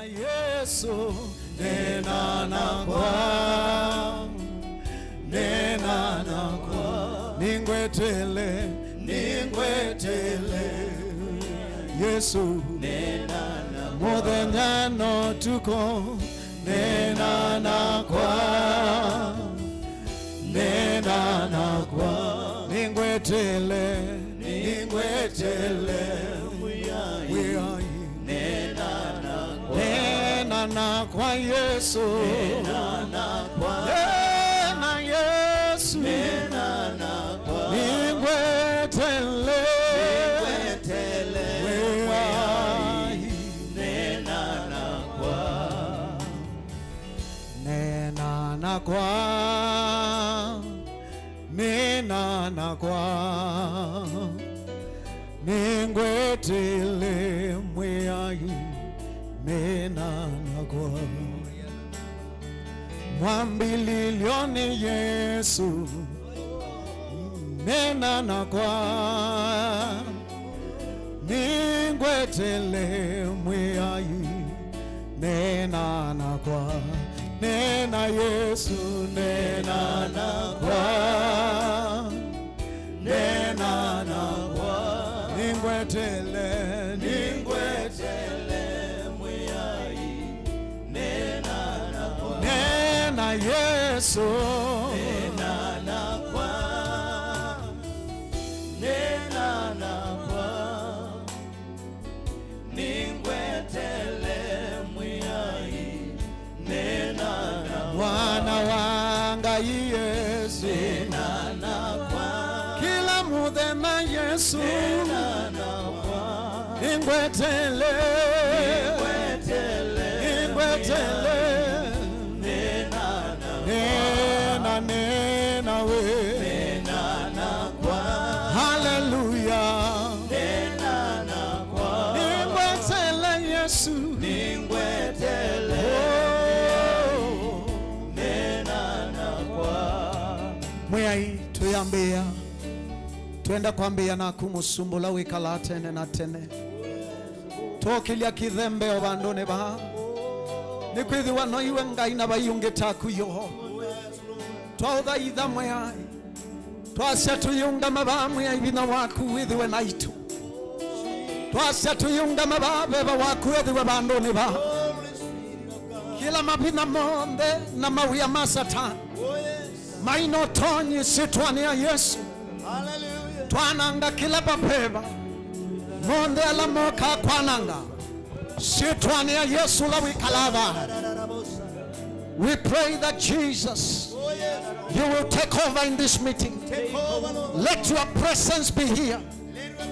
Yesu, nena nakwa, nena nakwa, ningwetele, ningwetele, Yesu muthenya no tuko nena nakwa ningwetele muyai nena nakwa Yesu nena Yesu ningwetele muyai nena nakwa ningwetele muyai nena nakwa mwambililioni Yesu nena nakwa ningwetele muyai nena nakwa nena Yesu nena nakwa ningwetele muyai nena Yesu nena nakwa ningwetele muyai nena mwana wanga Yesu nena nakwa kila muthenya Yesu nena nakwa ningwetele nena we nena nakwa hallelujah nena nakwa ningwetele Yesu ningwetele nena nakwa muyai tuyambia twenda kwambia na kumusumbula wikala tene na tene tokilia kithembe obandone ba nikwithiwa no iwe ngai na bayungita kuyo twatha itha muyai twasya tuyunga mabamu ya ibina waku withiwe naitu twasya tuyunga mababeba waku withiwe bandone ba kila mabina monde na mawia masata maino tonyi sitwani ya Yesu twananga kila babeba monde ala moka kwananga sitwani ya Yesu la wikalava. We pray that Jesus, you will take over in this meeting. Let your presence be here.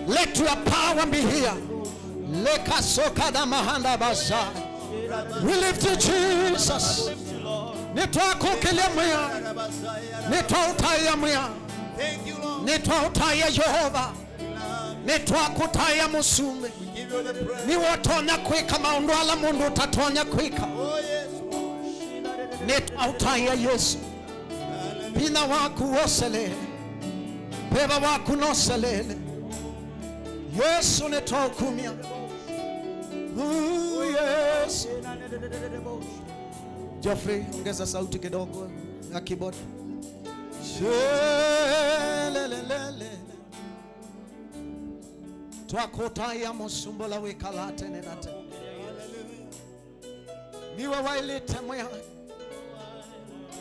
Let your power be here. We lift you, Jesus. Nitwautaya Yehova. Nitwakutaya musume. Niwotonya kwika maundu ala mundu utatonya kwika. Nitwautaya Yesu. Pina waku woselele. Peba waku noselele. Yesu nitwaukumia. Yesu. Geoffrey, ongeza sauti kidogo ya keyboard. Shelelelele. Twakotaya musumbola wikalate nenate. Niwe wailite moya.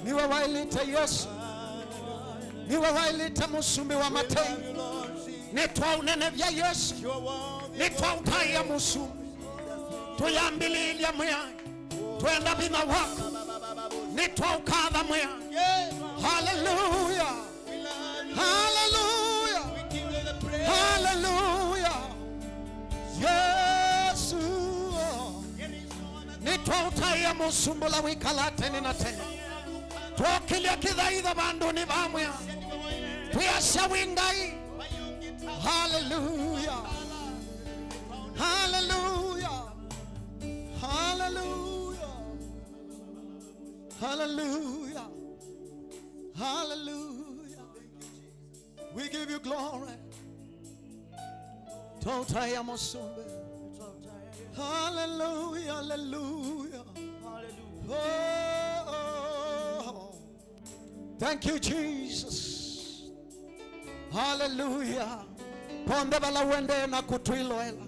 Niwe wailite Yesu. Niwe wailite musumbi wa matei. Nitwa unene vya Yesu. Nitwa utaya musumbi. Tuyambililia moya. Twenda bina wako. Nitwa ukadha moya. Hallelujah. Hallelujah. Hallelujah. Yesu. Nitwa utaya musumbula wikalate ninate. Twakilia kidhaidha banduni bamwe. Tuyasha wingai. Hallelujah. Hallelujah. Hallelujah. Hallelujah. Hallelujah. We give you glory. Totaya musumbe. Hallelujah. Hallelujah. Oh. Thank you, Jesus. Hallelujah. Ponde bala wende na kutuiloela.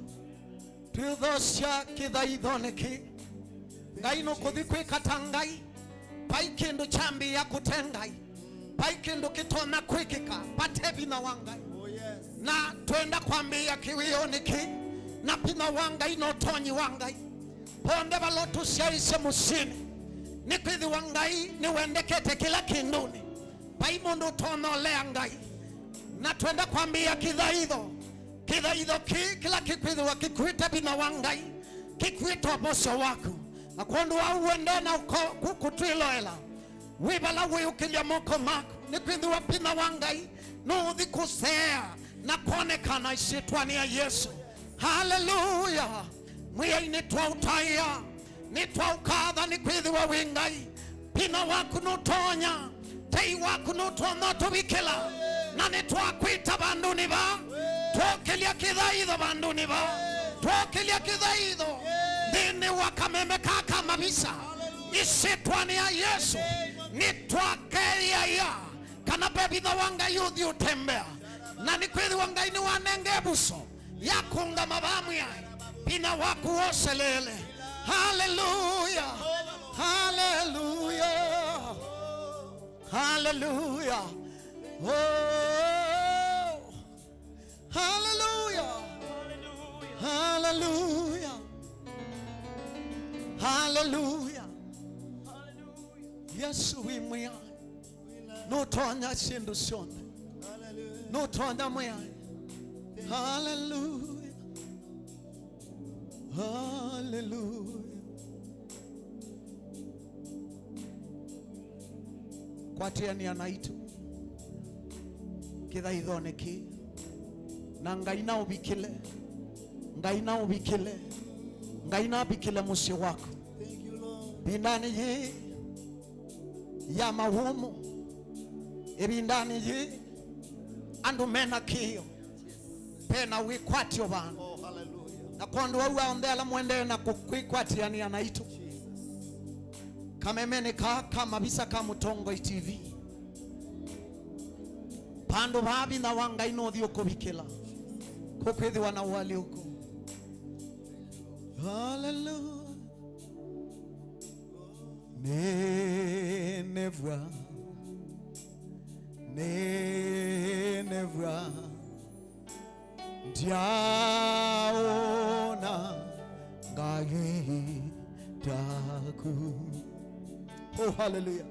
Tuthosya kithaithoneki ngai no kuthi kwikata ngai pai kindu chambi ya kutengai pai kindu kitona kwikika pate bina wangai na twenda kwambia kiwioniki na bina wangai no tonyi wangai ponde balotu siaise musini ni kwithi wangai ni wendekete kila kinduni pai mundu tono lea ngai na twenda kwambia kithaitho kila kikwithu wakikuita bina wangai kikuita boso wako akondu wa uende na kukutwiloela wibala wiyukilia moko mako ni kwithu wa bina wangai no uthi kusea na kuonekana isitwani ya Yesu. Hallelujah. Mwiya initwa utaya nitwa ukadha ni kwithu wa wingai bina waku nutonya tei waku nutono tubikila na nitwa kwita banduni ba twokelia kithaitho banduni ba twokelia kithaitho thini wakameme kaka mabisa isitwani ya Yesu nitwakelia ya kana bebitha wanga yuthi utembea na nikwithi wangai ni wanenge buso ya kunga mabamu ya bina waku woselele. Hallelujah. Hallelujah. Hallelujah. Oh, hallelujah. Hallelujah. Hallelujah. Yesu wimya nutonya sindu sonde nutonya mya. Hallelujah. Hallelujah. Kwatia ni anaitu kithaithoneki na ngai na ubikile ngai na bikile musyo wako bindani yi ya mahumu ibindani yi andu mena kiyo pena wikwatio bana na kondo wa ondela mwende na kukwikwatio ni anaitu kamemene kama bisa ka Mutongoi TV pando babi na wanga inothi ukubikila kokwethi wana wali uko. Hallelujah. Nenevra ndiaona ngai daku. Oh, hallelujah.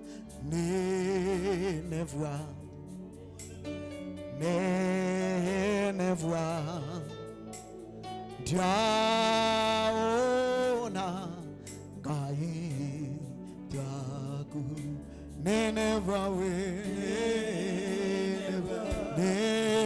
Nenevra ndiaona ngai daku. Nenevra we ndiaona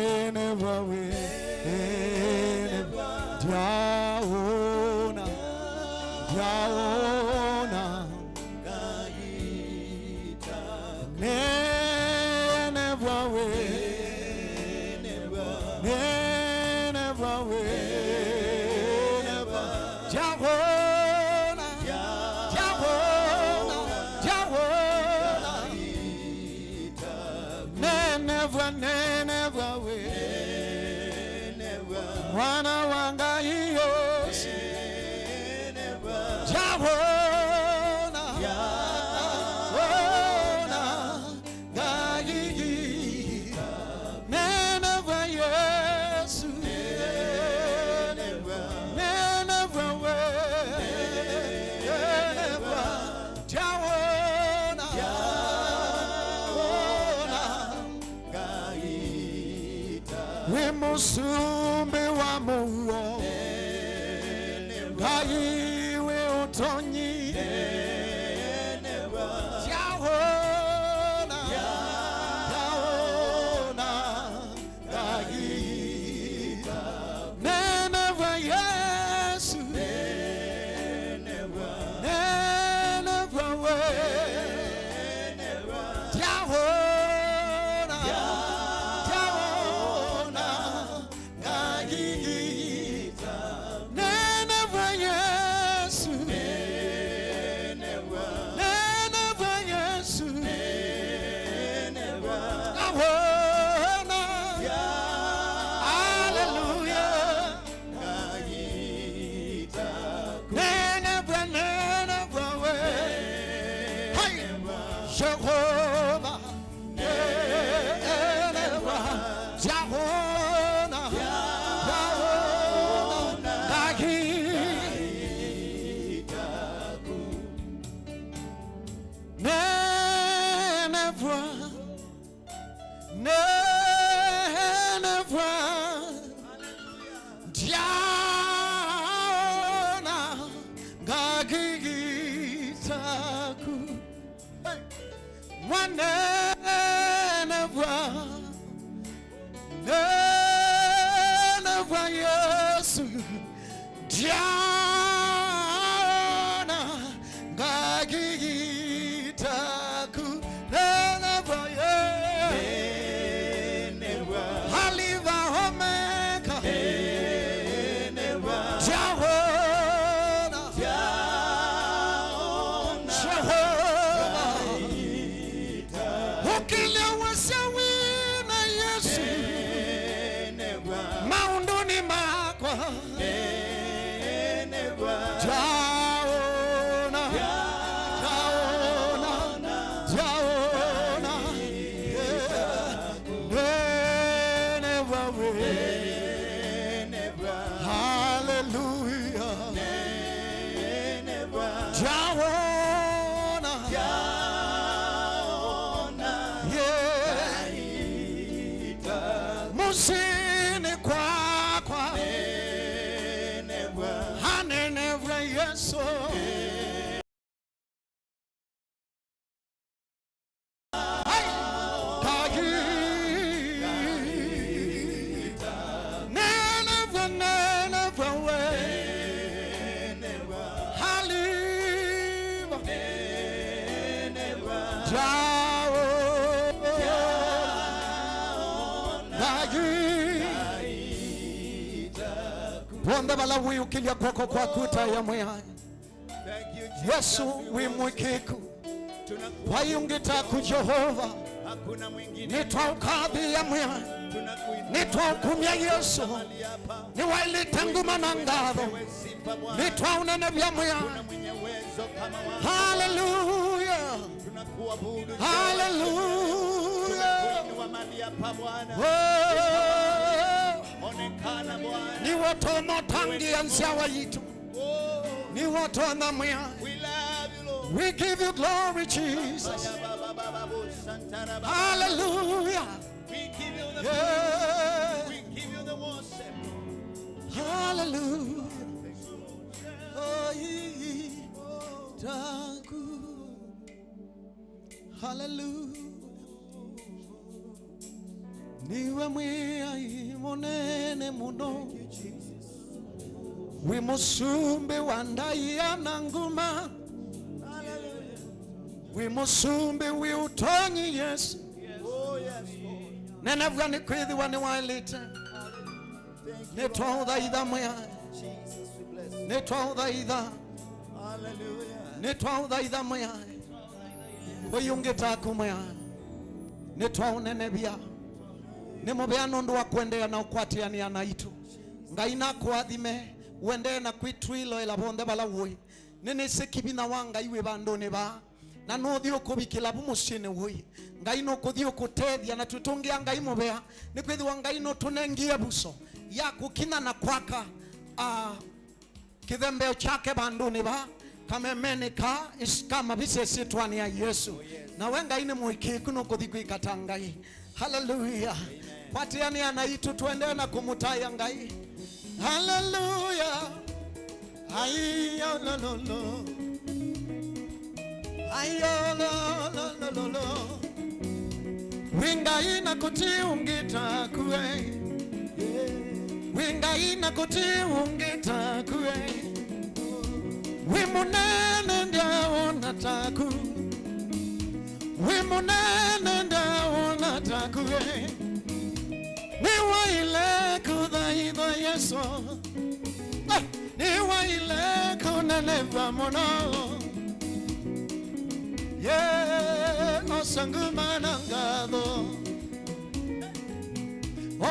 wana wanga Yesu jawona gaigi neneva Yesu neneva jawona gaita wimusumbi wa muo gai we utonyi jawona gaita neneva Yesu neneva we jawona gaita neneva Yesu Yesu Diana ngagitaku neneva yeneva haliva homeka neneva Jahona ukile wasawina Yesu maunduni makwa Musini kwa hanenevra Yesu Wanda bala wiyukilia kwako kwa kuta ya mwaya Yesu wimwikiku wayungitaku Jehova nitwa ukadhi ya mwaya nitwa ukumya Yesu niwailitangu manangadho nitwa unene vya mwaya Hallelujah Hallelujah ni watu motangi ansiawa yitu ni watu anamwea we give you glory Jesus Hallelujah we give you the we give you the worship Hallelujah tangu Hallelujah niwe mwea imonene muno wimusumbe wandaiana nguma wimusumbe wiutonyi Yesu nenevwa ni kwithi wani wailite nitwa idha mwea nitwa idha mwea wiyungitaku mwea nitwa unenevya nimubea ndu wa kuendea na ukwatiania na itu ngai nakwathime wende na kwitwilo ila bonde bala woi nini sikibina wanga iwe bandone ba na no thio kubikila bumusine woi ngai no kuthio kutethia na tutungia ngai mubea ni kwithi wa ngai no tunengie buso ya kukina na kwaka kithembeo chake bandone ba kamemeneka iskama bisesi twani ya Yesu na wenga ine muikiku no kuthi kwikatangai Hallelujah patiani anaitu tuende na kumutaya ngai Hallelujah ayo lo lo lo ayo lo lo lo lo lo winga ina kutiungita kuwe winga ina kutiungita kuwe wimunene ndaona taku wimunene ndaona taku niwaile kudhaidha Yesu niwaile kuneneva mono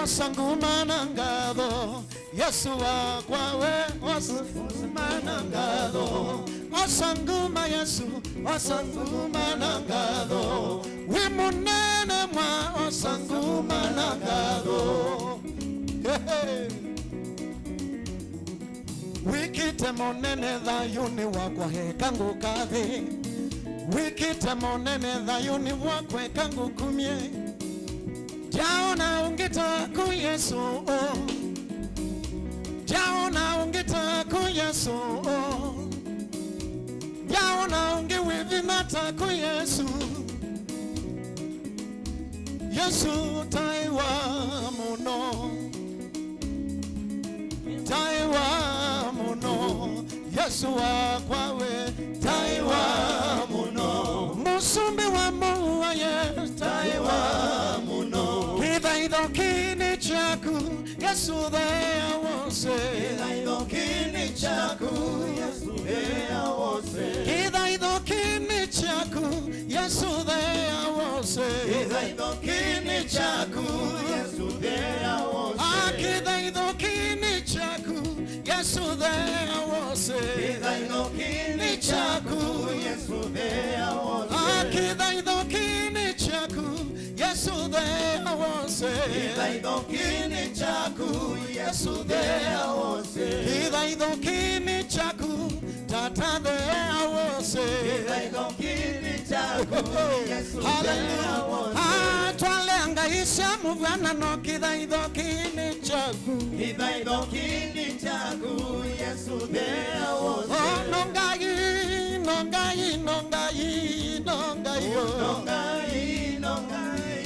osangumanangado Yesu wakwawe osangumanangado osanguma Yesu osangumanangado wimunene mwa osangumanangado wikite monene dhayuni wakwa hekangu kathi wikite monene dhayuni wakwa hekangu kumye jaona ungita ku Yesu jaona ungita ku Yesu jaona unge wivimata ku Yesu Yesu taiwa muno, taiwa muno. Yesu wakwawe taiwa muno. Musumbi wa muwa Yesu taiwa muno. Hidaido kini chaku Yesu thea wose. Hidaido kini chaku Yesu thea wose. Hidaido kini chaku Yesu thea wose. Hidaido kini chaku Yesu thea wose. Hidaido kini chaku Yesu thea wose. Hidaido kini chaku Yesu thea wose. Hidaido kini chaku Yesu thea wose. Hidaido kini chaku Yesu thea wose. Hidaido kini chaku tata thea wose. Hidaido kini chaku Yesu thea wose. Twalenga isha muvana no hidaido kini chaku. Hidaido kini chaku Yesu thea wose. Oh nongai, nongai, nongai, nongai, nongai, nongai, nongai,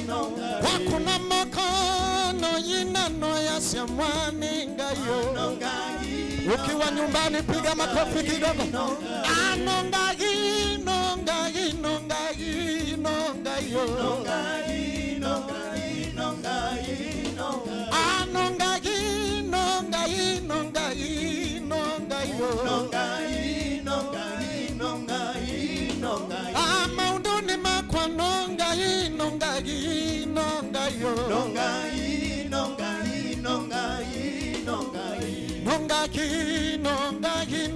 nongai. Wakuna makono yina no yasya mwani ngayo. Nongai. Ukiwa nyumbani piga makofi kidogo. Nongai, nongai, nongai, nongai, nongai, nongai, nongai, nongai. Nongai, nongai, nongai, nongai, nongai, nongai, nongai, nongai. Maunduni makwa nongai, nongai, nongai, nongai, nongai, nongai, nongai, nongai,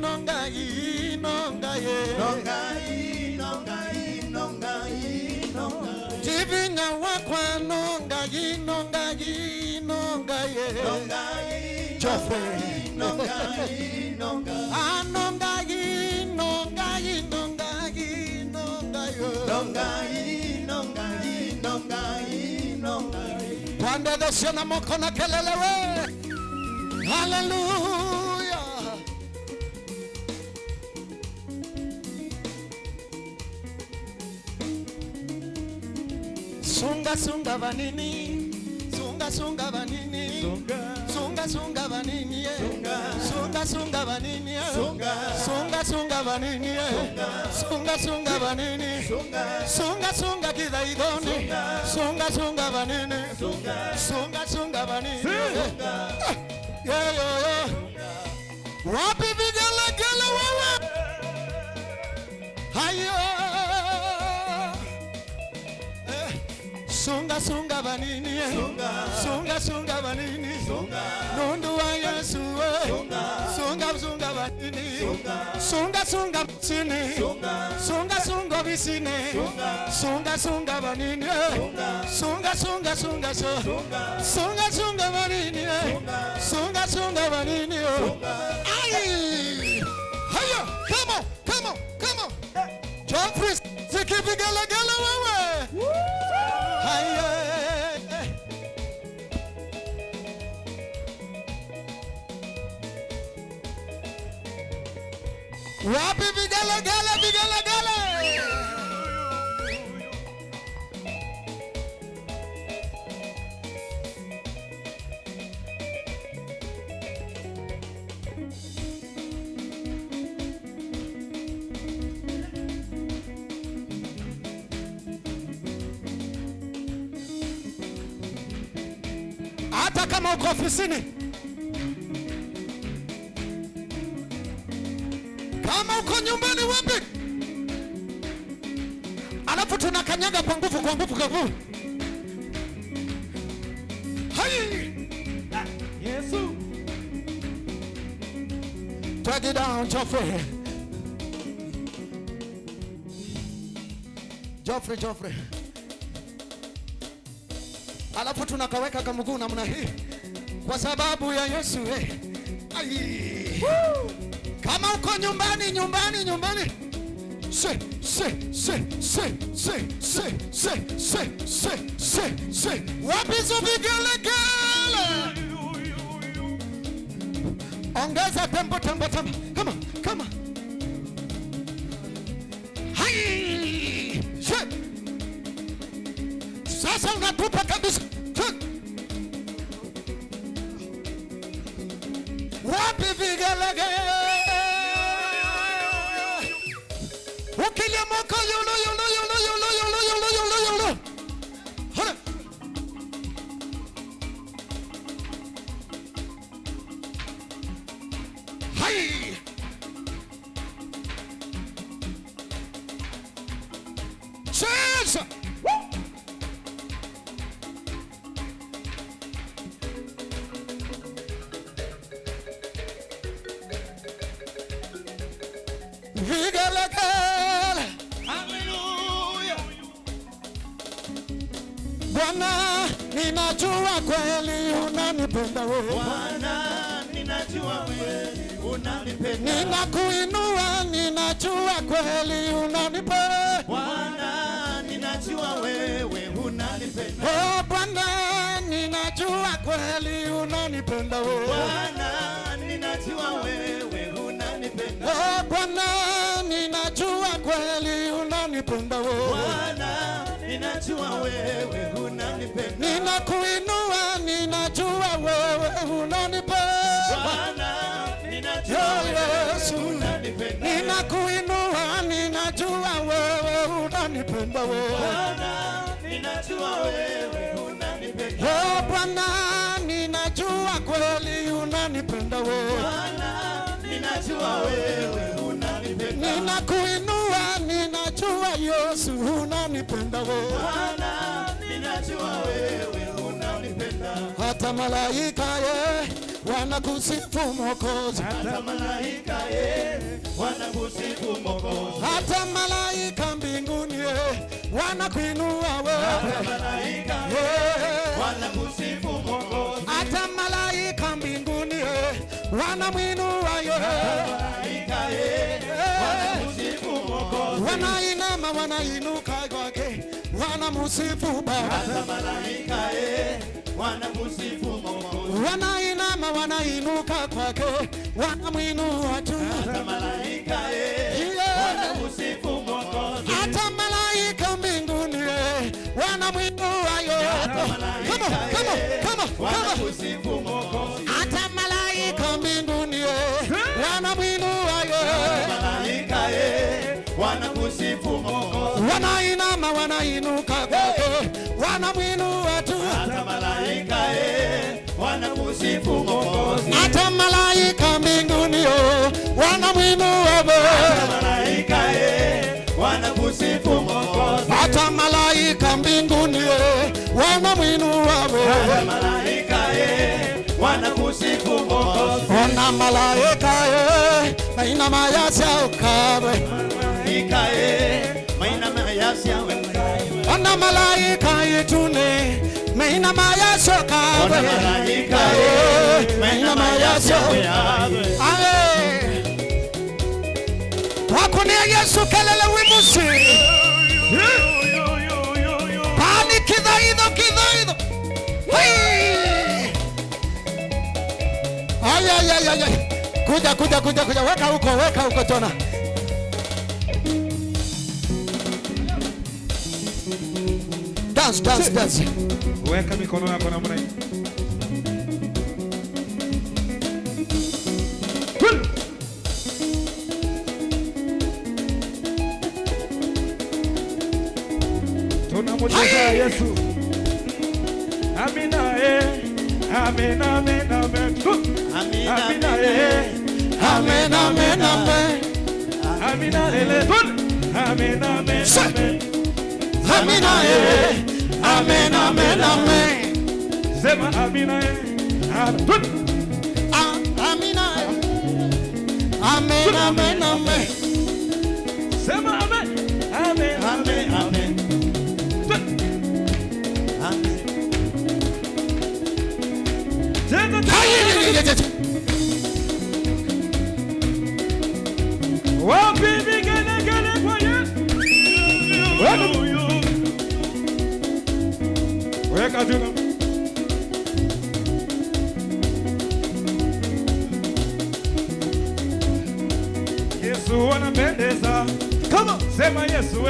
nongai, nongai, nongai, nongai, nongai, nongai. Jivinya wakwa nongai, nongai, nongai, nongai, Joffrey, nongai, nongai, nongai, nongai, nongai, nongai, nongai, nongai, nongai. Twende dosio na moko na kelele we. Hallelujah. Sunga sunga vanini, sunga sunga vanini, sunga sunga vanini, sunga sunga vanini, sunga sunga vanini, sunga sunga vanini, sunga sunga kidaidoni, sunga sunga vanini, sunga sunga vanini. Yeah yeah yeah. Wapi vigala gala wawa. Hayo. Sunga sunga vanini, sunga sunga vanini, nundu wa Yesu, sunga sunga vanini, sunga sunga visini, sunga sunga visini, sunga sunga vanini, sunga sunga sunga sunga sunga vanini, sunga sunga vanini. Ay, hiya, come on, come on, come on. John Priest, zikipi gala gala wewe. Wapi vigala gala vigala gala. Hata kama uko ofisini, kama uko nyumbani wapi, alafu tunakanyaga kwa nguvu kwa nguvu kwa nguvu. Hai Yesu, take it down Joffrey, Joffrey, Joffrey. Alafu tunakaweka kama mguu namna hii kwa sababu ya Yesu. Ai. Kama uko nyumbani nyumbani nyumbani, se wapi zubigele gele. Ongeza tempo tempo tempo. Come on, come on. Hai. Sasa unatupa kabisa. Wapi vigelegele? Ukilia mwaka yolo. Hai. Sasa. Vigelegele. Hallelujah. Bwana, ninajua kweli unanipenda wewe. Bwana, ninajua kweli unanipenda. Ninakuinua, ninajua kweli unanipenda. Bwana, ninajua wewe unanipenda. Oh Bwana, ninajua kweli unanipenda wewe. Bwana, ninajua wewe unanipenda. Oh Bwana, ninajua kweli unanipenda wewe. Bwana, ninajua wewe unanipenda. Ninakuinua, ninajua wewe unanipenda. Bwana, ninajua wewe unanipenda. Ninakuinua, ninajua wewe unanipenda wewe. Bwana, ninajua wewe unanipenda. Oh Bwana, ninajua kweli unanipenda wewe. Bwana, ninajua wewe unanipenda. Ninakuinua, ninajua Yesu unanipenda wewe. Bwana, ninajua wewe unanipenda. Hata malaika wanakusifu Mwokozi. Hata malaika wanakusifu Mwokozi. Hata malaika mbinguni wanakuinua wewe. Hata malaika wanakusifu Mwokozi. Hata malaika mbinguni wanamuinua yeye. Hata malaika wanakusifu Mwokozi. Wanainama, wanainuka kwake, wanamusifu Baba. Hata malaika wanakusifu Mwokozi. Wanainama, wanainuka kwake, wanamuinua tu. Hata malaika wanakusifu Mwokozi. Hata malaika mbinguni wanamuinua yeye. Hata malaika wanakusifu Mwokozi. Hata malaika mbinguni wanamuinua yeye. Hata malaika wanakusifu Mwokozi. Wanainama, wanainuka kwake, wanamuinua tu. Hata malaika wanakusifu Mwokozi. Hata malaika mbinguni wanamuinua Baba. Hata malaika wanakusifu Mwokozi. Hata malaika mbinguni wanamuinua Baba. Hata malaika wanakusifu Mwokozi. Ona malaika mainama yasaukawe. Malaika mainama yasaukawe. Ona malaika yetune mainama yasaukawe. Ona malaika mainama yasaukawe. Wakunia Yesu kelele wimusi. Pani kidaido. Ay. Kuja. Weka huko tona. Dance. Weka mikono yako namna hii. Tunamwita Yesu. Amina. Amen. Amina. Amina ele. Amen. Amina. Sema amina. Amen. Sema amen. Wapi vigelegele kwa Yesu? Weka tuna. Yesu anapendeza. Come on. Sema Yesu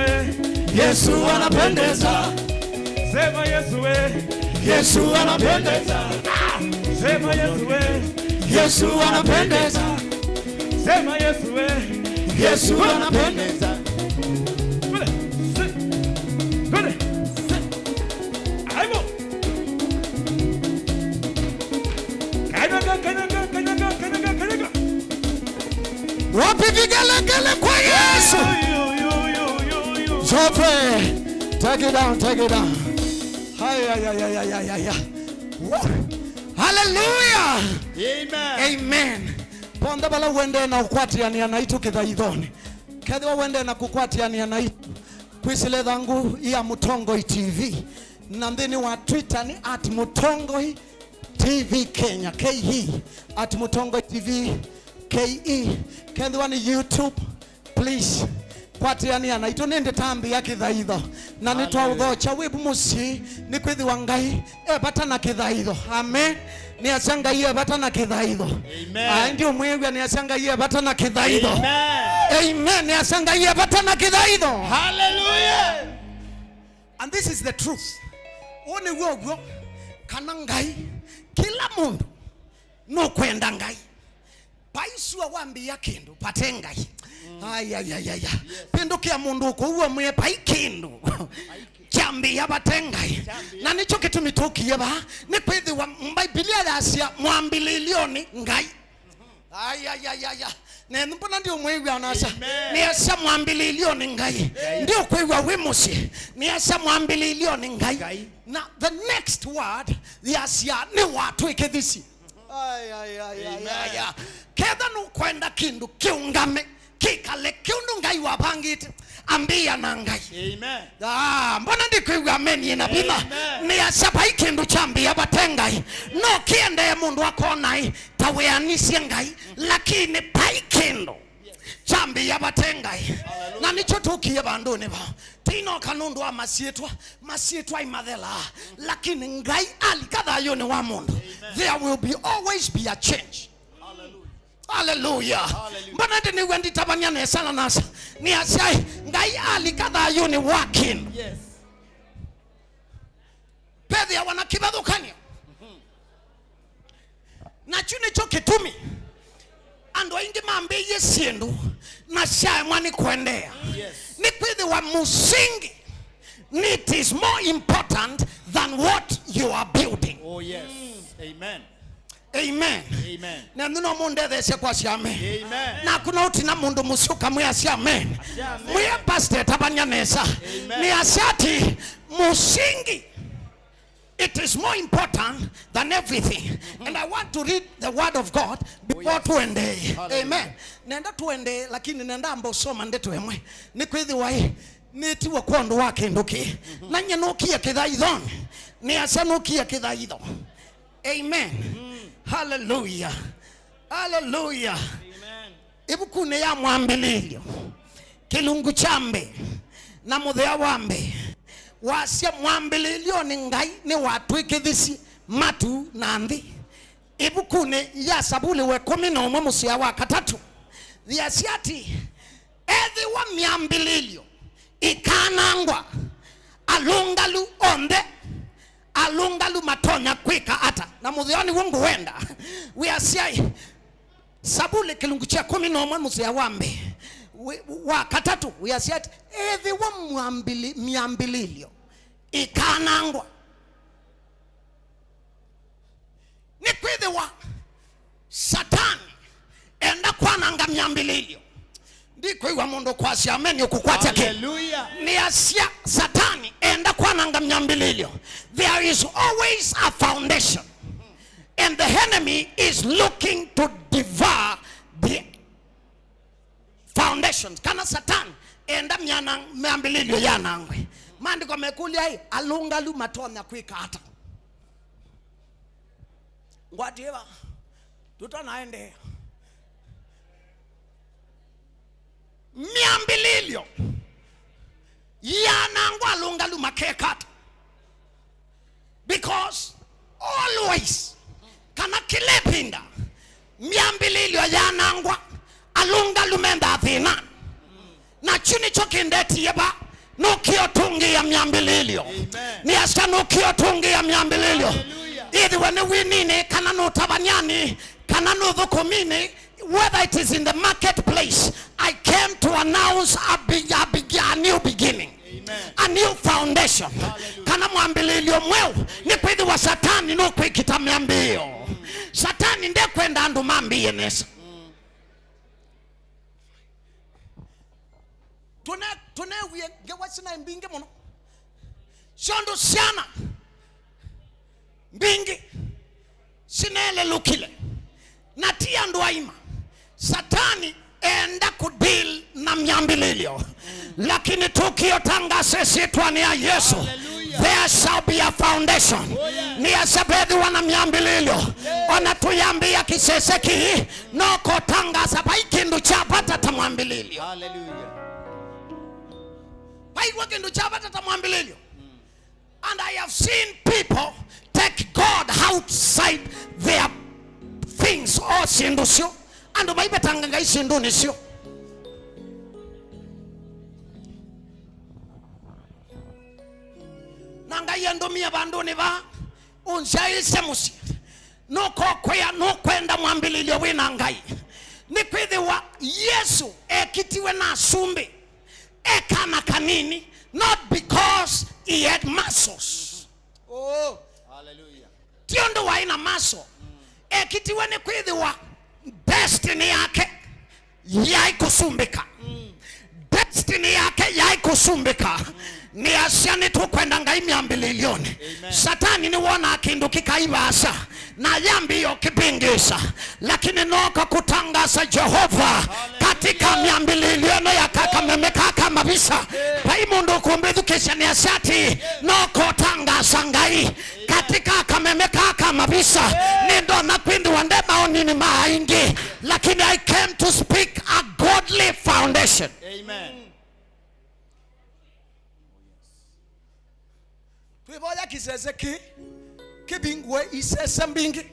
Yesu anapendeza. Sema Yesu we. Yesu anapendeza. Sema Yesu we. Yesu anapendeza. Sema Yesu we. Yesu anapendeza. Wapi vigelegele kwa Yesu? Joffrey, take it down, take it down. Hallelujah. Amen. Amen. Ponda bala wende na ukwati yani anaitu kithaithoni. Kedwa wende na kukwati yani anaitu. Kwisile dhangu ya Mutongoi TV. Nandini wa Twitter ni @Mutongoi TV Kenya. KE @Mutongoi TV KE. Kedwa ni YouTube. Please. Kwati yani anaito nende tambi ya kithaitho. Na nitwa udhocha wibu musi ni kwithi wangai bata na kithaitho. Amen. Ni asanga iye bata na kithaitho. Amen. Ndio mwegwa ni asanga iye bata na kithaitho. Amen. Amen. Ni asanga iye bata na kithaitho. Hallelujah. And this is the truth. One wogo kana ngai kila mundu no kwenda ngai. Paiswa wambi ya kindu patengai. Ay. Pindukia mundu uko uwa mwe paikindu. Chambi ya batengai. Na nicho kitu mituki yaba. Ni kwethi wa mbaibilia ya asia mwambililioni ngai. Ay. Ne mbona ndio mwewi anasa. Ni asa mwambililioni ngai. Ndio kwewa wimusi. Ni asa mwambililioni ngai. Now the next word the asia ni watu ikethisi. Ay. Kedha nukwenda kindu kiungame. Kikale kiundu ngai wapangite ambia na ngai. Amen. Mbona ndikwiwa amen yena bima ni asapa ikindu chambi ya batengai no kiende mundu akonai taweanisi ngai lakini paikindu chambi ya batengai na nicho tukiye bandone ba tino kanundu wa masietwa imadhela lakini ngai alikadha yone wa mundu. There will always be a change. Hallelujah. Mbona ndini wendi tabanya na sana nasa ni asai ngai alikadha yoni working. Yes. Pedhi ya wanakibadhukania. Na chune choke tumi. Ando ingi mambe yesiendu na shaa mwani kuendea. Yes. Ni pedhi wa musingi. It is more important than what you are building. Oh yes. Amen. Amen. Amen. Na nino munde dhese kwa si amen. Amen. Na kuna utina mundu Musyoka mwe si amen. Mwe pastor tabanya nesa. Ni asiati musingi. It is more important than everything. And I want to read the word of God before tuende. Amen. Nenda tuende lakini nenda ambo soma ndetu emwe. Ni kwithi wai niti wa kondo wake nduki. Na nyenukia kithaithoni. Ni asanukia kithaitho. Amen. Hallelujah. Hallelujah. Amen. Ibukune ya mwambililio kilungu chambe na muthea wambe wasia mwambililio ni ngai ni watu ikithisi matu na nthi. Ibukune ya Sabuli we 11 musia wa katatu thiasiati ethi wa miambililio ikanangwa alungalu onde alungalu matonya kwika ata na mudhioni wungu wenda we asiai Sabuli kilungu cha 11 musia wambe wa katatu we asiati ethi wa miambililio ikanangwa ni kwithi wa Satani enda kwananga miambililio ndiko iwa mundu kwa si ameni ukukwata ke. Hallelujah. Ni asia Satani enda kwananga miambililio. There is always a foundation. And the enemy is looking to devour the foundations. Kana Satani enda miambililio ya nangwe. Maandiko mekulia hii alungalu matonya kwika hata. Ngwatiwa tutanaende miambililio yanangwa alungalu makekata. Because always kana kilepinda miambililio yanangwa alungalu menda athina na chuni chokindeti yeba no kiotu tungia miambililio. Ni asanukio tungia miambililio. Either when we need kana no tabanyani, kana no dhukumini, whether it is in the marketplace, I came to announce a new beginning. Amen. A new foundation. Kana mwambililio mweu ni kwidi wa satani no kwikita miambio. Satani nde kwenda andu mambiye nesa. Tune uye gewasina mbinge mono. Shondo siana mbingi sinele lukile natia nduaima satani enda kudeal na miambililio. Lakini tukio tangase sitwa ni ya Yesu. There shall be a foundation. Ni asabedi wana miambililio. Ona tuyambia kiseseki noko tangasa paikindu chapata tamwambililio. Hallelujah. Paikindu chapata tamwambililio. And I have seen people take God outside their things or sindusio. And umaibe tangangai sindunisio. Nanga yendomia bandoni ba unjaise musi no kokwea no kwenda mwambililio wina ngai ni kwithe wa Yesu ekitiwe na sumbi ekana kanini, not because he had muscles. Oh, hallelujah. Tiondo wa ina muscle ekitiwe ni kwithe wa destiny yake yai kusumbika. Destiny yake yai kusumbika. Ni asiani tu kwenda ngai miambililioni. Satani ni wana akindu kikaibasa na yambi yo kibingisa. Lakini noka kutangasa Jehova katika miambililioni ya kakamemeka kama bisa. Paimundu kumbidhu kisha ni asiati noko tangasa ngai katika kamemeka kama bisa. Nindo na kwindu wande maoni ni mahingi. Lakini I came to speak a godly foundation. Amen. Tuiboya kiseseki kibingwe isese mbingi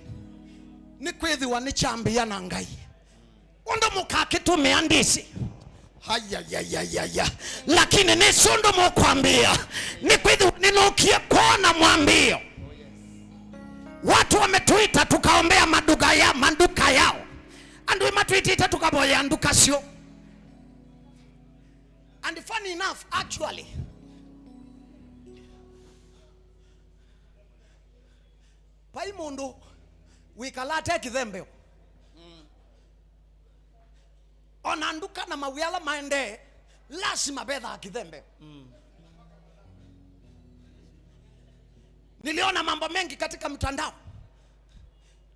ni kwithiwa ni chambia na ngai undo mukakitumia ndisi haya lakini ni sundu mukwambia ni kwithiwa ninukie kuona mwambio. Watu wametuita tukaombea manduka yao andu matuita tukaboya nduka sio. And funny enough, actually pai mundu wikalate kithembeo onanduka na mawiala maende lazima bedha kithembeo. Niliona mambo mengi katika mtandao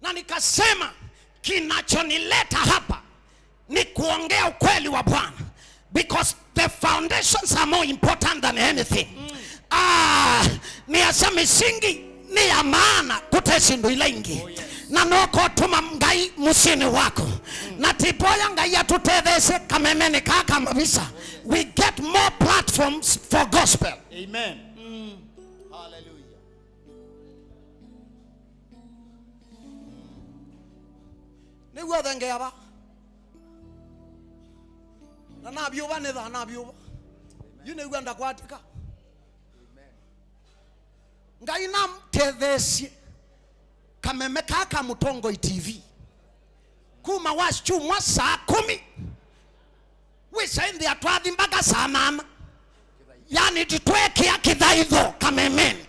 na nikasema kinachonileta hapa ni kuongea ukweli wa Bwana, because the foundations are more important than anything. Ni asa misingi ni ya maana kutesindu ila ingi. Na noko tuma ngai musini wako. Na tipoya ngai ya tutedese kamemeni kaka mabisa. We get more platforms for gospel. Amen. Hallelujah. Ni wodenge yaba. Na nabiuba ni dha nabiuba. Yune wanda kwatika. Ngai nam tedhesi kameme kaka Mutongoi TV kuma wachumwa saa 10 wisa indi atwathi mpaka saa 8, yani titweke ya kidhaidho kamemeni.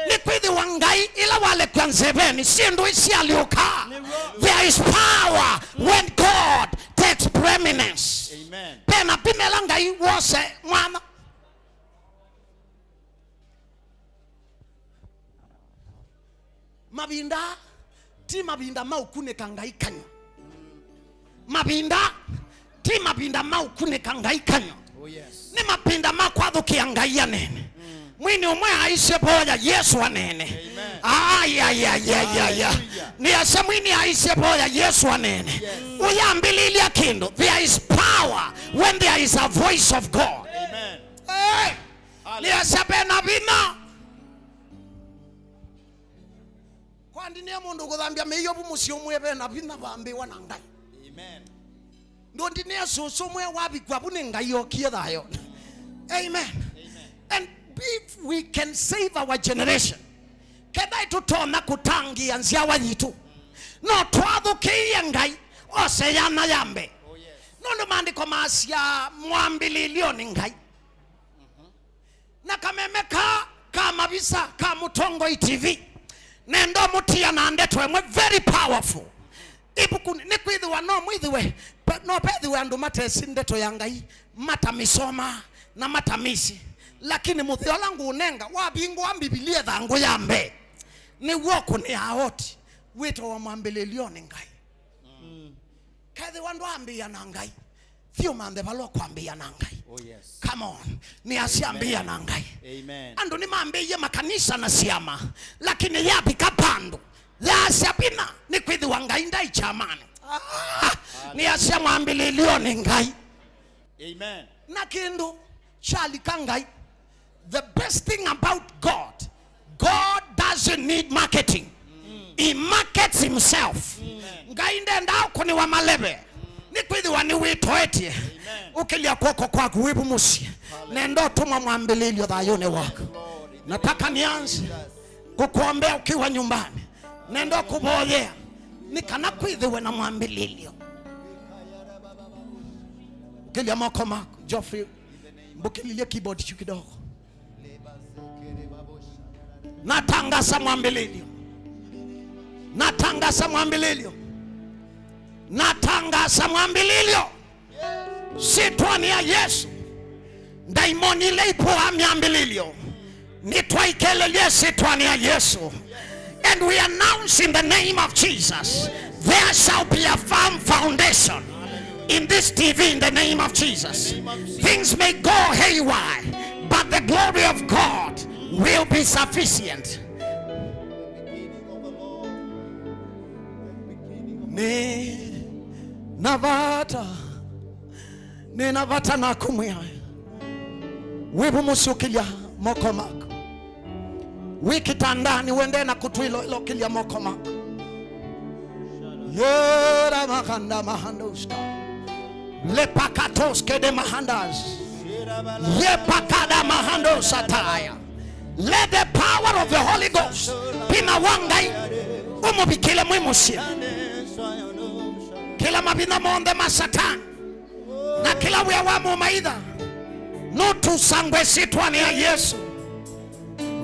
Ni kwithi wa ngai ila wale kwansebeni sindu isi alioka. There is power when God takes preeminence. Amen. Pena pimela ngai wose mwana mabinda ti mabinda maukune kangai kanyo. Mabinda ti mabinda maukune kangai kanyo. Oh yes. Ni mabinda makwathu kiangai ya nene. Mwini umwe aishe boya Yesu anene. Ya. Ni asa mwini aishe boya Yesu anene. Uyambililia kindu. There is power when there is a voice of God. Amen. Hey. Ni asa bena bina. Kwa ndini ya mundu kuthambia meyobu musiomwe bena bina bambiwa na ngai. Amen. Ndo ndini ya susumwe wabi kwa bune ngai yokie thayo. Amen. And if we can save our generation, kedai tutona kutangi anzia wanyitu no twadhukie ngai ose yana yambe no maandiko masia mwambililio ni ngai na kamemeka kama visa ka Mutongoi TV nendo mutia na ndetwe mwe very powerful ibuku ni kwithiwa no mwithiwe no pethiwe andu matesi ndeto ya ngai mata misoma na mata misi lakini muthio langu unenga wabingwa Biblia thangu yambe ni woko ni aoti wito wa mwambililio ni ngai kadhi wandu ambia na ngai thio mande balo kwambia na ngai. Oh yes. Come on. Ni asiambia na ngai. Amen. Ando ni maambie makanisa na siama lakini yapi kapando la asiapina ni kwidhi wa ngai ndai chamani ni asiamwambililio ni ngai. Amen. Na kindu chali kangai. The best thing about God doesn't need marketing. He markets himself. Ngai ndendao kuni wa malebe ni kwidhi wa ni witoetie ukilia koko kwa kuwibu musi nendo tuma mwambililio dhayone wako. Nataka nianze kukuombea ukiwa nyumbani nendo kuboyea nikana kwidhiwe na mwambililio ukilia moko mako Geoffrey mbukililia keyboard chukidogo. Natangasa mwambililio, natangasa mwambililio, natangasa mwambililio sitwani ya Yesu daimoni leipo amyambililio nitwaikelelie sitwani ya Yesu. And we announce in the name of Jesus there shall be a firm foundation in this TV in the name of Jesus. Things may go haywire but the glory of God will be sufficient. Ninavata na kumwia wibu musukilia moko mako wiki tandani wende na kutuilo ilo kilia moko mako yora makanda mahandoska lepakatoske de mahandas yepakada mahandosataya. Let the power of the Holy Ghost pina wangai umubikile mwimusia kila mabina monde masatan na kila wewamu maidha nutu sangwe sitwani ya Yesu,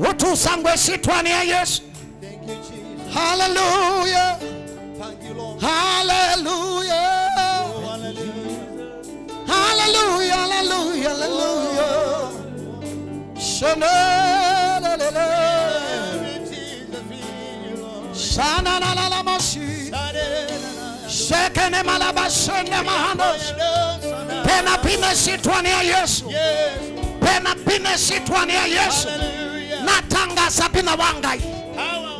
nutu sangwe sitwani ya Yesu. Hallelujah. Thank you, Lord. Hallelujah. Oh, hallelujah. Hallelujah. Hallelujah. Shana la la la mashi. Shekene malabashene mahandos. Pena pina sitwani ya Yesu. Pena pina sitwani ya Yesu. Natanga sabina wangai.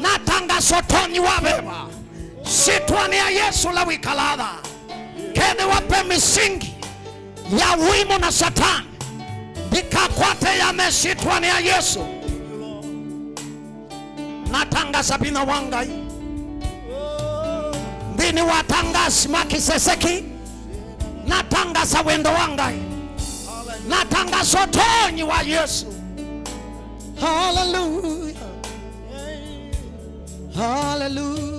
Natanga sotoni wabeba. Sitwani ya Yesu la wikalada. Kene wape misingi ya wimo na satani bikakwate ya mesitwani ya Yesu. Natanga sabina wangai ndini watangasi makiseseki. Natanga sawendo wangai. Natanga sotonyi wa Yesu. Hallelujah. Hallelujah.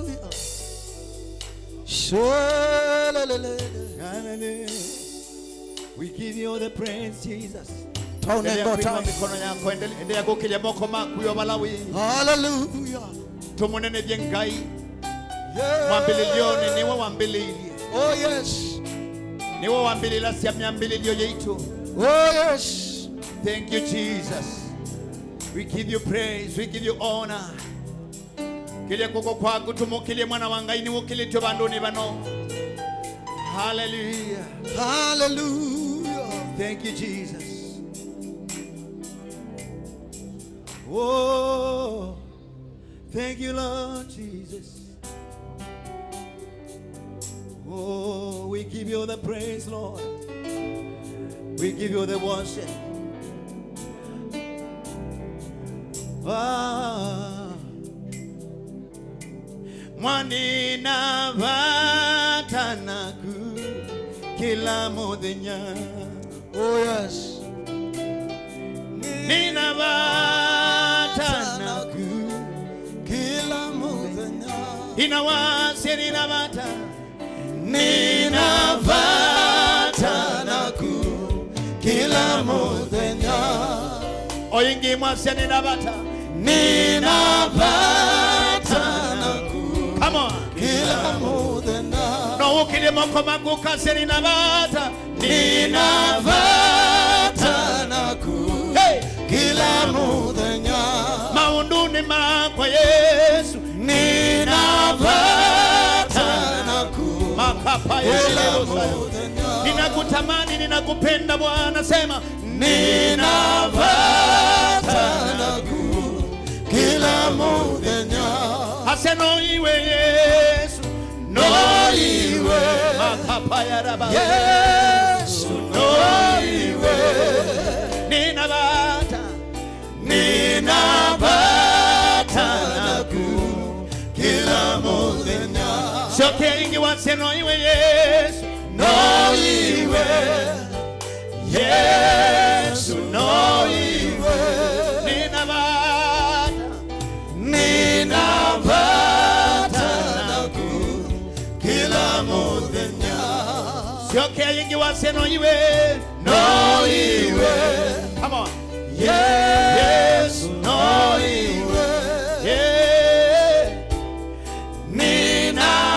We give you all the praise, Jesus. Endelea kukilia moko mako yo Malawi. Hallelujah. Tumunene byengai. Mwambililioni niwe wambilili. Oh yes. Niwe wambilila siya myambililio yetu. Oh yes. Thank you, Jesus. We give you praise, we give you honor. Kile koko kwa kutumukilie mwana wangai ni ukili tubandoni bano. Hallelujah. Hallelujah. Thank you, Jesus. Oh, thank you, Lord Jesus. Oh, we give you the praise, Lord. We give you the worship. Mwanina vatanaku kila modenya. Oh yes. ninabata naku kila muthenya inawasia ninabata ninabata naku kila muthenya oyingi mwasia ninabata naku come on kila muthenya no ukile moko maguka seri ninabata naku hey kila muthenya maundu ni makwa Yesu naku makapa Yesu ninakutamani ninakupenda Bwana sema naku kila muthenya aseno iwe Yesu no iwe makapa ya raba Yesu no iwe ninabata naku kila muthenya shoke ingi waseno iwe Yesu no iwe Yesu no iwe ninabata naku kila muthenya shoke ingi waseno iwe no iwe come on Yesu no iwe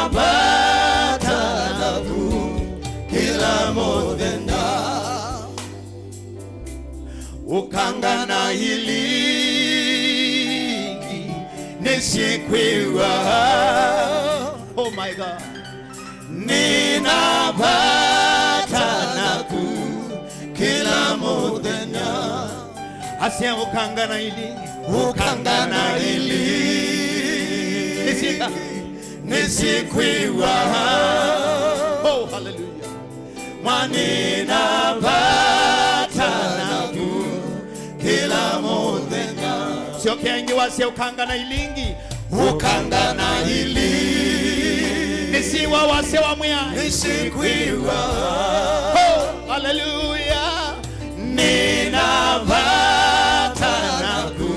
ninabata naku kila muthenya ukangana ilingi nisikwiwa oh my God ninabata naku kila muthenya asia ukangana ilingi nisika nisikwiwa oh hallelujah ninabata naku kila muthenya shoke ingi wasia ukangana ilingi nisiwa wase wa mwya nisikwiwa oh hallelujah ninabata naku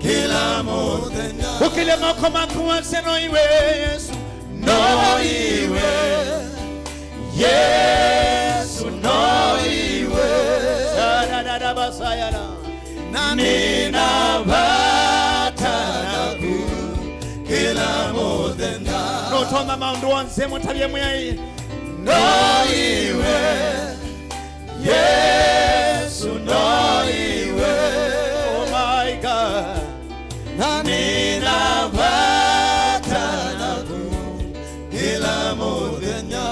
kila muthenya ukile moko makuwa seno iwe Yesu no iwe Yesu no iwe basayara ninabata naku kila muthenya no tonga maundu wanse mutalie mwai no iwe Yesu no iwe oh my God ninabata naku kila muthenya.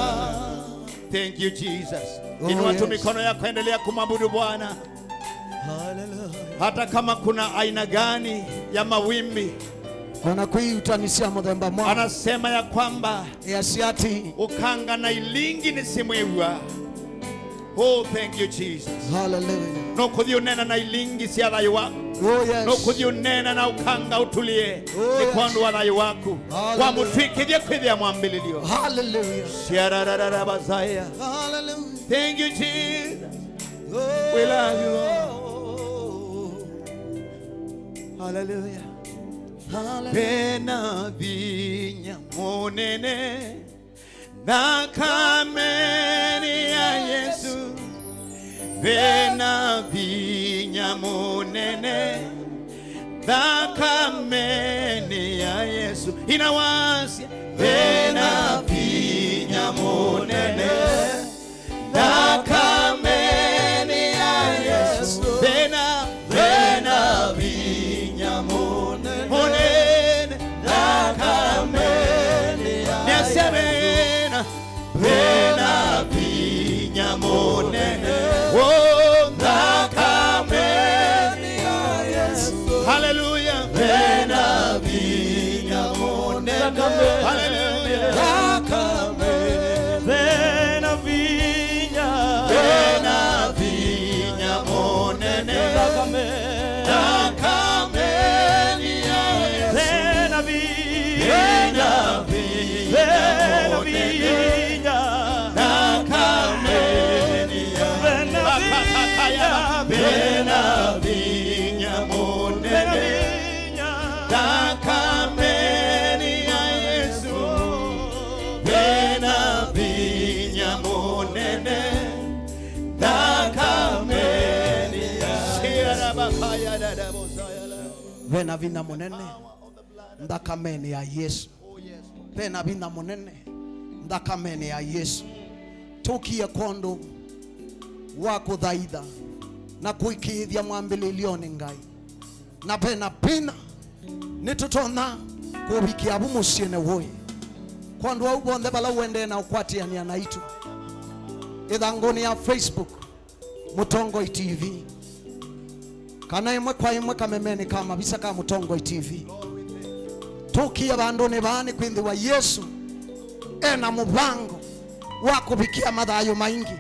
Thank you Jesus. Oh, Inua tu yes. mikono yako, endelea kumwabudu Bwana. Hallelujah. Hata kama kuna aina gani ya mawimbi, wanakuitanisia muthemba mwa anasema ya kwamba yasiati. ukanga na ilingi nisimwewa. Oh, thank you Jesus. Hallelujah. No kuthi unena na ilingi si athayo waku. Oh yes. No kuthi unena na ukanga utulie. Oh, Ni yes. kwandu athayo waku. Hallelujah. Wamutwikithie kwithia mwambililio. Hallelujah. Shiararara bazaya. Hallelujah. Thank you Jesus. Oh, We love you, Lord. oh, Hallelujah. hallelujah. Pena vinya monene na kameni ya Yesu. Pena vinya monene na kameni ya Yesu. Inawasia pena vinya monene na kameni ya Yesu. Pena vinya monene na kameni ya Yesu. Pena vinya monene oh na kameni ya Yesu. Hallelujah. Pena vinya monene hallelujah. Na kameni pena vinya monene na kameni ya Yesu. Pena vinya na kameni ya vena vina munene ndakameni ya Yesu. Vena vina munene ndakameni ya Yesu. Tukia kondo wako dhaida na kuikithia mwambililioni ngai na vena pina nitutona kubikia bumusiene woi kondo au bonde bala wende na ukwatiani anaitu idhangoni ya Facebook Mutongoi TV kana imwe kwa imwe kamemeni kama bisa kama Mutongoi TV. Tukia bandone bani kwindi wa Yesu ena mubango wako bikia madhayo maingi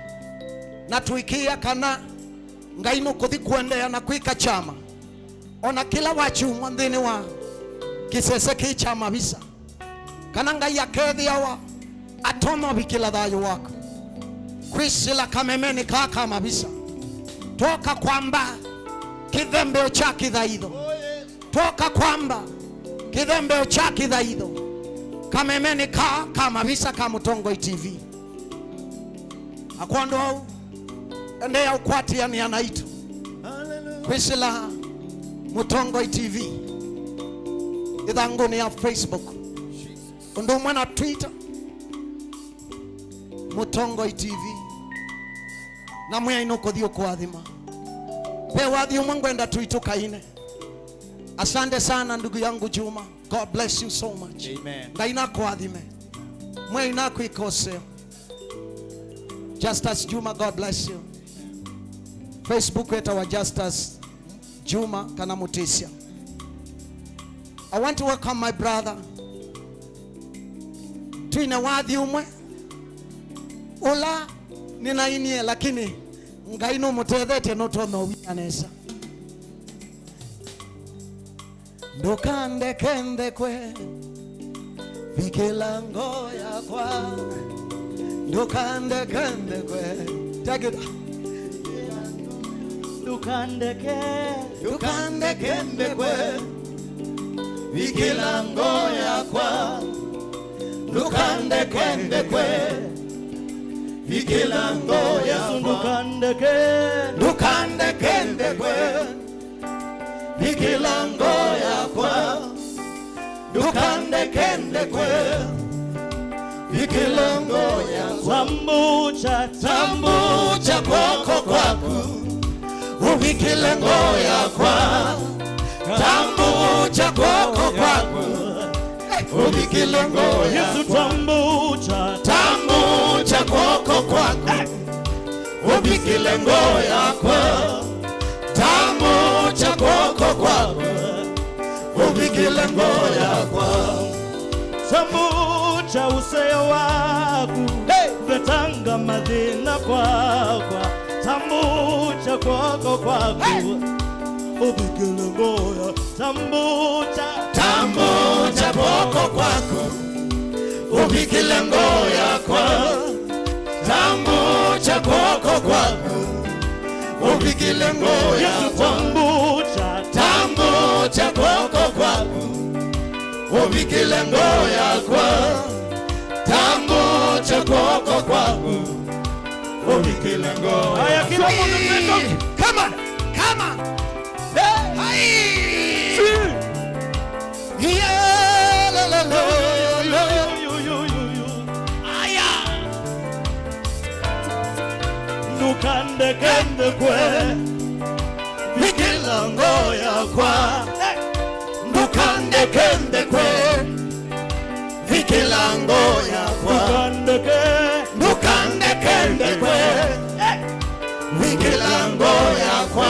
na tuikia kana ngaino kuthi kuendea na kuika chama ona kila wachu mwandini wa kisese ki chama bisa kana ngai akethi awa atono bikila dhayo wako kwisila kamemeni kaka mabisa toka kwamba kidhembe cha kidhaido toka kwamba kidhembe cha kidhaido kamemeni kama bisa kama Mutongoi TV akondo au endea ukwati yani anaitu kwisila Mutongoi TV idhangoni ya Facebook ndo mwana Twitter Mutongoi TV na mwe inoko dio kwathima pe wathio mwangwenda tuituka ine. Asante sana ndugu yangu Juma, God bless you so much. Amen. Ndaina kwathime mwe inako ikose Justus Juma, God bless you. Facebook weta wa Justus Juma kana Mutisia. I want to welcome my brother tuina wathi umwe ola ninainie lakini ngaino mutethete no tono wianesa ndokande kende kwe vikilango yakwa ndokande kende kwe tagida ndokande kende kwe vikilango yakwa ndokande kende kwe vikilango yakwa ndokande kende kwe vikilango yakwa ndokande kende kwe vikilango yakwa tambucha kwako kwaku uvikilango yakwa tambucha kwako kwaku uvikilango Yesu tambucha kwako kwaku uvikilango yakwa tambucha kwako kwaku uvikilango yakwa tambucha useo waku vetanga madhina kwakwa tambucha kwako kwaku uvikilango tambucha kwako kwaku uvikilango yakwa tambucha kwako kwaku uvikilango yakwa tambucha kwako kwaku uvikilango yakwa tambucha kwako kwaku uvikilango. Haya kila mtu nendo. Come on. Yeah, la la la. Aya. Ndukande kende kwe vikilango yakwa ndukande kende kwe vikilango yakwa ndukande kende kwe vikilango yakwa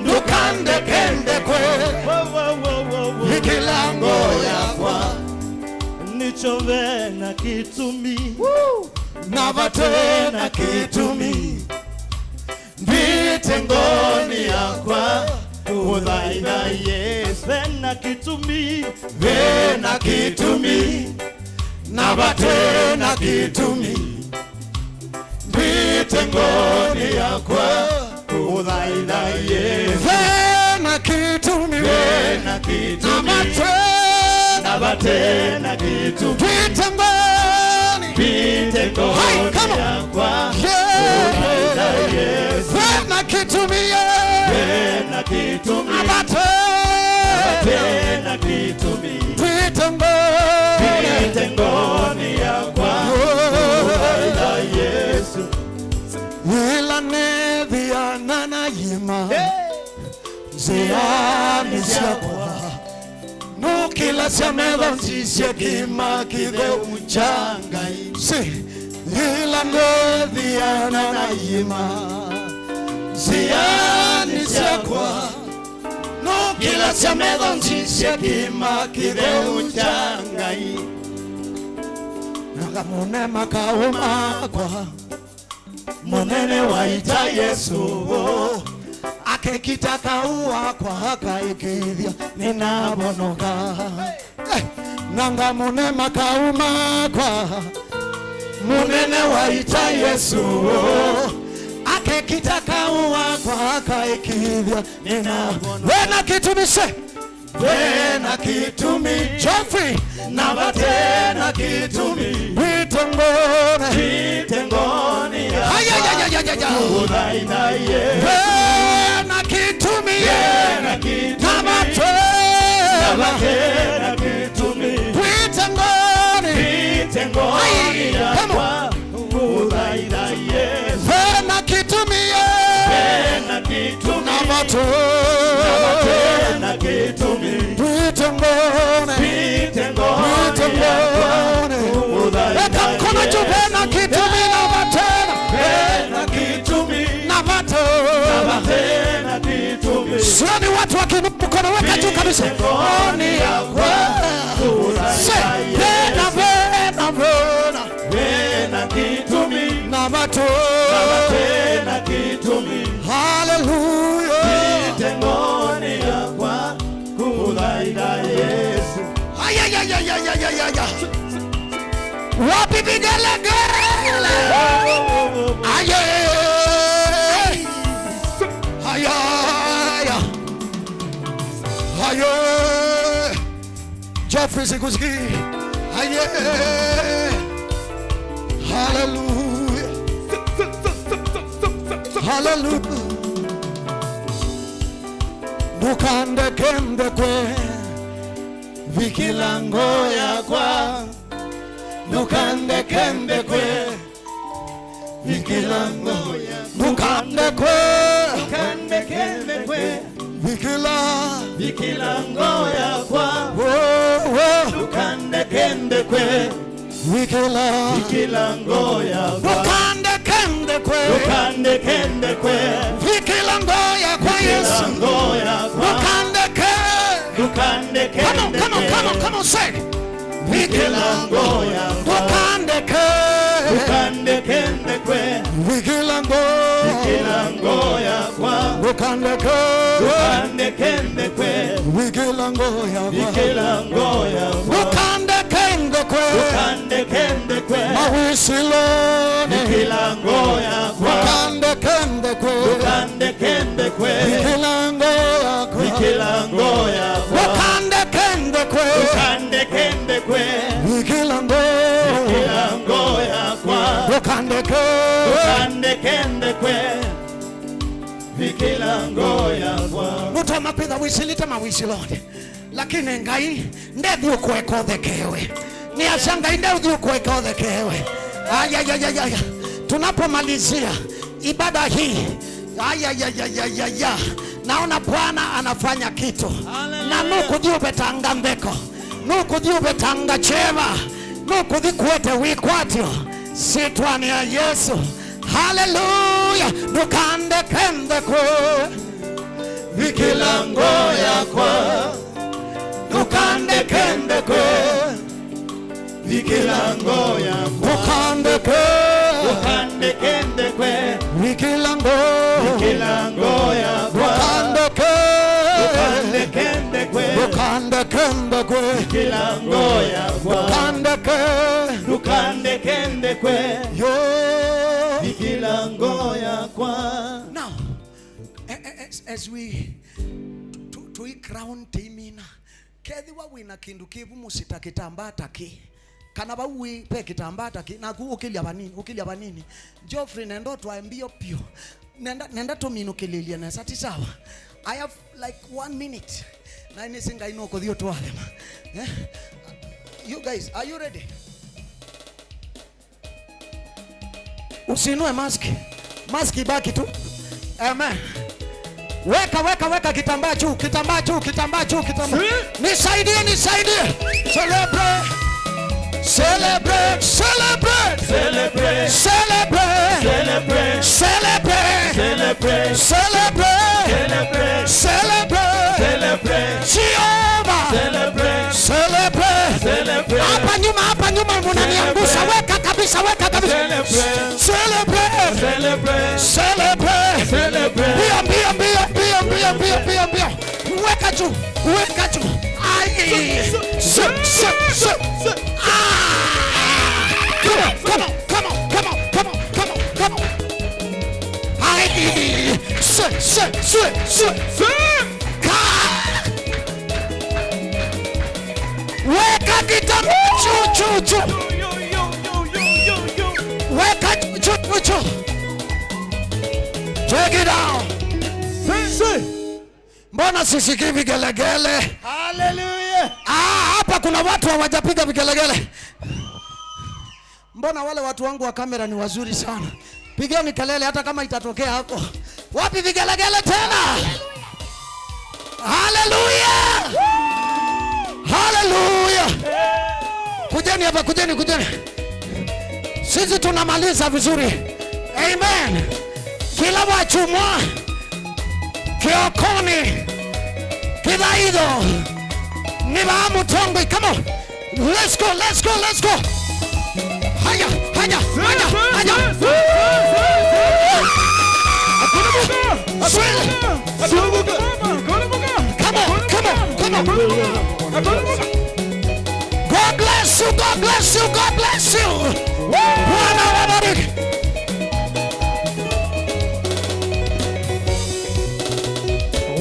ndukande kende kwe vikilango yakwa nichove na kitumi navate na kitumi mbitengoni yakwa udhaida Yesu vena kitumi navate na kitumi mbitengoni yakwa udhaida Yesu vena kitumi navate na kitumi mbitengoni yakwa udhaida Yesu vena kitumi navate kitumi twitengoni ngoni yakwa ila Yesu ila neviana na yima ziani siakwa nukila siamedha nsisye kima kidhe uchanga si ila neviana na yima ziani siakwa nukila siamedha nsisye kima kidhe uchanga nagamune makao makwa munene waita Yesu akekitaka uwa kwa akaikithia ninabonoka nanga mune makao makwa munene waita Yesu akekitaka uwa kwa akaikithia ninabonoka wena kitumise wena kitumi Geoffrey na batena kitumi vitengoni ya udaina Yesu wena kitumi na batena kitumi vitengoni yakwa udaina Yesu wena kitumi na batena kitumi vitengoni weka mkono juu wena kitumi na batena sioni watu wakinuka mkono weka juu kabisa oni yakwa wena kitumi na batena hallelujah vitengoni yakwa udaina Yesu wapi vigelegele aye Geoffrey sikusikii aye hallelujah dukande kende kwe vikilango yakwa dukande kende kwe vikilango dukande kwe vikilango yakwa dukande kende kwe vikilango yakwa dukande kende kwe vikilango yakwa Yesu dukande kende come on say vikilango yakwa dukande kende kwe vikilango yakwa dukande kende kwe vikilango yakwa dukande kende kwe mawisilone vikilango yakwa dukande kende kwe dukande kende kwe vikilango yakwa vikilango yakwa dukande kende kwe vikilango yakwa dukande kende kwe vikilango yakwa muto mapitha wisilite mawisilone lakini ngai ndethi ukweka uthekewe ni acha ngai ndethi ukweka uthekewe aya tunapomalizia ibada hii aya naona Bwana anafanya kitu na nukujiube tanga mbeko nukujiube tanga chema nukuthikuete wikwatio sitwani ya Yesu haleluya dukande kende kwe vikilango yakwa dukande kende kwe vikilango yakwa dukande kende kwe vikilango yakwa dukande kende kwe vikilango yakwa dukande kende kwe yo vikilango yakwa. Now as we to crown timina kethiwa wina kindu kivu musita kitambata ki kana bawi pe kitambata ki na ukilia banini Geoffrey nendo twambio pio nenda to minukililia na sati sawa. I have like 1 minute Na ini singa inoko dio twale. You guys, are you ready? Usinue maski. Maski baki tu. Amen. Weka kitambaa juu. Nisaidie. Celebrate. Hapa nyuma mnaniangusha. Weka kabisa. Celebrate. Mbio. Weka juu. Ai. Come on. Ai. Weka kitambaa juu. Weka juu. Take it down. Mbona sisikii vigelegele? Hallelujah. Hapa kuna watu hawajapiga vigelegele. Mbona wale watu wangu wa kamera ni wazuri sana? Pigeni kelele hata kama itatokea hapo. Wapi vigelegele tena? Hallelujah. Kujeni hapa. Sisi tunamaliza vizuri. Amen. Kila wachumwa Kiokoni Kidaido Niba Mutongoi. Come on. Let's go. Haya. Come on. God bless you.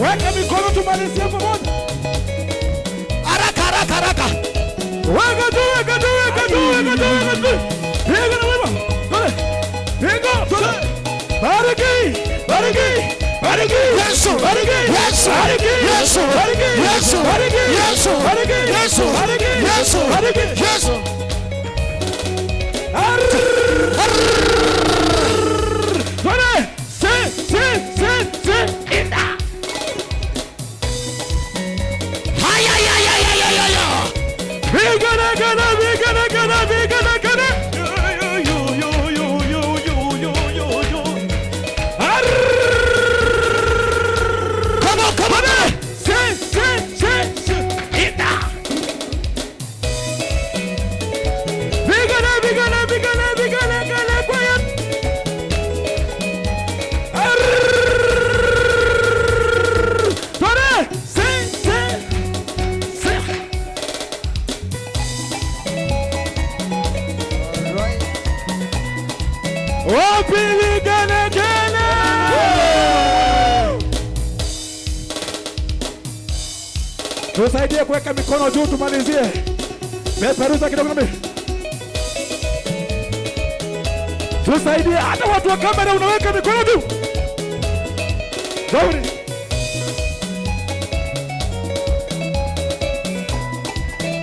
Weka mikono tumalizie pamoja. Haraka. Weka tu. Piga na wewe. Piga. Bariki. Yesu. Tusaidie kuweka mikono juu tumalizie. Peperuza kidogo mimi. Tusaidie hata watu wa kamera unaweka mikono juu. Zauri.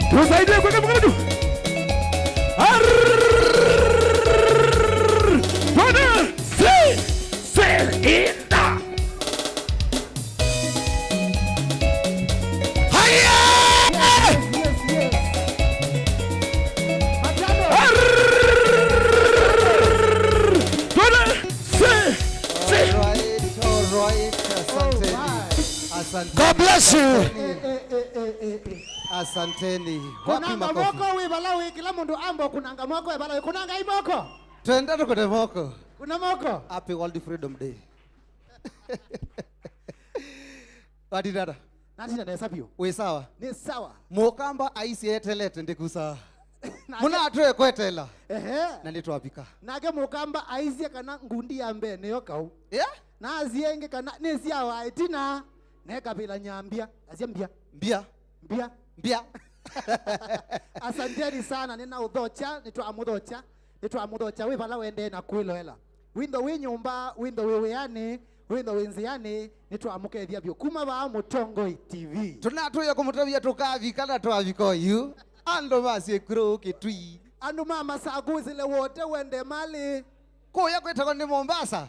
Tusaidie kuweka mikono juu. God bless you. Asanteni. Kunanga moko wibalawi kila mundu ambo kunanga moko wibalawi kunanga imoko. Twende tukote moko. Kuna moko. Happy World Freedom Day. Wadi dada. Nani na hesabio? We sawa? Ni sawa. Mukamba aisi etelete ndikusa. Muna atwe kwetela. Na nditwapika. Nage mukamba aisi kana ngundi ya mbe neyo kau. Yeah? Na azienge kana nesi awa etina. Neka bila nyambia. Aziambia. Mbia. Asanteni sana nina udhocha nitwa amudhocha wibala wende na kuilo hela. Windo winyumba windo wiweane wendo wenziane nitwamukethia bio kuma ba Mutongoi TV tunatuya kumutavia tukavika na twaviko yu ando basi kuro kitui andu mama saguzile wote wende mali kuya kwetako ni Mombasa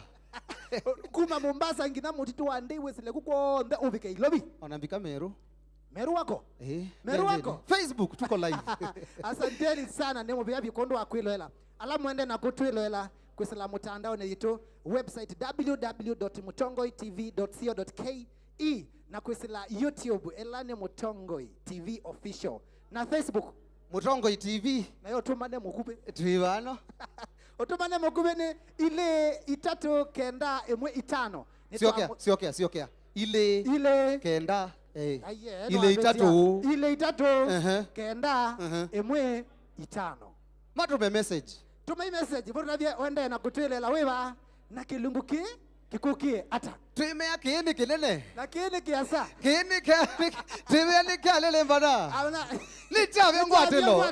kuma Mombasa ngina mutitu wandiwe sile kuko nde ubike ilobi onambika Meru wako Meru wako Facebook tuko live asanteni sana nemo bya bikondo akwiloela ala mwende na kutwiloela kwisila mutandao ne yitu website www.mutongoitv.co.ke na kwisila YouTube elane Mutongoi TV official na Facebook Mutongoi TV na yo tumane mukube tuivano otumane mukube ni ile 395 siokea ile kenda ile itatu kenda emwe 5 matume message tuma message bora wende na kutwelela wewa na kilunguki kikukie ata tuimea kiini kinene lakini kiasa kiini tuimea ni kalele mbana ana ni chavyo ngwatelo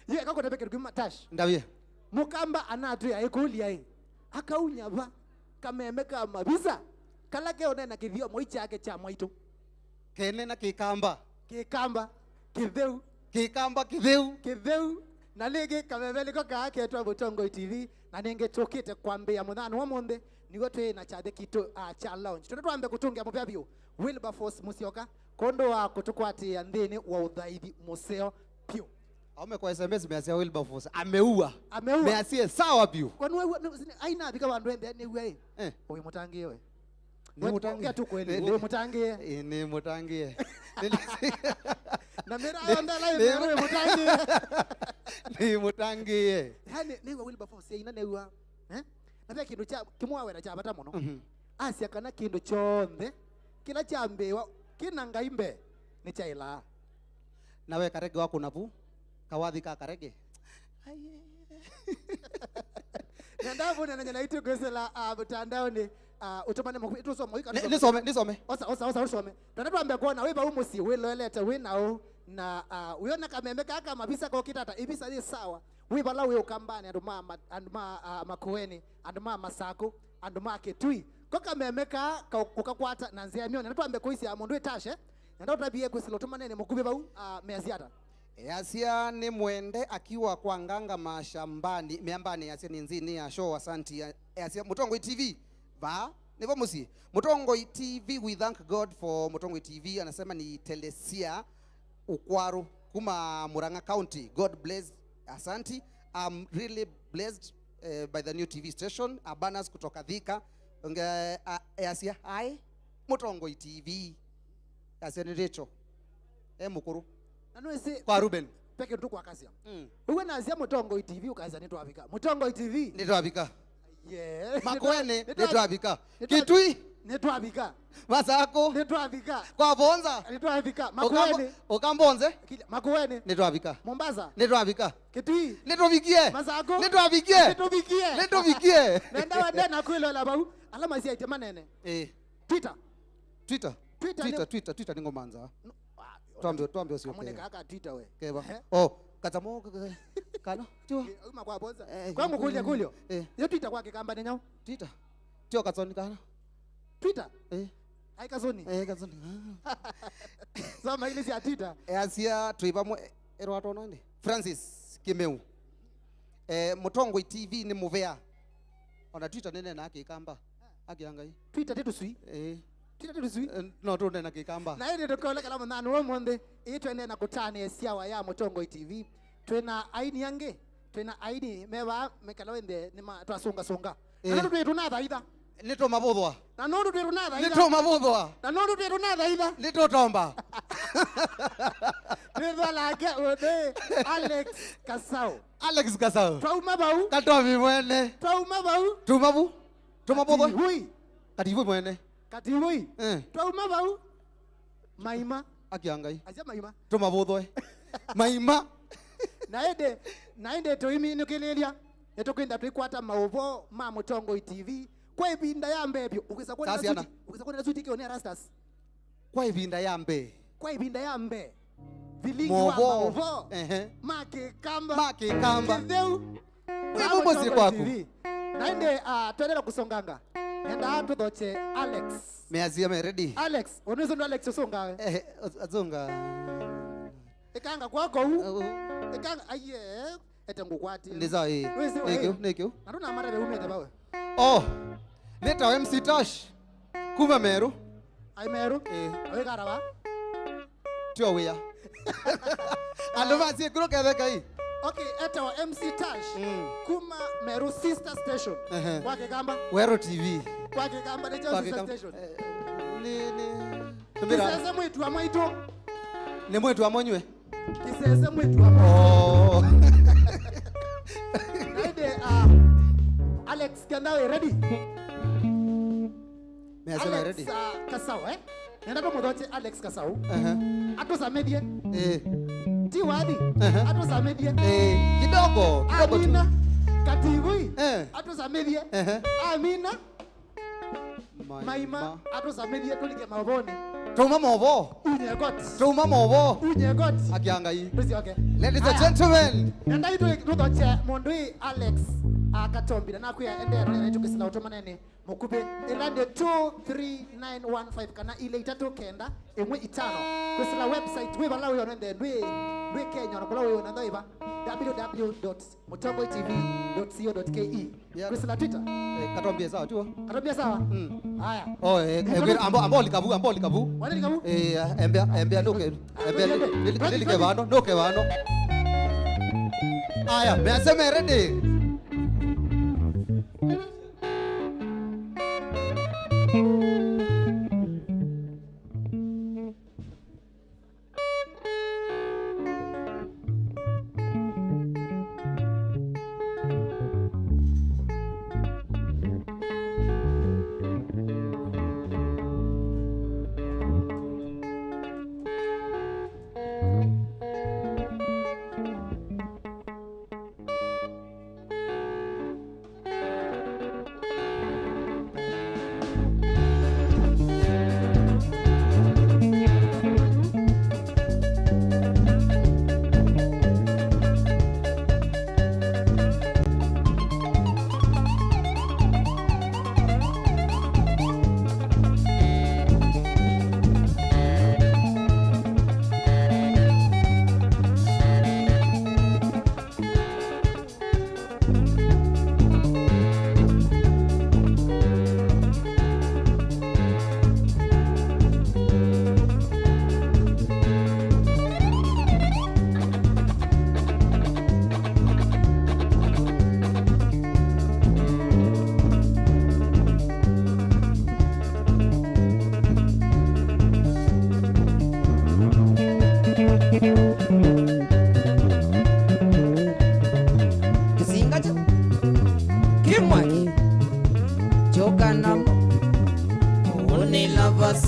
ye kako tepeke kuma tash ndavye mukamba anatu ya ekulia hii akaunyava kameme kama visa kalake onena kivyo moicha yake cha mwaito kene na kikamba kitheu na lege kameme liko kaake twa Mutongoi TV na ninge tokite kwambia muthano wa monde nigo twe na cha kitu cha launch tunatwambe kutungia mupyabio Wilberforce Musyoka kondo wa kutukwati ndini wa udhaidi museo pio aume kwa SMS measia Wilberforce ameua measie sawa pio kwani wewe aina bika bandu ende ni wewe oyi mutangie wewe ni mutangie tu kweli wewe mutangie ni mutangie na mera anda live wewe mutangie ni mutangie yani ni Wilberforce ina newa na pia kindu cha kimwawe na cha bata muno asia kana kindu chonde kila cha mbewa kina ngaimbe ni cha ila nawe karege wako napu kawadhi ka karege Ndandavu nanya na itu gusela mutandao ni utumane mukwitu somo ika nisome osa usome tunatwambia kuona weba umusi wiloleta winao na uiona kameme kaka mabisa kwa kitata ibisa ni sawa wibala we ukambani anduma makueni anduma masako anduma ketui kwa kameme ka ukakwata na nzia mione natwambia kuisi amundu etashe ndio tabie kusilo tumanene mukube bau meaziata Asia ni mwende akiwa kwa nganga mashambani miambani Asia ni nzini ya show asanti Asia Mutongoi TV va nivo musi Mutongoi TV we thank God for Mutongoi TV anasema ni Telesia Ukwaru kuma Murang'a County God bless asanti I'm really blessed by the new TV station Abanas kutoka Thika Asia hai Mutongoi TV Asia ni Recho mukuru Nanuese kwa Ruben peke tu kwa kazi. Wewe naanzia Mutongoi TV ukaanza nitwavika. Mutongoi TV nitwavika. Yeah. Makwene nitwavika. Kitui nitwavika. Masako nitwavika. Kwa Bonza nitwavika. Makwene Okambonze Makwene nitwavika. Mombasa nitwavika. Kitui nitwavikie. Masako nitwavikie. Nenda wende na kwilo la bau. Alama sia itema nene. Twitter ni ngomanza. Tuambie usio. Amone kaka Twitter we. Keba. Katamo kana. Tio. Uma kwa Bonza. Kwa mkulio. Yo Twitter kwake kamba nyao. Twitter. Tio katsoni kana. Twitter. Hai kazoni. Kazoni. Soma ile ya Twitter. Asia tuipa ero atono ndi. Francis Kimeu. Mutongoi TV ni muvea. Ona Twitter nene na akikamba. Akiangai. Twitter tetu sui. Twitter tetu sui. No to nena kikamba. Na ile ndokola kala mwana wa monde. Twende na kutani esiawa ya Mutongoi TV. Twena aini yange. Twena aini meva mekala wende ni twasunga. Na ndu tunatha itha. Nito mabudhwa. Na ndu tunatha itha. Nito mabudhwa. Na ndu tunatha itha. Nito tomba. Ndio lake ode Alex Kasau. Twauma bau. Katombi mwene. Twauma bau. Tumabudhwa. Kativui mwene. Kativui. Twauma bau. Maima. Akiangai. Aja Maima. Tumabudhwa. Maima. Naende toimi nukelelia. Etokwenda tuikwata mauvo ma Mutongoi TV. Kwa ibinda ya mbebyo. Ukisa kwa na suti kionea rastas. Kwa ibinda ya mbe. Vilingi wa mauvo. Maki kamba. Kideu. Wewe mwezi kwako. Naende tuendelea kusonganga. Enda tuthoche Alex. Meazia me ready. Alex, unuzo ndo Alex usonga. Azonga. Ekanga kwako hu. Ekanga aye. Ete ngukwati. Ndiza hii. Nekyo. Aruna mara be umete bawe. Oh. Neta MC Tash. Kuma Meru. Ai Meru? Awe karawa. Tio wea. Alova si kuro kebe kai. Okay, ete wa MC Tash. Kuma Meru sister station. Kwake kamba? Wero TV. Kwake kamba ni sister station. Tumira. Kisese mwitu amaito. Ni mwitu amonywe. Kisese mwitu amaito. Oh. Naide Alex Kandawe ready? Meazia ready. Alex Kasau Nenda to mudhoche Alex Kasau. Ato samedie. Tiwadi. Ato samedie. Kidogo tu. Amina. Kativui. Ato samedie. Amina. Maima. Ato samedie tulike maboni. Tuma movo. Unyegot. Tuma movo. Unyegot. Akianga hii. Please okay. Ladies and gentlemen. Nenda itu mudhoche mondui Alex Katombi na kuya ende rona itu kisila utomanene mukube elande 23915 kana ile itatu kenda emwe itano kusila website we balawe yonende ndwe Kenya na kulawe yonanda iba www.mutongoitv.co.ke kusila Twitter Katombi sawa tu. Katombi sawa haya ambo likavu wale likavu embea ndoke nilike vano ndoke vano aya measeme ready.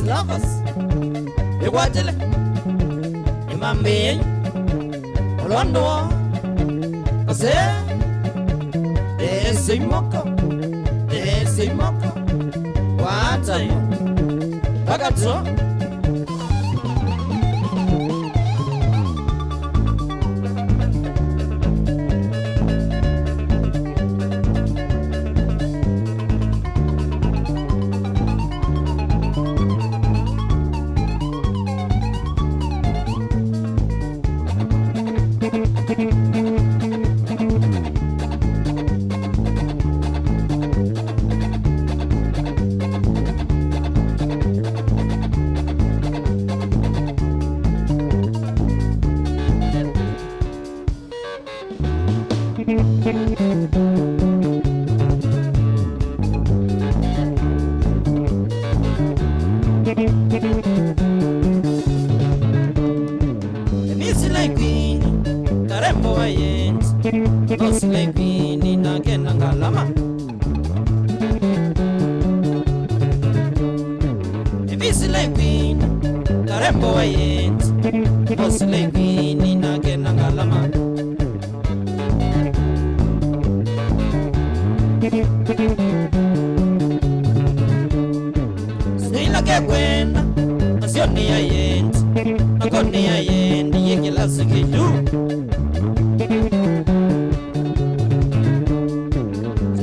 Lovers, Iguatele, Imambi, Olondo, Ase, Desimoko, what are you? Bagazo.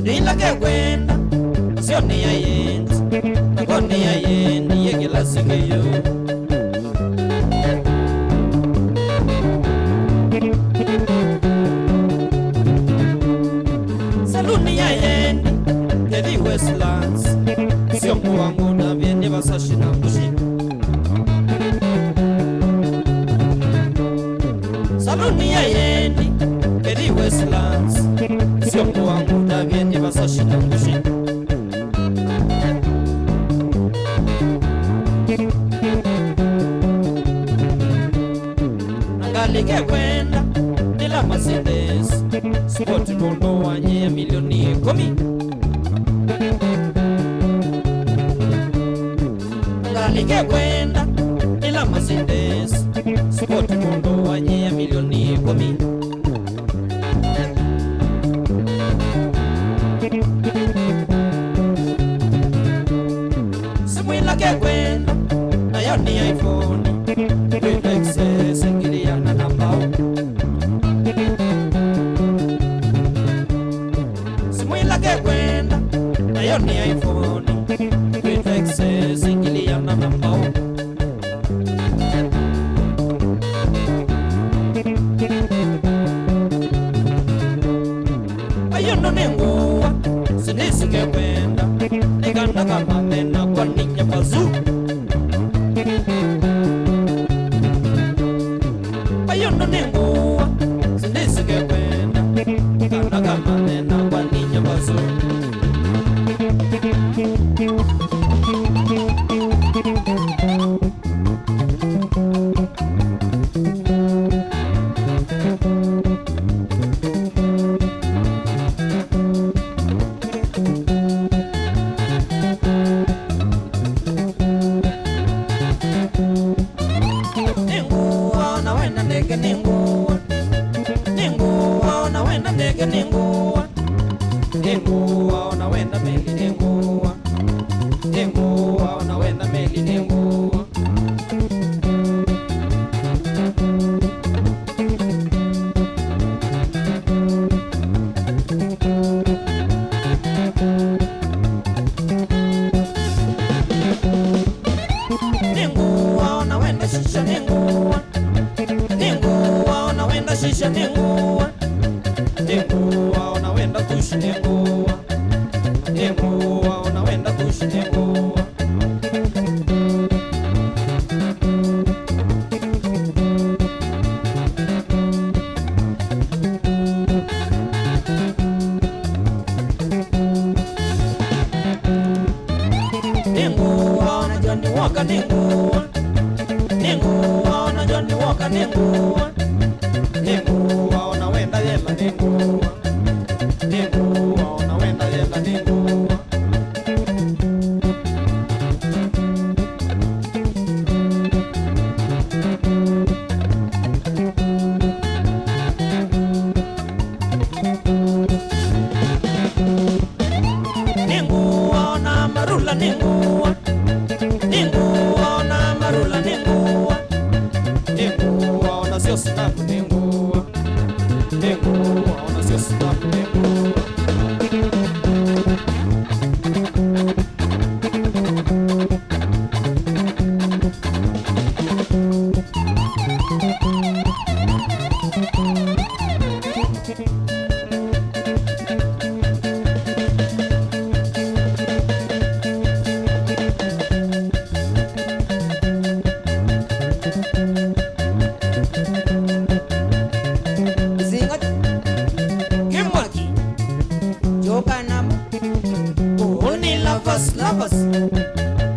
Sindila ke kwenda sioni ya yenzi nakoni ya yeni yekila sikiyo saluni ya yeni kedi Westlands sio mwangu na vyeni basashi na kushi saluni ya yeni kedi Westlands sio mwangu na vyeni basashi na kushi Angalike kwenda nila Mercedes Sport Mondo wanye milioni 10 Angalike kwenda nila Mercedes Sport Mondo wanye milioni 10 Simwila ke kwenda na yoni iPhone with access ingiliana na mbao Simwila ke kwenda na yoni iPhone with access ingiliana na mbao Ayono nenguwa sinisi ke kwenda Neganda kama mena kwa ninja bazu Ayono nenguwa sinisi ke kwenda Neganda kama mena kwa ninja bazu Nenguwa na wena ndege nenguwa Nenguwa na wena ndege nenguwa Nenguwa na wena meli nenguwa Nenguwa na wena meli nenguwa Nenguwa na wenda shisha nenguwa Nenguwa na wenda shisha nenguwa Nenguwa na wenda kushi nenguwa Nenguwa na wenda kushi nenguwa Nenguwa na Johnny Walker nenguwa Nenguwa na Johnny Walker nenguwa Nenguwa na wenda yela nenguwa Nenguwa na wenda yela nenguwa Nenguwa na marula nenguwa Nenguwa na marula nenguwa Nenguwa na sio snap nenguwa Nenguwa na sio snap nenguwa Zinga Kimwaki Joka namu Only lovers, lovers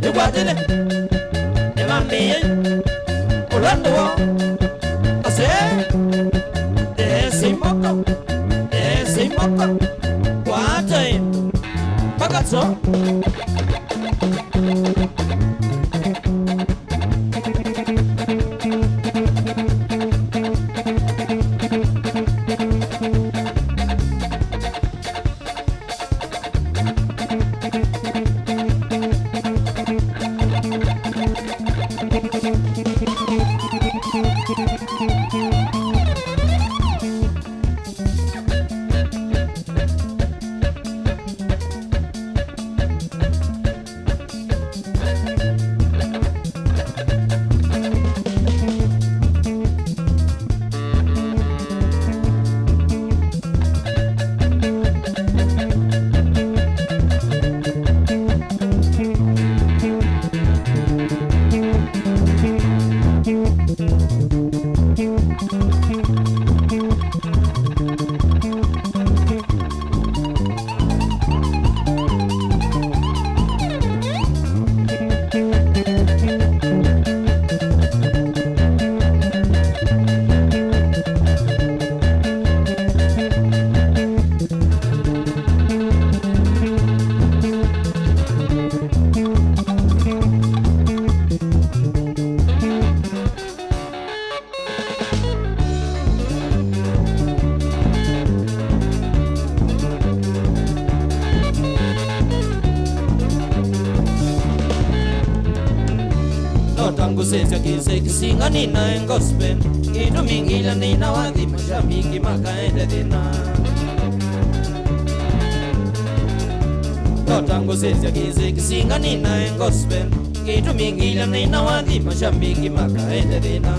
You got it You want me Orlando I say Desimoko Desimoko Quatro Pagazzo sesya kise kisinga nina gospel itu mingila nina wadhi mashabiki makaende dina Totangu sesya kise kisinga nina gospel itu mingila nina wadhi mashabiki makaende dina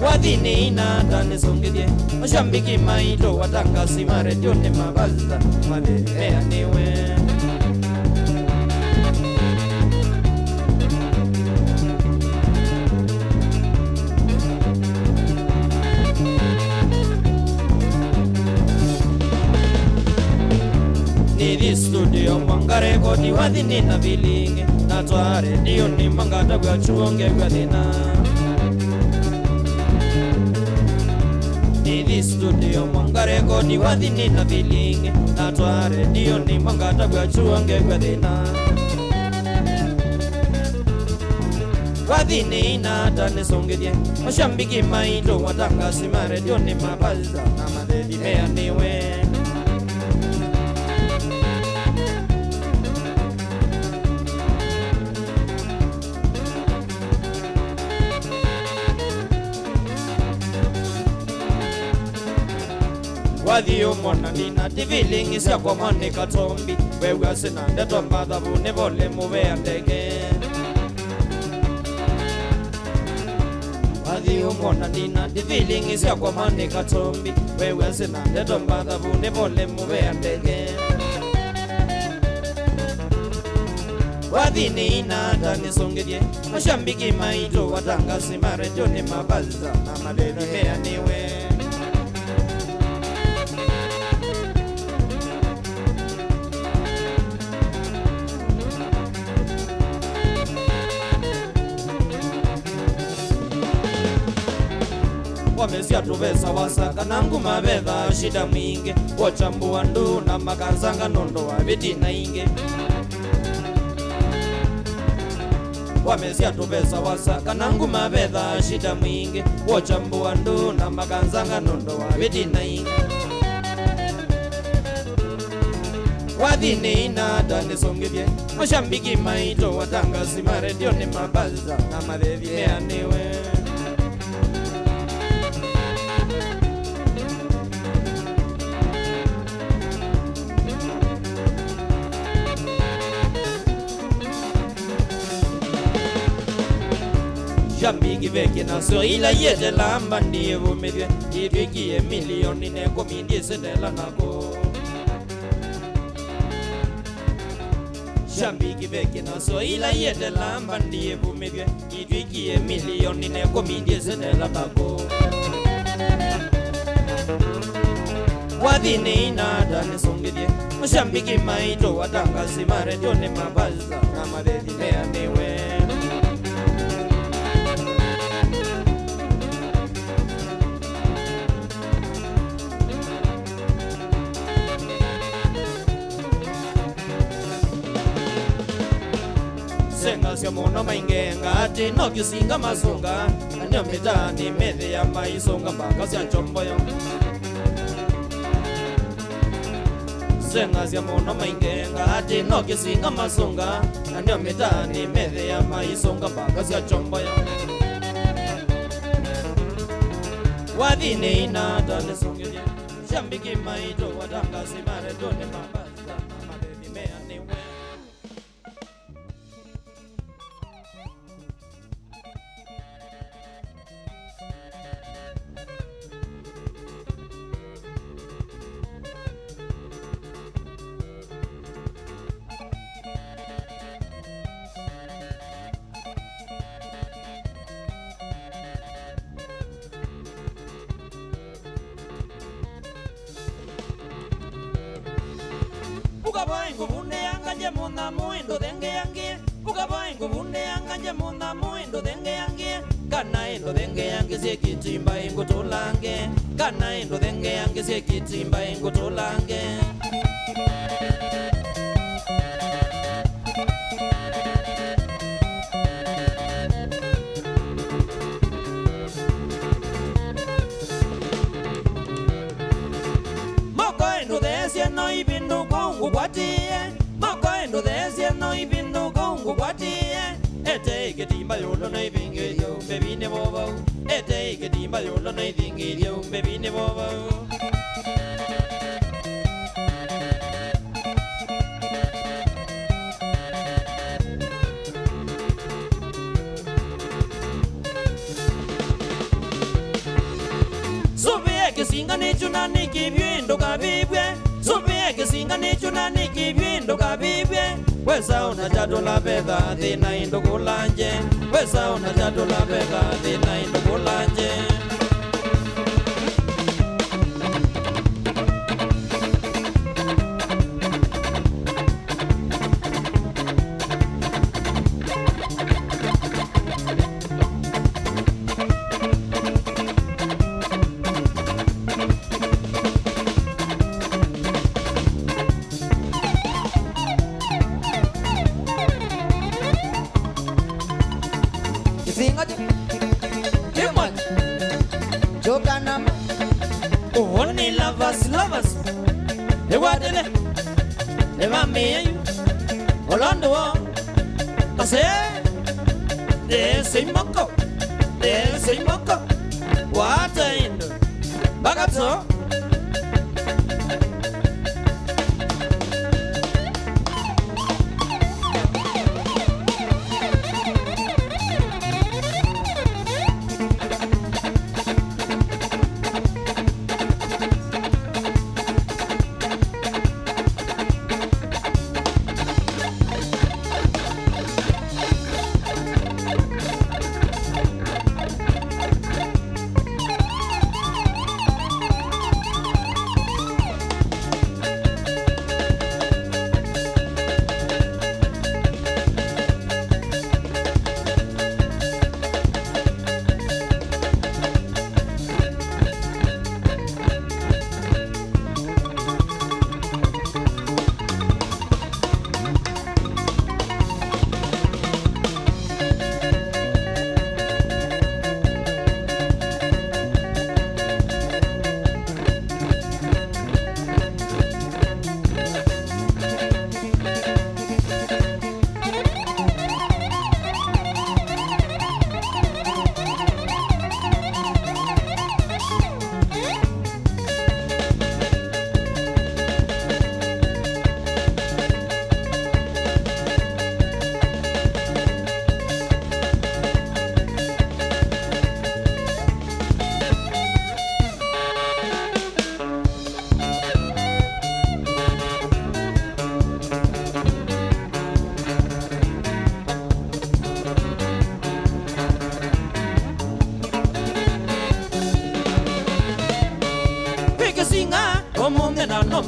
Wadhi nina dane songedye mashabiki maito watangasi maredio ne mabaza madhea niwe Nidi studio mwangare kodi wadhi nina bilinge Natwa redio ni mangata kwa chuonge kwa dina Nidi studio mwangare kodi wadhi nina bilinge Natwa redio ni mangata kwa chuonge kwa dina Wadhi nina dane songedye Mashambiki maito watangasi maredio ni mabaza na madedi mea niwe Wadhi umona nina tivilingi siya kwa mwane Katombi Wewe asina ndeto mbadhabu nevole muwe andege Wadhi umona nina tivilingi siya kwa mwane Katombi Wewe asina ndeto mbadhabu nevole muwe andege Wadhi nina dani songedye Mashambiki maito watangasi maredio ni mabaza na madedi mea niwe Wamesia tuvesa wasaka nangu mabedha shida mwinge Wachambu wandu na makanzanga nondo wa viti na inge Wamesia tuvesa wasaka nangu mabedha shida mwinge Wachambu wandu na makanzanga nondo wa viti na inge Wadhi nina dane songedye Mashambiki maito watangasi maredio ni mabaza na madhevi mea niwe Shambiki veke na so ila yete lamba ndiye vumedwe Ifikie milioni neko mindie sedela nako Shambiki veke na so ila yete lamba ndiye vumedwe Ifikie milioni neko mindie sedela nako Wadhi nina dane songedye Shambiki maito watangasi maredio ne mabaza na madedi mea niwe Sengasya mono maingenga ati no kisinga mazunga Anyo mitani medhe ya maisonga mpaka sya chomboyo Sengasya mono maingenga ati no kisinga mazunga Anyo mitani medhe ya maisonga mpaka sya chomboyo Wadhi nina dane songedye Shambiki maito watangasi maredio ne mabaza na madedi mea niwe Ukaboingo bunde yanganje muna muindo denge yangie Ukaboingo bunde yanganje muna muindo denge yangie Kana indo denge yangie sie kitimba ingo tolange Kana indo denge yangie sie kitimba ingo tolange Moko indo desia no ibindu kongu watie Moko indo desia no ibindu kongu watie Amba yolo na idingiria umbebine boba. Sobe que singa ni chuna ni kibindo kabibwe. Sobe que singa ni chuna ni kibindo kabibwe. Wesa una jato la bega dina indo kulanje. Wesa una jato la bega dina indo kulanje. Only lovers, they wanted it. They want me, all on the wall. I say, there's a moko, there's a moko. What in the bagato?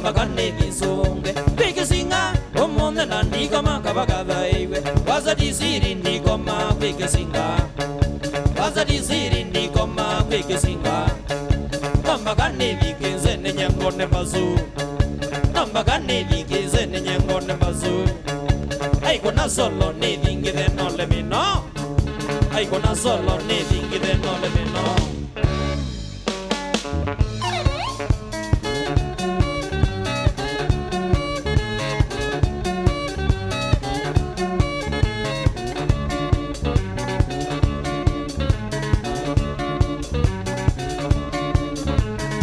Magane bisonge Big singer Omonde na nikoma kabagada iwe Waza disiri nikoma Big singer Waza disiri nikoma Big singer Magane bikenze nenyangone bazu Magane bikenze nenyangone bazu Ay kona solo ne dingi de no let me know Ay kona solo ne dingi de no let me know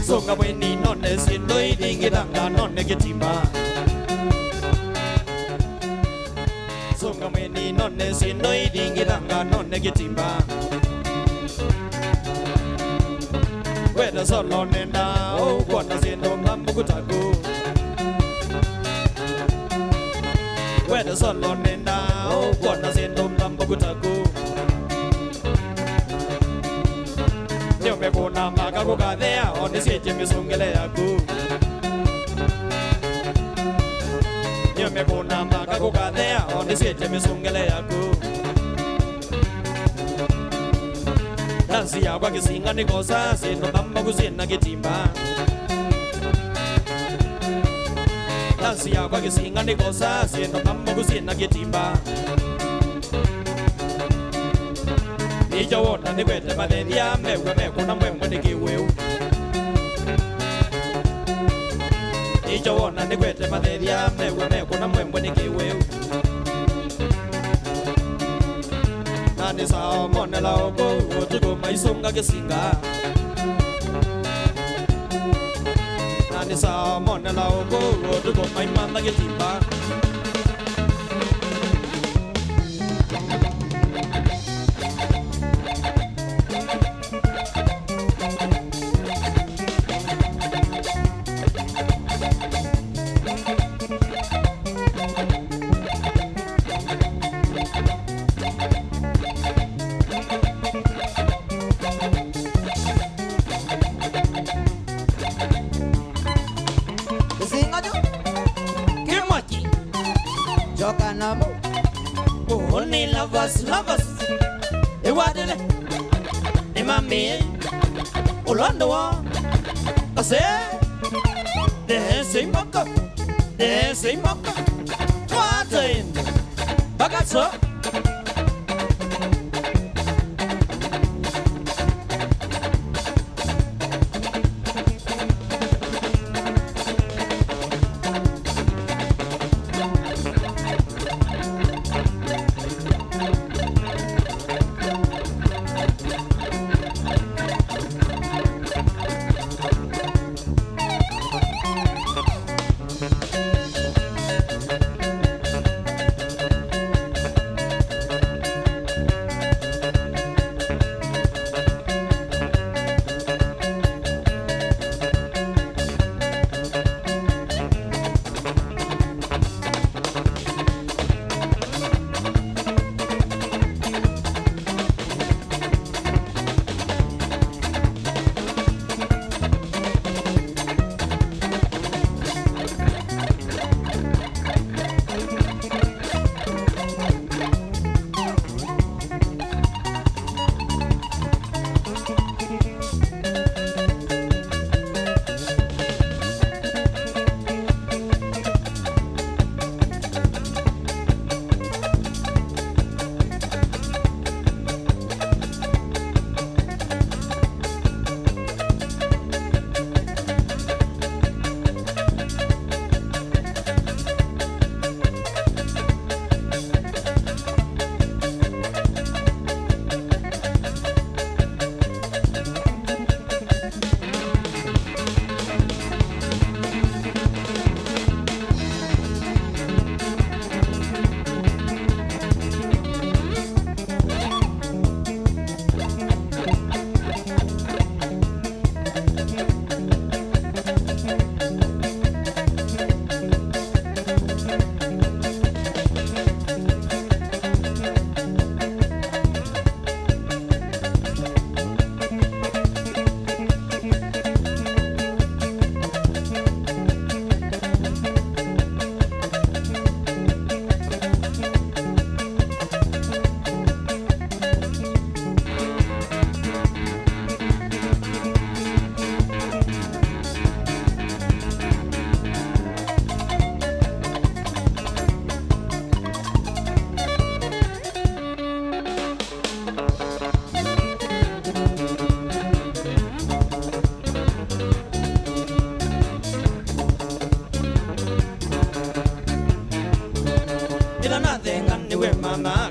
Songa weni nonne sindo idingi danga nonne getimba Songa weni nonne sindo idingi danga nonne getimba Weda solo nenda o kwana sindo ngambu kutaku Weda solo nenda o kwana sindo ngambu kutaku Nyome kuna maka kukadhea onisije misungile yaku Nyome kuna maka kukadhea onisije misungile yaku Dansi ya kwa kisinga nikosa sino mamba kusina kitimba Dansi ya kwa kisinga nikosa sino mamba kusina kitimba Ija wona ni kwete matheria mewe mekuna mwemwe ni kiweu Ija wona ni kwete matheria mewe mekuna mwemwe ni kiweu Nani sao monela oko utuko maisunga kisinga manisa mona la oko rodo go Maima na getimba. Only lovers, Ewadele, Emami, Orlando, I say, there's a mocker, what in Bagazzo.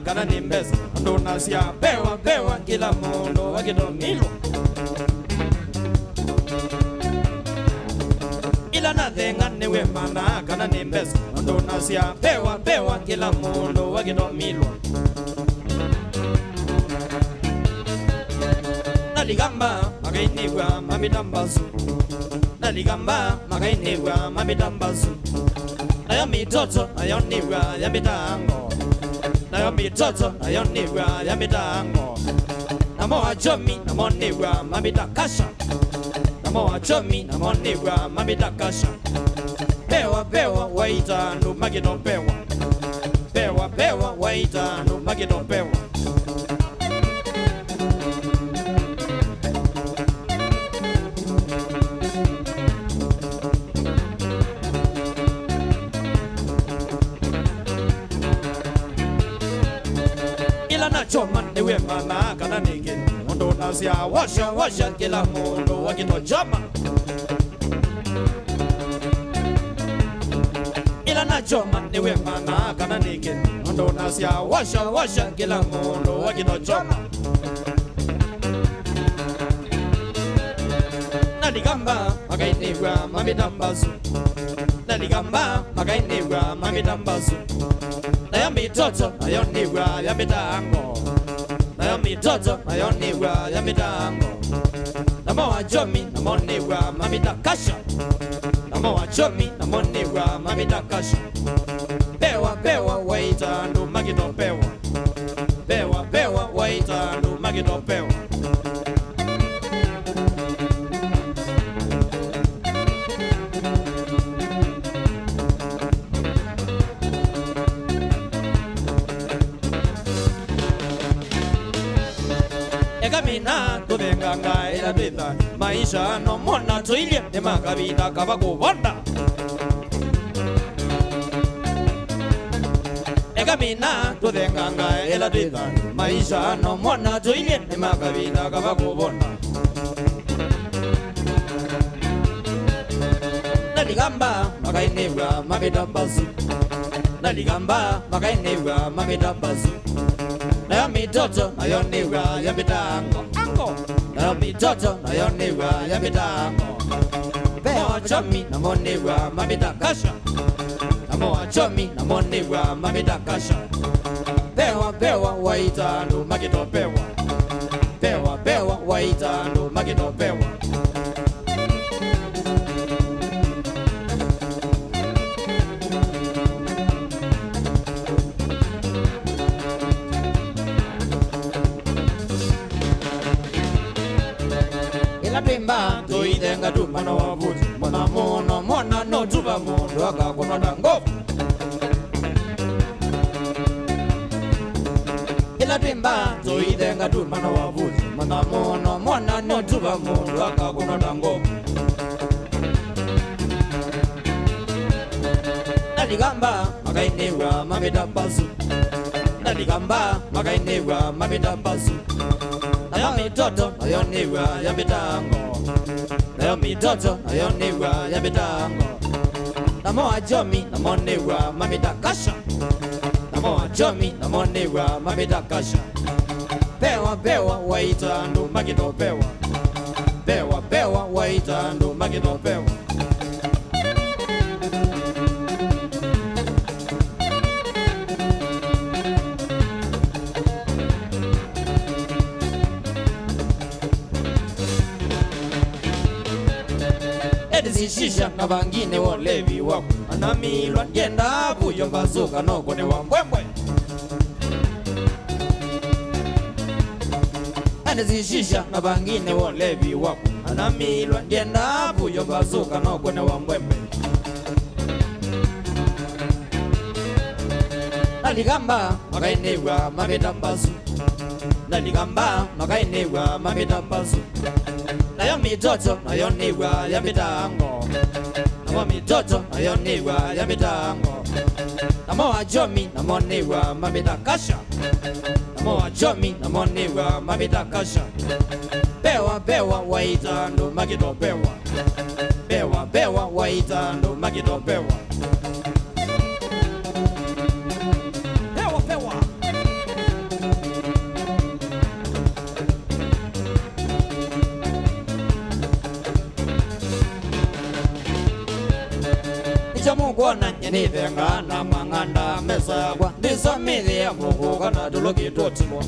Kana nimbeza ndo nasia pewa kila mundo wakidomilwa ila nathenga niwe mana kana nimbeza ndo nasia pewa kila mundo wakidomilwa naligamba magainigwa mamitambazu naligamba magainigwa mamitambazu ayo mitoto ayo nigwa ya mitango nayo mitoto nayo nigwa ya mitango namo achomi namo nigwa mamitakasha namo achomi namo nigwa mamitakasha pewa waita ndo magino pewa waita ndo magino pewa choma niwe mana kana nige ndo nasia washa kila mundo wakito choma ila na choma niwe mana kana nige ndo nasia washa kila mundo wakito choma Naligamba magainibwa mamitambazu Naligamba magainibwa mamitambazu Nayo mitoto nayo nibwa ya mitango Nayo mitoto nayo nibwa ya mitango Namo wajomi namo nibwa mamitakasha Namo wajomi namo nibwa mamitakasha Pewa pewa waita ndu magito pewa Pewa pewa waita ndu magito pewa Ekamina tuvenganga ila twitha maisha no mona tuilie ni makabita kaba kubonda Ekamina tuvenganga ila twitha maisha no mona tuilie ni makabita kaba kubonda Naligamba magainibwa mamitambazu Naligamba magainibwa mamitambazu Nayo mitoto nayo nibwa ya mitango Nayo mitoto nayo nibwa ya mitango Pewa wachomi namo nibwa mamitakasha Namo wachomi namo nibwa mamitakasha Pewa pewa waita ndu magito pewa Pewa pewa waita ndu magito pewa Twimba tuitenga tumana wavuti Mwana mono mwana no tuva mundu akakunota ngovu Ila twimba tuitenga tumana wavuti Mwana mono mwana no tuva mundu akakunota ngovu Naligamba magainibwa mamitambazu Naligamba magainibwa mamitambazu Nayo mitoto nayo nibwa ya mitango Nayo mitoto nayo nibwa ya mitango Namo wajomi namo nibwa mamitakasha Namo wajomi namo nibwa mamitakasha Pewa pewa waita ndu magito pewa Pewa pewa waita ndu magito pewa Zishisha na vangine walevi wako Anamilwa ndienda buyo mbazuka noko ni wambwembwe Zishisha na vangine walevi wako Anamilwa ndienda buyo mbazuka noko ni wambwembwe Naligamba magainibwa mamitambazu Naligamba magainibwa mamitambazu Nayo mitoto nayo nibwa ya mitango Namo mitoto nayo nibwa ya mitango Namo wajomi namo nibwa mamitakasha Namo wajomi namo nibwa mamitakasha Pewa pewa waita ndu magito pewa Pewa pewa waita ndu magito pewa Pewa pewa Mukwana nyenivenga na manganda mesagwa Ndisomithi ya mungu kana tulokitotimo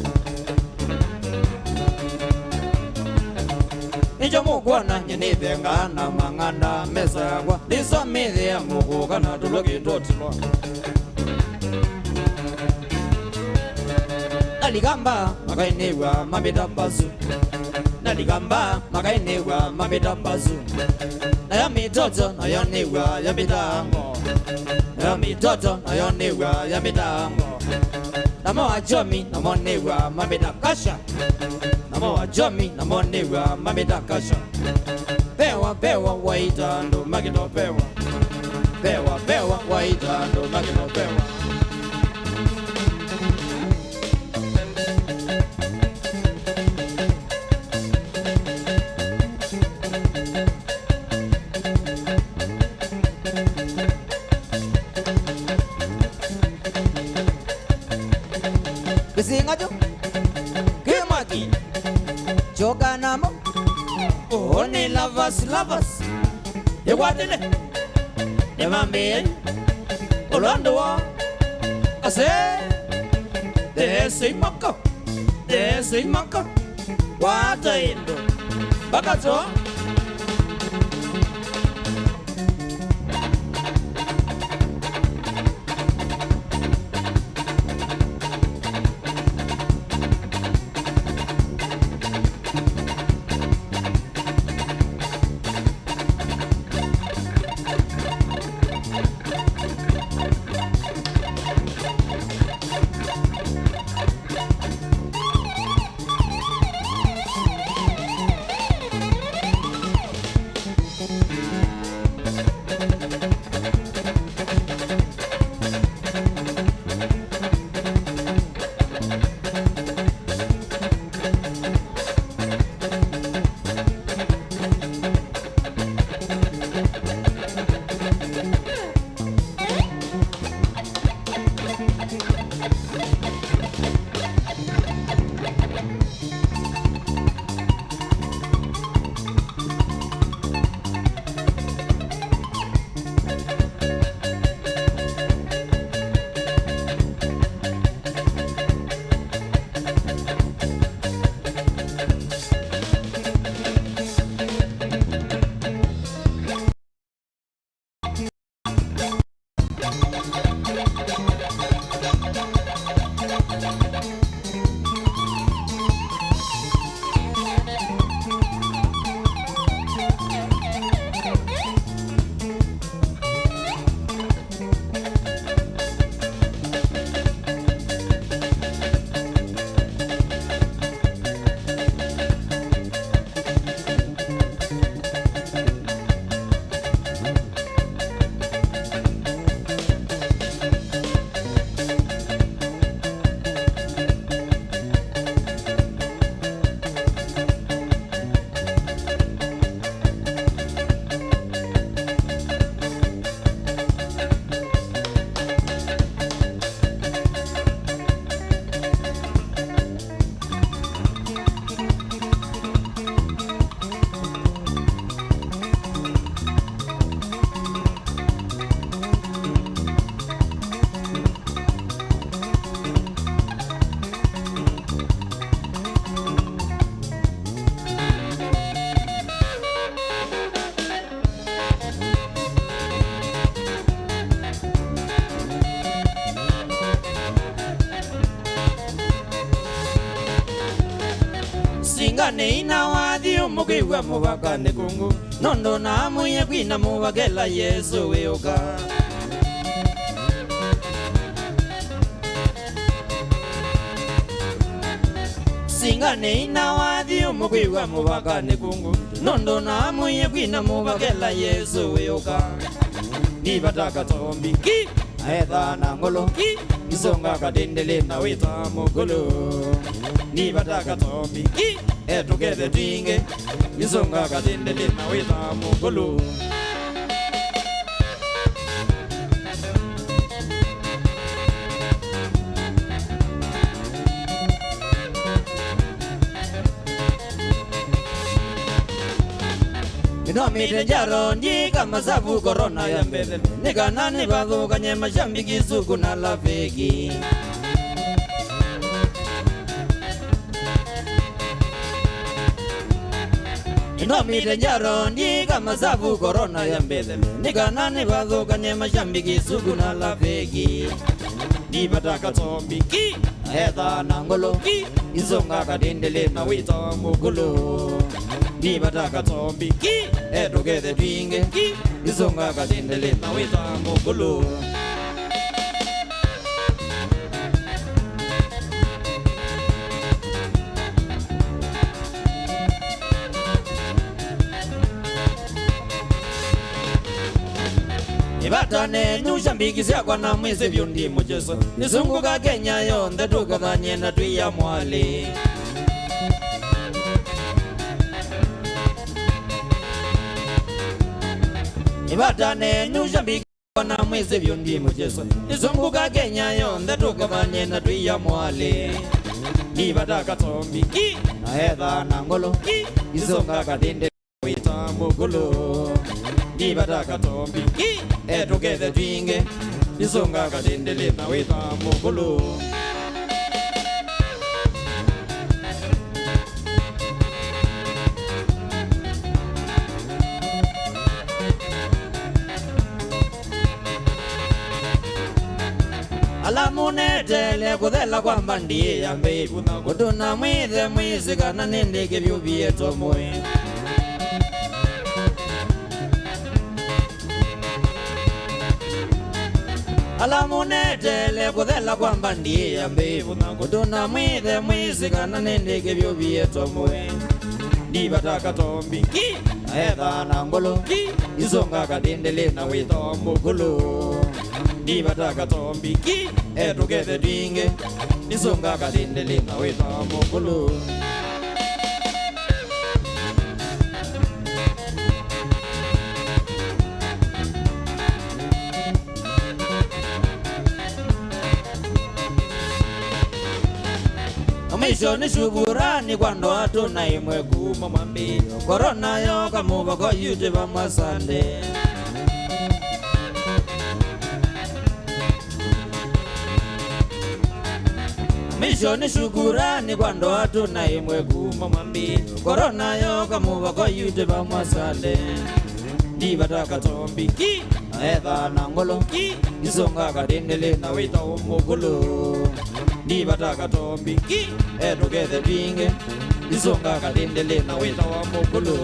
Nicho mukwana nyenivenga na manganda mesagwa Ndisomithi ya mungu kana tulokitotimo Naligamba magainibwa mamitambazu Naligamba magainibwa mamitambazu Nayo mitoto nayo nibwa ya mitango Nayo mitoto nayo nibwa ya mitango Namo wajomi namo nibwa mamitakasha Namo wajomi namo nibwa mamitakasha Pewa pewa waita ndu magito pewa Pewa pewa waita ndu magito pewa Kisingajo Kimaki Chokanamo Oni me lovers, lovers. You want it? The mammy, Orlando. I say, there's a mucker, there's a mucker. What I do? Bakato. Neina wathi umukiwa mubaka ni kungu nondo na muye kwina mubakela Yesu wioka Singa neina wathi umukiwa mubaka ni kungu nondo na muye kwina mubakela Yesu wioka Nibata Katombi ki aetha na ngolo ki isonga kadendele na wita mugulu Nibata Katombi ki together dinge isonga kadendele na wita mugulu No mite jaro ndika masabu corona ya mbele nika nani badhu kanye mashambiki suku na lafeki No mite jaro ndika masabu corona ya mbele nika nani badhu kanye mashambiki suku na lafeki Nibata Katombi ki aetha na ngolo ki isonga kadendele na wita mugulu Nibata Katombi ki together dinge ki isonga kadendele na wita mugulu Ibatane nyushambiki siakwa na mwese vyundi mujeso Nisunguka Kenya yonde tukathanye na tuya mwali Ibatane nyushambiki siakwa na mwese vyundi mujeso Nisunguka Kenya yonde tukathanye na tuya mwali Nibata Katombi ki aetha na ngolo ki isonga kadende wita wita mukulu Nibata Katombi together twinge Nisonga katendele na wita mukulu Alamunetele kuthela kwamba ndiye yambe kutuna mwithe mwisikana nindike vyuvieto mwe Alamunetele kuthela kwamba ndiye yambe kutuna mwithe mwisikana nindike vyuvieto mwe Nibata Katombi etha na ngolo isonga katendele na wito mukulu Nibata Katombi together twinge nisonga katendele na wito mukulu Mwisho ni shukurani kwa ndo watu na imwe kuma mwambio Korona yo kamuva kwa YouTube mwasande Mwisho ni shukurani kwa ndo watu na imwe kuma mwambio Korona yo kamuva kwa YouTube mwasande Nibata Katombi etha na ngolo isonga katendele na wita umukulu Nibata Katombi together twinge isonga katendele na wita wa mukulu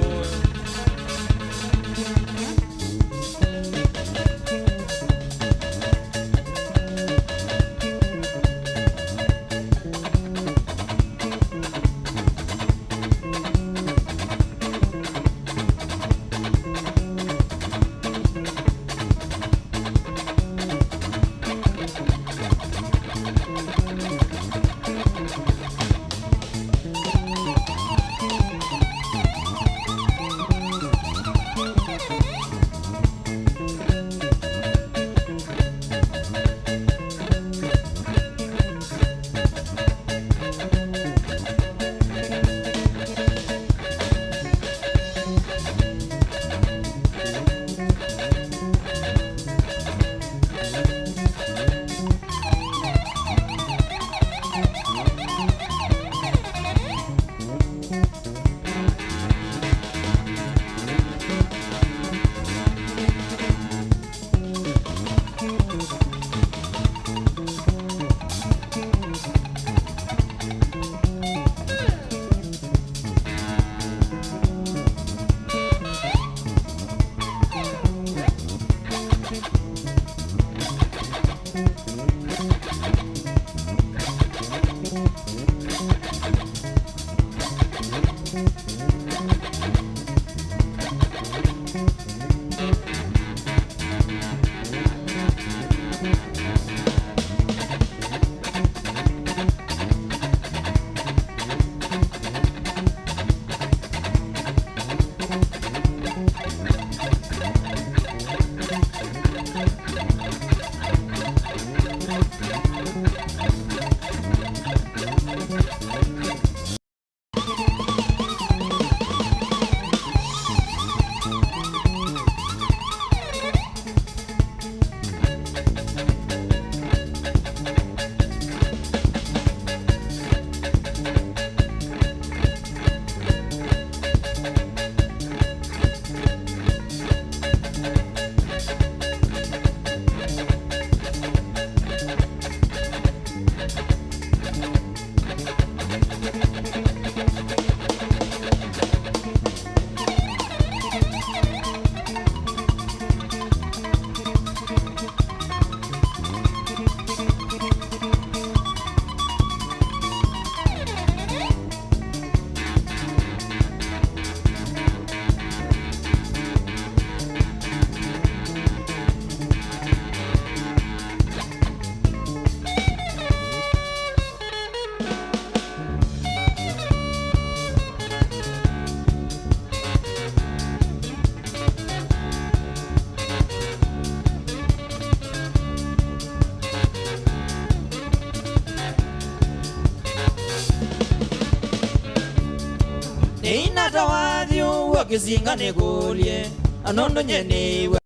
Iko kisinga nikulie anondo nyeni we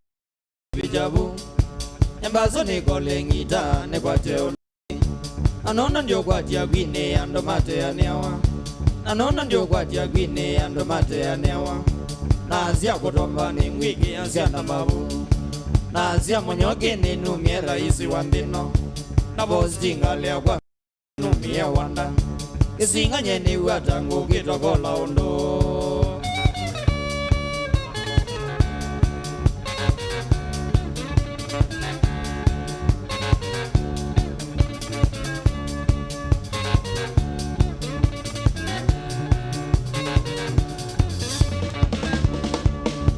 bijabu Embazo nikole ngita nekwate anondo ndio kwatia gwine ando mate anewa anondo ndio kwatia gwine ando mate anewa Nazia kutomba ni mwiki azia na mabu Nazia monyoke ni numie raisi wambino Na boss jingalea kwa numie wanda Kisinga nyeni watangu kitokola undo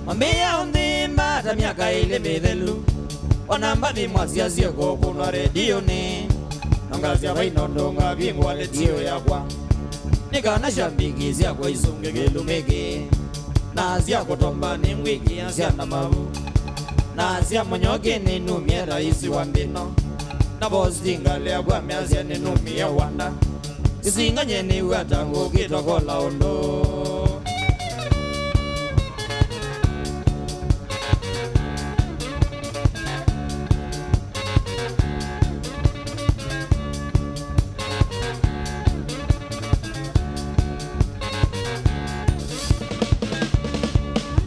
Mambia undimba ta miaka ile mithelu Wanamba vimwazia zieko kunwa redio ni Nongazia vainondo nga vingwa letio yakwa Nikana shambiki zia kwa isunge kilumiki Nazia kutomba ni mwiki azia na mabu Nazia monyoke ni numie raisi wambino Na boss jingalea kwa miazia ni numie wanda Kisinga nyeni watangu kitokola undo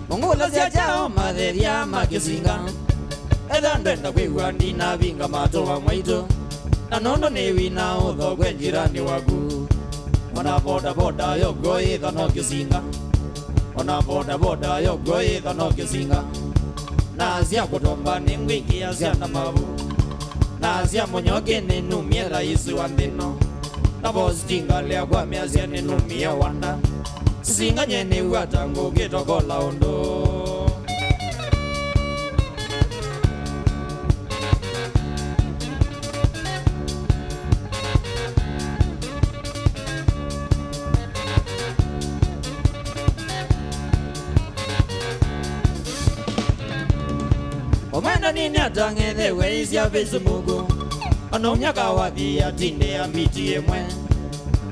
Mungula zia jao matheria makisinga Edha ndenda kwigwa ndina vinga matoa mwaito Na nondo ni wina utho kwe jirani wagu Ona boda boda yogo itha no kisinga Ona boda boda yogo itha no kisinga Na azia kutomba ni mwiki azia na mabu Na azia monyoke ni numie raisi wambino Na boss jingalea kwa miazia ni numie wanda Kisinga nyeni watangu kitokola undo Omwenda nini atang'ethe weisya Facebook Anonyaka wathi atinde ya miti emwe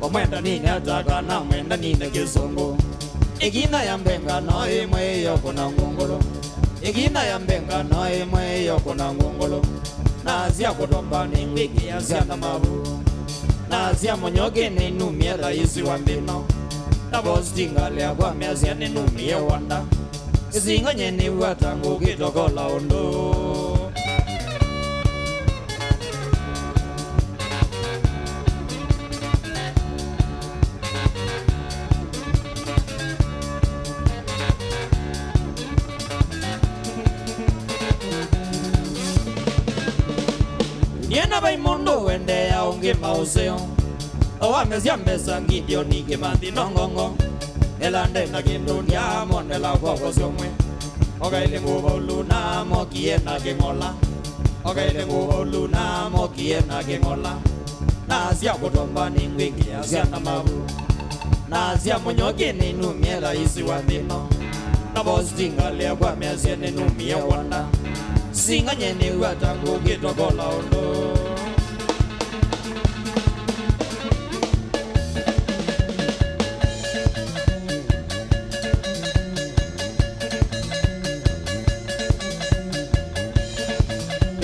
Omwenda nini ataka na mwenda nini kisongo Igina ya mbenga no imwe yoko na ngongolo Igina ya mbenga no imwe yoko na ngongolo Nazia kutomba ni mwiki azia na mabu Nazia monyoke ni numie raisi wambino Na boss jingalea kwa miazia ni numie wanda Kisinga nyeni watangu kitokola undo Niena baimondo wende ya unge mauseo Owamezia mbesa ngidio nike mandi nongongo Elande na kindunia monela kwako siomwe Okaile nguva uluna mokie na kingola Okaile nguva uluna mokie na kingola Nazia kutomba ni ngwiki azia na mabu Nazia monyoke ni numie raisi wambino Na boss jingalea kwa miazia ni numie wanda Singa nyeni watangu kitokola undo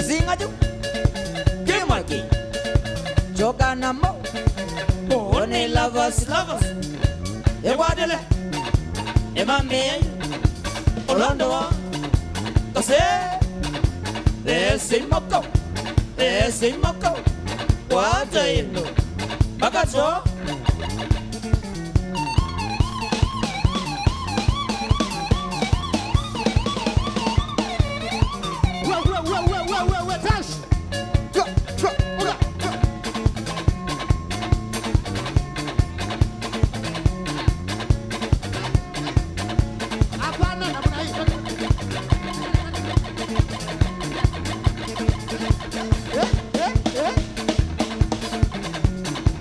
Singa ju Kimaki Joka na mo Bone lovers Ewadele Emame Olondo wa Kase Desi moko Wata ino Bakacho Tash Apana namna hii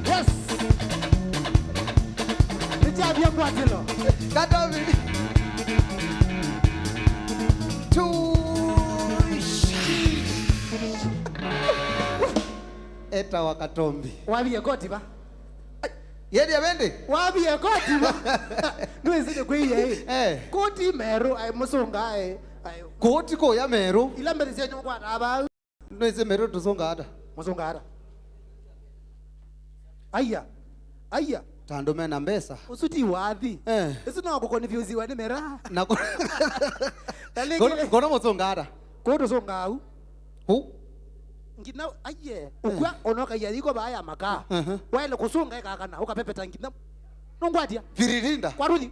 Yes. Nitabia kwatilo. Katombi. Eta wa Katombi. Wabie goti ba. Yedi abende. Wabi e koti ba. Nwezi kwe ye. Koti meru ay musunga ay. Koti ko ya meru. Ilambe zenyo kwa aba. Nwezi meru tuzonga ada. Musunga ada. Aya. Tando mena mbesa. Usuti wathi. Isi no confuse wa ni mera. Na Kono muzonga ada. Koto zonga au. Hu? Ngina aye. Ukwa onoka yaliko ba ya maka. Wale kusunga kaka na ukapepeta ngina. Nongwatia. Viririnda. Kwaruthi.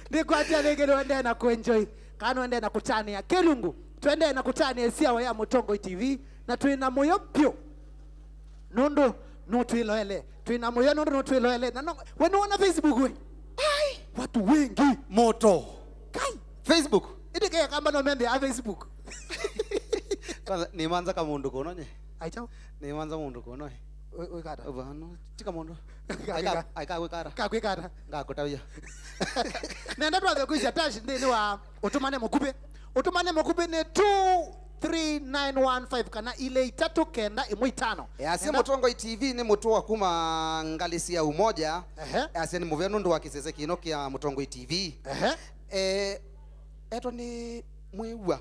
Nikwatia negero ende na kuenjoy. Kano ende na kuchania Kelungu. Twende na kuchania siawa ya Mutongoi TV na tuina moyo pyo. Nondo no tuiloele. Tuina moyo nondo no tuiloele. Na wanaona Facebook we. Ai, watu wengi Moto. kai Facebook. Idike kamba no mende ya Facebook. Kwanza ni manza kama mundu kono nye. Aichao. Ni manza mundu kono. Oi kata. Bano tika mundu. Aika wekara. Kakwikata. Ngakutawia. Nenda twa kuisha tashi ndini wa utumane mukupe ne 23915 kana ile 3 imwe 5. Asi Mutongoi TV ni mutu wa kuma ngalisia umoja. Asi ni muvya nundu wa kisese kino kia Mutongoi TV. Eto ni mwiwa.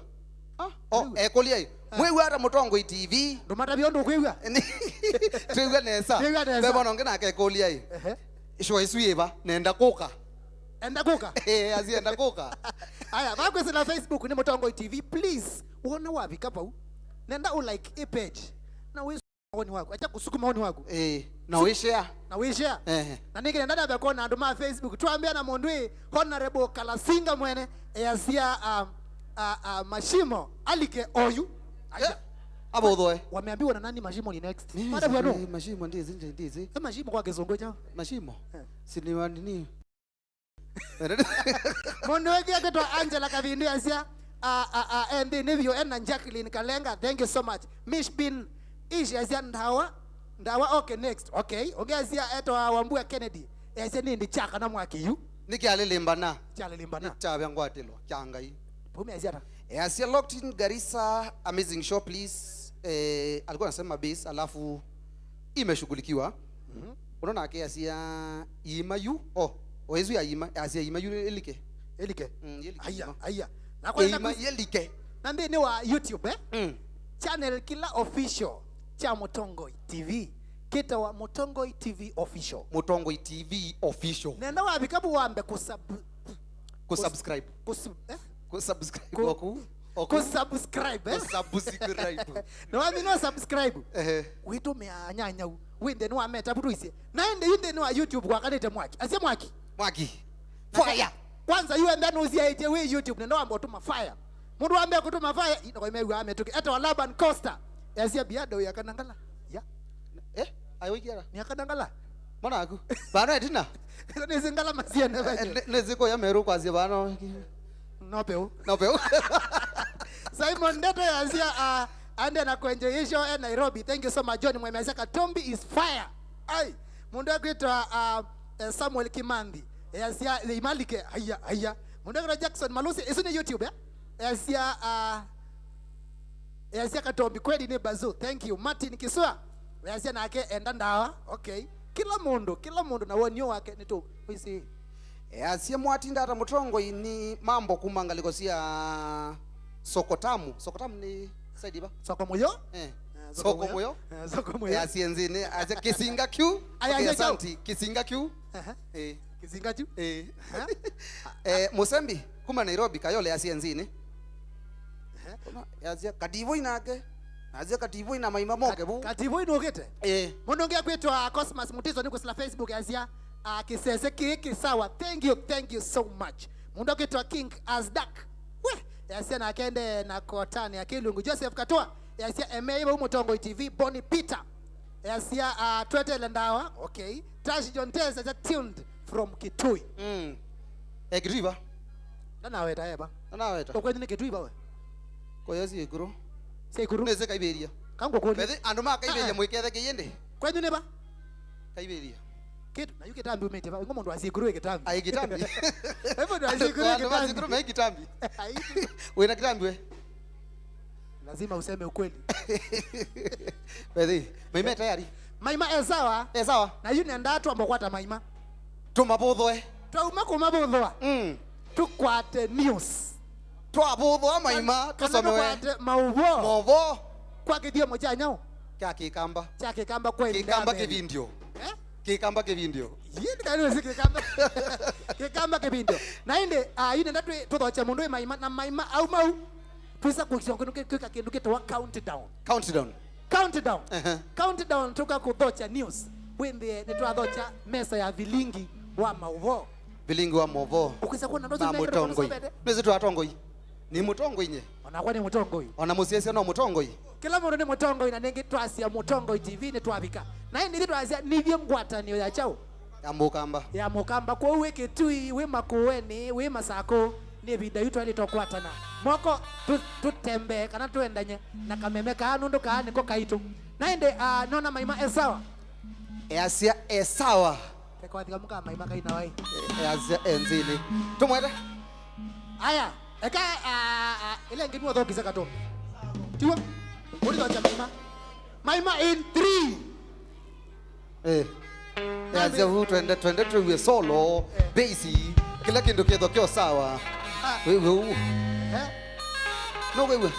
Kolia mwiwa ara Mutongoi TV. Ndumata biondo kwiwa. Twiwa nesa. Beba nongena ke kolia. Ishwa isuiba nenda kuka. Enda kuka. Asi enda kuka. Aya, vakwese na Facebook ni Mutongoi TV. Please, uona wapi kapa u. Nenda like a page. Na wewe maoni wako. Acha kusukuma maoni wako. Na we share. Na nige nenda da kona nduma Facebook. Tuambia na mondwe Honorable Kalasinga mwene yasia mashimo alike oyu. Abo doe. Wameambiwa na nani mashimo ni next. Mara bwana mashimo ndizi. Mashimo kwa gezongo chao. Mashimo. Si ni nini? Mondo wege akatwa Angela Kavindu yasia and the Navio and Jacqueline Kalenga. Thank you so much. Mish bin ish yasia ndawa okay next. Okay. Yasia eto wambua Kennedy. Yasia nindi chaka na mwaki yu. Niki alilimbana. Chabe ngwatelo changa yi. Pumi yasia. Yasia locked in Garissa amazing show please. Alikuwa anasema base alafu imeshughulikiwa. Unaona yake yasia imayu. Oezu ya ima asia ima yule elike. Aya. Na kwa ima elike. Nandi ni wa YouTube channel kila official cha Mutongoi TV. Kita wa Mutongoi TV official. Mutongoi TV official. Nenda wapi kabu wambe kusubscribe. Kusubscribe. No wami no subscribe. Wito me anyanya winde no ameta butuise. Naende yinde no YouTube kwa kanete mwaki. Asia mwaki. Fire. Kwanza you and then uzia ite we YouTube nenda wambo tuma fire. Mundu wambe kutuma fire ino kwa imewe ametuki. Eta wa Laban Costa. Asia biado ya kanangala. Ya. Ayo kiara. Ni akadangala. Mana aku? Bana edina. Nezingala masia neva. Neziko ya meru kwa zia bana. Nopeu. Simon Ndeto yasia ande na kuenjoy show in Nairobi. Thank you so much John Mwemeza. Katombi is fire. Ai. Mundu akitwa Samuel Kimandi. Yasia imalike haya. Mundu akitwa Jackson Malusi isuni YouTube yasia Katombi kweli ni bazu. Thank you Martin Kiswa. Yasia nake enda ndawa. Okay. Kila mundu na wonyo wake nitu. Wisi Yasia mwatinda ata Mutongoi ni mambo kumangaliko sia sokotamu ni saidi ba soko moyo soko moyo yasia nzine acha kisinga Q asante kisinga Q kisinga Q Musembi kuma Nairobi kayole yasia nzine yasia Kativui nake acha Kativui na Maima moke bu Kativui nogete mundu ngia kwetwa Cosmas Mutizo niko sila Facebook yasia kisese kiki sawa. Thank you so much. Mundu kwetwa King Asdak yasia na kende na kotani ya Kilungu Joseph Katoa yasia emeiba Mutongoi TV Bonnie Peter yasia twete lendawa. Okay. Tash John Tez is tuned from Kitui Kitui na weta eba na weta kwa nini Kitui ba we kwa yasi ikuru ikuru neze kaiberia kango kwa bezi anduma kaiberia mwikethe kiyende kwa nini ba kaiberia kitu na yuke tambi umete ba ngomo ndo asikuru kitambi ai kitambi hebu ndo asikuru mai kitambi wewe na kitambi we lazima useme ukweli bezi Maima tayari Maima ezawa Sawa. na yune ndatu ambokwata Maima Tumabuthwe. twauma kumabuthwa tukwate news Twabuthwa Maima tusomewe. tukwate mauvo Movo kwa kithiomo cha nyao kya kikamba. cha kikamba kweli Kikamba kivindio. Kikamba kivindio. yindi kani wesi kikamba kikamba kivindio na inde yune ndatu tuthocha mundu Maima na Maima au mau twisa kukiongo kika kindu kitwa countdown Countdown. countdown tuka kuthocha news wende nitwathocha mesa ya vilingi wa mauvo Bilingi wa movo. ukisa kuona ndozo Na Mutongoi. Nezi tu atongoi. Ni Mutongoi nye. onakuwa ni Mutongoi Ona musiesi no Mutongoi. kila mundu ni Mutongoi na ningi twasia Mutongoi TV ni twabika na indi twasia nivye ngwatanio ya chao Ya mukamba. ya mukamba kwa uwe Kitui we Makueni we Masako ni vida yitu alitokwatana moko tutembe kana tuendanye na kameme ka nundu ka niko kaitu na inde nona Maima esawa Easia esawa. tekwathika muka Maima kaina wai Easia enzili. Tumwete. aya eka ile ngini wathokisa Katombi tiwa uri thocha Maima in 3 Easia huu twende tuwe solo. Basi. Kila kindu kietho kio sawa. Wewe huu. No wewe.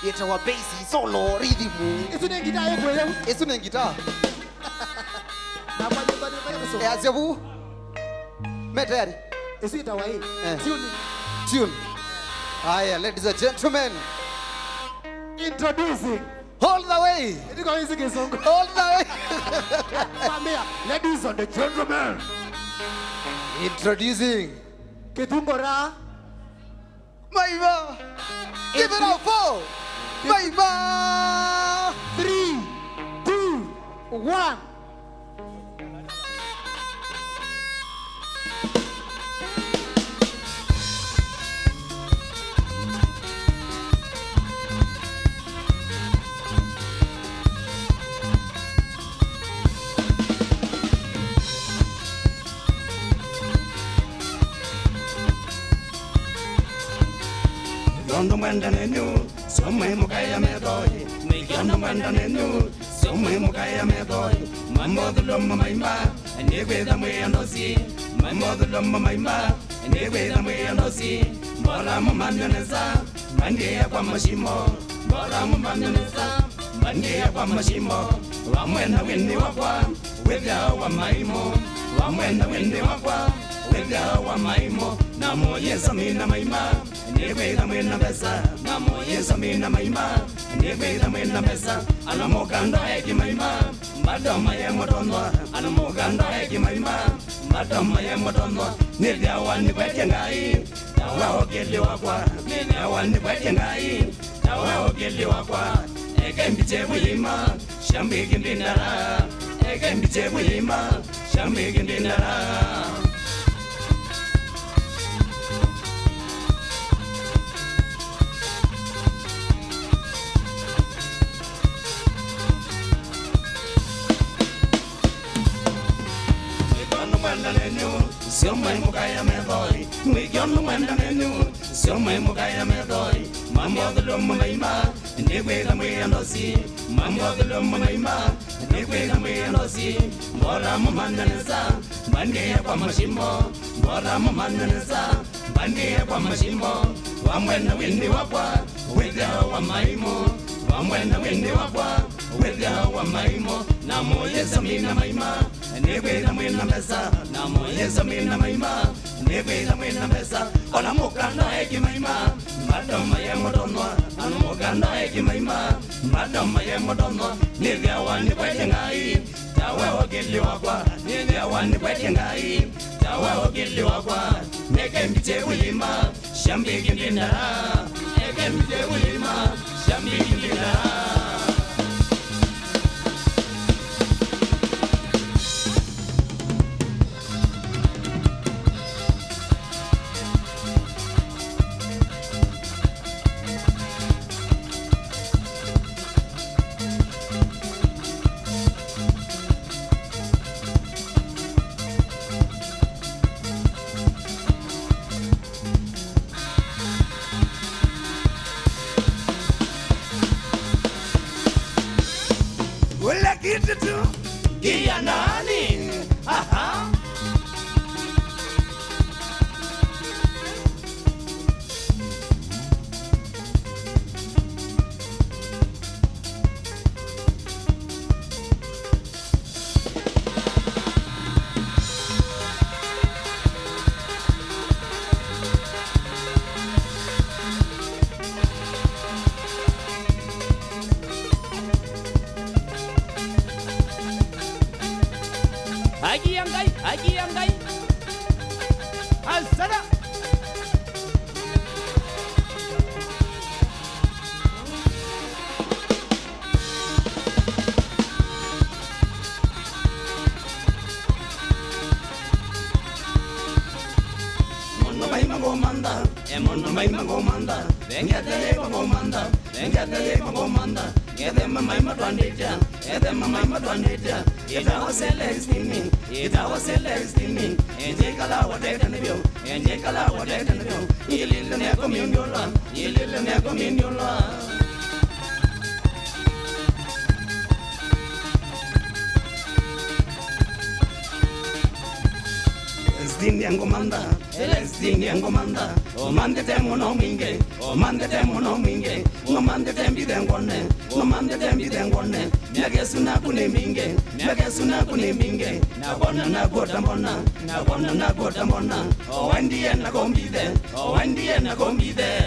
Yeta wa basi solo rhythm. isu ni ngita yetu leo Esu ni ngita. na kwa nyumba ni kwa Easia huu. Metayari. isu itawai tune Tune. Haya, ladies and gentlemen. introducing All the way. ndiko hizi kizungu All the way. Kwambia, ladies and gentlemen, Introducing Kitungora, Maima. Give it up for Maima. 3, 2, 1. Yondo mwenda nenu, somwe mukaya medoi. Yondo mwenda nenu, somwe mukaya medoi. Mambo dhuloma Maima, ndiwe dhamwe yandosi. Mambo dhuloma Maima, ndiwe dhamwe yandosi. Mbora mumanyoneza, mandia kwa mashimo. Mbora mumanyoneza, mandia kwa mashimo. Wamwena wini wakwa, wega wa maimo. Wamwena wini wakwa, wega wa maimo. Namo yesa mina Maima, ndiwe dhamwe na besa. Namo yesa mina Maima, ndiwe dhamwe na besa. Alamogando heki Maima, madoma ye modonwa. Alamogando heki Maima, madoma ye modonwa. Nivya wani kweke ngai, tawa okeli wakwa. Nivya wani kweke ngai, tawa okeli wakwa. Eke mbiche wima, shambiki mbindara. Eke mbiche wima, shambiki mbindara. Somwe mukaya medoi, mwigono mwenda nenu. Somwe mukaya medoi, mambo dhuloma Maima, ndiwe dhamwe yandosi. Mambo dhuloma Maima, ndiwe dhamwe yandosi. Mbora mumanyaneza, bandia kwa mashimo. Mbora mumanyaneza, bandia kwa mashimo. Wamwena windi wakwa, wega wa maimo. Wamwena windi wakwa, wega wa maimo. Namo yesa mina Maima, ndiwe dhamwe na mesa. Namo yesa mina Maima, ndiwe dhamwe na mesa. Ona mukanda heki Maima, madoma ye modonwa. Ona mukanda heki Maima, madoma ye modonwa. Nivya wani kweke ngai, tawe ogili wakwa. Nivya wani kweke ngai, tawe ogili wakwa. Neke mbiche wima, shambiki mbindara. Neke mbiche wima, shambiki mbindara. kitu tu Gia nani? Aha. Agi yang gai. Alsana Maima gomanda, Maima gomanda, Bengatele gomanda, Bengatele gomanda, Edema Maima Twandita, Edema Maima Twandita, Ita was Celestini, Ita was Celestini, and Jekala what they can do, and Jekala what they can do, you little Necominola, you little Necominola. Dini angomanda, dini angomanda. O mande temo no minge, o mande temo no minge. O mande tembi dengone, o mande tembi dengone. Nagesuna kune minge, nagesuna kune minge. Na bona na gota mona, na bona na gota mona. O wandi na gombide, o wandi na gombide.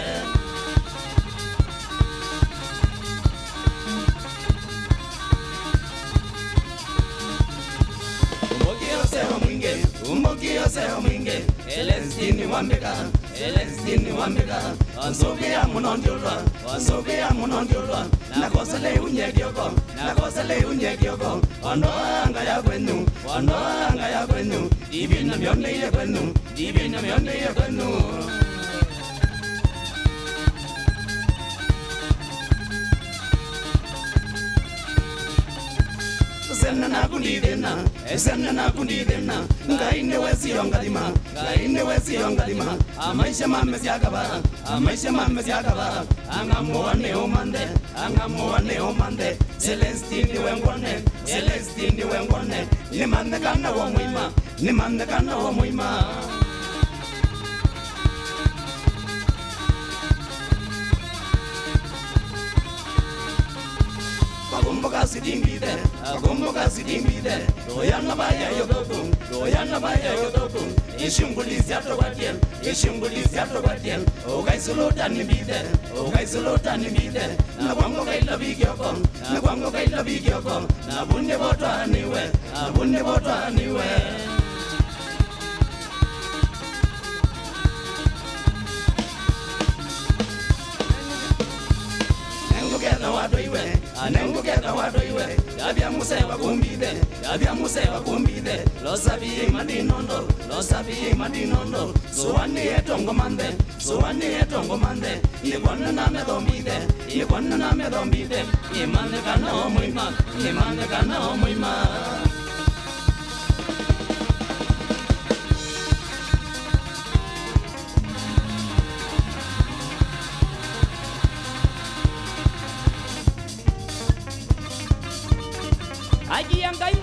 Umokio seo mwinge, elestini wambeka, Ansogea munondiolwa, nakosele unye kioko, Ondoanga ya kwenu, divina mionde ya kwenu. Senna na kundidena, ngaine wesi yongalima, amaisha mame siakaba, angamuane omande, Celestini wengone, nimande kana wa muima. Agomboka sidimbide, doyana baya yodoku, ishungulizi ato kwatiel, ogaisulota nibide, na kwango kaila bigioko, na bunde boto aniwe. Anengugeta wadoiwe, yabia museba kumbide, lo sabi madinondo, suwani etongomande, ikwana na medombide, imande kana omuima. Agi yang gai.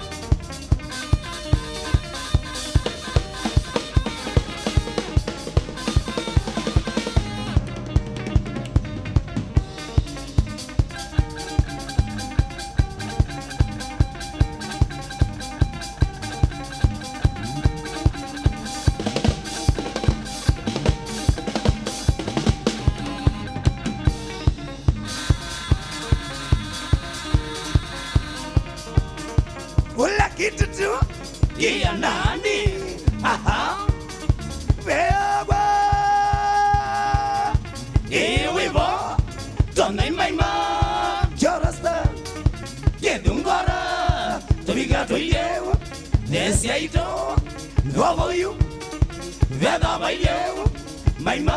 Kitu tu, iya nani? Aha, wewe, iwivo, tonai maima, jorasta, yedungora, tobiga toyewa, nesiaito, novoyu, veda bayewa, maima,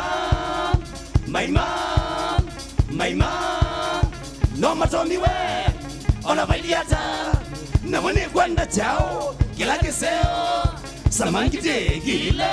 no matomiwe, ona baidiata. Na wane kwanda chao, kila keseo, samangite gile.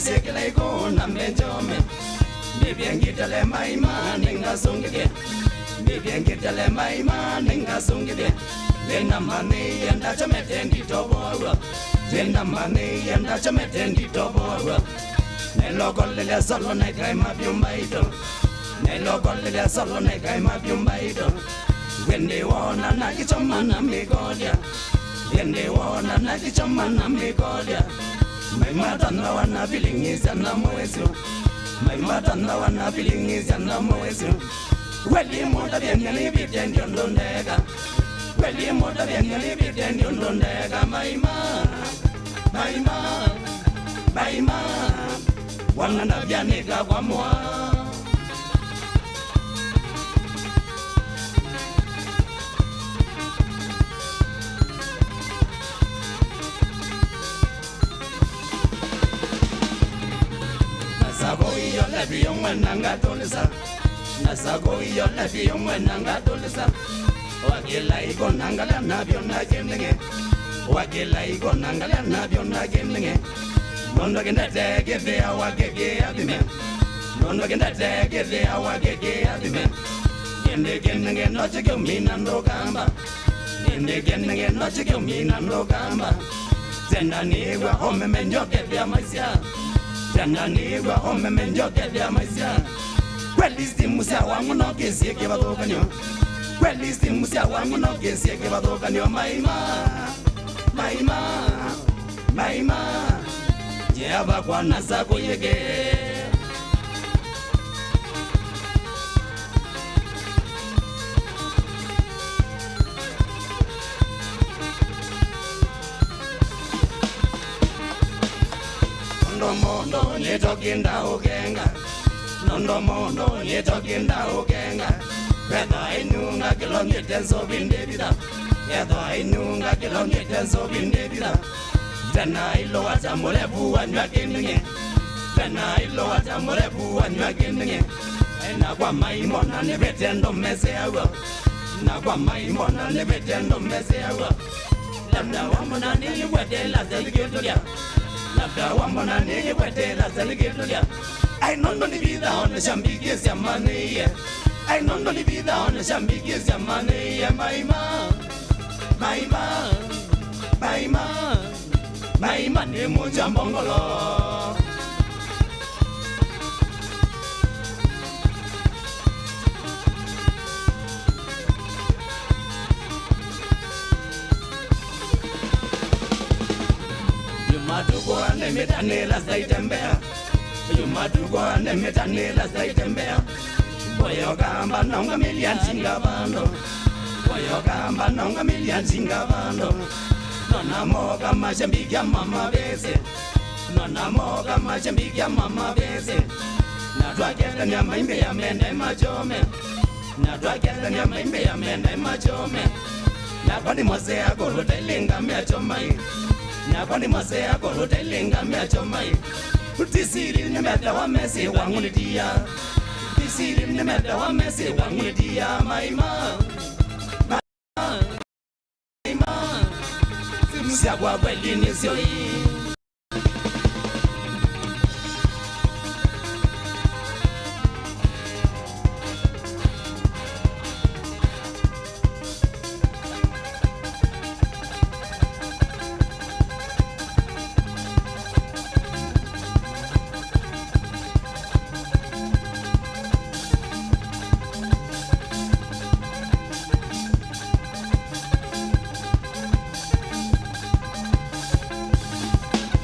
sekele ko na menjome Bibiengitele Maima ninga sungide Bibiengitele Maima ninga sungide Lena mani yenda chametendi tobo Lena mani yenda chametendi tobo Nelogolele solo ne kai mabiumbaito Nelogolele solo ne kai mabiumbaito Wende wona na kichomana migodia Wende wona na kichomana migodia Maima tanda wana bilingizya na mwezyo Maima tanda wana bilingizya na mwezyo Weli muda biengeli bitendio ndondega Weli muda biengeli bitendio ndondega Maima Maima Maima Wana na bianika kwa mwa Nasago iyo lebi yomwena ngatolisa Nasago iyo lebi yomwena ngatolisa Wakila iko nangala nabyo nagendenge Wakila iko nangala nabyo nagendenge Nondo kenda tege de awagege adime Nondo kenda tege de awagege adime Yende kendenge noche kyo minando kamba Yende kendenge noche kyo minando kamba Tenda nigwa home menjoke vya maisha Tenda nigwa home menjoke vya maisha Kweli stimusia wangu no kesi ke badokanyo Kweli stimusia wangu no kesi ke badokanyo Maima Maima Maima Jehova kwa nasa kuyege Nondo mondo netokinda ugenga Nondo mondo netokinda ugenga Pedha inunga kilonge tenso bindebida Pedha inunga kilonge tenso bindebida Tena ilo watamurebu wanywa kendenge Tena ilo watamurebu wanywa kendenge Na kwa maimona nebetendo mese awa Na kwa maimona nebetendo mese awa Labda wambona nili wete la zeligetolia Labda wambona nili wete la zeligetolia Ay nondo ni vida on shambiki ya mane Ay nondo ni vida on shambiki ya mane Maima Maima Maima Maima ni moja mbongolo Yumatuko ane metanela zaitembea Yumatuko ane metanela zaitembea Boyo kamba nonga milian chingabando Boyo kamba nonga milian chingabando Nona moga mashambiki ya mama bese Nona moga mashambiki ya mama bese Na twaketa ni maimbe ya mende machome Na twaketa ni maimbe ya mende machome Na kwani mwase yako rotelinga mea chomai Na kwani mwase yako rotelinga mea chomai Tisiri ni meda wa mesi wangu ni dia Tisiri ni meda wa mesi wangu ni dia Maima Msia kwa kweli nisio hii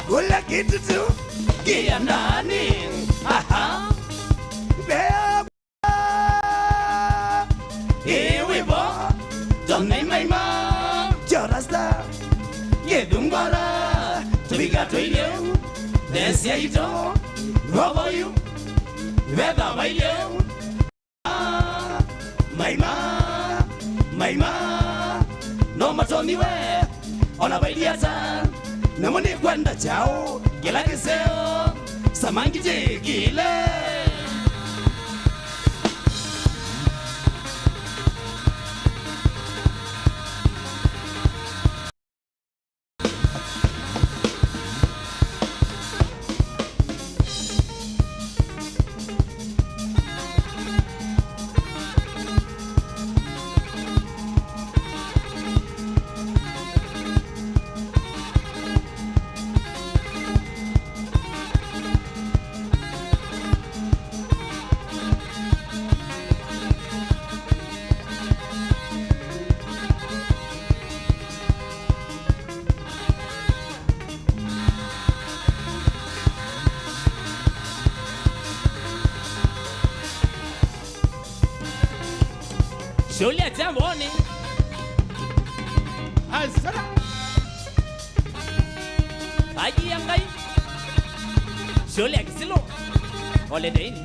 Ula kitu tu Kia nani Aha Bea Iwi bo Tonei maima Jorasta Yedungara Tubiga tuileu Desia ito Robo yu Veda baileu Maima Maima No matoni we Ona bailiata Namoni kwenda chao Gila kiseo Samangi jigile Shuli ya jamboni. Asara. Aji yang kai. Shuli ya kisilo. Ole deini.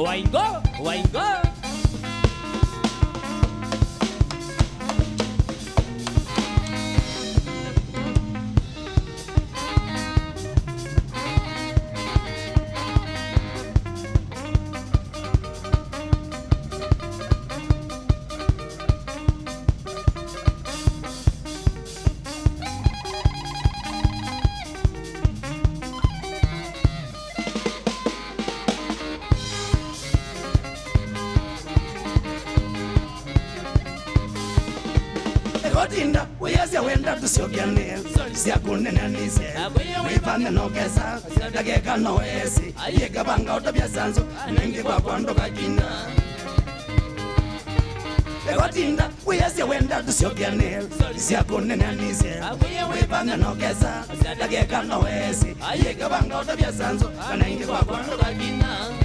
Waingo, waingo. Godinda, we as you went up to Sogiane, Siakunenise, we found the Nogesa, the Geka Noesi, Yegabang out of your sons, and then give up on Dogagina. Godinda, we as you went up to Sogiane, Siakunenise, we found the Nogesa, the Geka Noesi, Yegabang out of your sons, and then give up on Dogagina.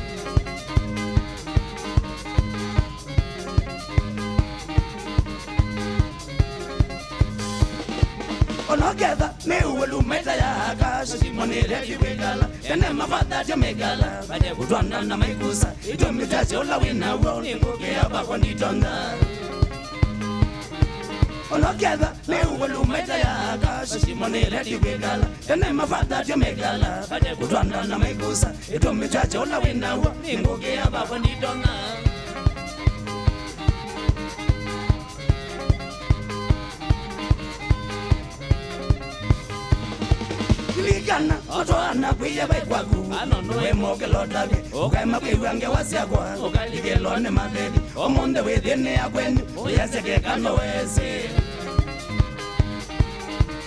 Together, me will make the Akash, money that you megala, and then my father to megala, but they would run under my goose. It told me that you'll win a roll, yeah, but when you done that. Together, me will make the Akash, money that you megala, and then my father to megala, but they would run under my goose. It told me that you'll win a roll, yeah, but when you done that. Ligana, Otoana, we have a quagu. I don't know a mogel, okay, my Wange was a qua, okay, Gelon, my baby, on the way, then they are when we has a gecano.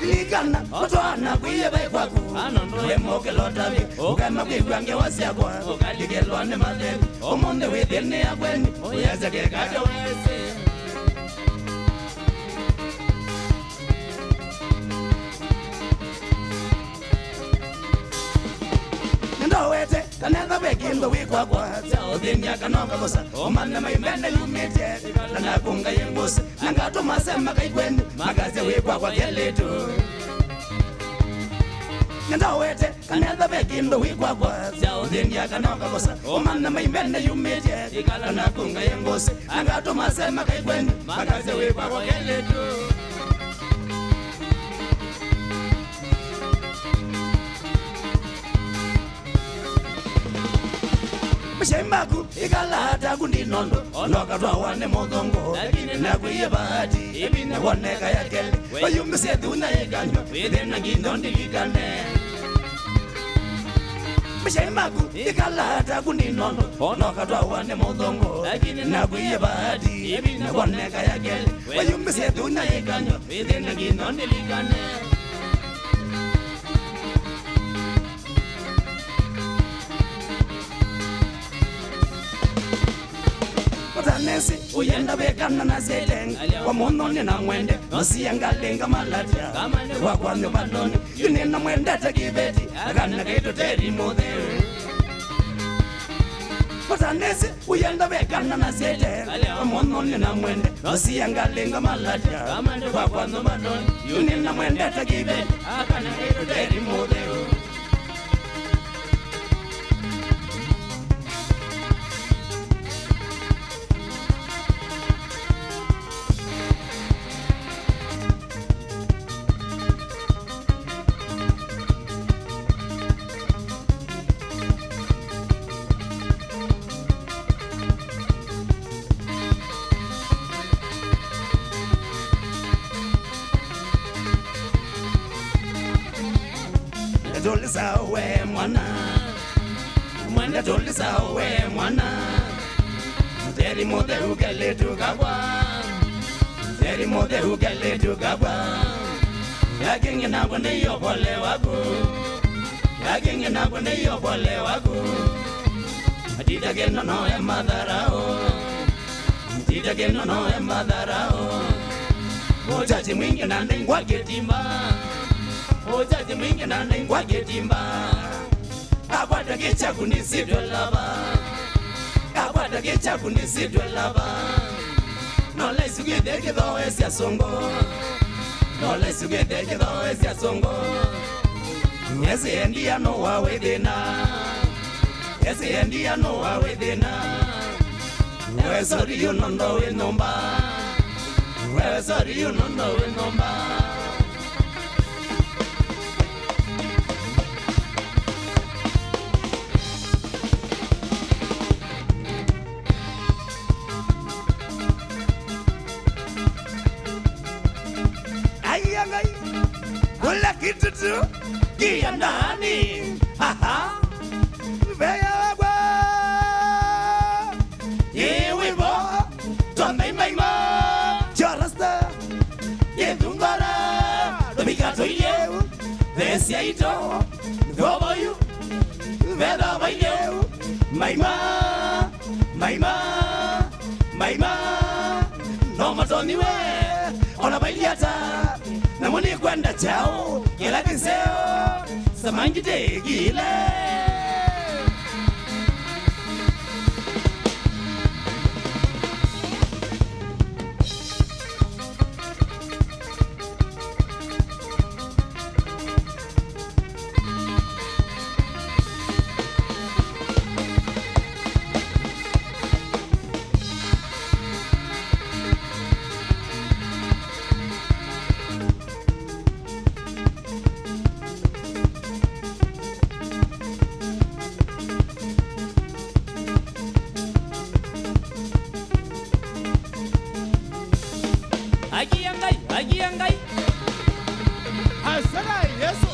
Ligana, Otoana, we have a quagu. I don't know a mogel, okay, my Wange was a qua, okay, Gelon, my baby, on the way, then they are when we has a gecano. Another begin the week of what? So then Yakanosa, oh man, my man, you made it. And I bunga young boss, and got to my son, Magazine, Magazi, we walk again later. Nandawete, kanetha bekindo wigwagwa. Udhindia kanoka kosa, omana maimene yumetie. Ikala na kunga yengose, angato masema kaikweni. Makaze wigwagwa keletu. Mshemaku, ikalata kundi nondo. Onoka twawane Mutongoi. Nakwiye bahati, ibine waneka ya kele. Wayumse tuna ikanyo, videna gindondi likane. Mshemaku, ikalata kundi nondo. Onoka twawane Mutongoi. Nakwiye bahati, ibine waneka ya kele. Wayumse tuna ikanyo, videna gindondi likane. Nesi uyenda bekana na zeleng kwa monone na mwende nosiyangalenga malatia wakwanyo baloni yunena mwende takibeti akana kaito teri mothe Nesi uyenda bekana na zeleng kwa monone na mwende nosiyangalenga malatia wakwanyo baloni yunena mwende takibeti akana kaito teri mothe Tolisa we mwana Mwende tolisa we mwana Teri mode ukele tukabwa Teri mode ukele tukabwa Yakingi na kwende yopole wako Yakingi na kwende yopole wako Atita keno no e madharao Atita keno no e madharao Ochachi mwingi na ndengwa ketimba Ojaji mwingi na nengwa getimba Akwata gecha kunisidwe lava Akwata gecha kunisidwe lava Nola isugede kido esi ya songo Nola isugede kido esi ya songo Esi endi ya no wa wedena Esi endi ya no wa wedena Wewe sorry you no know we nomba Wewe sorry you no know we nomba Kula kitu tu kia ndani Veya wagwa Iwivo Tonda Maima Chorasta Yedungara Domikato ileu Vesia ito Voboyu Veda vaileu Maima Maima Maima No matoni we Ona bailiata Namoni kwenda chao Kila kiseo Samangi tegile Agiangai Asana Yesu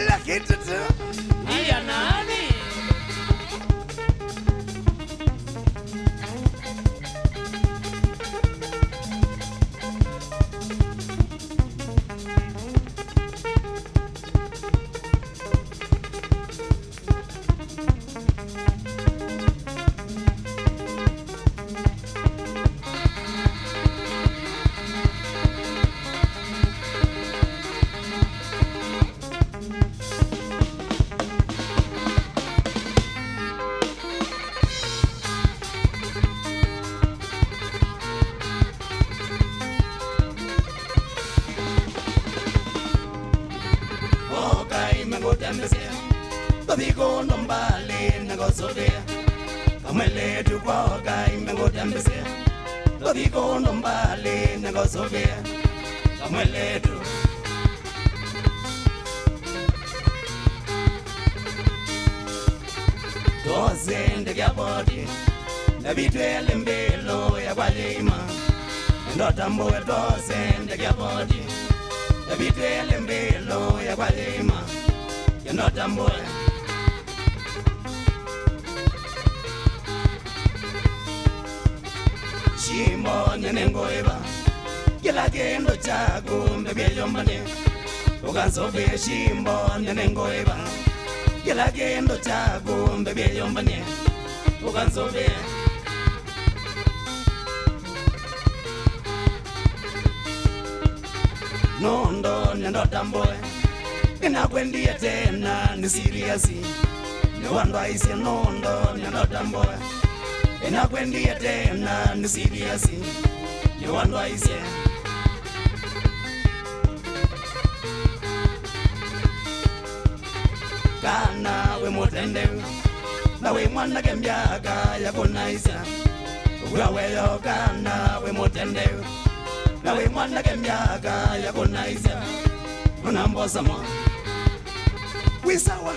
Lakini tu Iya nani Tobiko nombali negosovia Kamele tu kwa imengo dambese Tobiko nombali negosovia Kamele tu Dozende ya body Nabitwele mbelo ya Liiiiiiive Ndotambo we dozende ya body Nabitwele mbelo ya Liiiiiiive Ndotambo we Shimo nyenengoiva Kila kendo chagu mbebe yombane Ukansove shimo nyenengoiva Kila kendo chagu mbebe yombane Ukansove Nondo nendo tamboe Ina kwendia tena ni siriasi Ni wando isi nondo nendo tamboe Ina kwendia tena ni siriasi Ni wando isi Kana we motende Na we mwana kembiaka ya kunaisa Uwe yo kana we motende Na we mwana kembiaka ya kunaisa Unambosa mo Wisawa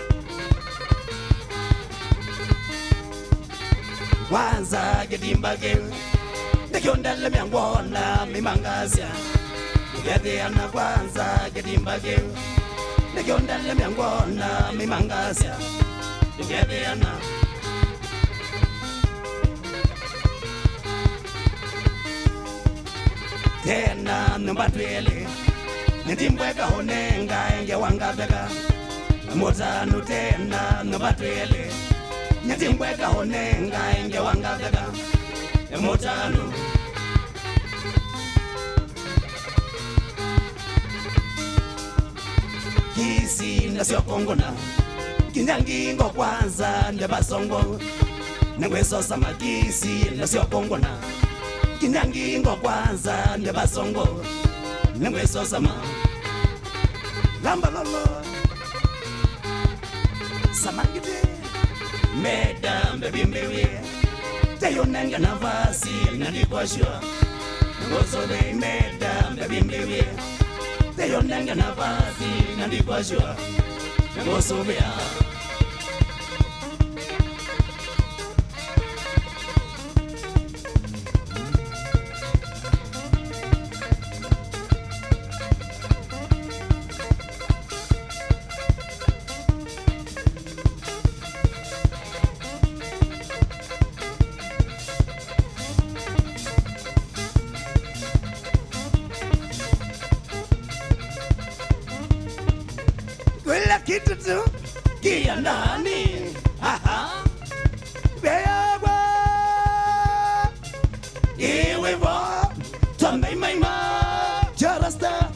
Wanza gedimba gewe Nekiondele miangwona mimangasya Ugede ana kwanza gedimba gewe Nekiondele miangwona mimangasya Ugede ana Tena numbatwele Nitimbweka honenga enge wangabeka Motanu tena numbatwele Nitimbweka honenga enge wangabeka Motanu Kisi nasio kongona Kinyangingo kwanza ndebasongo Nengweso samakisi nasio kongona Kinyangingo kwanza ndebasongo Nengweso sama Lamba lolo Samangite Medam bebimbewe Teyo nenga navasi nandikuashua Ngosobe medam bebimbewe Teyo nenga navasi nandikuashua Ngosobe Kitu tu kia nani Beagwa Iwe wa Tamay Maima Jarasta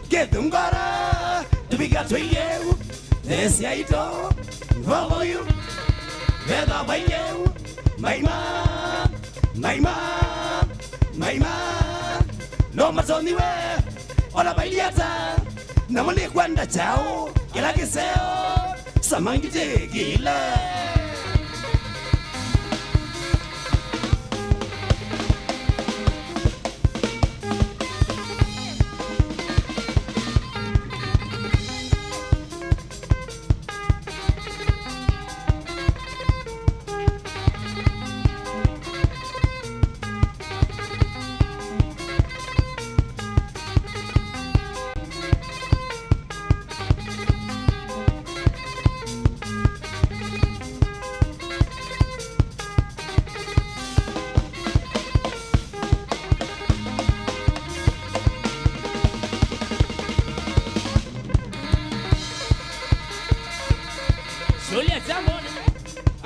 Ketungara Tubiga tuyewu Desi aito Vavoyu Veda bayewu Maima Maima Maima No mazoniwe Ola bailiata Namone kwanda chao Kila kiseo Samangite gila Julia jambo.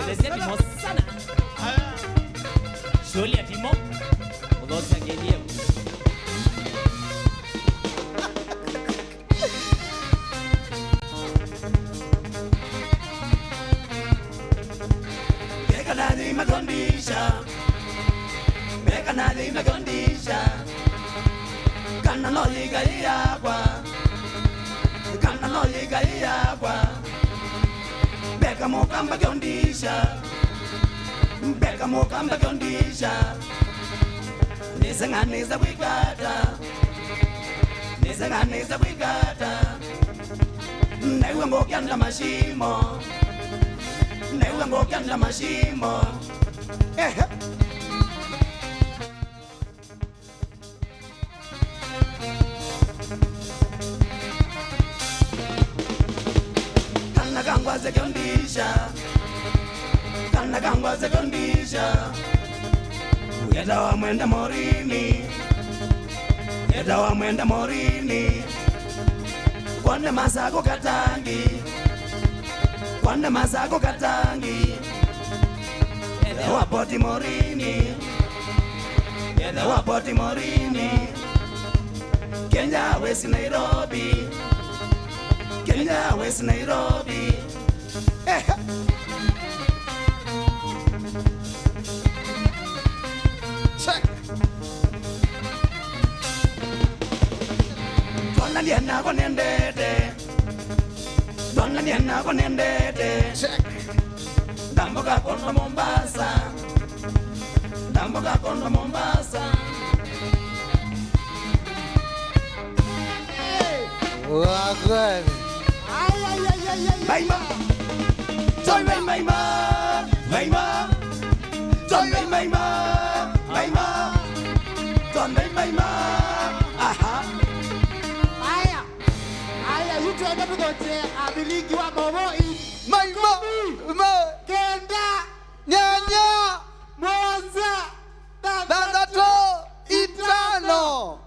Elezea timo sana. Julia timo. Udosa ngelie. Beka nadi magondisha. Beka nadi magondisha. Kana no liga ya kwa. Beka mokamba kyondisha Beka mokamba kyondisha Nisenganiza wikata Nisenganiza wikata Newe ngokyanda mashimo Newe ngokyanda mashimo Kana kangwaze kyondisha Kana kangwaze kyondisha Uyeda wa mwenda morini Uyeda wa mwenda morini Kwane masako katangi Kwane masako katangi Ede wa poti morini Ede wa poti morini Kenya West Nairobi Kenya West Nairobi Check. Donna liana konendete Donna liana konendete Check. Damboka kondo Mombasa Damboka kondo Mombasa Wagwan. Maima Joy Maima Maima Joy Maima Maima Joy Maima Aha Aya, yutwende tugote abilingi wa Momoi. Maima. Kenda. Nyanya. Mwanza. Dandato. Itano.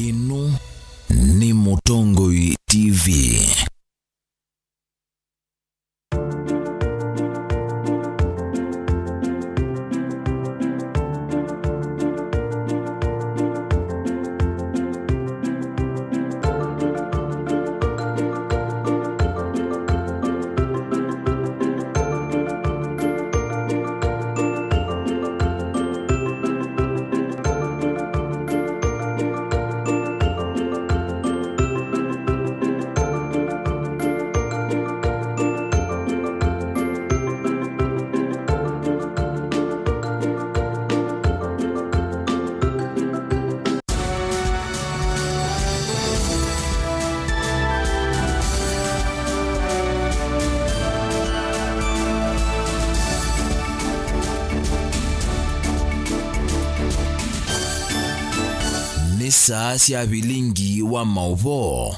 Inu ni Mutongoi TV. Ni saa cia bilingi wa mauvo.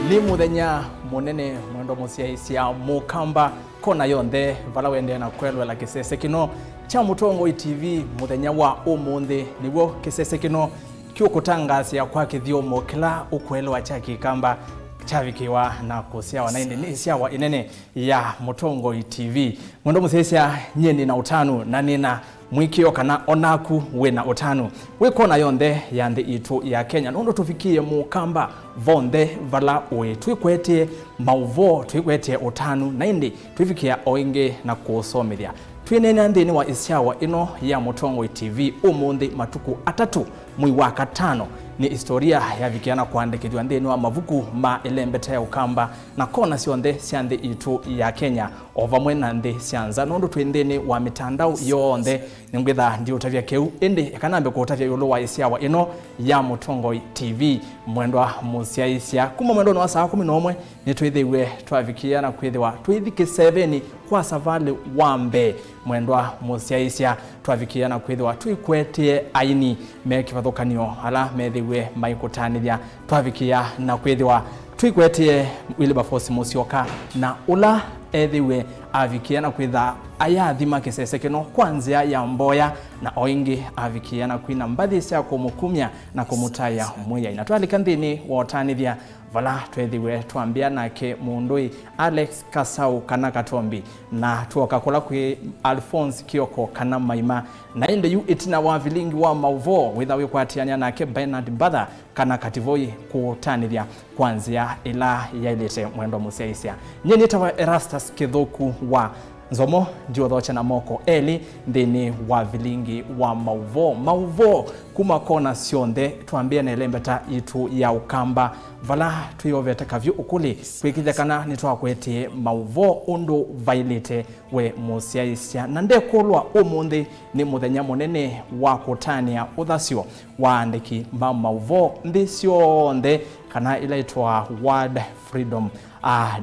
Ni muthenya munene mwendo musiaisia mukamba kona yonthe vala wende na kwelwela kisese kino cha Mutongoi TV muthenya wa umuthi niguo kisese kino kyukutangasia kwa kithiomo kila ukwelwa cha kikamba chavikiwa na kusiawa na ni siawa inene ya Mutongoi TV mwendo musiaisia nyeni na utanu na nina mwikio kana onaku wena utanu wikona yonthe ya nthi itu ya Kenya nondo tufikie mukamba vonthe vala we twikwetie mauvo twikwetie utanu na indi twifikia oingi na kusomithia twinene nthini wa isiawa ino ya Mutongoi TV umuthi matuku atatu mwi wa katano ni historia ya vikiana kuandikithwa nthini wa mavuku ma elembete ya ukamba na kona cionthe cia nthi itu ya Kenya ovamwe na nthi cia nza nondo twi nthini wa mitandao yonthe ningwitha ndi utavya keu indi kanambe kutavya yulu wa isiawa ino ya Mutongoi TV mwendwa musiaisia kuma mwendo wa saa 11 ni twithiwe twavikia na kwithiwa twithike 7 kwa savali wambe mwendwa musiaisia twavikia na kwithiwa twikwetie aini mekivathukanio ala methiwe maikutanithia twavikia na kwithiwa twikwetie Wilberforce Musyoka na ula ethiwe avikiana kwitha ayathima kisese kino kwanzia ya mboya na oingi avikiana kwina mbathi cia kumukumya na kumutaya mwiya inatwalika nthini wotanithia vala twethiwe twambia nake mundui Alex Kasau kana Katombi na tuoka kula kwi Alphonse Kioko kana Maima na inde yu itina wa vilingi wa mauvo withawe kwatiania nake Bernard Mbadha kana Kativui kutanithia kwanzia ila yailete mwendo musiaisia nyeni tawa Erastus Kithuku wa Nzomo ndio thocha na moko eli ndini wa vilingi wa mauvo kuma kona sionthe twambia na elembeta itu ya ukamba vala tuyoveta kavyo ukuli kwikija kana nitwakwetie mauvo undu vailite we musiaisia na ndekulwa umundi ni muthenya munene wa kutania uthasio waandiki mauvo nthi sionthe kana ilaitwa World Freedom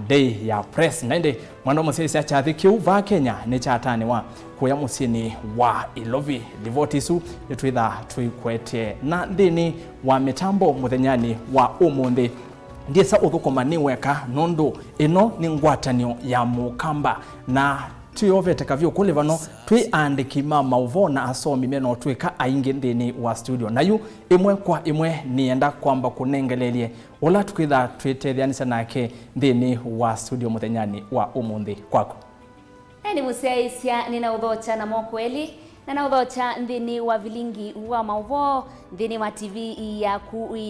Day ya Press nainde mwando musiaisia chathikiu va Kenya ni chataniwa kuya musini wa Ilovi livotisu itwitha tuikwete na ndini wa mitambo muthenyani wa umundi ndiesa uthukuma ni weka nundu ino ni ngwatanio ya mukamba na tuyovete kavyo kule vano twiandiki mauvo na asomi meno twika aingi ndini wa studio nayu imwe kwa imwe nienda kwamba kunengelelie ula tukwitha twitethyanisa nake ndini wa studio muthenyani wa umundi kwako. Ni musiaisia nina udhocha na mokweli na udhocha ndini wa vilingi wa mauvo ndini wa TV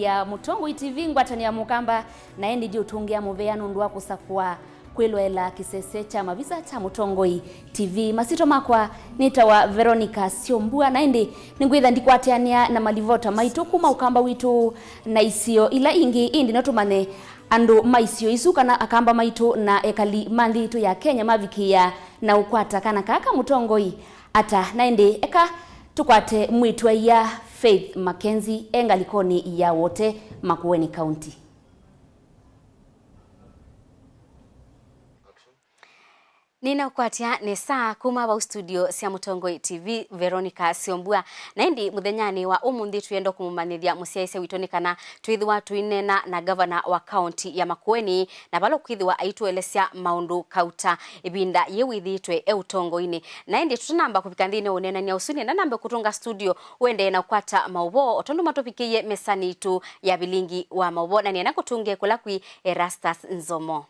ya Mutongoi TV ngwatani ya mukamba na endi ndio tungia muvea nundu wa kusakua kwilwela kisese cha mavisa cha Mutongoi TV masito makwa nitawa Veronica Siombua na endi ningwitha ndikwatiania na malivota maitu kuma ukamba witu na isio ila ingi indi notumane andu maisio isu kana akamba maitu na ekali mandi tu ya Kenya mavikia na ukwata kana kaka Mutongoi ata naende eka tukwate mwitwa ya Faith Mackenzie engalikoni ya wote Makueni County. Nina kwatia ni saa kuma wa studio cia Mutongoi TV Veronica Siombua na indi muthenyani wa umundi tuyendo kumumanithia musiaise witoni kana twithwa tuinena na governor wa county ya Makueni na balo kwithwa aitwelesia maundu kauta ibinda yewithitwe eutongoini na indi tutanamba kupika ndine unena ni usuni na namba kutunga studio wende na kwata mauvo otondu matopikiye mesani tu ya bilingi wa mauvo na niena kutunge kulakwi Erastus Nzomo.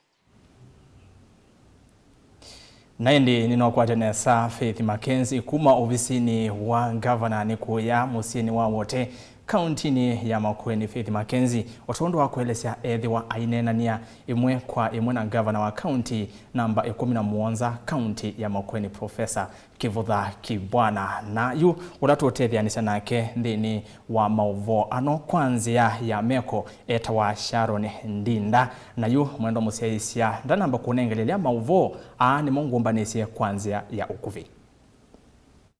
Naindi ninokwatene sa Faith Mackenzie kuma ofisini wa governor ni kuya musini wa wote countini ya Makueni. Faith Mackenzie otondo wa kuelesea ethi wa ainenania imwe kwa imwe na governor wa county namba 17 county ya Makueni Professor Kivutha Kibwana na yu uratutethyanisa nake ndini wa mauvo ano kwanzia ya meko eta wa Sharon Ndinda na yu mwendo musiaisia ndanamba kunengelelia mauvo ni mongumbanisye kwanzia ya ukuvi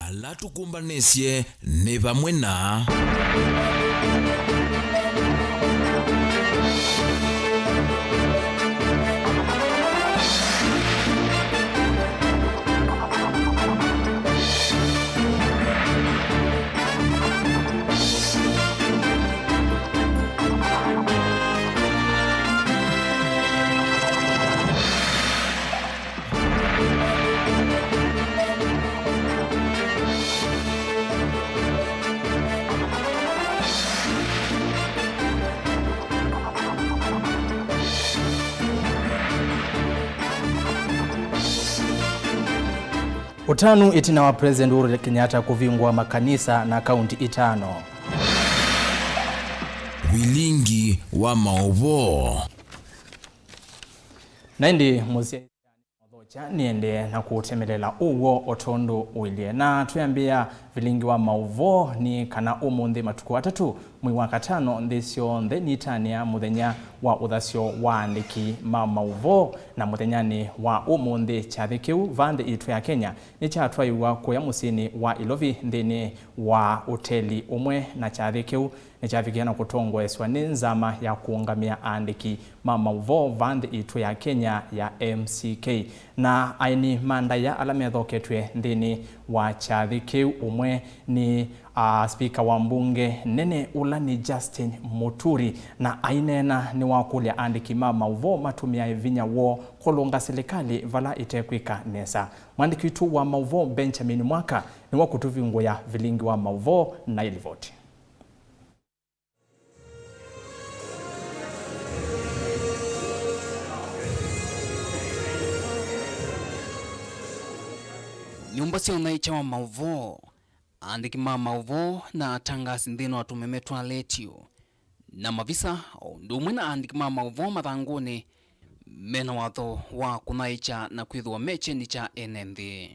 ala tukumbanisye ni vamwe na utanu itina wa President Uhuru Kenyatta kuvingwa makanisa na kaunti itano. Vilingi wa mauvo naindi musia niende na kutemelela uwo otondo uilie na tuyambia vilingi wa mauvo ni kana umundi matuku atatu mwi wa katano ndisio ntheni tania muthenya wa uthasio waandiki mauvo na muthenyani wa umundi chathikiu vande itu ya Kenya ni chatwaiwa kuya musini wa Ilovi nthini wa hoteli umwe na chathikiu ni chavikiana kutongweswa ni nzama ya kuungamia andiki mauvo vande itu ya Kenya ya MCK na aini manda ya alamethoketwe nthini wa chathikiu umwe ni Speaker wa mbunge nene ulani Justin Muturi na ainena ni wakulia andiki mauvo matumia vinya wo kolonga serikali vala itekwika nesa. Mwandiki wetu wa mauvo Benjamin Mwaka ni wakutuvingo ya vilingi wa mauvo na ilivoti. Nyumba cia unaicha wa mauvo andiki mauvo na tangasi ndino atumemetwa letio na mavisa ndumwe na andiki mauvo mathanguni mena watho wa kunaicha na kwithwa meche ni cha enenthi.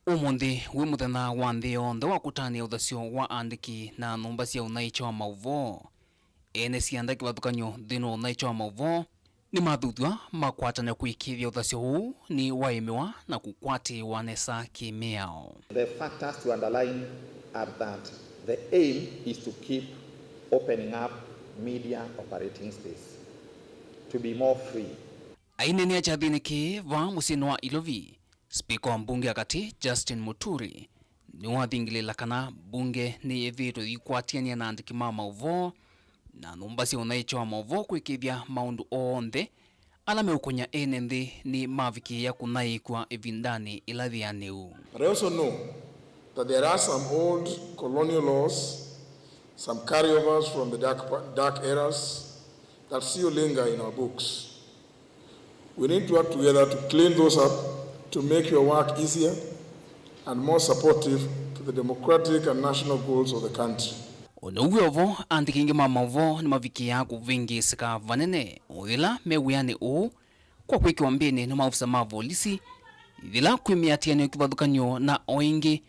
Umundi wi muthenya wa nthi yonthe wa kutania uthasyo wa andiki na nyumba cia unaicha wa mauvo ene cianda kivathukanyo ndino unaicha wa mauvo ni mathuthwa makwatana kuikithia uthasyo huu ni waimiwa na kukwati wanesa kimiao. The factors to underline are that the aim is to keep opening up media operating space to be more free. Aine ni achathiniki va musini wa Ilovi, Speaker wa mbunge akati Justin Muturi ni wathingilila kana bunge ni vithu ikwatiania na andiki mauvo na nyumba cia unaicha wa mauvo kuikithia maundu onthe ala meukonya enenthi ni maviki ya kunaikwa evindani ilathianiu. But I also know that there are some old colonial laws, some carryovers from the dark eras that still linger in our books. We need to work together to clean those up, to make your work easier and more supportive to the democratic and national goals of the country. Onowevo andikingi mauvo ni maviki ya kuvingi sika vanene uthila mewiyani kwa kwiki wambini ni maofisa mavolisi thila kwimiatiani kivathukanyo na oingi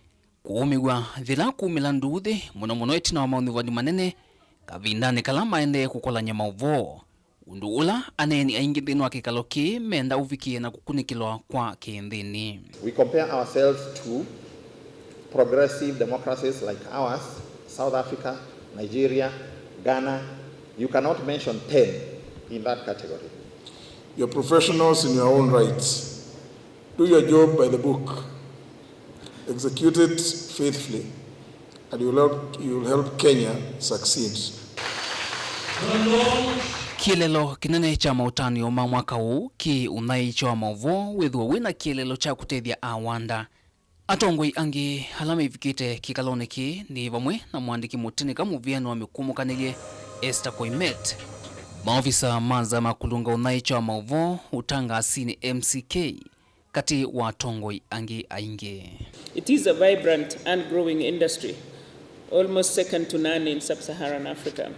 kuumigwa thila kumila nduthi muno etina wa maunivani manene kavindani kala maende kukolanya mauvo undu ula aneni aingi thini wa kikalo ki menda uvikie na kukunikilwa kwa kinthini. We compare ourselves to progressive democracies like ours, South Africa, Nigeria, Ghana. You cannot mention 10 in that category. You're professionals in your own rights. Do your job by the book. Execute it faithfully, and you'll help Kenya succeed. Kielelo kinene cha mautani ma mwaka huu ki unaicha wa mauvo withwa wina kielelo cha kutethia awanda. Atongoi angi halama ivikite kikalone ki ni vamwe na mwandiki mutini kama uviano wa mikumukanile Esther Koimet. Maofisa manza makulunga unaicha wa mauvo utanga asini MCK kati wa Tongoi angi ainge. It is a vibrant and growing industry, almost second to none in sub-Saharan Africa.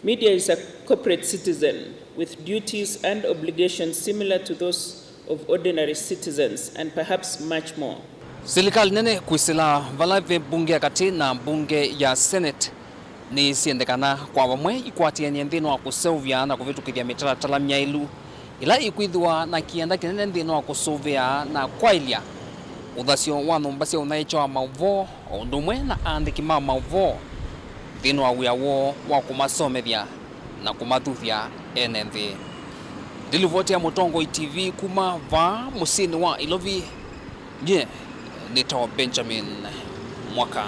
Media is a corporate citizen with duties and obligations similar to those of ordinary citizens and perhaps much more. Serikali nene kuisila valave bunge kati na bunge ya Senate ni siendekana kwa vamwe ikwatiania nthino wa kusevya na kuvitukithia mitaratara myailu ila ikwithwa na kienda kinene nthino wa kusuvia na kwailia uthasyo wa nyumba cia unaicha wa mauvo undumwe na andiki mauvo thino wa wiawo wa kumasomethia na kumathuthia enenthi. Dilivoti ya Mutongoi TV kuma va musini wa Ilovi. Nitawa Benjamin Mwaka.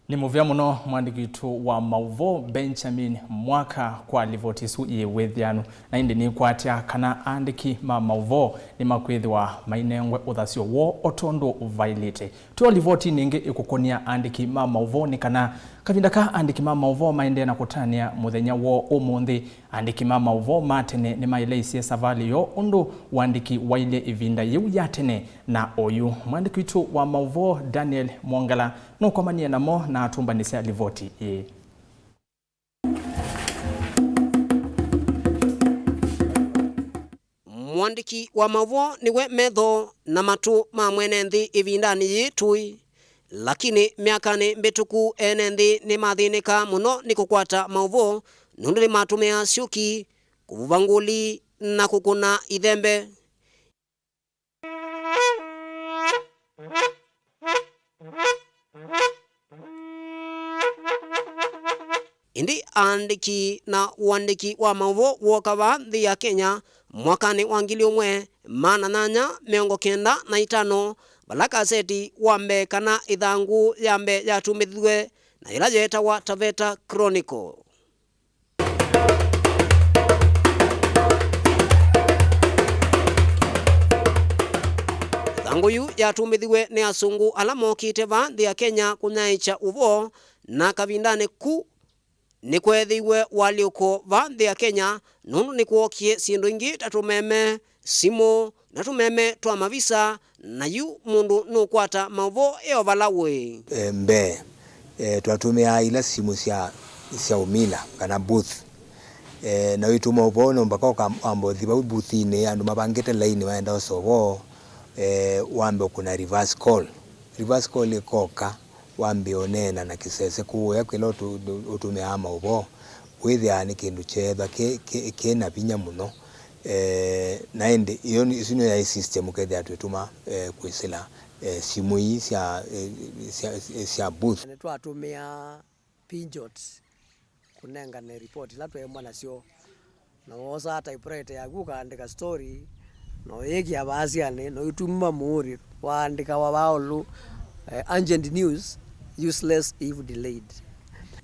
Ni muvia muno mwandiki wetu wa mauvo Benjamin Mwaka kwa livoti su iwethianu na indi ni kwatia kana andiki mauvo ni makwithwa mainengwe uthasyo wo otondo uvailite. Tuo livoti ningi ikukonia andiki mauvo ni kana kavinda ka andiki mauvo maende na kutania muthenya wo umuthi andiki mauvo matene ni maileisia savali yo undu wandiki waile ivinda yu yatene na oyu mwandiki wetu wa mauvo Daniel Mwongala no komania namo na atumbanisia livoti ye. Mwandiki wa mauvo niwe metho na matu ma mwenenthi ivindani yitui lakini miakani mbituku enenthi ni mathinika muno ni kukwata mauvo nundu ni matumia syuki kuvuvanguli na kukuna ithembe. Indi andiki na uandiki wa mauvo wokava nthi ya Kenya mwakani wa 1995 balaka seti wambe kana ithangu yambe yatumithwe na ila yetawa Taveta Chronicle. Ithangu yu yatumithiwe ni asungu ala mokite va nthi ya Kenya kunyaicha uvo na kavindane ku ni kwethiwe waliuko va nthi ya Kenya nundu ni kuokie sindu ingi tatumeme simu na tumeme twa mavisa na yu mundu nukwata mavo eo valawe mbe twatumia ila simu cia umila kana booth na wituma ubono mpaka ambothi ba booth ine andu mabangite line waenda osobo wambe kuna reverse call ikoka wambe onena na kisese kuya kwilo utumia ama ubo withia ni kindu cheba ke na binya muno naende iyo isino ya system kethia twituma kwisila simu hii cia booth ne twatumia pinjot kunenga ne report la twemwa nacio na wosa typewriter ya guka andika story no yegi abaziane no ituma muri waandika wabaolu urgent news useless if delayed.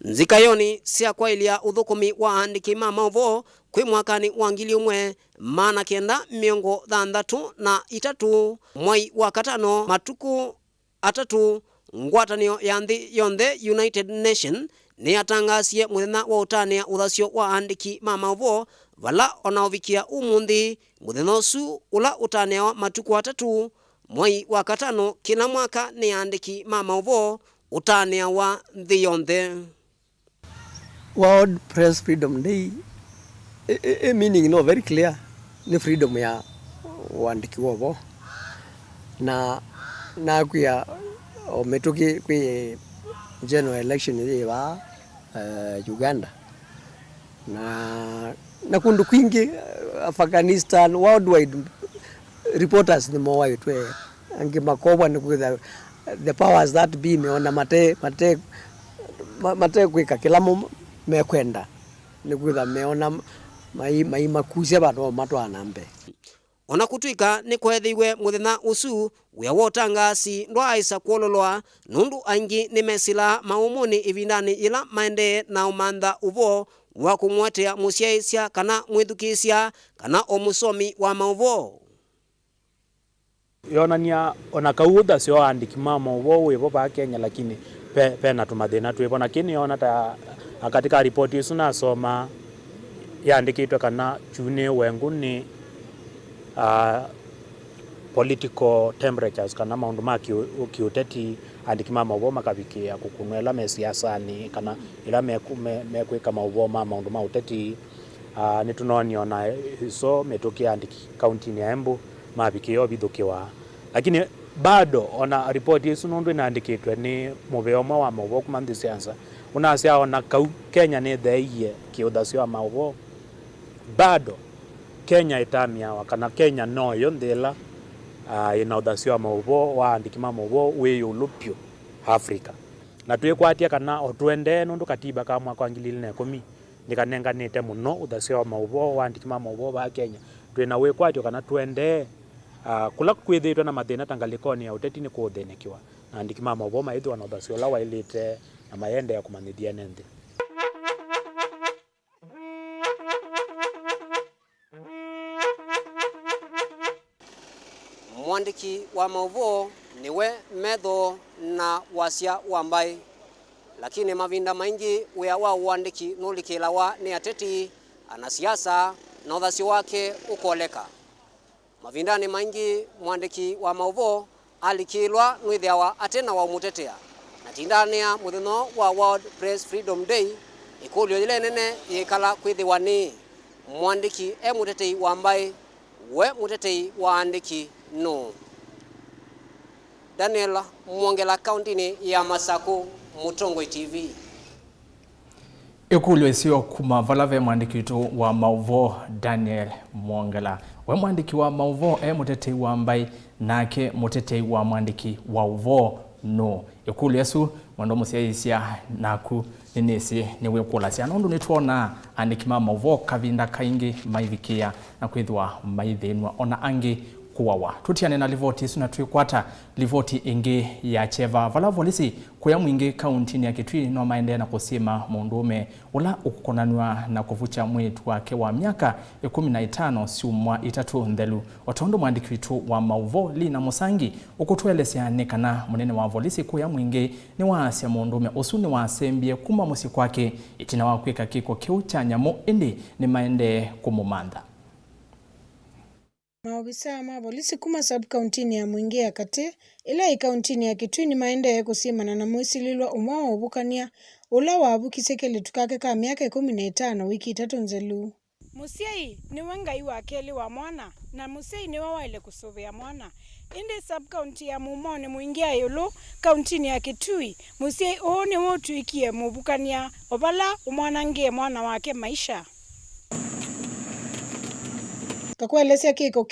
Nzikayoni cia kwailia uthukumi wa andiki mamaovo kwi mwakani wa 1963 mwai wa katano matuku atatu ngwatanio ya nthi yonthe United Nation ni atangasie muthenya wa utania uthasyo wa andiki mamaovo vala onaovikia umunthi muthenya usu ula utania wa matuku atatu mwai wa katano kila mwaka ni andiki mamaovo utania wa nthi yonthe. World Press Freedom Day meaning no very clear ni freedom ya uandiki wovo na kuya ometuki kwi general election yewa Uganda na kundu kwingi Afghanistan worldwide reporters ni mowa itwe angi makobwa ni kuitha the powers that be meona mate kwika kila mekwenda ni kuitha meona Maima kusia bado matwana mbe ona kutwika ni kwethiwe muthenya usu wia wotangasi ndwaisa kuololwa nundu aingi ni mesila maumuni ivindani ila maende na umantha uvo wa kumwatia musyaisya kana mwithukisya kana omusomi wa mauvo yonania ona kauda sio andiki mama uvo wivo ba Kenya lakini pena tumathina twivo na kini ona ta katika ripoti isu nasoma yaandikitwe kana chune wengu ni political temperatures kana maundu ma kiuteti andiki mama uvo makavikia kukunwela mesiasani kana ila mekwika mauvo ma maundu ma uteti ni tunonio na iso metukia andiki kaunti ya Embu mavikia bithukiwa lakini bado ona report isu nundu inaandikitwe ni muveomwa wa mauvo kuma nthi siansa unasia ona Kenya ni theiye kiuthasyo wa mauvo bado Kenya itamia wakana Kenya no yo ndela ina uthasyo wa mauvo wa andiki mauvo we ulupyo Africa na twikwatia kana otwende nundu katiba ka mwaka wa 2010 nikanenganite muno uthasyo wa mauvo wa andiki mauvo ba Kenya twina wikwatio kana twende kula kwithitwe na mathina tangalikoni ya uteti ni kuthenekiwa na andiki mauvo maithwa na uthasyo la wailite na mayende ya kumanithia nende. Mwandiki wa mauvo niwe metho na wasia wambai lakini mavinda maingi wia wa uandiki nulikilawa ni ateti anasiasa na uthasyo wake ukoleka mavindani maingi mwandiki wa mauvo alikilwa nwithiawa atena wa umutetea na tindania muthenya wa World Press Freedom Day ikulio ile nene ikala kwithiwa ni mwandiki mutetei wambai we mutetei wa andiki no. Daniel Mwongela kaunti ya Masako, Mutongoi TV. Ikulio isio kuma valave mwandiki wetu wa mauvo Daniel Mwongela. We mwandiki wa mauvo mutetei wa mbai nake mutetei wa mwandiki wa uvo no. Ikulio yesu mwando musyaisya naku ninisi niwe kulasya nundu nituona andiki mauvo kavinda kaingi maivikia na kwithwa maithinwa ona angi kuwawa. Tutiane na livoti isu na tuikwata livoti ingi ya cheva vala volisi kuya mwingi kauntini ya Kitui no maende na kusima mundume ula ukukonanwa na kuvucha mwetu wake wa miaka 15 siumwa 3 ndelu. Otondo mwandiki wetu wa mauvo Lina Musangi ukutuelezea kana munene wa volisi kuya mwingi ni waasya mundume usuni wasembie kuma musi kwake itina wakwika kiko kiu cha nyamo indi ni maende kumumanda. Maofisa ma polisi kuma sub-countini ya Mwingi ya Kati ila ikauntini ya Kitui ni maende kusimana na mwisililwa umwa wabukania ula wabukisekele tukake ka miaka 15 wiki 3 nzelu. Musiai ni wengai wa keli wa mwana na musiai ni wawaile kusovea mwana. Indi sub-county ya Mumone Mwingia yulu kauntini ya Kitui musiai ni wotu ikie mubukania obala umwana nge mwana wake maisha. Kakuelezea kiko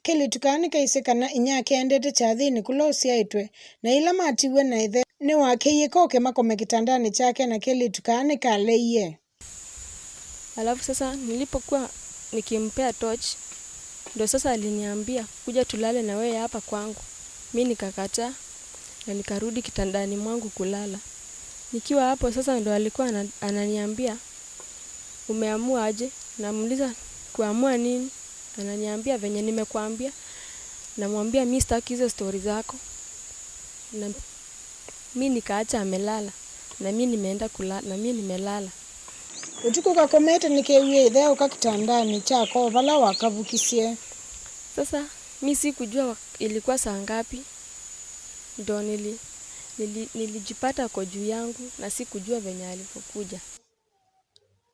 kili tukani kaisekana inya kendete chathini kulosi aitwe na ila matiwe na ithe ni wake yikoke makome kitandani chake na kili tukani kaleiye. Alafu sasa nilipokuwa nikimpea torch ndo sasa aliniambia kuja tulale na wewe hapa kwangu. Mimi nikakataa na nikarudi kitandani mwangu kulala. Nikiwa hapo sasa ndo alikuwa ananiambia umeamua aje? Namuuliza kuamua nini? Ananiambia venye nimekuambia. Namwambia mimi sitaki hizo story zako. Na mimi nikaacha amelala na mimi nimeenda kulala na mimi nimelala. Utuko kakomete nikewie idheo kakitandani chako vala wakavukisie. Sasa mimi sikujua ilikuwa saa ngapi. Ndo nilijipata kwa juu yangu na sikujua venye alipokuja.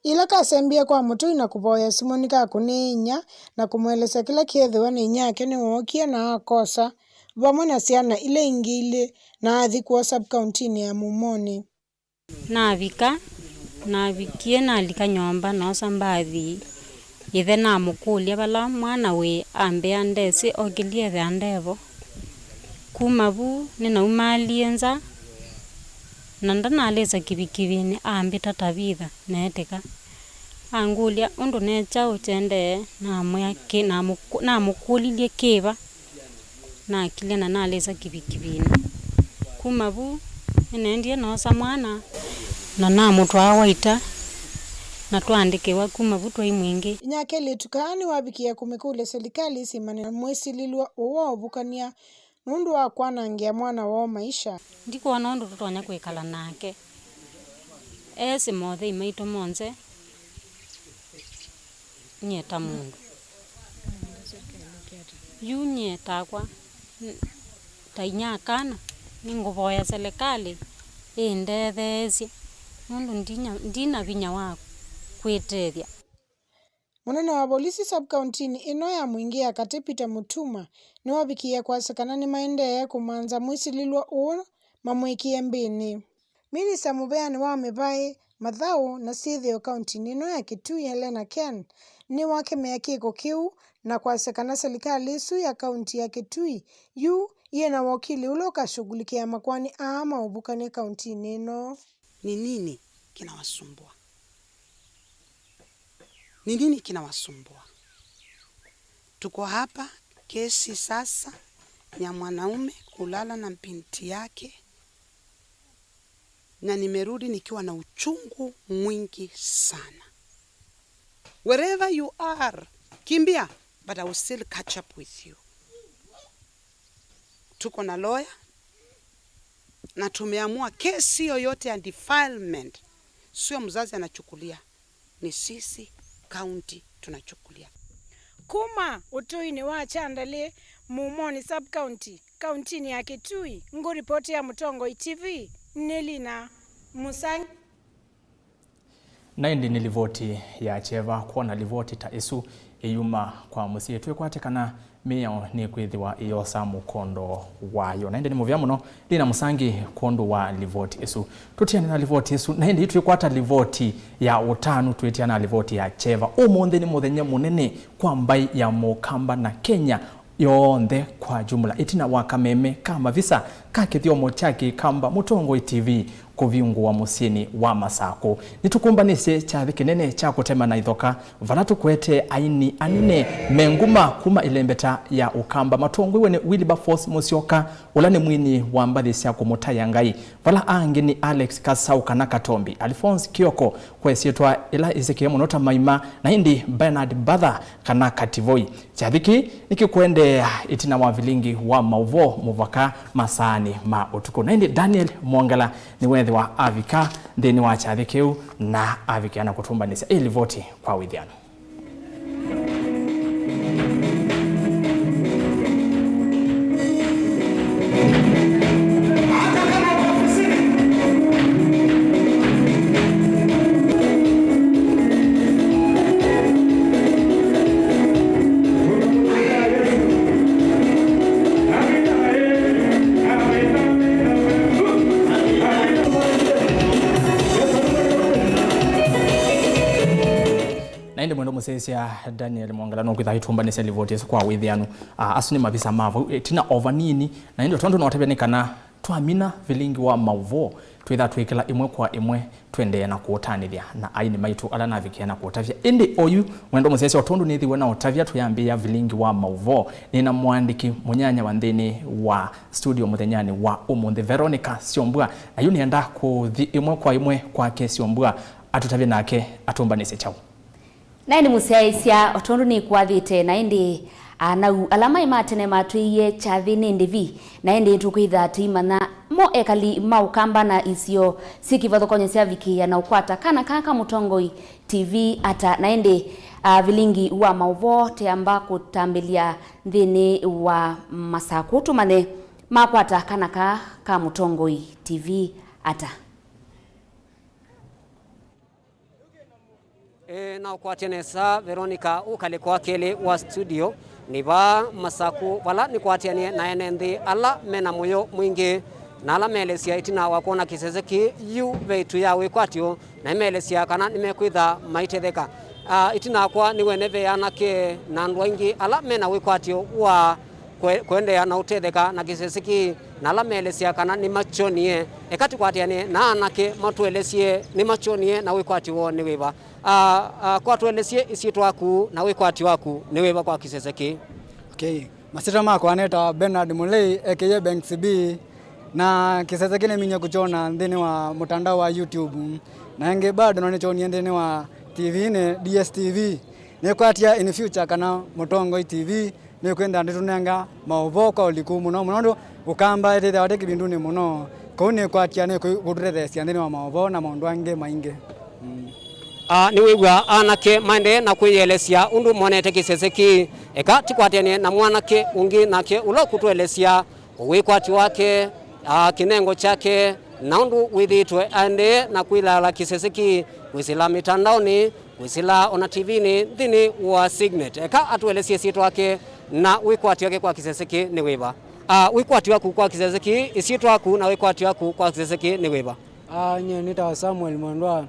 Ila kasembia kwa mutu inakuboya simoni kakuninya na kumweleza kila kiedhewa ni nyake ni wokia na akosa vamwe na siana ile ingile na athi kuwa sub-countini ya Mumoni. Navikie na alika nyomba no sambathi ithe na mukulia bala mwana we ambe andesi ogilie the andevo kuma bu nina umalienza nanda naleza kibikibini ambe tatavitha neteka angulia undu necha uchende na mwake na mukulilie kiba na kile na naleza kibikibini kuma bu nendia no samwana na mutwa waita na tuandikewa kuma vutwa imwingi nyake letukani wabikia kumekule serikali simane na mwesililwa uwa obukania nundu wa kwanangia mwana wa maisha ndiko nundu tutonya kwikala nake ese mothe imaito monze nyeta mundu yunye takwa tainyakana ninguboya serikali indethesi mundu ndina vinya wa kwitethia. Munene wa polisi sub-countini ino ya Mwingi ya Kati Peter Mutuma ni wabikia kwa sakana ni maende kumanza mwisililwa uo mamwikie mbini. Minista mubeani wa mibai mathau na sithio kauntini ino ya Kitui Helena Ken ni wake meakiko kiu na kwa sakana serikali isu ya kaunti ya Kitui yu yena wakili ulo kashughulikia makwani ama ubukani kauntini ino. Ni nini kinawasumbua? Ni nini kinawasumbua? Tuko hapa kesi sasa ya mwanaume kulala na binti yake na nimerudi nikiwa na uchungu mwingi sana. Wherever you are, kimbia, but I will still catch up with you. Tuko na lawyer na tumeamua kesi yoyote ya defilement sio mzazi anachukulia, ni sisi county tunachukulia. Kuma utui ni wachandale Mumoni sub-county kauntini ya Kitui ngu ripoti ya Mutongoi TV Nelina Musangi. Naindi ni livoti ya cheva kuona livoti ta isu iyuma kwa musie twekwatekana mio ni kwithiwa iyo sa mukondo wayo naindi ni muvya muno Lina Musangi kondo wa livoti isu tutiana na livoti isu naindi twekwata livoti ya utanu twetiana livoti ya cheva umunthe ni muthenya munene kwa mbai ya Mukamba na Kenya yonthe kwa jumla itina wakameme kama visa kakithiomo chake kamba Mutongoi TV kuviungua musini wa Masako. Nitukumbanise chathi kinene cha kutema na ithoka vala tukwete aini anine menguma kuma ilembeta ya ukamba Matongoi wene Wilberforce Musyoka ulane mwini wa mbathi cia kumutaya ngai vala angi ni Alex Kasauka na Katombi Alphonse Kioko kwesietwa ila izikia munota Maima na hindi Bernard Batha kana Kativui. Chathiki nikikwende itina wa vilingi wa mauvo muvaka masani ma utuku na hindi Daniel Mwangala ni wethi wa avika ndeni wa chathikeu na avikiana kutumbanisa ili voti kwa withiano. Naende mwendo musesia Daniel Mwangala no kwitha itumbanise livoti kwa withiano asuni mabisa mavo tina ovanini naende tondu no tabenikana twamina vilingi wa mauvo twitha twikila imwe kwa imwe twende na kuotanithia na aini maitu ala na vikiana kuotavia indi oyu mwendo musesia tondu nithi wena otavia tuyambia vilingi wa mauvo nina mwandiki munyanya wa ndini wa studio muthenyani wa umuthi Veronica Siombua na yuni enda kuthi imwe kwa imwe kwa kesi Siombua atutavia nake atumbanise chao. Naini musiaisia otondu ni kwathite na indi na alama imatene matuiye chathi ni ndivi na indi tukwitha timana mo ekali maukamba na isio sikivathokonye cia vikia na ukwata kana kaka Mutongoi TV ata na indi vilingi wa mauvo te amba kutambilia nthini wa Masako tumane makwata kana kaka Mutongoi TV ata na ukwatianesa Veronica ukale kwa kele wa studio ni ba Masako wala ni kwatianie na enendi ala mena moyo mwingi na ala melesia itina wakona kisezeki yu veitu ya wekwatio na melesia kana nimekwitha maitetheka itina kwa ni weneve yanake na ndwangi ala mena wekwatio wa kwendea na utetheka na kisezeki na ala melesia kana ni machonie ekati kwatianie na anake matuelesie ni machonie na wekwatio ni weva kwa tuelesie isitu waku na wekwati waku ni weva kwa kiseseki. Okay, masita mako aneta Bernard Mulei aka Banks B na kiseseki ni minya kuchona ndini wa mtandao wa YouTube na nge bado no nichonie ndini wa TV ne DSTV ne kwatia in future kana Mutongoi TV ne kwenda nditunanga mauvo kwa uliku muno ukamba ete wate kibinduni muno kone kwatia ne kudurethesia ndini wa mauvo na maundu ange mainge. Ni wigwa anake mande na kuyelesia undu monete kiseseki eka tikwatianie na mwanake ungi nake ulo kutuelesia wikwati wake kinengo chake na undu withitwe ande na kuilala kiseseki wisila mitandaoni wisila ona TV ni thini wa Signet eka atuelesie situ wake na wikwati wake kwa kiseseki ni wiva wikwati waku kwa kiseseki isitu waku na wikwati waku kwa kiseseki ni wiva nye nita Samuel Mwandwa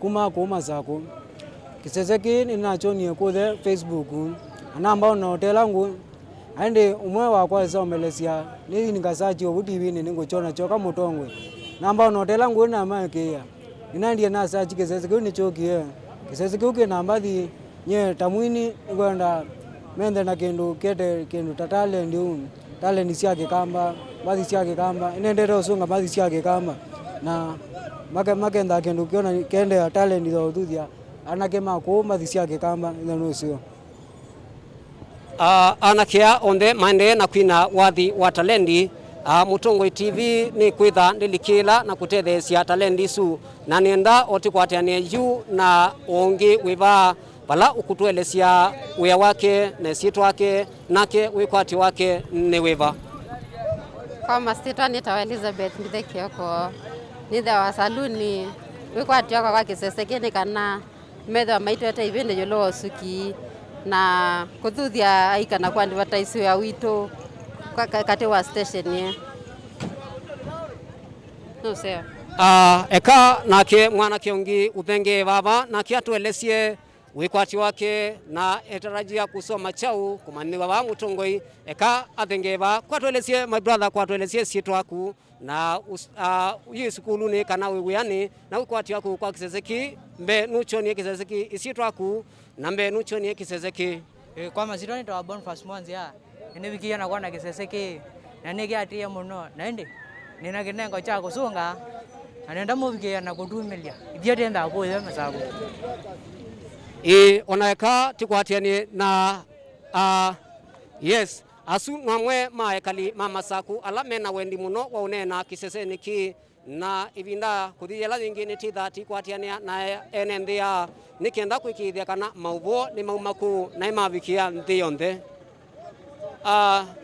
kuma Masako kiseseki ninachonie kuthe Facebook anamba na hotel yangu ande umwe wakwa za umelesia ni ningasaji obu TV ni ningochona choka Mutongoi namba na hotel yangu na makia ninandie na saji kiseseki ni chokie kiseseki uke namba di nye tamwini ngwenda mende na kindu kete kindu tatale ndio tale ni siake kamba baadhi siake kamba inendere usunga baadhi siake kamba na magenda kindu kiona kende ya talent za ututhia anakema kuuma thisiake kamba ino sio anakia onde mande na kwina wathi wa talendi Mutongoi TV ni kwitha ndilikila na kutethesia talendi su na nenda otikwatianie yu na ongi wiva bala ukutuelesia wea wake na situ wake nake wikwati wake ni wiva kwa masitwa nita Elizabeth Mthekioko nitha wa saluni wikwati wako kwa kiseseki ni kana metho maitu ata ivende yolo suki na kuthuthia aikana kwa advertise ya wito kate wa station ye no sir eka nake mwana kiongi uthenge baba na kiatuelesie wikwati wake na etarajia kusoma chau kumani baba Mutongoi eka athenge ba kwatuelesie my brother kwatuelesie situ aku na yu sukulu ni kana wiguyani na ukwati wako kwa kisezeki mbe nuchoni kisezeki isitwaku na mbe nuchoni kisezeki kwa mazito ni tawa Bonfast Mwanzia ene wikia na kwana kisezeki na nige atia muno na ndi nina kinengo cha kusunga anenda mubikia na kudumilia idiate nda ko ye masabu onaeka tikwatiani na yes asu namwe maekali mama saku alame na wendi muno wa unena kiseseni ki na ivinda kuthiyela nyingine ti thati kwatiania na enenthia nikenda kwikithia kana mauvo ni maumaku na imavikia nthi yonthe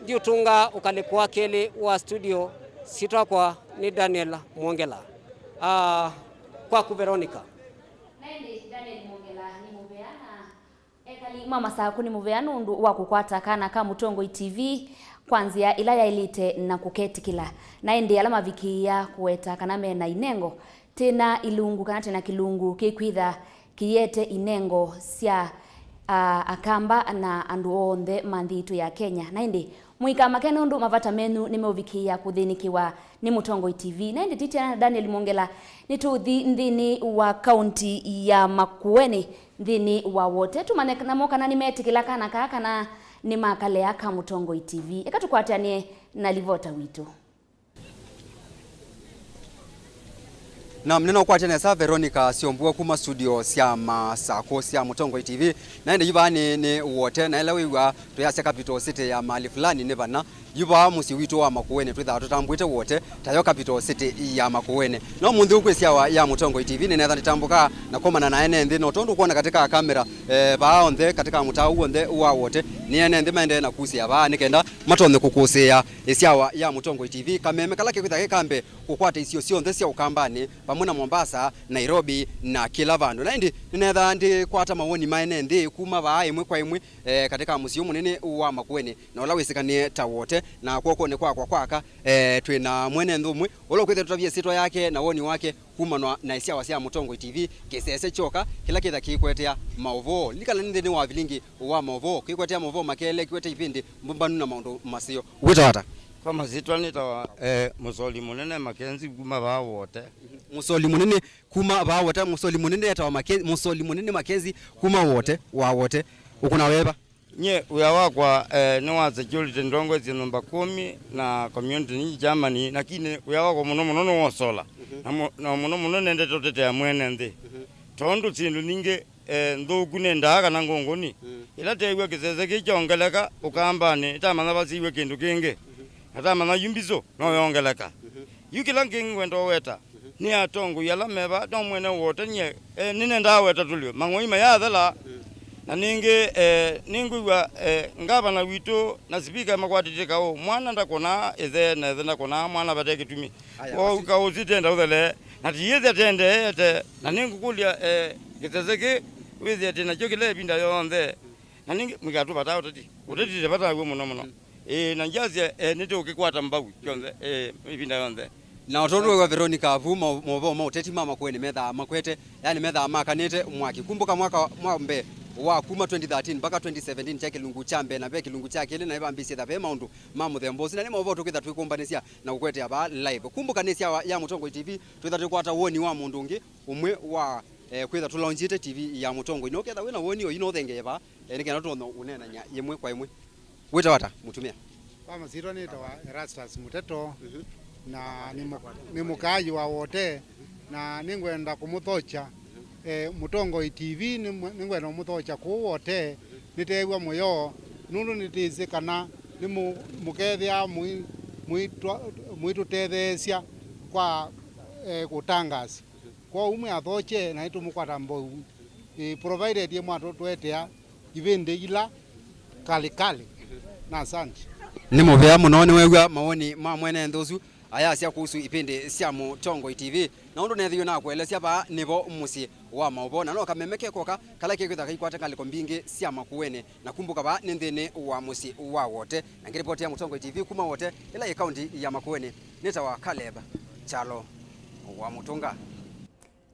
ndiutunga ukalikwa keli wa studio sitwakwa ni Daniel Mwongela kwaku Veronica Naindi Daniel Mwongela ni muveana ekali mama saku ni muveana undu wa kukwata kana ka Mutongoi TV kwanzia ila ya ilite na kuketi kila naindi alama vikia kuweta kana mena inengo tena ilungu kana tena kilungu kikwitha kiyete inengo sia akamba na andu onthe mandhitu ya Kenya naindi muika makene undu mavata menu nimeuvikia kuthinikiwa ni Mutongoi TV naindi titia Daniel Mwongela nituthi ndini wa county ya Makueni ndini wa wote tumanekana moka na nimetikila kana kaka na ni makale aka Mutongoi TV ekatukwatanie na livota witu na mneno kwa tena sa Veronica siombua kuma studio sia masako sia Mutongoi TV na ende yuba ni wote na elewa iwa tuyasya capital city ya mali fulani ne bana yuba musi wito wa Makueni twitha tutambwite wote tayo capital city ya Makueni no munthi ukwesia wa ya Mutongoi TV netha nitambuka na komana na ene nthi no tondu kuona katika kamera baa onthe katika mutau onthe wa wote ni ene nthi mende na kusia baa nikenda matonde kukusia isia wa ya Mutongoi TV kameme kala kwitha gikambe kukwata isio sionthe sia ukambani pamuna Mombasa Nairobi na kila vandu na indi netha ndi kwata mawoni maene nthi kuma baa imwe kwa imwe katika musio munene wa Makueni na ola wisikanie ta wote na kwoko ni kwaka twina mwene nthumwe ola kwitha tutavie sitwa yake na woni wake kuma na isia wa sia Mutongoi TV kisese choka kila kitha kikwetea mauvo likala nthi wa vilingi wa mauvo kikwetea mauvo makele kikwete ipindi mbumbanu na maundu masio wita wata kwa mazitwa nitawa musoli munene Makenzi kuma baa wote musoli munene kuma baa wote musoli munene yatawa Makenzi musoli munene Makenzi kuma wote wa wote ukuna weba nye uya wakwa ni wa security ndongwezi namba 10 na community ni Germany lakini uya wakwa muno no wosola na muno nende totete ya mwene nthi tondu sindu ninge nthuku nenda kana ngongoni ila tegwa kisese kichongeleka ukambani tamana basiwe kindu kingi atamana yumbizo no yongeleka yukila ngingi wendo weta ni atongu yala meba no mwene wote nye ninenda weta tulio mangoima ya thala na ninge ningwa ngaba na wito na sipika makwatiteka o mwana ndakona ethe na ethe ndakona mwana bateke tumi o ka uzitenda uthele na tiyethe tende ete na ningukulia kitezeke withi ati na jokile binda yonthe na ninge migatu bata utati bata gwe muno na njazi nito ukikwata mbau yonthe binda yonthe na otondo wa Veronica avuma movo uteti mama Makueni metha makwete yani metha makanete mwaki kumbuka mwaka mwambe wa kuma 2013 mpaka 2017 cha kilungu chambe na be kilungu cha kile na iba mbisi da be maundu mamu the mbosi na ni movo tukitha twikumbanisia na ukwete aba live kumbuka nesia ya Mutongoi TV twitha tukwata woni wa mundu ngi umwe wa kwitha tulaunjite TV ya Mutongoi no ketha wina woni oyi no thengeva nikena tuno unena nya yemwe kwa imwe wita wata mutumia kwa maziro ni tawa Erastus Muteto na ni mukaji wa wote na ningwenda kumuthocha Mutongoi TV ningwenda kumuthocha ku wote nitegwa muyo nundu nitizikana ni mukethia mwitutethesia kwa kutangaza kwa umwe athoche na itumukwata mbou provided ye mwato twetea ivende ila kali na asante ni muvea muno ni wegwa mawoni ma mwene nthusu aya cia kuhusu ipindi cia Mutongoi TV na undu nethio na kuelesya ba nivo musi wa mauvo na no kamemeke koka kala kikwitha kaikwata kaliko mbingi cia Makueni na kumbuka ba ni nthini wa musi wa wote na ngiripoti ya Mutongoi TV kuma wote ila ya county ya Makueni nitawa Caleb Chalo wa Mutunga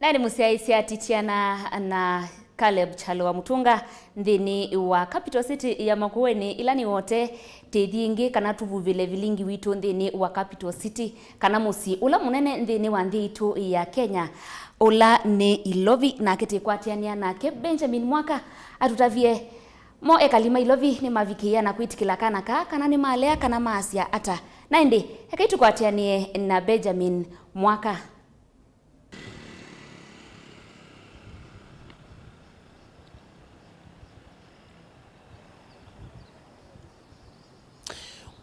nani musiaisia titiana na Caleb Chalo wa Mutunga nthini wa capital city ya Makueni ilani wote tethingi kana tuvuvile vilingi witu nthini wa capital city kana musi ula munene nthini wa nthi itu ya Kenya ula ni Ilovi na kitikwatiania nake Benjamin Mwaka atutavie mo ekalima Ilovi ni mavikia na kwitikila kana ni malea kana maasia ata naindi hekaitu na Benjamin Mwaka.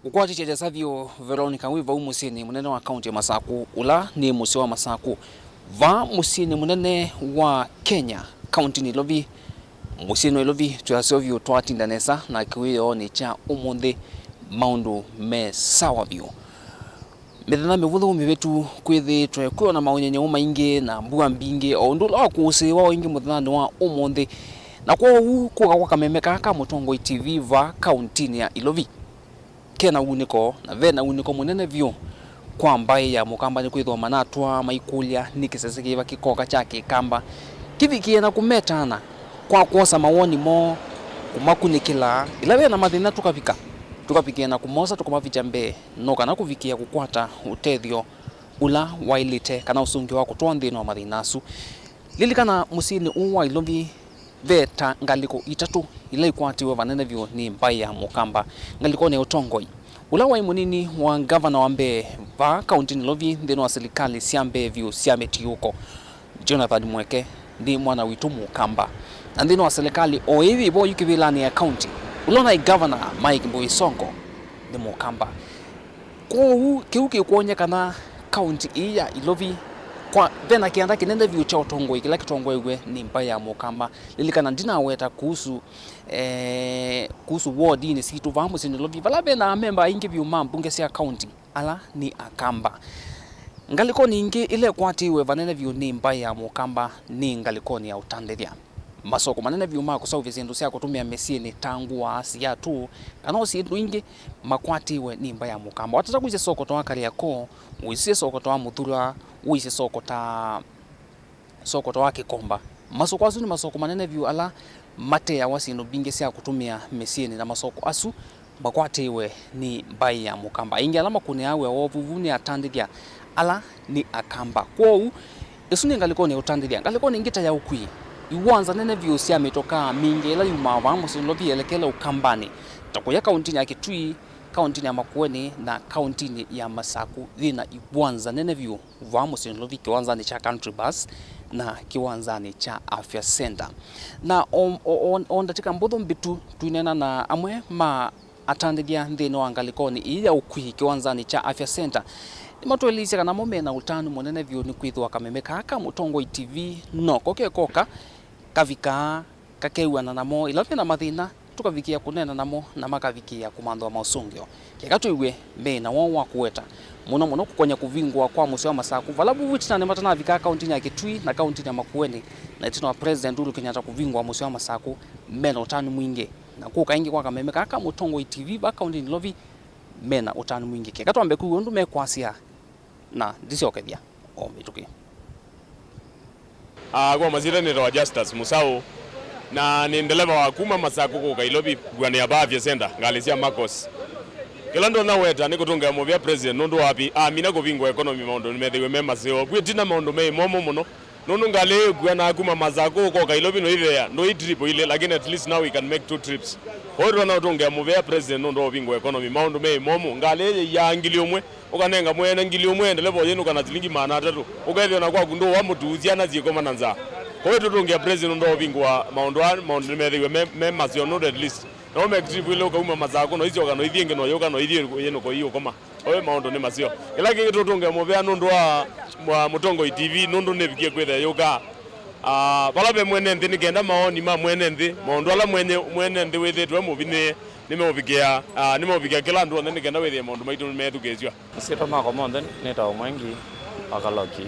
Ukwati cheja savio Veronica wiva umusini munene wa kaunti ya Masaku ula ni musio wa Masaku va musini munene wa Kenya kaunti ni Ilovi musini Ilovi tuyasovyo twatindanesa na kiwiyo ni cha umundi maundu me sawa vyo methana mevuthu mivetu kwithi twekuwa na maunyenye maingi na mbua mbingi o ndu la kuusi wao ingi muthana wa umundi na kwa huu kwa kamemeka ka Mutongoi TV va kaunti ya Ilovi kena uniko na vena uniko munene vyo kwa mbai ya mukamba ni kwithwa manatwa maikulia ni kisese kiva kikoka chake kamba kivikie na kumetana kwa kuosa mawoni mo kumakunikila ilawe na mathina tukapikia na kumosa tukamavijambe no kana kuvikia kukwata utethio ula wailite kana usungi wa kutwa nthino wa mathinasu lilikana musini uwa Ilovi veta ngaliko itatu ila ikwatiwe vanene vyo ni mbai ya mukamba ngaliko ne Mutongoi ula wa munini wa governor wa Mbe va kaunti ni Ilovi nthino wa serikali siambe vyo siametiuko Jonathan Mweke ndi mwana witu mukamba na nthino wa serikali o hivi bo yukivilani ya county ulona governor Mike Mboisongo ndi mukamba ko kiuki kuonya kana county iya Ilovi kwa vena kianda kinende vyo cha Mutongoi kila Mutongoi we ni mbai ya mukamba lilikana ndina weta kuhusu ward ni situ vamu sini Ilovi vala vena member ingi vyo mbunge sia county ala ni akamba ngaliko ningi ile kwatiwe vanene vyo ni mbai ya mukamba ni ngaliko ni ya utandethia masoko manene vyuma kusau vizindu sia kutumia mesini tangu wa asia tu kana sindu ingi makwatiwe ni mbai ya mukamba watata kuise soko to akali yako uise soko to Muthura uise soko to Kikomba masoko asu ni masoko manene vyu ala mate ya wasindu bingi sia kutumia mesini na masoko asu makwatiwe ni mbai ya mukamba ingi alama kune awe wovuvuni atandithia ala ni akamba kwou esuni ngaliko ni utandithia ngaliko ni ngita ya ukwi iwanza nene vyo sia metoka mingi ila yumava musilovi elekela ukambani takuya kaunti ya Kitui kaunti ya Makueni na kaunti ya Masaku dhina iwanza nene vyo va musilovi kiwanza ni cha country bus na kiwanza ni cha afya center na ondatika mbodho mbitu tuinena na amwe ma atandithia nthino angalikoni iya ukwi kiwanza ni cha afya center Matwelise kana momena utanu monene vyo ni kwithwa kamemeka aka Mutongoi TV no koka kavika kakewana namo ilapi na mathina tukavikia kunena namo na makavikia kumandwa mausungio kekatwiwe mena wa kuweta muno kukonya kuvingwa kwa musio wa Masaku valabu wichina ne matana vika kaunti ya Kitui na kaunti ya Makueni na itino wa president Uhuru Kenyatta kuvingwa musio wa Masaku mena utanu mwingi na kuka ingi kwa kamemeka aka Mutongoi TV ba kaunti ni Ilovi mena utanu mwingi kekatwambe ku ndu mekwasia na ndisiokethia omituki kwa mazira ni wa Justice Musau na ni ndeleva wa kuma Masaku kuka Ilovi bwana ya bavya senda ngalisia Marcos kila ndo na weta niko tunga movia president ndo wapi amina kuvingwa economy maundo nimethiwe mema sio bwitina maundo me momo muno nono ngale bwana kuma Masaku kuka Ilovi no ile ndo hii trip ile lakini at least now we can make 2 trips hoyo na tunga movia president ndo vingwa economy maundo me momo ngale ya ngiliomwe ukanenga mwene ngiliomwe ndeleva yenu kana zilingi maana 3 ukaethio na kwa kundo wa mutuzia na ziko mananza kwa hiyo tungia president ndo vingwa maundo nimethiwe mema sio no at least no make trip ile ukauma Masaku no hizo kana ithienge no yoka no ithie yenu ko hiyo koma owe maundo ni masio ila kingi tutunga movia ndo wa Mutongoi TV ndo nevikie kwetha yoka palabe mwene nthi nikenda maoni ma mwene nthi maundo ala mwene nthi withitwe muvine nimevikia kila ndu nthi nikenda withie maundu maitu methukizwa sito mako monthe nita umwengi wakaloki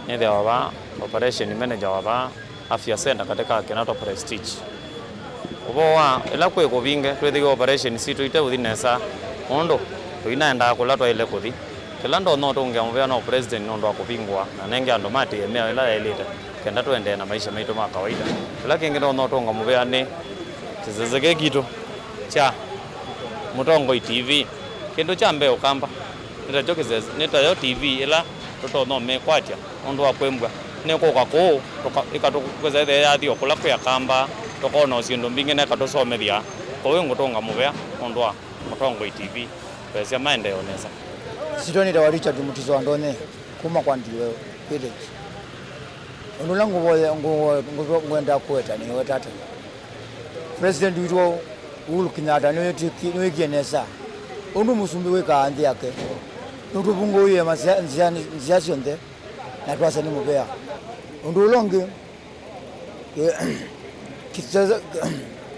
nithia wava operation manager wava afya center katika Kenato Prestige ubowa ila kwe kuvinge twithige operation situ ite uthinesa mundu tuinaenda kula twaile kuthi kila ndo no tungia muvea no president ndo akuvingwa na nenge andu mati emea ila elite kenda tuende na maisha maitu ma kawaida. Kila kingi no tonga muvea ni kiseseke kitu cha Mutongoi TV kendo cha mbeo kamba nitayo TV ila toto no mekwatia ondo akwembwa neko kako ikatokweza ile yathi okula kwa kamba tokona usindo mbingine katosomethia kwa wengo tonga muvea ondo Mutongoi TV pesa maende onesa sitoni da Richard Mutizo andone kuma kwa ndiwe village onulangu boye ngwenda kweta ni wetata president wito Uhuru Kenyatta no ekienesa ondu musumbi weka andi yake nutubungo ye nzia sionde na twasa ni mubea ondu longe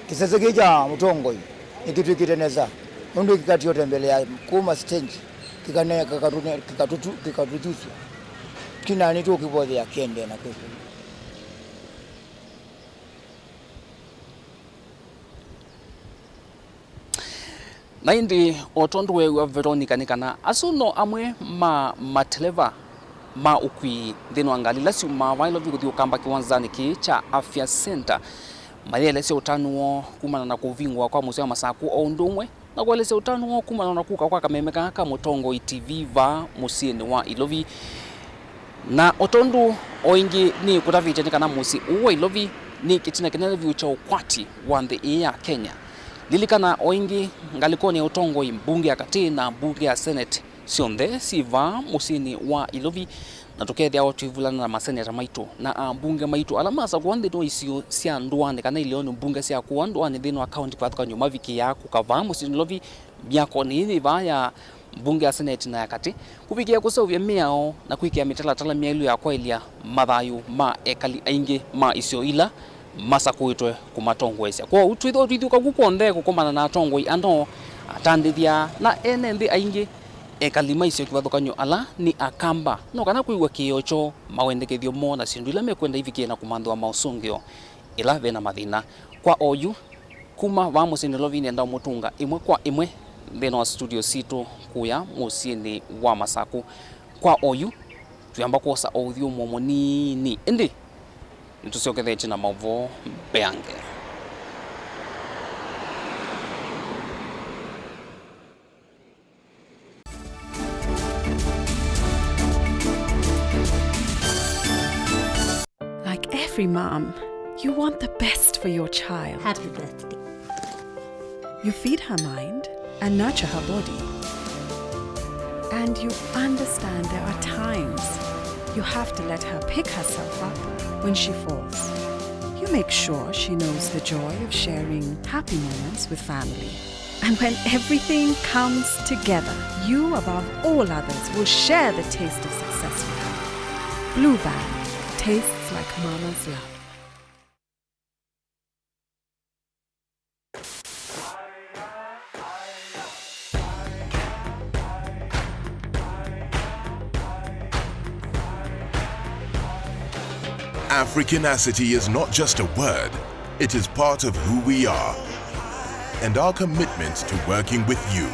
kiseze kija Mutongoi ikitu kiteneza ondu kikati yote mbele ya kuma stage kikane kikatutusu kinani tu kibodhi ya kende na kwetu naindi otondu wewa Veronica nikana asuno amwe mateleva ma ukwi thino angali lasi ma wailo viguthio kamba kiwanzani ki cha afya center mayelese utanuo kumana na kuvingwa kwa museo masaku ondumwe na kwelese utanuo kumana na kuka kwa kamemeka ka Mutongoi TV va musieni wa Ilovi na otondu oingi ni kutavite nikana musi uwe Ilovi ni kitina kinene vyu cha ukwati wa the ya Kenya lilikana oingi ngalikoni Mutongoi mbunge ya kati na mbunge ya senate sionthe siva musini wa Ilovi na tukethia otwivulana na maseneta maitu na mbunge maitu alamasa kwande no isio cia ndwane kana ilioni mbunge cia kwandwane thino account kwa thaka nyuma viki ya kukava musini Ilovi miako ni vaya mbunge ya senate na ya kati kuvikia kusovya miao na kuikia mitalatala miailu ya kwailia mathayu ma ekali aingi ma isio ila masa kuitwe kumatongwesya kwa utwithuka gukonthe kukomana na Tongoi ando atandithia na enendi aingi ekalima isio kivathukanyo ala ni akamba no kana kuigwa kiocho mawendekethio mo na sindu ila mekwenda ivikie na kumandwa mausungio ila vena mathina kwa oyu kuma va musini Ilovi nenda mutunga imwe kwa imwe thina studio situ kuya musini wa masaku kwa oyu tuyamba kosa audio momonini indi nitusiokethe na mavo beange Like every mom, you want the best for your child. Happy birthday. You feed her mind and nurture her body. And you understand there are times you have to let her pick herself up when she falls. You make sure she knows the joy of sharing happy moments with family. And when everything comes together, you above all others will share the taste of success with her. Blue Band tastes like mama's love. Africanacity is not just a word, it is part of who we are. And our commitment to working with you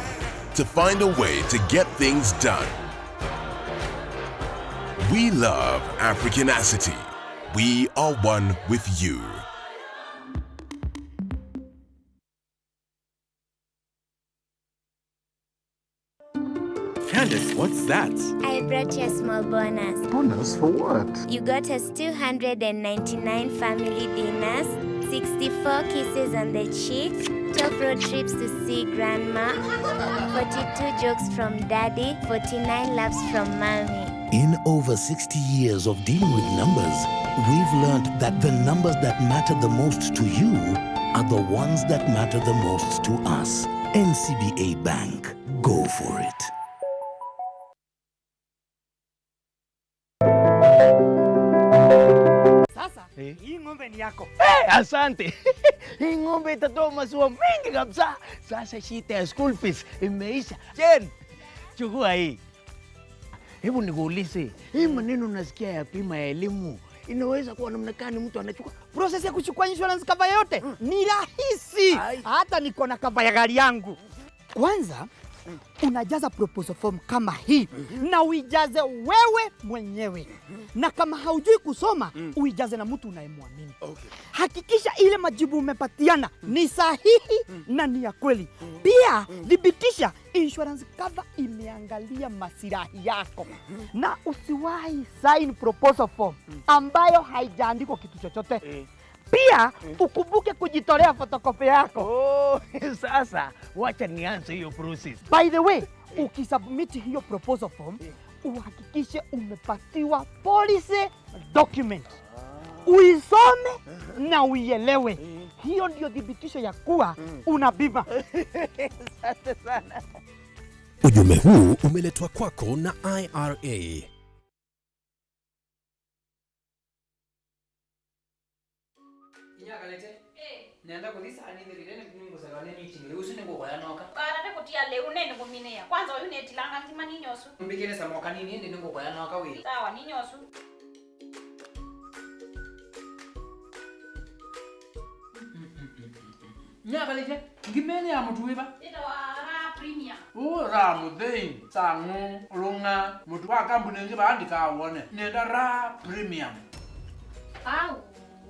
to find a way to get things done. We love Africanacity. We are one with you. Candace, what's that? I brought you a small bonus. Bonus for what? You got us 299 family dinners, 64 kisses on the cheek, 12 road trips to see grandma, 42 jokes from daddy, 49 laughs from mommy. In over 60 years of dealing with numbers, we've learned that the numbers that matter the most to you are the ones that matter the most to us. NCBA Bank. Go for it. Hii ng'ombe ni yako. Asante. Hii ng'ombe itatoa maziwa mengi kabisa. Sasa shida ya school fees imeisha. Jen, chukua hii. Hebu nikuulize, hii maneno unasikia ya bima ya elimu inaweza kuwa namna gani mtu anachukua? Process ya kuchukua insurance cover yote ni rahisi. Hata niko na cover ya gari yangu. Kwanza unajaza proposal form kama hii na uijaze wewe mwenyewe. Na kama haujui kusoma, uijaze na mtu unayemwamini. Hakikisha ile majibu umepatiana ni sahihi na ni ya kweli. Pia thibitisha insurance cover imeangalia masilahi yako. Na usiwahi sign proposal form ambayo haijaandikwa kitu chochote. Pia ukumbuke kujitolea photocopy yako. Sasa wacha nianze hiyo process. By the way, ukisubmit hiyo proposal form, uhakikishe umepatiwa policy document. Uisome na uielewe. Hiyo ndio thibitisho ya kuwa una bima. Asante sana. Ujumbe huu umeletwa kwako na IRA. Nenda kulisa ani ndirene kungo sagane meeting leo usine ngo ya noka. Bara ne kutia leo nene nguminea. Kwanza uyu netilanga nzima ninyosu. Mbikene samoka nini ndi ngo ya noka we. Sawa ninyosu. Nyabalije ngimene ya mutu weba. Ita wa ra premium. Ra mudei sangu lunga mutu wa kambune nje bandika awone. Nenda ra premium.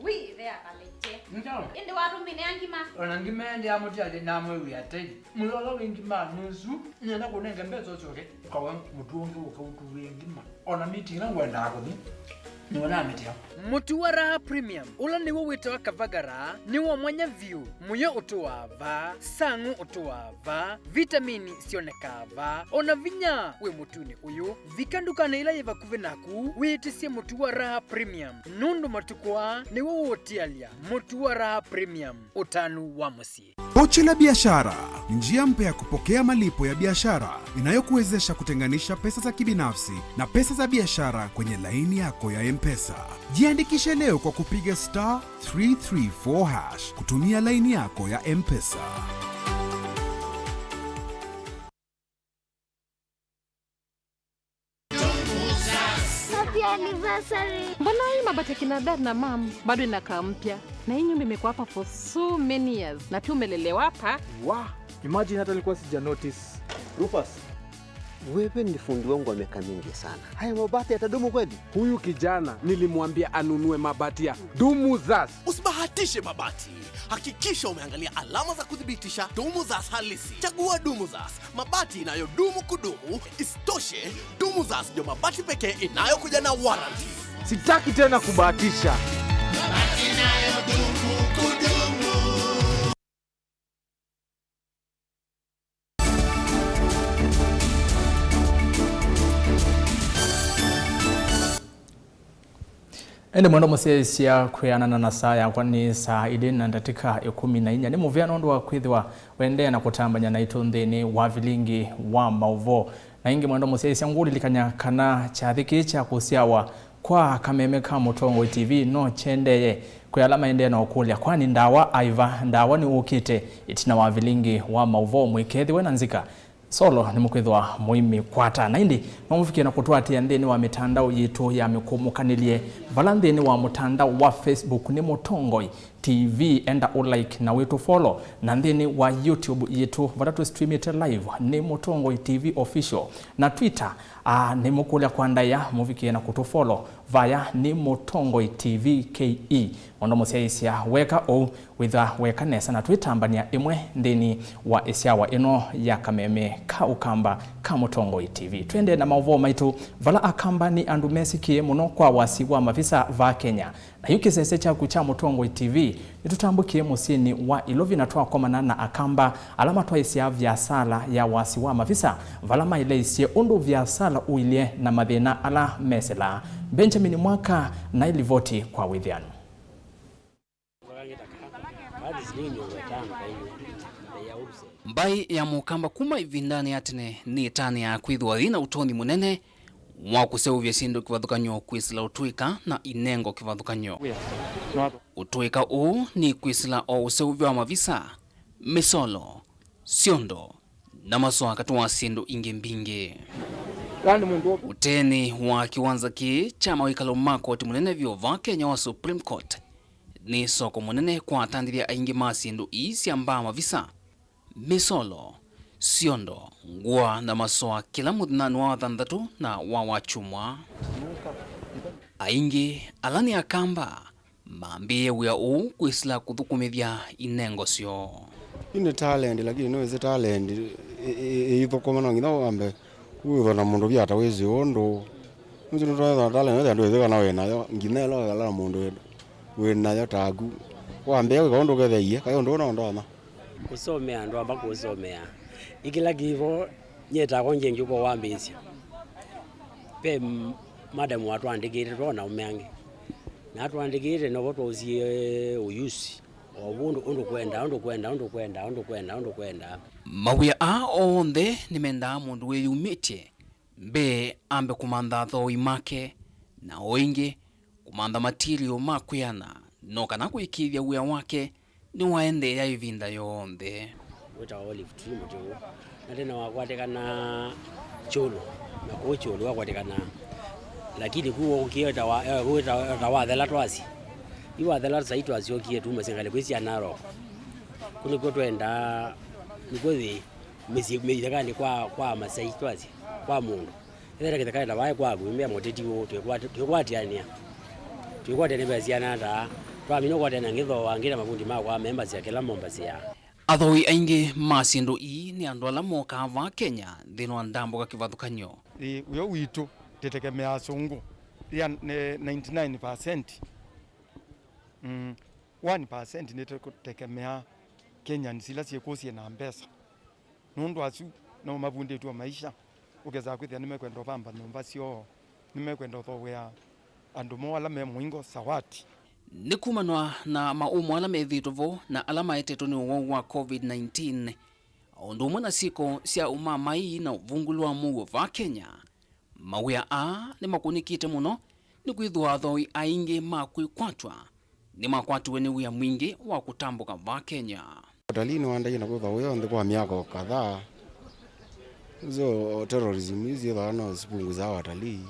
Oui, there kalete. Njalo. Inde watu mine angima. Ona ngimene ya mutu ali namwe wi ateji. Mulolo wingima nusu. Nenda kunenge mbezo choke. Kawa mutu wangu ukautu wingima. Ona meeting na ngwenda akoni. Niwana ametia. Mutu wa raha premium ula niwo wito wa kavagara niwo mwanya view muyo utuwava sangu utuwava vitamini sionekava ona vinya we mutuni uyu vikandukana ila yeva kuvenaku witisie mutu wa raha premium nundu matukwa niwo wotialia mutu wa raha premium utanu wa musie. Pochi la biashara ni njia mpya ya kupokea malipo ya biashara inayokuwezesha kutenganisha pesa za kibinafsi na pesa za biashara kwenye laini yako ya M-Pesa. Jiandikishe leo kwa kupiga *334# kutumia laini yako ya M-Pesa. Happy anniversary. Mbona hii mabati kina dad na mom bado inakaa mpya? Na hii nyumba imekuwa hapa for so many years. Na pia umelelewa hapa. Wow, imagine hata nilikuwa sija notice. Rufus, wewe ni fundi wangu wa miaka mingi sana. Haya mabati yatadumu kweli? Huyu kijana nilimwambia anunue mabati ya Dumuzas. Usibahatishe mabati. Hakikisha umeangalia alama za kudhibitisha Dumuzas halisi. Chagua Dumuzas, mabati inayodumu kudumu. Isitoshe, Dumuzas ndio mabati pekee inayokuja na warranty. Sitaki tena kubahatisha. Mabati inayodumu kudumu. Ende mwendo musesia kuyanana na saa ya kwani saa idini na ndatika 14 ni muvia nondo wa kwithiwa wendea na kutambanya na itunthini wa vilingi wa mauvo na ingi mwendo musesia nguli likanya kana chathiki cha kusiawa kwa kameme ka Mutongoi TV no chendeye kuyalama ende na okulia kwani ndawa aiva ndawa ni ukite itina wa vilingi wa mauvo mwikethi wena nzika solo ni mukwithwa muimi kwata na indi nomufikie na kutwatia ndeni wa mitandao yitu ya mikumukanilye vala ndeni wa mutandao wa Facebook ni Mutongoi TV enda ulike na wetu follow na ndeni wa YouTube yitu vala tu stream it live ni Mutongoi TV official na Twitter ni mukulia kwandaya mufikie na kutufollow via ni Mutongoi TV KE ondo museisia weka o witha weka nesa na twitambania imwe ndeni wa isiawa ino ya kameme ka ukamba ka Mutongoi TV twende na mauvo maitu vala akamba ni andu mesikie muno kwa wasi wa mafisa va Kenya na yuki sese cha kucha Mutongoi TV nitutambukie musini wa ilovi na toa komana na akamba alama toa isia vya sala ya wasi wa mafisa vala maile isie undu vya sala uilie na madhina ala mesela Benjamin Mwaka na ilivoti kwa withianu. Mbai ya mukamba kuma ivindani atene ni tani ya kwithwa thina utoni munene wa kuseuvya sindu kivathukanyo kwisila utuika na inengo kivathukanyo. Utuika uu ni kwisila o useuvya wa mavisa, misolo, siondo na maswa katuwa sindu ingi mbingi. Uteni wa kiwanza ki chama wikalo makoti munene vyo va Kenya wa Supreme Court ni soko munene kwa tandiria aingi masindu isi amba mavisa, misolo, siondo ngua na masoa kila muthinani wa thanthatu na wa wachumwa aingi alani akamba mambie wia uu kwisila kuthukumithia inengo syo ine talent lakini no is talent ithukuma no ngina wambe uyo na mundu byata wezi ondo nuzino twa talent ndio ithika na wena yo ngina lo ala mundu wena yo tagu wambe ko ndo getheie kayo ndo na kusomea ndo amba kusomea ikila givo nyeta konje njuko wambisia pe madam watu andikire rona umeange na watu andikire no voto usie uyusi obundu kwenda mawia a onthe nimenda mundu wiyumitie mbe ambe kumantha thoi make na oingi kumantha material makwiana no kana kwikithia wia wake ni waende ya ivinda yonthe wita olive tree mutu na tena wakwatekana cholo na kucholo wakwatekana lakini kuo ukieta wa thela twasi iwa thela saito aziokie tu masengale kwisi anaro kuni kwenda nikothi mizigani kwa masai twasi kwa mundu ethera kithakaenda bae kwa gwimia motetiwo twekwatiania beziana nda twamino kwatena ngitho wangira mabundi makwa members ya kila members ya athoi aingi masindu ii ni andu ala moka va Kenya thino ndambo kivathukanyo uyo witu tetekemea sungu ya 99% 1% nitetekemea Kenya nisila siekosie na mbesa nundu asu no mabundi tu maisha ukeza kwithia nimekwenda pamba nyumba sio nimekwenda thowea andu mo ala me mwingo sawati nikumanwa na maumo ala methitovo na alama eteto ni wa COVID-19 ondu mwana siko sia uma mai na uvungulwa mugo va Kenya mawia a ni makunikite muno ni kwithwa thoi aingi makwikwatwa ni makwatwe ni wia mwingi wa kutambuka va Kenya utalii ni wandai na kwitha uyo ndi kwa miaka kadhaa zo terrorism hizi dhana zipunguza watalii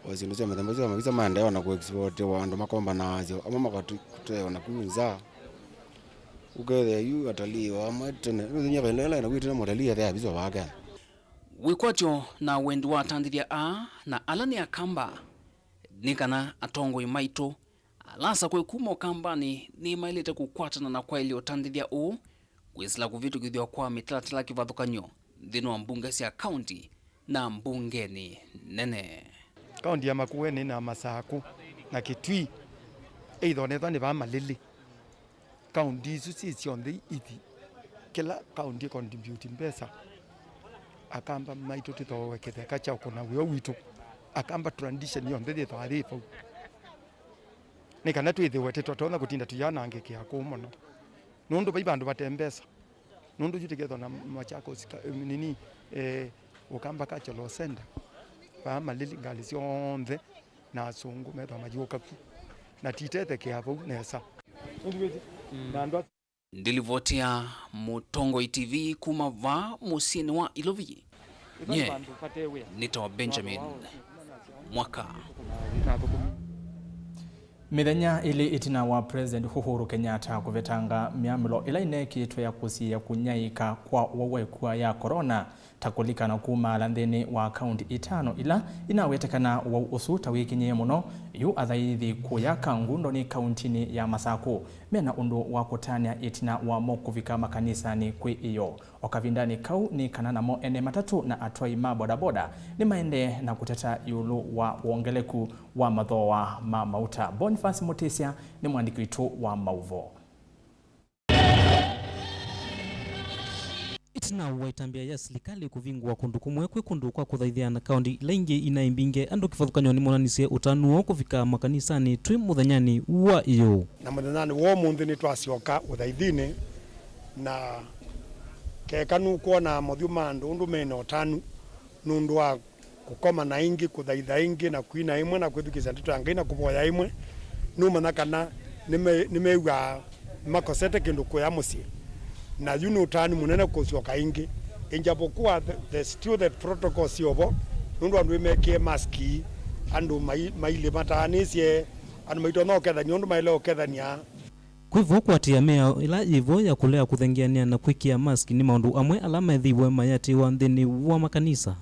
wazinduza matambazo mabisa maendeleo na kuexport wandu makomba nazo ama makatuteo na kuunza ukethe yu watalii wa matene ndunya belela na kwitena watalii ya bizo waga wikwatyo na wendi wa tandithia a na alani akamba nikana atongo imaito alasa kwe kuma kambani ni mailete kukwatana na kwa ilio tandithia u kwisila kuvitu kithio kwa mitalatala kivathukanyo thino wa mbunge cia county na mbungeni nene kaunti ya Makueni na Masaku na Kitui eithonethwa ni bamalili kaunti isu cionthe ithi kila kaunti contributing pesa akamba maito tithowekethe kacha kuna wio witu akamba tradition yonthe thithwathifu ni kana twithiwete twatona gutinda tuyana angekia kumono nundu bai bandu batembesa nundu jutikethwa na Machakos nini ukamba kacha lo senda malili ngali cionthe na asungu methwa majuka ku na titethe kiapo nesa ndilivotia Mutongoi TV kuma va musini wa Ilovi nye nitawa Benjamin Mwaka mithenya ili itina wa President Uhuru Kenyatta kuvetanga miamilo ila inekitwe ya kusia kunyaika kwa wawekua ya corona takulikana kuma landhini wa kaunti itano ila inawetekana wa usuta wiki nye muno yu athaithi kuyaka ngundo ni kauntini ya Masaku mena undu wa kutania itina wa mokuvika makanisani kwi iyo okavindani kau ni kanana mo ene matatu na atwai mabodaboda ni maende na kuteta yulu wa uongeleku wa mathoa mauta. Boniface Mutisia ni mwandiki wetu wa Mauvo. itina waitambia ya serikali kuvingwa kundu kumwe kundu kwa kuthaithiana kaundi laingi inaimbinge andu kifathukanyo ni monanisie utanuo kufika makanisani twi muthanyani wa iyo na muthanyani wo munthi ni twacioka uthaithini na kekanu kuona muthiuma andu undu mena utanu nundu wa kukoma na ingi kuthaitha ingi na kuina imwe na kwithukisa ndeto ya Ngai na kuvoya imwe numa kana nimeiwa makosete kindu kuya musie na yuno utani munene kucioka ingi injapokuwa the still protocol siovo nundu andu mekie maski andu maile matanicie andu maito no kethania andu maile okethania Kwivo kwatia mea ila ivo ya kulea kuthengiania na kwikia mask ni maundu amwe alama ethiwe mayati wa nthini wa makanisa.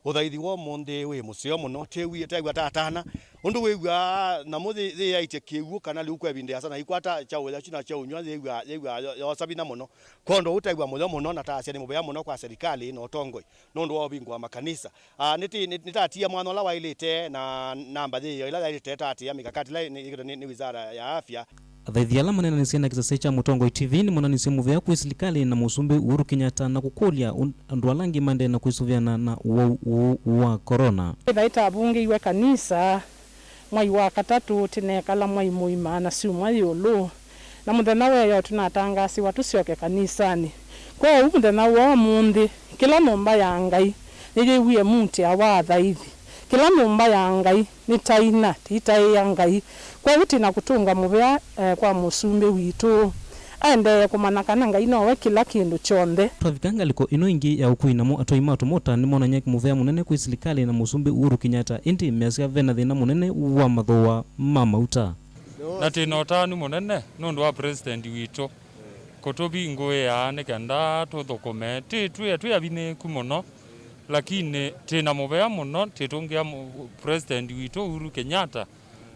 Uthaithi wa monde we musio muno tewi tegwa tatana undu wegwa na muthi thi yaite kiugo kana riu kwa binde sana ikwata cha wela china cha unywa thegwa yo sabina muno kondo utegwa muno na tacia ni mubea muno kwa serikali no Mutongoi no ndo wabingwa makanisa nitatia mwana la wailite na namba thi yo ila yailite tatia mikakati la ni wizara ya afya. Athaithi ala manena ni siena kisase cha Mutongoi TV ni mwana nisemu vya kwa serikali na musumbi Uhuru Kenyatta na kukolia andu alangi mande na kuisuviana na wa corona. Thaita bunge iwe kanisa mwai wa katatu tinekala mwai Maima na si mwai ulu na muthenya weyo tunatangasi watu sioke kanisani. Kwa muthenya wa mundi kila nyumba ya Ngai niliwie muti awa thaithi. Kila nyumba ya Ngai ni taina titai ya Ngai kwa uti na kutunga mubea kwa musumbi witu ende kumanakana Ngai nowe kila kindu chonde. Twavikanga liko ino ingi ya ukuinamo atoima tumota ni mona nyaki muvea munene kwa serikali na musumbi Uhuru Kenyatta indi measia vena thina munene wa mathoa mamauta na tinota ni munene nundu wa president witu kutubingoe ya nekenda tuthukome twi abine kumono lakini tina muvea muno titungia president witu Uhuru Kenyatta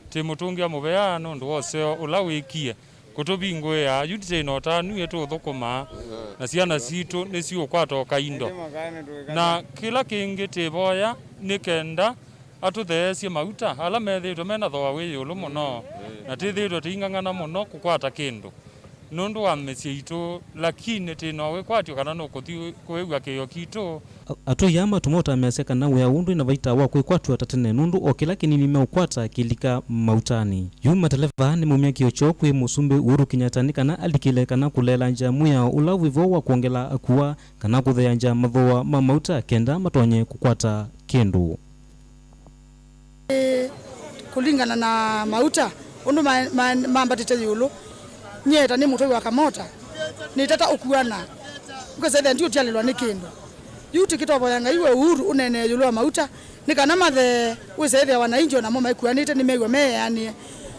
timutungia muvea nundu wose ula wikie kutubingoe ya yutite nota nu yetu thukuma na ciana citu ni cio kwatoka indo na kila kingi tiboya nikenda atutheesie mauta ala methitwe mena thoa wi yulu muno na tithitwe tingangana muno kukwata kindu nundu wa meci itu lakini tinowe kwatio kana no kuthi kuigwa kiyo kitu atoyama tumota measeka na we undu na vaita wa kwikwatwa tatene nundu o kila kinini meukwata kilika mautani yuma televa ni mumya kiocho kwi musumbi Uhuru Kenyatta ni kana alikile kana kulela njamu ya ulawivo wa kuongela akuwa kana kuthea nja mathoa mamauta kenda matonye kukwata kindu kulingana na mauta undu mambatite yulu nyeta ni mutu wa kamota ni tata ukuana ukasenda ndio tialilwa ni kindu yuti kitobo yanga iwe Uhuru unene yulu wa mauta nikana mathe wisethe wanainjo na mama ikuanite ni mewe me yani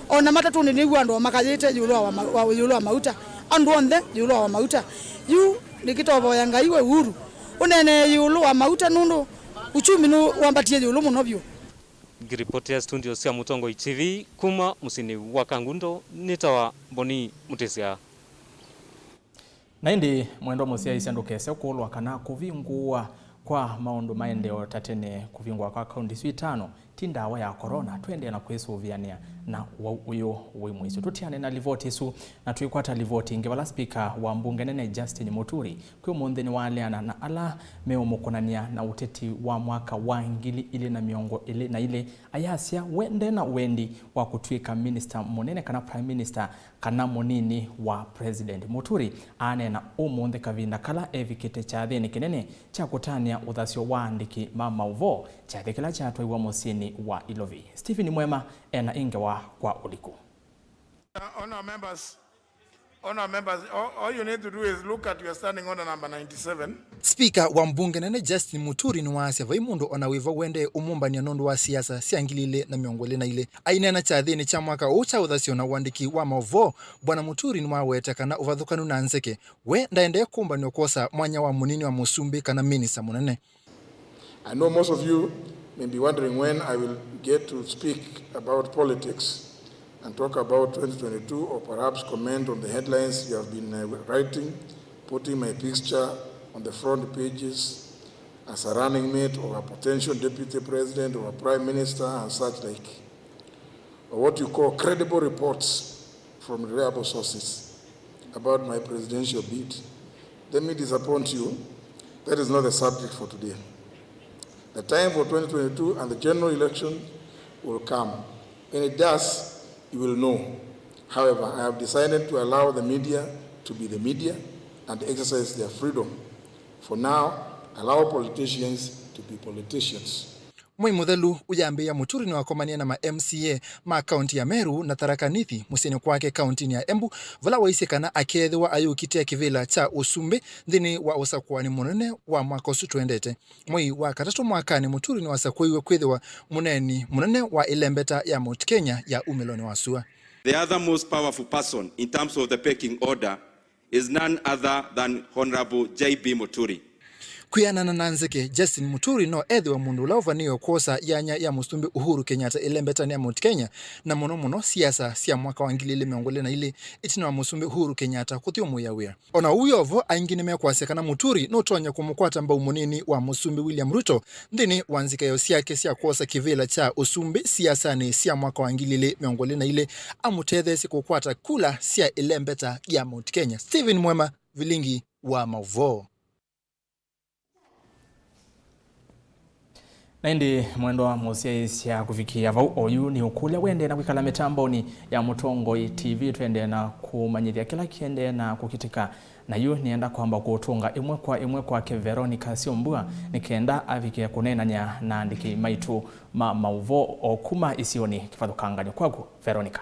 ona matatu ni ando makajite yulu wa mauta andu onde yulu wa mauta yu nikitobo yanga iwe Uhuru unene yulu wa mauta nundu uchumi nu wambatie yulu munobyo. Ngiripotia studio cia Mutongoi TV kuma musini wa Kangundo nitawa Boni Mutesia. Na indi mwendo musia isendukese kulwa kana kuvingua kwa maundu maendeo tatene kuvingua kwa kaundi switano tindawa ya corona twende na kwisuviania na uyo wimwisu tutiane na livoti isu na tuikwata livoti ngevala speaker wa mbunge nene Justin Muturi kwa munthini waleana na ala meomukonania na uteti wa mwaka wa ngili ile na miongo ile na ile ayasia wende na wendi wa kutwika minister munene kana prime minister kana munini wa president Muturi ane na umunthi kavinda kala evikite cha thini kinene cha kutania uthasio wa andiki mama uvo cha thikila cha atwa musini wa Ilovi. Stephen Mwema ena ingewa kwa uliku. Honor members, all you need to do is look at your standing order number 97. Speaker wa mbunge nene Justin Muturi ni waasya vaimundu ona wiva wende umumbania nondu wa siasa siangilile na miongole na ile ainena cha thini cha mwaka ucha uthasio na uandiki wa mavo bwana Muturi ni wawete kana uvathukanu na nzeke we ndaende kumbanio kosa mwanya wa munini wa musumbi kana minisa munene. I know most of you may be wondering when I will get to speak about politics and talk about 2022 or perhaps comment on the headlines you have been writing, putting my picture on the front pages as a running mate or a potential deputy president or a prime minister and such like, or what you call credible reports from reliable sources about my presidential bid. Let me disappoint you, that is not the subject for today. The time for 2022 and the general election will come. When it does, you will know. However, I have decided to allow the media to be the media and exercise their freedom. For now, allow politicians to be politicians. Mwi muthelu uyambia Muturi ni wakomania na ma MCA ma kaunti ya Meru na Tharaka Nithi musini kwake kaunti ya Embu vala waisekana akethwa ayukitia kivila cha usumbi thini wa usakwani munene wa mwaka usu twendete. Mwi wa katatu mwakani Muturi ni wasakwiwe kwithwa munene wa ilembeta ya Mount Kenya ya umeloni wa sua. The other most powerful person in terms of the pecking order is none other than Honorable J.B. Muturi. Kuyanana na nzike Justin Muturi no ethi wa mundu lauvaniyo kosa yanya ya mustumbi Uhuru Kenyatta ilembetani ya Mount Kenya na muno siasa sia mwaka wa 2022 itina wa mustumbi Uhuru Kenyatta kuthio muyawia. Ona uyovo aingine mekwasekana Muturi no tonya kumukwata mbau munini wa mustumbi William Ruto ndini wanzika yo siake sia kosa kivila cha usumbi siasa ni sia mwaka wa 2022 amutethesi kukwata kula sia ilembeta ya Mount Kenya. Steven Mwema, Vilingi wa Mauvo. Naindi mwendo wa musia kufikia vau oyu ni ukule wende na kwikala mitamboni ya Mutongoi TV twende na kumanyithia kila kiende na kukitika na yu nienda kwamba kutunga imwe kwa ke Veronica Siombua nikenda avikia kunenanya na ndiki maitu mauvo okuma isioni kifathukangani kwako Veronica.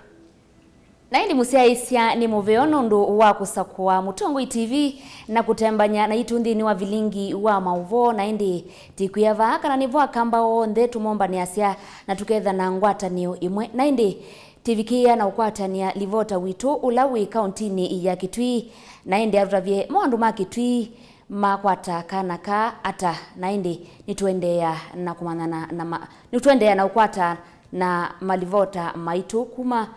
Naindi musiaisia ni muveono ndu wa kusakua Mutongoi TV na kutembanya na itundini wa Vilingi wa Mauvo naindi tikuyava kana nivo akambao nthe tumomba asia na tuketha na ngwatanio imwe naindi tivikia na ukwatania livota witu ulawi kauntini ya Kitui naindi arutavye mwandu ma Kitui makwata kanaka ata naindi nituendea na kumanana na nituendea na ukwata na malivota maitu kuma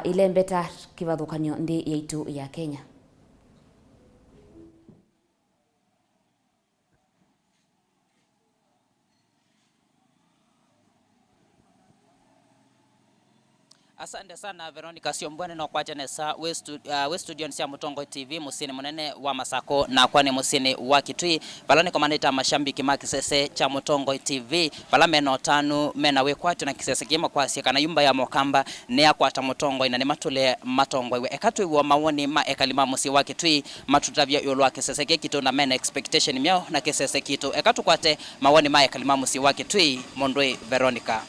ilembeta kivathukanio ndi yaitu ya Kenya. Asante sana Veronica Siombwane na kwa janesa we studio sia Mutongoi TV musini munene wa Masako na kwani musini wa Kitui balani komanita mashambiki ma kisese cha Mutongoi TV bala meno tanu mena we kwatu na kisese kima kwa siaka na yumba ya Mokamba ne akwata Mutongoi na ni matule Matongoi we ekatui wa mawoni ma ekalima musi wa Kitui matutavya yolwa kisese kito na mena expectation myao na kisese kito ekatu kwate mawoni ma ekalima musi wa Kitui Mondoi Veronica.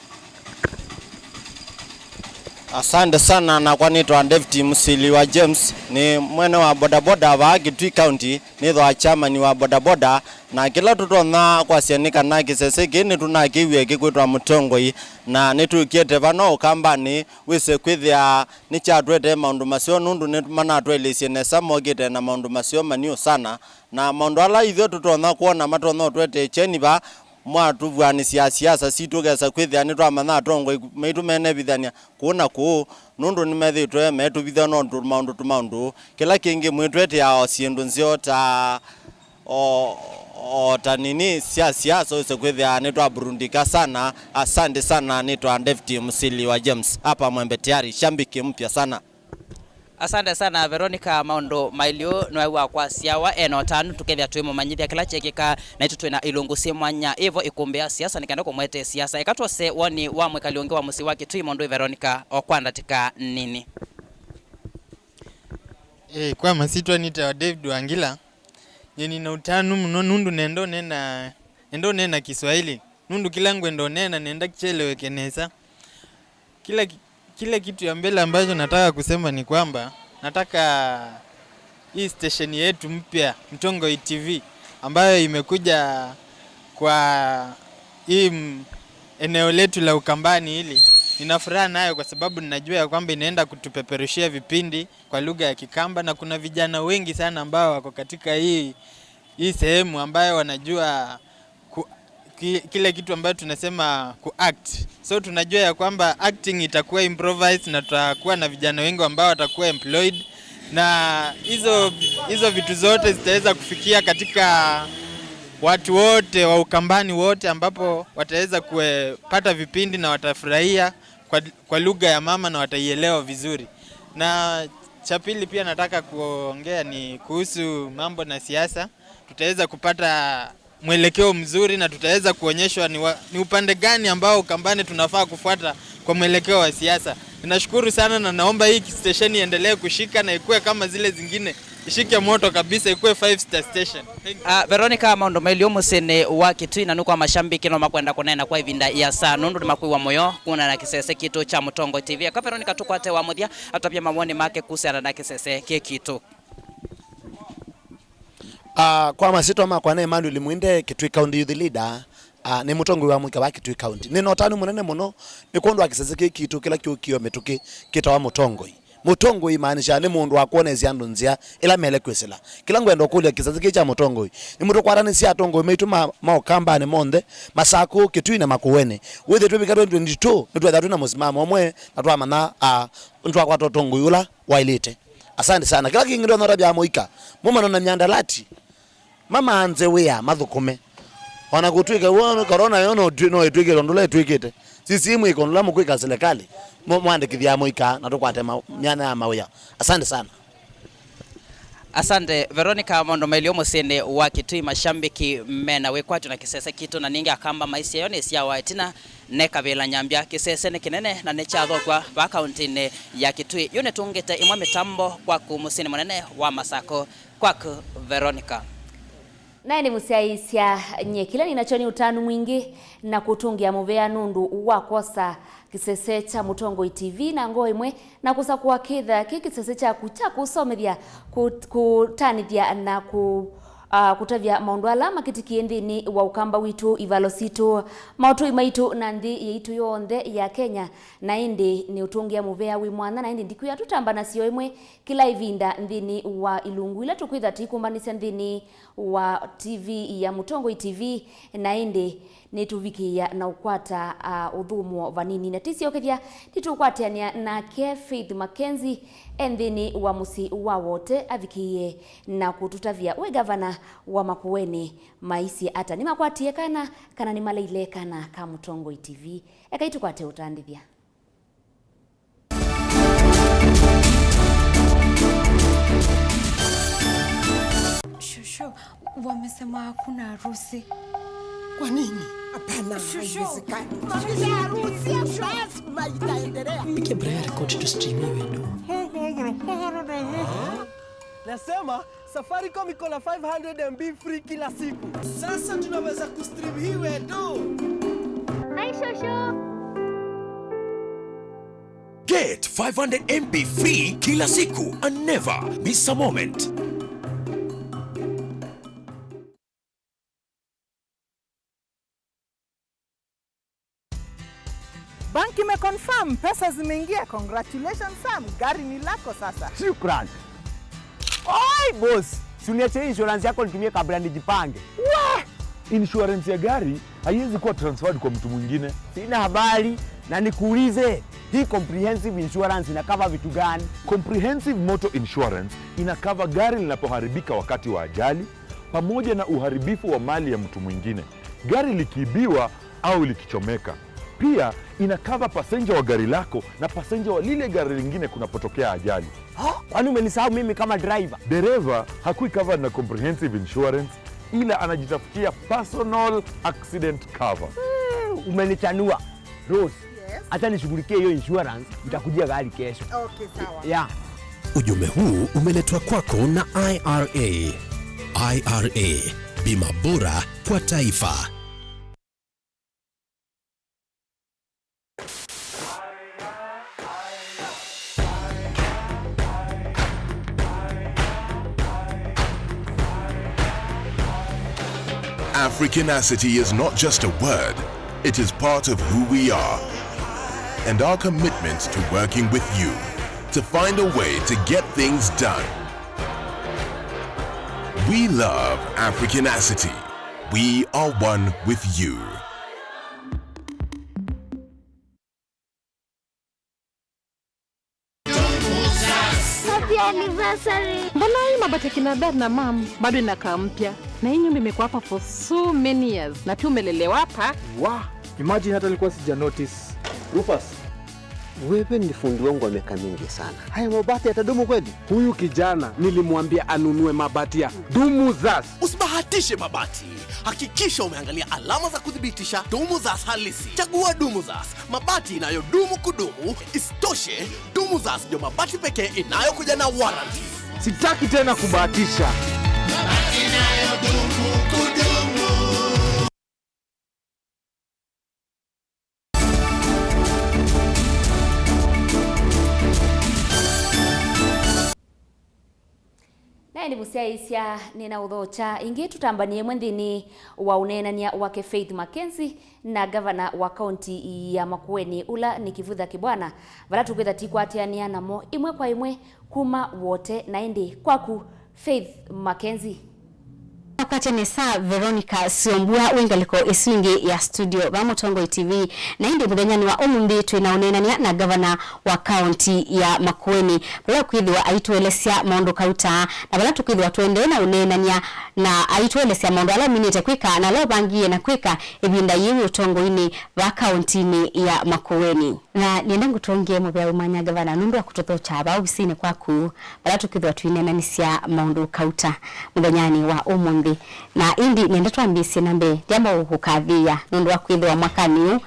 Asante sana na kwa nitwa Deputy Musili wa James ni mwene wa bodaboda wa Kitui County nitwa chairman wa bodaboda na kila tutona kwa sianika na kisese kini tunakiwe kikwitwa Mutongoi na nitukiete vano kambani wise kwithia ni chatwete maundu masio nundu nitumana twelesie nesa mogite na maundu masio manio sana na maundu ala ithio tutona kuona matono twete cheni ba mwatu vwani siasa situgesa kwithia ni twamana Tongoi maitu mene bithania kuona ku nundu ni methitwe metu bithano maundu kila kingi mwitwete ya siendu nzio ta tanini siasa so kwithia ni twaburundika sana. Asante sana ni twa Deputy Musili wa James hapa Mwembe tayari shambiki mpya sana. Asante sana Veronica Maundo Mailio nwa kwa siawa eno tanu tukethia twimo manyithia kila chekeka na itu twina ilungusi mwanya evo ikumbea siasa nikanda kumwete siasa ekatwa se woni wa mwekalionge wa musi wake twi Mondo Veronica okwanda tika nini kwa masitwa nita wa David Wangila nyeni na utanu mno nundu nendo nena Kiswahili nundu kilangu ndo nena nenda kichelewe kenesa kila kitu ya mbele ambacho nataka kusema ni kwamba nataka hii station yetu mpya Mutongoi TV ambayo imekuja kwa hii eneo letu la Ukambani hili. Ninafuraha nayo kwa sababu ninajua ya kwamba inaenda kutupeperushia vipindi kwa lugha ya Kikamba na kuna vijana wengi sana ambao wako katika hii sehemu ambayo wanajua kile kitu ambacho tunasema kuact. So tunajua ya kwamba acting itakuwa improvised na tutakuwa na vijana wengi ambao watakuwa employed na hizo vitu zote zitaweza kufikia katika watu wote wa Ukambani wote ambapo wataweza kupata vipindi na watafurahia kwa lugha ya mama na wataielewa vizuri. Na cha pili pia nataka kuongea ni kuhusu mambo na siasa. Tutaweza kupata mwelekeo mzuri na tutaweza kuonyeshwa ni upande gani ambao Ukambani tunafaa kufuata kwa mwelekeo wa siasa. Ninashukuru sana na naomba hii station iendelee kushika na ikuwe kama zile zingine. Ishike moto kabisa ikuwe 5-star station. Veronica Maundo Mailio musene wa Kitui na nuko mashambiki no makwenda kunena kwa ivinda ya saa nundu ni makui wa moyo kuna na kisese kitu cha Mutongoi TV. Kwa Veronica tukwate wa muthia atapia mawoni make kuhusiana na kisese kitu. Kwa masito ama kwa nae Emmanuel Mwinde Kitui County Youth Leader ni Mutongoi wa mwika wa Kitui County ni notani munene muno ni kondo akisese kitu kila kio metuki kitawa Mutongoi. Mutongoi maanisha ni mundu wa kuonezia andu nzia ila mele kwesela kila ngwendo kulia kisese cha Mutongoi ni mundu kwarani sia Tongoi meitu maokamba ni monde Masako Kitui na Makueni wethe twebika 2022 nitwetha tuna musimamo omwe na twamana ntwa kwa Tongoi ula wailite. Asante sana kila kingindo nora bya moika mumano na Nyandalati mama anze wea mathukume ona gutwika wona corona yono no etwike ndole etwikite sisi imwe ikondola mukwika serikali mwandikithia moika na tukwate myana ya mawya. Asante sana. Asante Veronica Mondo Melio musene wa Kitui mashambiki mena wekwatu na kisese kitu na ninga akamba maisi yone sia waitina ne kabela nyambia kisese ne kinene na ne chatho kwa ba county ya Kitui yone tungete imwe mitambo kwa kumusene munene wa Masako kwako Veronica. Naye ni Musyaisya nyekila ninachoni utanu mwingi na kutungia muvea nundu wakosa kisese cha Mutongoi TV na ngo imwe na kusa kuwa kitha kisese cha kusomethia kutanithia na kutavya maundu alama kitikie nthini wa ukamba witu ivalositu mautu imaitu na nthi yitu yonthe ya Kenya na indi ni utungia muvea wi mwana na indi ndikuya tutamba nasio imwe kila ivinda nthini wa ilungu ila tukwitha tikumbanisia nthini wa TV ya Mutongoi TV na indi nituvikia na ukwata uthumo vanini na tisiokethia titukwatiania na Faith Mackenzie endhini wa musi wa wote avikie na kututavia we gavana wa Makueni maisi ata ni makwatie kana ni maleile kana ka Mutongoi TV ekaitu utandithia. Shushu, wamesema hakuna harusi. Kwa nini? Hapana, haiwezekani. Mamia harusi lazima itaendelea. Pike Brian record to streamiwe do. Nasema Safaricom iko na 500 MB free kila siku. Sasa tunaweza kustream hiwe do. Hai shushu. Get 500 MB free kila siku and never miss a moment. Banki imeconfirm pesa zimeingia. Congratulations Sam, gari ni lako sasa. Shukran. Oi boss, si uniache insurance yako nitumie kabla nijipange. Wah! Insurance ya gari haiwezi kuwa transferred kwa mtu mwingine. Sina habari na nikuulize, hii comprehensive insurance ina cover vitu gani? Comprehensive motor insurance ina cover gari linapoharibika wakati wa ajali pamoja na uharibifu wa mali ya mtu mwingine, gari likiibiwa au likichomeka. Pia ina cover passenger wa gari lako na passenger wa lile gari lingine kunapotokea ajali. Kwani umenisahau mimi kama driver? Dereva hakui covered na comprehensive insurance ila anajitafutia personal accident cover. Umenichanua. Rose, hata nishughulikie hiyo insurance, nitakujia gari kesho. Okay, sawa. Yeah. Ujumbe huu umeletwa kwako na IRA. IRA, bima bora kwa taifa. Africanacity is not just a word, it is part of who we are. And our commitment to working with you to find a way to get things done. We love Africanacity. We are one with you. Happy anniversary. Mbona hii mabati kina dad na mam bado inakaa mpya? Na hii nyumba imekuwa hapa for so many years. Na pia umelelewa hapa. Wow, imagine hata nilikuwa sija notice. Rufus, wewe ni fundi wangu wa miaka mingi sana. Haya mabati yatadumu kweli? Huyu kijana nilimwambia anunue mabati ya Dumuzas. Usibahatishe mabati. Hakikisha umeangalia alama za kudhibitisha Dumuzas halisi. Chagua Dumuzas, mabati inayodumu kudumu. Isitoshe, Dumuzas ndio mabati pekee inayokuja na warranty. Sitaki tena kubahatisha. Mabati inayodumu kudumu. na ndi musiaisia nina uthocha ingi tutambanie mwendini wa unenania wake Faith Mackenzie na governor wa county ya Makueni ula ni Kivutha Kibwana vala tukwitha tikwatiania namo imwe kwa imwe kuma wote na ndi kwaku Faith Mackenzie. Wakati ni saa Veronica Siombua wengaliko iswingi ya studio ba Mutongoi TV na hindi muthenya wa umuthi twinaonenania na governor wa county ya Makueni bala kwithwa aitwelesia maundu kauta na bala tukwithwa twende na unenania na aitwelesia maundu ala minite kwika na lo bangie na kwika ibinda yiwe utongoini wa county ni ya Makueni na nienda ngutongie mubya umanya governor nundu akutothocha ba obisini kwaku bala tukwithwa twinenanisia maundu kauta muthenya wa umuthi na indi nenda twambise nambe jambo hukathia nundu wa kwithwa mwakani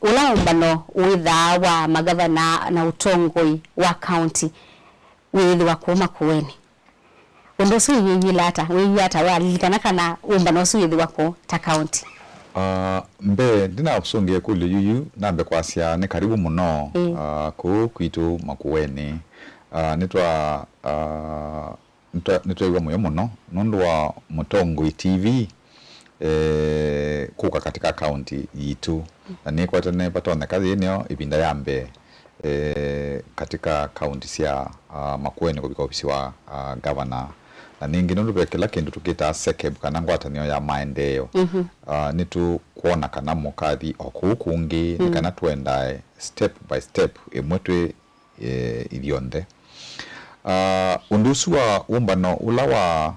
ulaombano witha wa magavana na utongoi wa county withwa kuma Kueni undu su yiyilata wiyata walilitana kana umbano su withwa ku ta county mbe ndina kusungie kuli yuyu nambe kwasia ni karibu muno kwitu Makueni nitwa nitwa moyo muno nundu wa Mutongoi TV kuka katika county yitu na ni kwa tene patone kazi yenyo ibinda yambe katika county sia Makueni kubika ofisi wa governor na ningi nundu bekela kindu tukita sekeb kana ngwatanio ya maendeleo nitu kuona kana mukathi okukungi kana twenda step by step emwetwe ilionde undusu wa umbano ula wa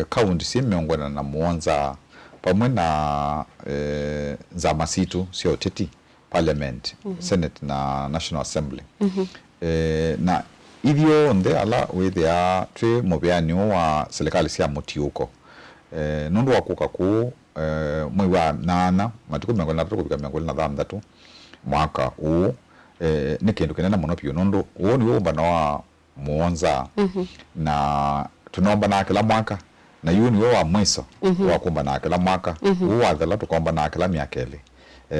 county si miongona na muonza pamwe na za masitu sio teti parliament senate na national assembly na ivyo nde ala withia twe mubeani wa serikali sia Musyoka nundu wa kuka ku mwi wa nana matuko miongona na kubika miongona na thandatu mwaka u ni kindu kinene muno pio nundu woni umbano wa muonza na tunomba na kila mwaka na yuni wa mwiso wa kumba na kila mwaka wa dhala tukomba na kila miakele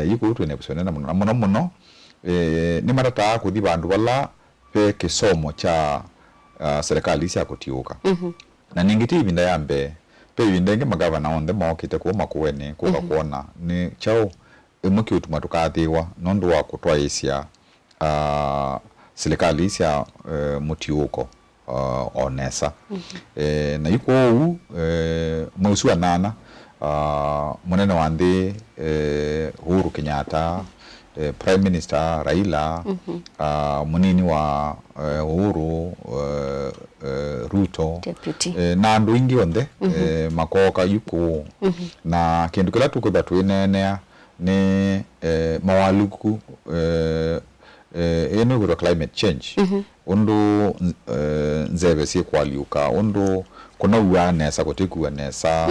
yiku utu ne busone na muno ni marata kuthi bandu bala pe kisomo cha serikali sia kutiuka na ningiti ibinda yambe pe ibindenge magavana onde mokite ku Makueni kuka kuona ni chao emuki utuma tukathiwa nondu wa kutwaisia serikali sia Musyoka onesa na yuko mwezi wa nana munene wa nthi Uhuru Kenyatta Prime Minister Raila munini wa Uhuru Ruto na andu ingi onde makoka yuko na kindu kila tukuba twinenea ni mawaluku eno gura climate change undu nzebe si kwaliuka undu kuna uanesa kutiku anesa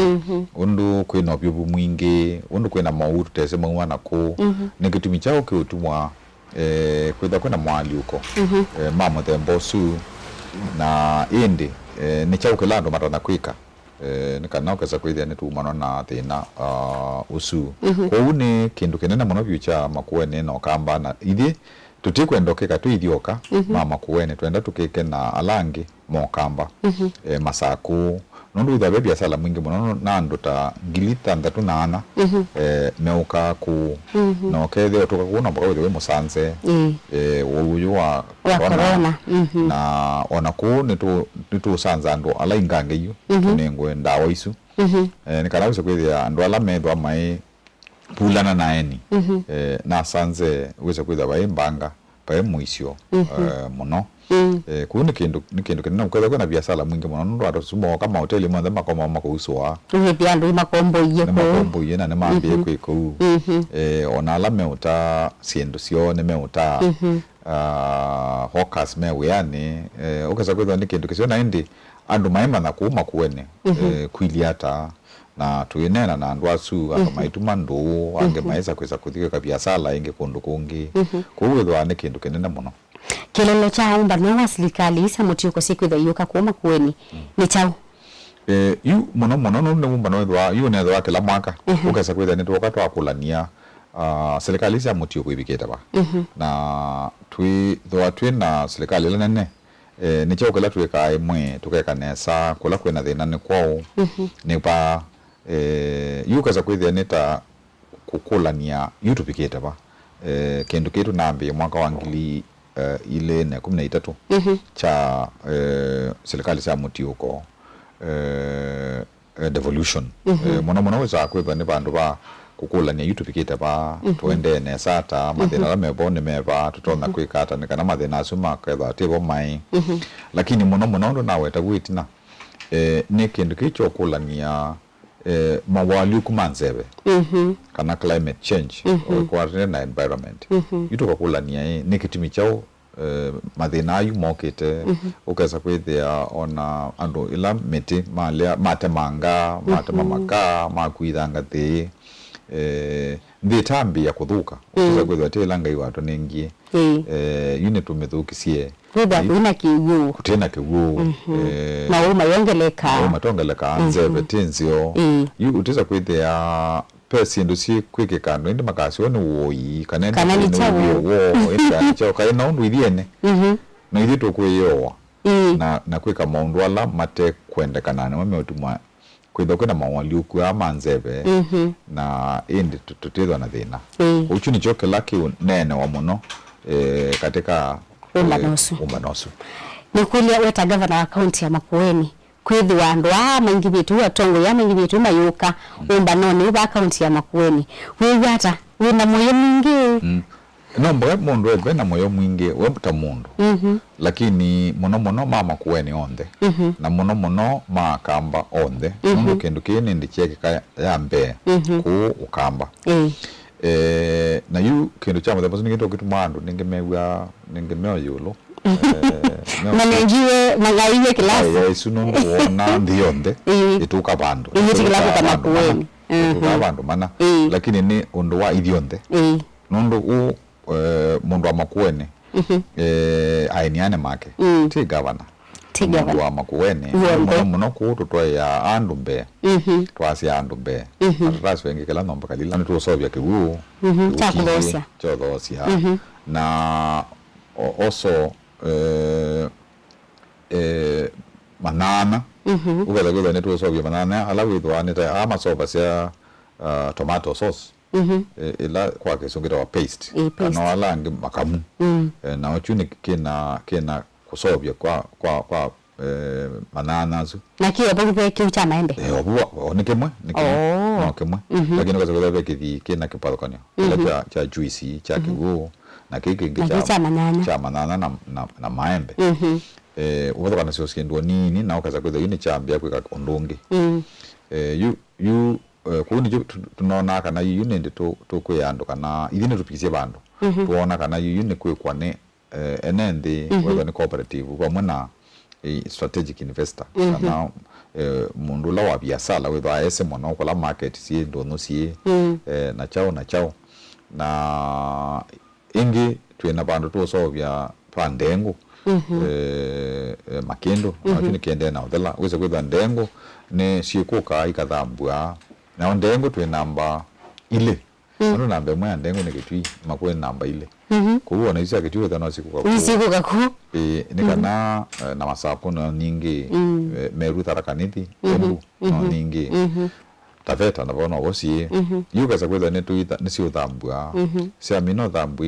undu kwina byobu mwingi undu kwina mauru tese mwana ko negitumi chao ke utumwa kwida kwina mwaliuko mama tembo su na indi ni chao ke lando matana kwika nikana ukasa kwithia ni tumano na thina usu ko une kindu kinene muno byu Makueni no kamba na ithi tutikwendokeka tu ithioka mama Kueni twenda tukeke na alangi mokamba masaku nundu itha biashara mwingi muno na nduta ngilita ndatu nana meuka ku no kethe tukakuona mpaka we musanze uyu wa corona na ona ku nitu sanza ndo ala ingange yu tunengwe ndawa isu nikana wise kwithia ndo ala methwa mai pulana naeni na sanze wise kwithia bai mbanga bai muisio muno kuni kindu kinene kweza kuna biashara mwingi muno ndo atusumo kama hoteli mwanza makoma makouswa ngipiandu makombo yena ne mambie kwiko ona ala meuta siendo sio ne meuta hawkers mewe yani ukasa kweza ni kindu kisio na indi andu Maima na kuuma Kueni kwiliata na tuyenena na andu asu akamaituma ndo ange maisa kweza kuthika biashara inge kundu kungi kuwithwa ni kindu kinene muno kelele cha umbano wa serikali sia Musyoka sikwitha yuka kuma Kueni ni chao yu muno no umbano withwa yu ne thwa kila mwaka ukasa kwitha ni twoka twakulania serikali sia Musyoka ibiketa ba na twi thwa twi na serikali nene ni chao kala tuweka imwe tukeka nesa kula kwena thina ni kwao ni pa yukaza kwithia nita kukulania yutupikite ba kindu kitu nambi mwaka wa ngili ile na 13 cha serikali sa Musyoka devolution mwana weza kweba ni bandu ba kukulania yutupikite ba tuende nesa ta mathina la mebone meba tutona kwikata ni kana mathina asuma kwetha tibo mai lakini mwana ndo nawe tagwitina ni kindu kicho kulania mawali kumanzebe kana climate change kwa na environment ituka kulania ni kitimi chao mathina ayu mokite ukeza kwithia ona andu ila miti malia mate manga mate mamaka makuithanga thi nditambi ya kuthuka ukeza kwithia tela ngai watu ningie unit umethukisie kuna kiwu kutena kiwu mauma yongeleka matongeleka nzebe tenzio uteza kwithia pesi ndo si kwike kando indi makasi woni woi kanene ni chawo wo enda chawo kai na undu ithiene na ithito kweyowa na kwika maundu ala mate kwende kanane mame utumwa kwitha kwina mawali uku ama nzebe na indi tutithwa na thina uchu ni choke laki nene wa muno katika umbanosu ni kulia weta governor wa county ya Makueni kwithwa andu maingi bitu Mutongoi ya maingi bitu mayuka umbanoni ba county ya Makueni wigata wina moyo mwingi no mbaga mundu ebe na moyo mwingi webuta mundu lakini muno mama Makueni onde na muno makamba onde mundu kindu kini ndicheke ya mbe ku ukamba na yu kindu cha muthabazo ningi tokitu mandu ningemewa yulo manenjiwe magaiwe kilasi yesu nundu wona ndionde ituka bandu yiti kilasi kama Makueni ituka bandu mana lakini ni undu wa ithionde nundu u mundu wa Makueni ainiane make ti governor mundu wa Makueni muno kutu ya andu mbe twasi andu mbe atrasi wengi kila nomba kalila ni tuosovya kiwu chakulosia na also manana ukeza kwitha ni tuosovya manana ala withwa ni ta ama soba sia tomato sauce ila kwa kisungira wa paste kana wala ngi makamu na ochuni kina kusovya kwa mananazo na kiyo bako kiucha maembe ni kimwe no kimwe lakini kwa sababu kithi kina kipathokania ila cha juice cha kigu na kiki cha manana na maembe uweza kana sio skendo nini na ukaza kwitha yuni chambia kwika ondungi you kundi tunaona kana yuni ndi tukuyando kana ithine tupikisie bandu tuona kana yuni kwikwa ni enendi whether ni cooperative kwa na strategic investor kana mundu la wa biasala whether ese mono kwa la market si ndono si na chao na ingi tuena bandu tuosovya pandengu makendo na chini kiende na udela weza kwitha ndengu ni sikuka ikathambua na ndengu tuenamba ile ndo namba mwe ndengu ni kitui Makueni namba ile kuwa na isa kitui thano sikuka ku ni kana na masapo na nyingi meru tarakaniti embu no nyingi taveta na bona wosi yuka za kwetha netu nisio thambua sia mino thambu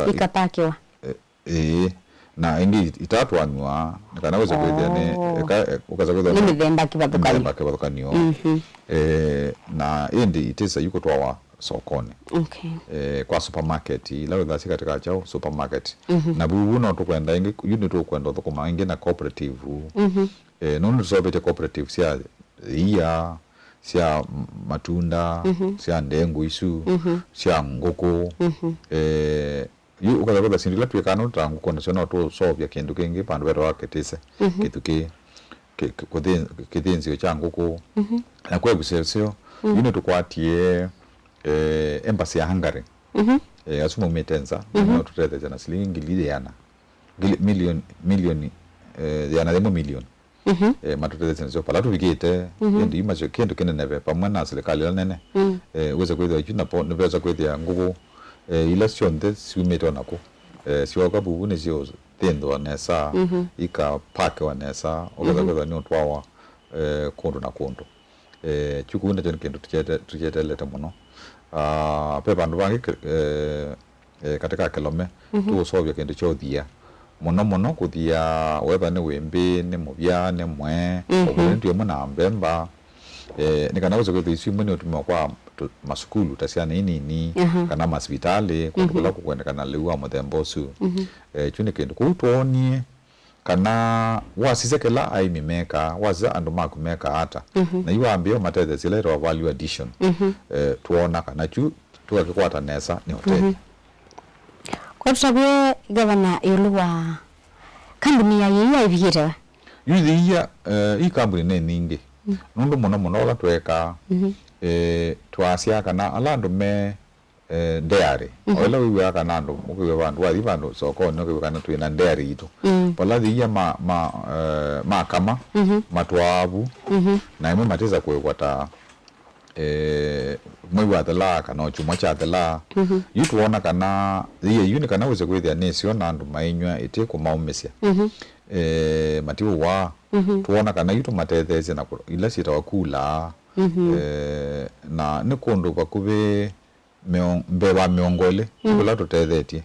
ikapakiwa na indi itatu anwa kanaweza kwetha ne ukaza kwetha ni mithemba kivathukanio na indi itisa yuko twa sokoni kwa supermarket ila wethasi katika chao supermarket na bubu no tukwenda ingi yuni tukwenda thukuma ingi na cooperative nono tusobete cooperative sia matunda sia ndengu isu sia nguku yu ukaza sindila twekano tangu kona sona to sovya kindu kingi pandu wero waketise kituki kithinzio cha nguku na kwa busesio yuni tukwatie embassy ya Hungary asuma umetenza na tutete jana silingi liliana milioni yana demo milioni matutete zenzo pala tubikite ndi imacho kendo kenene pamwe na serikali nene weza kwetha yuna po neveza kwetha ngugu ila sionde siumeto nako siwa kwa bubu ne sio tendo nesa ika park wa nesa ukeza kweza ni utwawa kondo na kondo chukunda choni kendo tuchete leta muno pe bandu bangi katika kilome tu sobya kendo chothia muno kuthia wetha ni wimbi ni mubya ni mwe obuntu muna mbemba nikana uzo kwetha isimu ni utumwa kwa masukulu tasiana nini kana masipitali kundukula kukwenda kana lewa muthembosu chuni kendo kutonie kana wasisekela ai mimeka waza andu makumeka hata na iwa ambio matete zile ro value addition tuona kana chu tukakikwata nesa ni hotel kwa sababu gavana yuluwa kambuni ya yeye ibigire yuthia I kambuni ne ningi nundu muno la tweka twasia kana alandu me dairy ola wiwa kana ndo mukiwe bandu wathi bandu soko no kiwe kana twina dairy itu pola thia ma kama matwabu na imwe mateza kweta mwiwa thela kana chuma cha thela yutuona kana thia yuni kana uze kwithia nesio na andu mainywa ite kumaumisia matiwo wa tuona kana yutu matetheze na ila sita wakula na ni kundu bakuve mbeba miongole kula tutethetie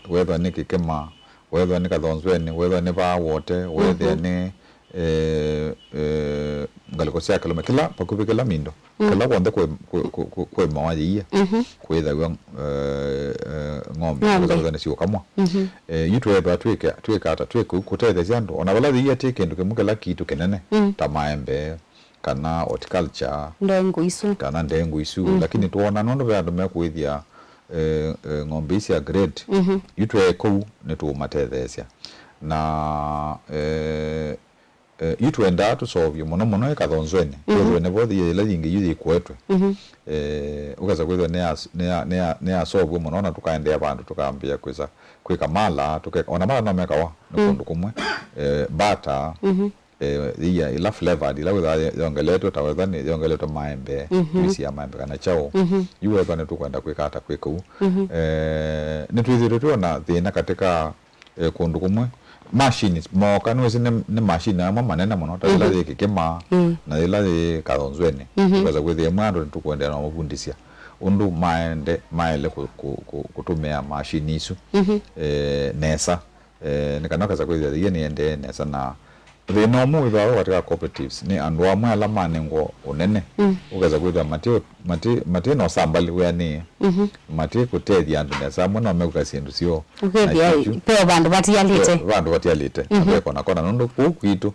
wethwa ni kikema wethwa ni kathonzweni wethwa ni bawote wethwa ni ngaliko cia kilome kila bakuve kila mindo kila kwonde kwe mawaji kwetha ng'ombe wethwa ni cio kamwa yitu wethwa twika ata kutethecia andu ona bala thia ti kindu kimu kila kitu kinene ta maembe kana horticulture ndengu isu lakini tuona nondo bandu mekwithia ng'ombe cia grade yitwe kou ni tu matethecia na yitwe ndatu sovyo muno ikathonzweni twene bothi ila yingi yuthi kwetwe ukaza kwithwa ne asovyo muno na tukaendea bandu tukambia kwika mala ona mala no mekawa ni kundu kumwe bata ila flavor ila yongeleto tawezani yongeleto maembe juisi ya maembe kana chao yuwe bana tukwenda kwikata kwiku nitwithire tuona thina katika kundu kumwe machines moka no zine ne machine ama manene muno tawela kikema na ila kathonzweni kwaza kwithia mwandu tukwenda na mabundisia undu maele kutumia machine isu nesa nikana kaza kwithia ni ende nesa na the normal with our katika cooperatives ni andu amwe alama nengo unene ukaza kwithia mati no sambali we ni mati kutethi andu nesa mwana mekuka sindu sio pe bandu batialite kona kona nundu kwitu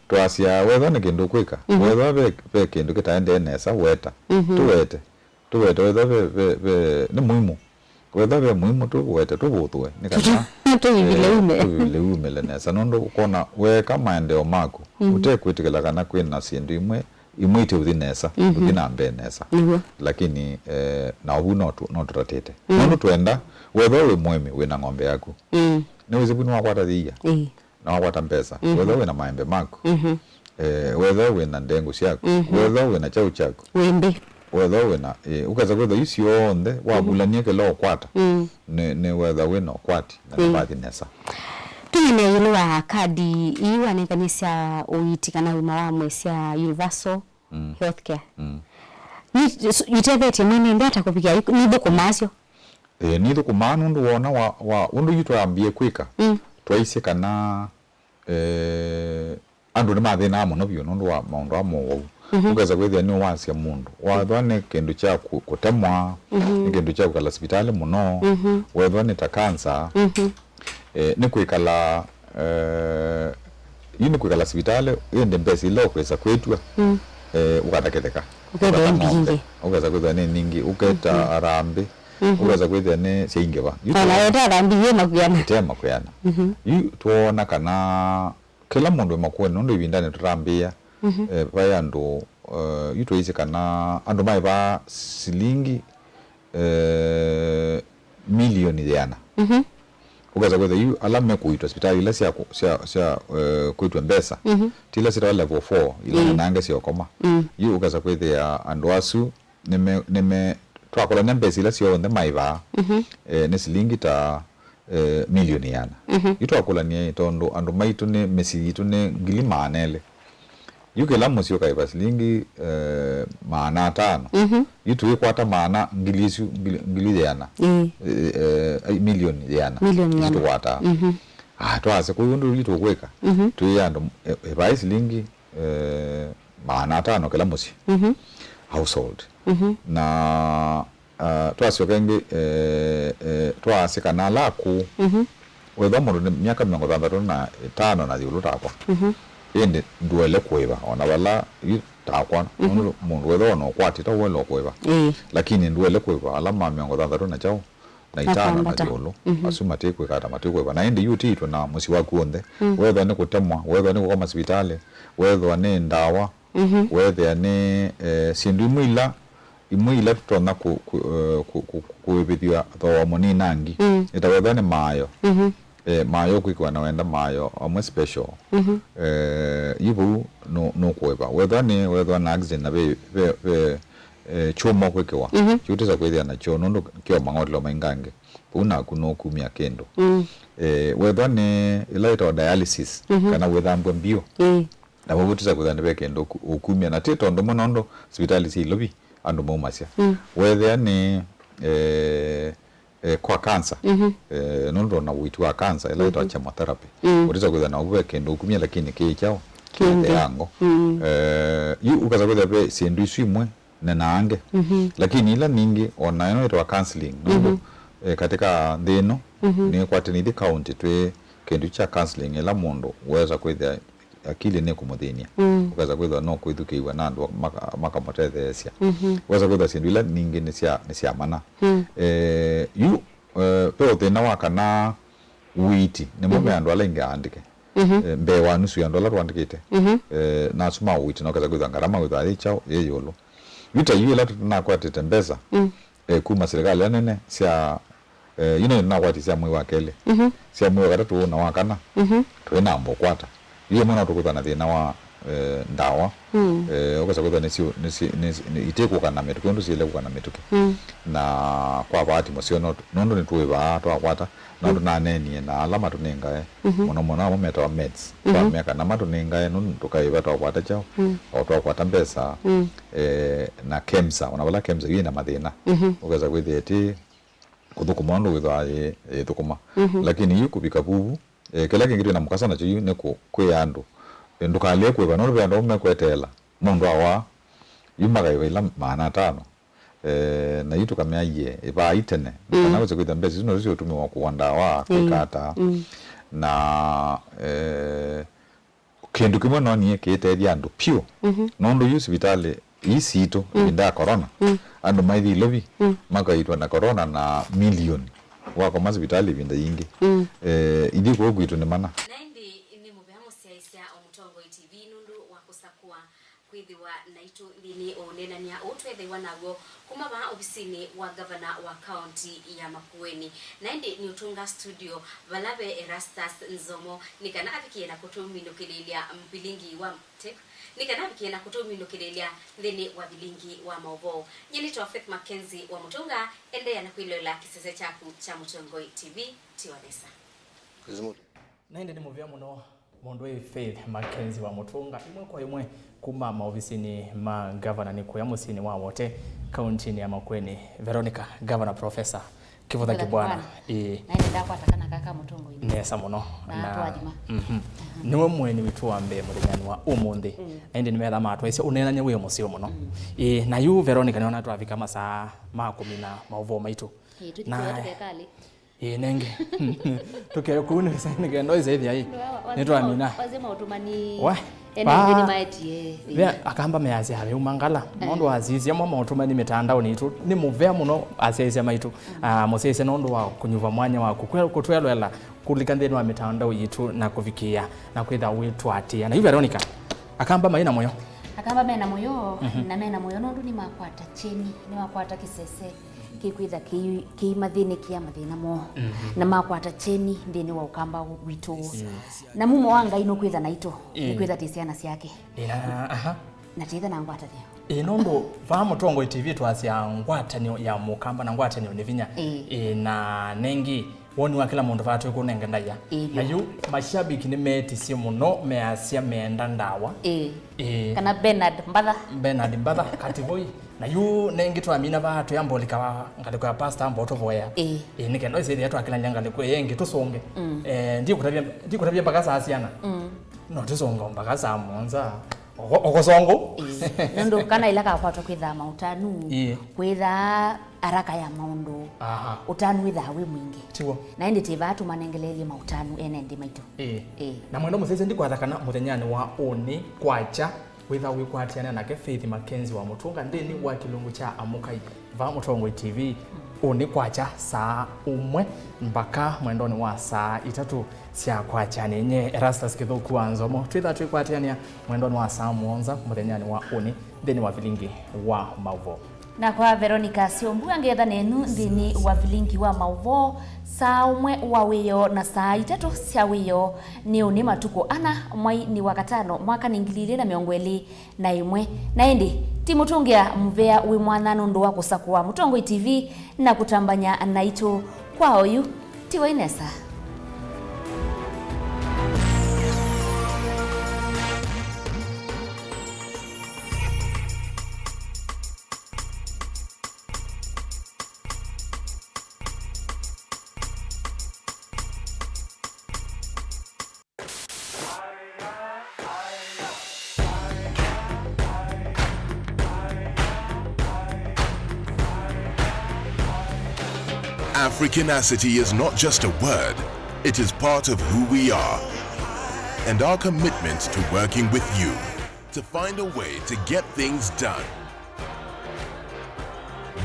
twasia wetho ni kindu kwika wetho be kindu kitaende nesa weta tuwete wetho be ni muhimu wetho be muhimu tu wete tubuthwe ni kana tuvileume nesa nundu kona weka maendeo maku utekwitikila kana kwina sindu imwe ite uthi nesa uthina mbe nesa lakini na ubu no tutatete nundu twenda wetho we mwemi wina ng'ombe yaku ni wizibu ni wakwata thia na wakwata mpesa wetho wina maembe maku wetho wina ndengu ciaku wetho wina chau chaku wetho wina ukaza kwetha isio onthe wabulanie kila okwata ne wetha wina okwati na bathi nesa tuine yulu wa kadi iwa nenganisha uitikana wima wa mwesia universal healthcare ni yutevete mwene ndata kupikia nibo kumasyo nithu kumanu ndu wona wa undu yitwambie kwika twaise kana andu ni mathina muno byo nundu wa maundu amwe ukaza kwithia ni wasia mundu wathwa ni kindu cha kutemwa ni kindu cha kukala hospitali muno wethwa ni ta cancer ni kwikala yini kwikala hospitali yende mbesi lo kwesa kwetwa ukataketheka ukaza kwithia ni ningi uketa arambi ukaza kwithia ni ciingeva yeta arambi tema kuyana tuona kana kila mundu makwene nundu ibindani tutambia vaya andu yitwaise kana andu maiva silingi milioni dhiana ukaza kwetha yu alame kuitwa hospitali ila cia kuitwa mbesa tila sira level 4 ila nange cia koma yu ukaza kwethia andu asu nime twakola na mbesa ila cia onthe maiva ni silingi ta milioni yana itu akula ni tondo ando maitu ne mesi itu ne gili manele yuke la Musyoka iba silingi maana 5 itu ikwata maana ngili yana milioni yana itu kwata twase kuyundu itu kweka tu yando iba silingi maana 5 kila musi household na twase kenge twase kana laku wetha mundu miaka 35 na ziulu takwa ende nduele kweba ona bala takwa mundu wetha ono kwati ta welo kweba lakini nduele kweba ala ma 35 na chao na 5 na ziulu asuma tekwe kata matekwe na ende yuti to na musi wakuonde wetha ne kutemwa wetha ne kwa hospitali wetha ne ndawa wetha ne sindu imwila tutona kuibithia thawa moni nangi itawethane mayo mayo kwikwa na wenda mayo amwe special ibu no kweba wethane na accident na be chomo kwikwa chutiza kwithia na chono ndo kyo mangotlo maingange una kuno kumia kendo wethane ilaita dialysis kana wethambwe mbio na wutiza kwithia be kendo ukumia na tito ndo monondo hospitali si lobi ando momasia whether ni kwa cancer nondo na witu wa cancer ila ito chemotherapy uriza kwenda na ubeke ndo kumia lakini kichao kinde yango yu ukaza kwenda be sindu swimwe na naange lakini ila ningi ona ito counseling nondo katika ndeno ni kwa tini county twe kendu cha counseling ila mondo weza kwenda akili ne kumudhinia ukaza kwenda no kwithukiwa nando makamotethesia weza kwenda sindwila ningi nisia mana yu pero tena wakana witi ne mume ando alenga andike mbe wanu su ando la rwandikite na suma witi no kaza kwenda ngarama kwenda alichao yeyolo yuta yila tuna kwa tetembeza kuma serikali nene sia na wati sia mwe wakele sia mwe wakati na wakana twena mbo kwata iyo mwana tukutana thina wa ndawa okasa kutana nesi iteko kana metuke ndo sile kana metuke na kwa bahati musio nondo nituiba twakwata nondo na neni na alama tunenga mona mo meta meds kwa miaka na matunenga nondo tukaiba twakwata chao au twakwata mbesa na kemsa unabala kemsa yina mathina okasa kwitheti kuthukumondo withaye thukuma lakini yukubika bubu kila kingirio na mukasa na chiyu neko kweyandu ndukale kweba no bendo umekwetela mundu awa yumaga ila maana 5 na yitu kamya ye iba itene kana uze kwita mbezi zino zio tumiwa kuwanda wa kwekata na kindu kimwe no niye kete yandu pio nondo yusi vitale isito inda corona andu maithi lobi makaitwa na corona na milioni wako hospitali vinda yingi idi ko gwitu ne mana naindi ni mubehamo siaisia Mutongoi TV nundu wakusakua kwithiwa naitu ndini onenania utwethiwa nago kuma ba ofisini wa governor wa county ya Makueni naindi ni utunga studio valabe Erastus Nzomo nikana afikie na kutumindukilia mbilingi wa tek nikana afikie na kutumindukilia ndini wa bilingi wa Mauvo nyini to Faith Mackenzie wa Mutunga ende na kwilola kisese chaku cha Mutongoi TV tiwanesa nainde ni muvya muno mundu Faith Mackenzie wa Mutunga imwe kwa imwe kuma maofisini ma governor ni kwa musini wa wote county ya Makueni Veronica governor professor kivutha kibwana nainde ndakwa atakana kaka Mutongoi nesa muno na niwe mweni witu wa mbe muthenyani wa umuthi nainde nimetha matwa icio unenanya wi musio muno na yu Veronica niona twafika masaa ma 10 na mauvo maitu na tukekali nenge tukekuni sana ngendo izethi ai nitwa Amina wazema utumani ene maetie ya akamba meazi habe umangala nondo azizi ya mama utumani mitandao nitu ni muvea muno asese maitu mosese nondo wa kunyuva mwanya wa kutwelwela kulikandeni wa mitandao yitu na kufikia na kwitha witu atia na hivi Veronica akamba maina moyo na mena moyo nondo ni makwata chini ni makwata kisese kikwitha kimathini kia mathina mo na makwata cheni ndini wa ukamba witu na mumo wanga ino kwitha naito ni kwitha tisiana siake na titha na ngwata thio nondo va Mutongoi TV twasia ngwata ni ya mukamba na ngwata ni vinya na nengi woni wa kila mundu vatu kunengenda ya na yu mashabiki ni metisi muno measia meenda ndawa kana Bernard Mbadha Kativui na yu nengitwa mina vatu yambolika ngaliko ya pastor amboto voya nikendo ise yetu akila nyangaliko yengi tusonge ndi kutabia mpaka saa siana no tusonga mpaka saa monza okosongo nando kana ilaka kwatwa kwitha mautanu kwitha araka ya maundu utanu witha we mwingi tiwo na indi tivatu manengeleli mautanu ene ndi maitu na mwendo musese ndi kwathakana muthenyani wa oni kwacha witha wikwatiana nake Faith Mackenzie wa Mutunga ndini wa kilungu cha Amukai va Mutongoi TV oni kwacha saa umwe mpaka mwendoni wa saa 3 cia kwacha nenye Erastus Kithuku Anzomo twitha twikwatiania mwendoni wa saa 7 muthenyani wa oni ndini wa vilingi wa Mauvo na kwa Veronica Siombua ngetha nenu ndini wa vilingi wa Mauvo saa umwe wa wiyo na saa 3 cia wiyo ni uni matuko ana mwai ni wakatano mwaka ni 2021 na indi timutungia mvea wi mwana nundu wa kusakua Mutongoi TV na kutambanya na itu kwa oyu tiwa Inesa. Africanacity is not just a word, it is part of who we are. And our commitment to working with you to find a way to get things done.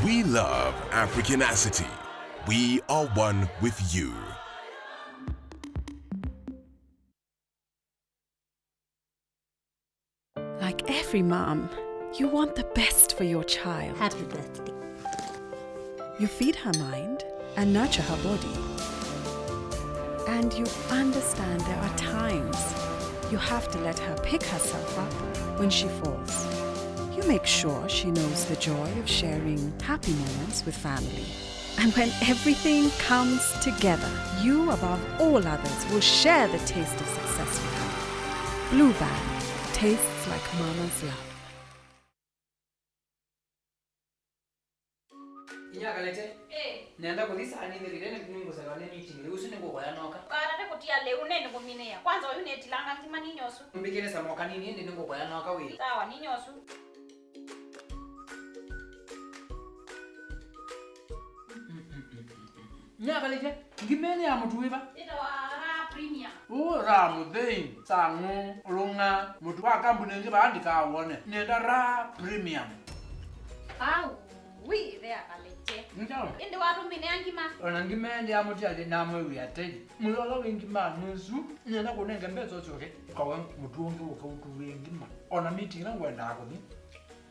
We love Africanacity. We are one with you. Like every mom, you want the best for your child. Happy birthday. You feed her mind and nurture her body. And you understand there are times you have to let her pick herself up when she falls. You make sure she knows the joy of sharing happy moments with family. And when everything comes together, you above all others will share the taste of success with her. Blue Band tastes like mama's love. Inyakalete nenda kulisa ani ndirene ningo salwane meeting leo usine ngo kwanoka karane kutia leo nene kumineya kwanza uyu netilanga ntima ninyosu mbikene samoka nini ndi ningo kwanoka we sawa ninyosu Nyakalete ngimene ya mutu wiba ita wa premium ra muthein sangu runga mutu wa kambune ngiba andika awone nenda ra premium au wi there kalete indi warumine angima ona ngimene ya mutu ali namwe wi ateji mulolo wingima nusu nenda kunenge mbezo choke kawe mutu wangu ukautu wingima ona meeting na ngwenda akuthi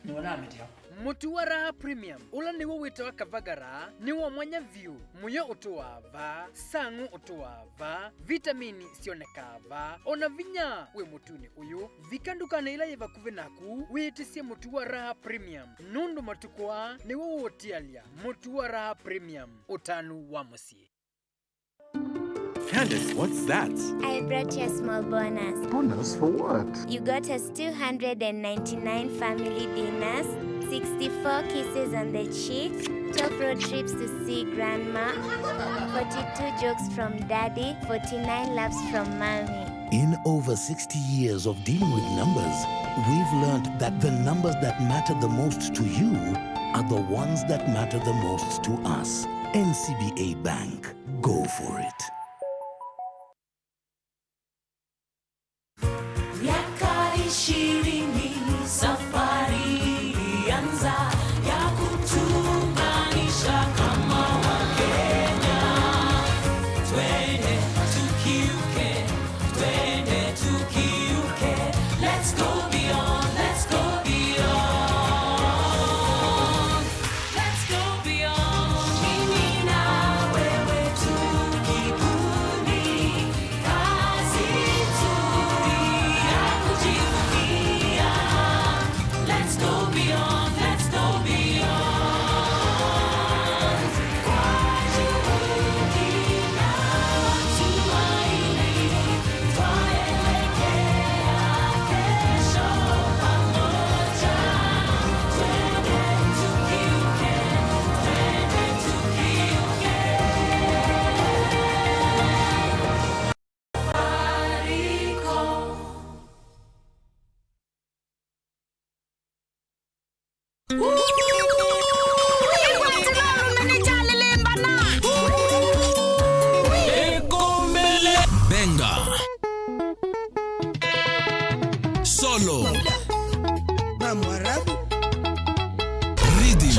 niwona meeting mutu wa raha premium ula niwo witawa kavagara niwo mwanya view muyo utuwava sangu utuwava vitamini sionekava ona vinya we mutuni uyu vikandukana ila yeva kuvenaku witisie mutu wa raha premium nundu matukwa niwo wotialia mutu wa raha premium utanu wa musie. Candace, what's that? I brought you a small bonus. Bonus for what? You got us 299 family dinners, 64 kisses on the cheek, 12 road trips to see grandma, 42 jokes from daddy, 49 laughs from mommy. In over 60 years of dealing with numbers, we've learned that the numbers that matter the most to you are the ones that matter the most to us. NCBA Bank. Go for it. Shirini safari anza ya kutunganisha kama Wakenya. Twende tukiuke, let's go beyond, let's go beyond, let's go beyond. Mimi na wewe tukibuni kazi nzuri ya kujivunia. solo rhythm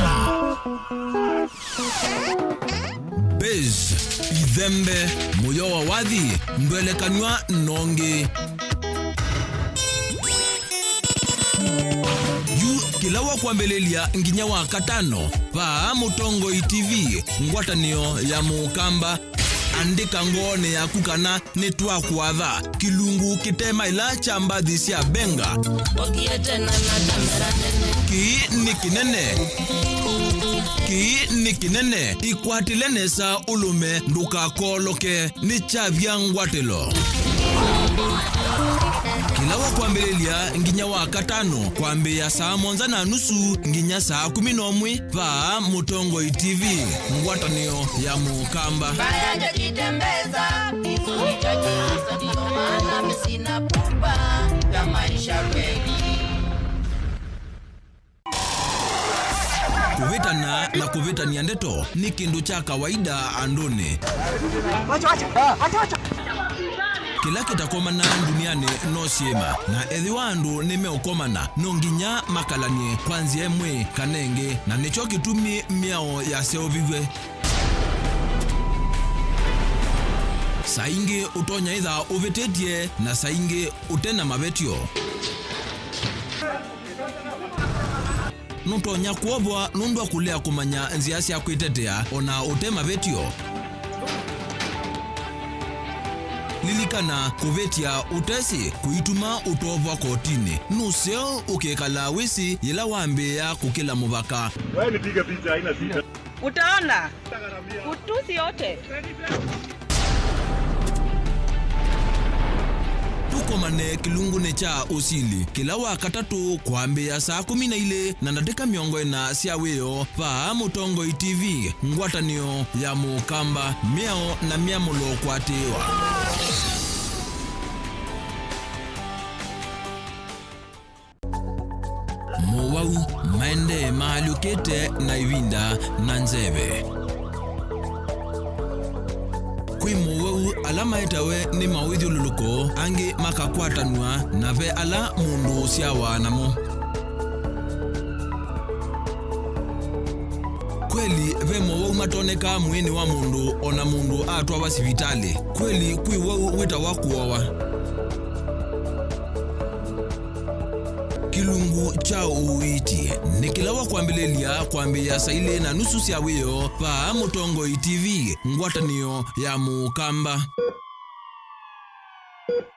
bass idhembe moyo wa wadhi mbelekanywa nonge kila wa kwambelelia nginya wa katano pa Mutongoi TV ngwatanio ya mukamba andika ngone ya kukana netwa kwatha kilungu kitema ila chambathi cia benga ki ni kinene ikwatile nesa ulume nduka koloke ni chavya ngwatelo kila wa kwambelelia nginya wa katano kwambia saa 1:30 nginya saa 11 pa Mutongoi TV ngwatanio ya mukamba Bayaja jitembeza isuichaji ndio maana msina pupa ya maisha kweli kuvitana na kuvitania ndeto ni kindu cha kawaida andone kila kitakomana duniani no siema na ethi wandu nimeokomana no nginya makalanie kwanzia emwe kanenge na nicho kitumi miao ya seovigwe saingi utonya itha uvitetie na saingi utena mavetio nutonya kuobwa nundu kulea kumanya nzia cia kwitetea ona utema vetio lilikana kuvetia utesi kuituma utovwa kotini nuseo ukekala wisi yela wambea kukila muvaka wewe nipiga picha haina shida utaona utusi yote tukomane kilungune cha usili kila wakatatu kwambia saa 12 na dakika 40 cia wio pa Mutongoi TV ngwatanio ya mukamba miao na miamulo kwatiwa mowau maende mahalukete na ivinda na nzeve kwi mowau alama etawe ni mawithululuko angi makakwatanwa na ve ala mundu siawa namo kweli ve mowau matoneka mwini wa mundu ona mundu atwa sivitali kweli kwi wau wita wa kuowa kilungu cha uiti nikila wa kwambelelia kwambia saile na nusu cia wio pa Mutongoi TV ngwatanio ya mukamba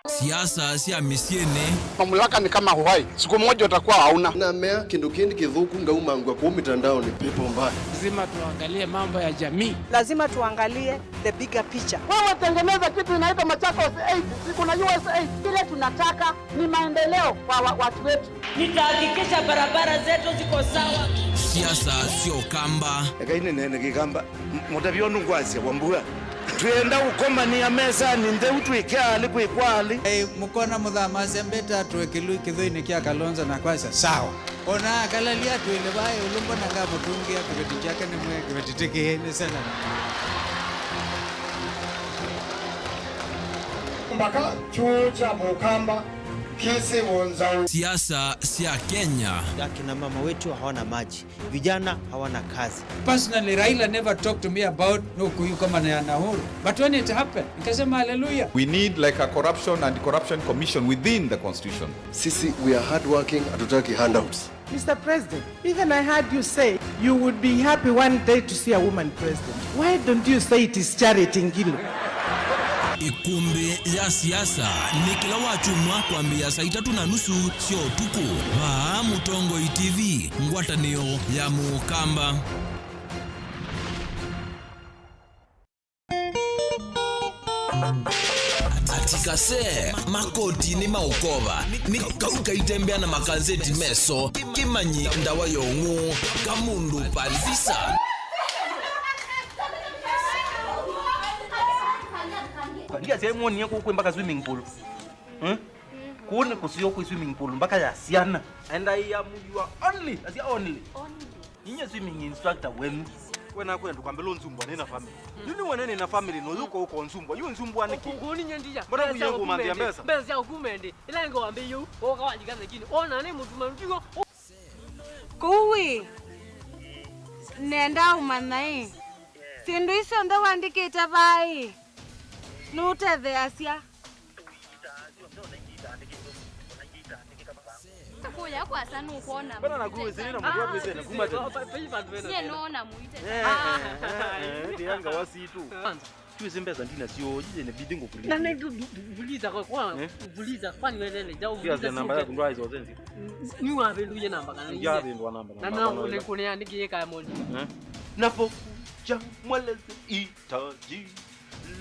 siasa cia misiene mamlaka ni kama huai siku moja utakuwa hauna na mea kindu kindi kithuku ngaumangwa kwa mitandao ni pepo mbaya lazima tuangalie mambo ya jamii lazima tuangalie the bigger picture wewe tengeneza kitu inaitwa Machakos 8 siku na US 8 kile tunataka ni maendeleo kwa watu wetu nitahakikisha barabara zetu ziko sawa siasa sio kamba ekaine nene kikamba mutavionu ngwasia wambua tuenda ukomania mesa ni ndeu twikali kwikwali mukona muthama sembeta twekilu kithuini kia Kalonzo na kwasa sawa ona kalalia twile bae ulumbo na nga mutungia kibeti chake ni mwe kibeti tiki ni sana mpaka chuo cha mukamba siasa sia Kenya akina mama wetu hawana maji vijana hawana kazi personally Raila never talked to me about no kuyu kama na Nahuru but when it happened nikasema hallelujah we need like a corruption and corruption commission within the constitution sisi we are hard working hatutaki handouts Mr. President, even I heard you say you would be happy one day to see a woman president. Why don't you say it is Charity Ngilu? Ikumbi ya siasa ni kila wachumwa kwambia saa 3:30 sio tuku wa Mutongoi TV ngwatanio ya mukamba atikase makoti ni maukova ni kauka itembea na makazeti meso kimanyi ndawa yongu kamundu palvisa ndia sehemu ni yako mpaka swimming pool kuone kusio kwa swimming pool mpaka ya siana and I am your only as your only ninyi swimming instructor wenu wena kwenda kwambela unzumbwa nena family yuni wanene na family no yuko huko unzumbwa yu unzumbwa niki ukuni nyendia mbona kuyengo mambia mbesa mbesa ukumende ila ngo ambe yu okawajika lakini ona ne mtu manjiko kuwi nenda umanai sindu icio ndo wandikite vai nuthe acia kuya kwa sana ukuona bana na kuwe zina mkwa pesa kumate sie naona muite ndianga wasitu tuzimbeza ndina sio jije ne bidingo kulia na vuliza kwa vuliza kwani wewe jau vuliza namba yako ndo hizo zenzi ni wapi luye namba kana ya ndo namba na ule kunia ndiki kaya moja napo ja mweleze itaji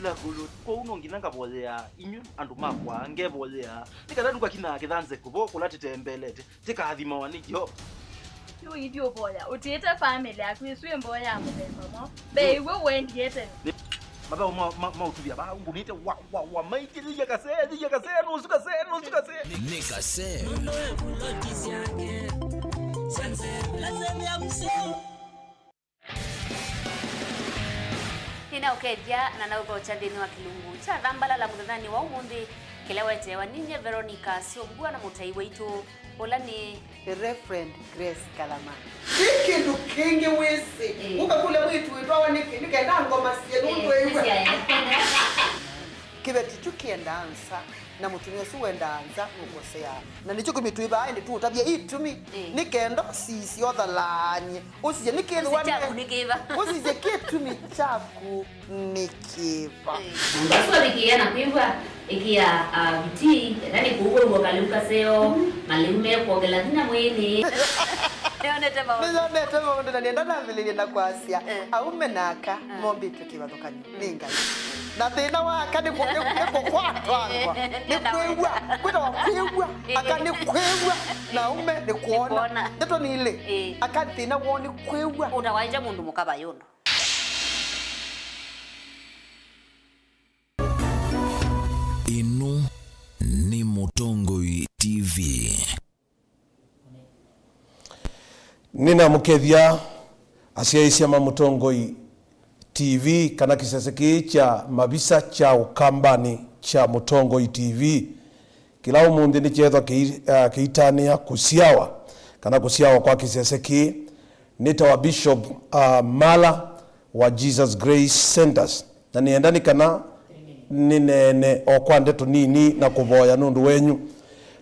la kulo ko unonginanga bolea inyu andu makwa ngebolea tikadadu kwa kina kidanze kubo kulati tembelete tikaadhima wanikyo yo idio boya utete family akwiswe mboya mudemba mo be we wendiete maba ma utubia ba ungunite wa maiti lija kase no suka se nika se Hina ukedia na nauga uchandini wa kilungu cha dhambala la mudhani wa umundi kilewete wa ninye Veronica Siombua na mutai weitu olani Reverend Grace Kalama kindu kingi wese ukakule witu witwa nikaenda ngoma sienu wewe kibeti tukienda ansa na mutumia su wenda anza ukosea na nicho kumituiba ende tu tabia itumi nikendo sisi othalanye usije nikendo wane usije kitumi chaku nikiva Mbaswa likia na kuiva ikia biti nani kuuwe uwakaluka seo maliume kuogela dina mwini Nionete mawanda na nienda na vile nienda kwa Asia aume naka mombi tukiva thokani ninga na thina waka ni kwa twangwa ni kwegwa kwita wa kwegwa akani kwegwa na ume ni kuona ndeto ni ile akani thina woni kwegwa unawaija mundu mukaba yondo inu ni Mutongoi TV nina mukethia asiaisia ma Mutongoi TV kana kiseseki cha mabisa cha ukambani cha Mutongoi TV kila umundi ni chetho kiitania kusiawa kana kusiawa kwa kiseseki nita wa Bishop Mala wa Jesus Grace Centers na niendani kana ninene okwa ndeto nini na kuvoya nundu wenyu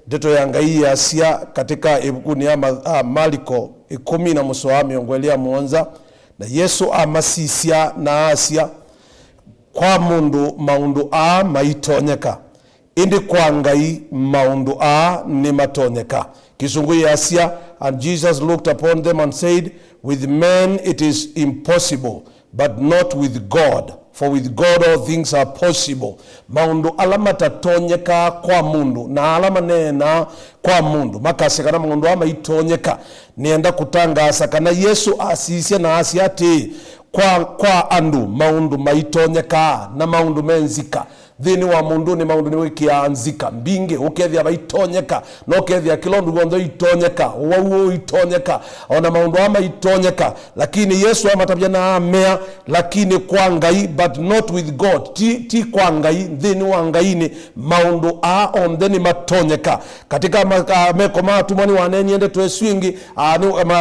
ndeto ya ngai ya sia katika ibukuni ya Maliko 10 na musoa miongolia muonza na Yesu amasisia na asia kwa mundu maundu a maitonyeka indi kwa ngai maundu a ni matonyeka kisungu ya asia and Jesus looked upon them and said with men it is impossible but not with God for with God all things are possible maundu alama tatonyeka kwa mundu na alama nena kwa mundu makase kana mundu ama itonyeka nienda kutangasa kana Yesu asisia na asiati kwa andu maundu maitonyeka na maundu menzika thini wa mundu ni maundu ni wikianzika mbinge ukethia baitonyeka no kethia kilondu gondo itonyeka wao itonyeka ona maundu ama itonyeka lakini Yesu amatabia na amea lakini kwa ngai but not with God ti kwa ngai thini wa ngai ni maundu a on theni matonyeka katika meko matumani waneni ende tweswingi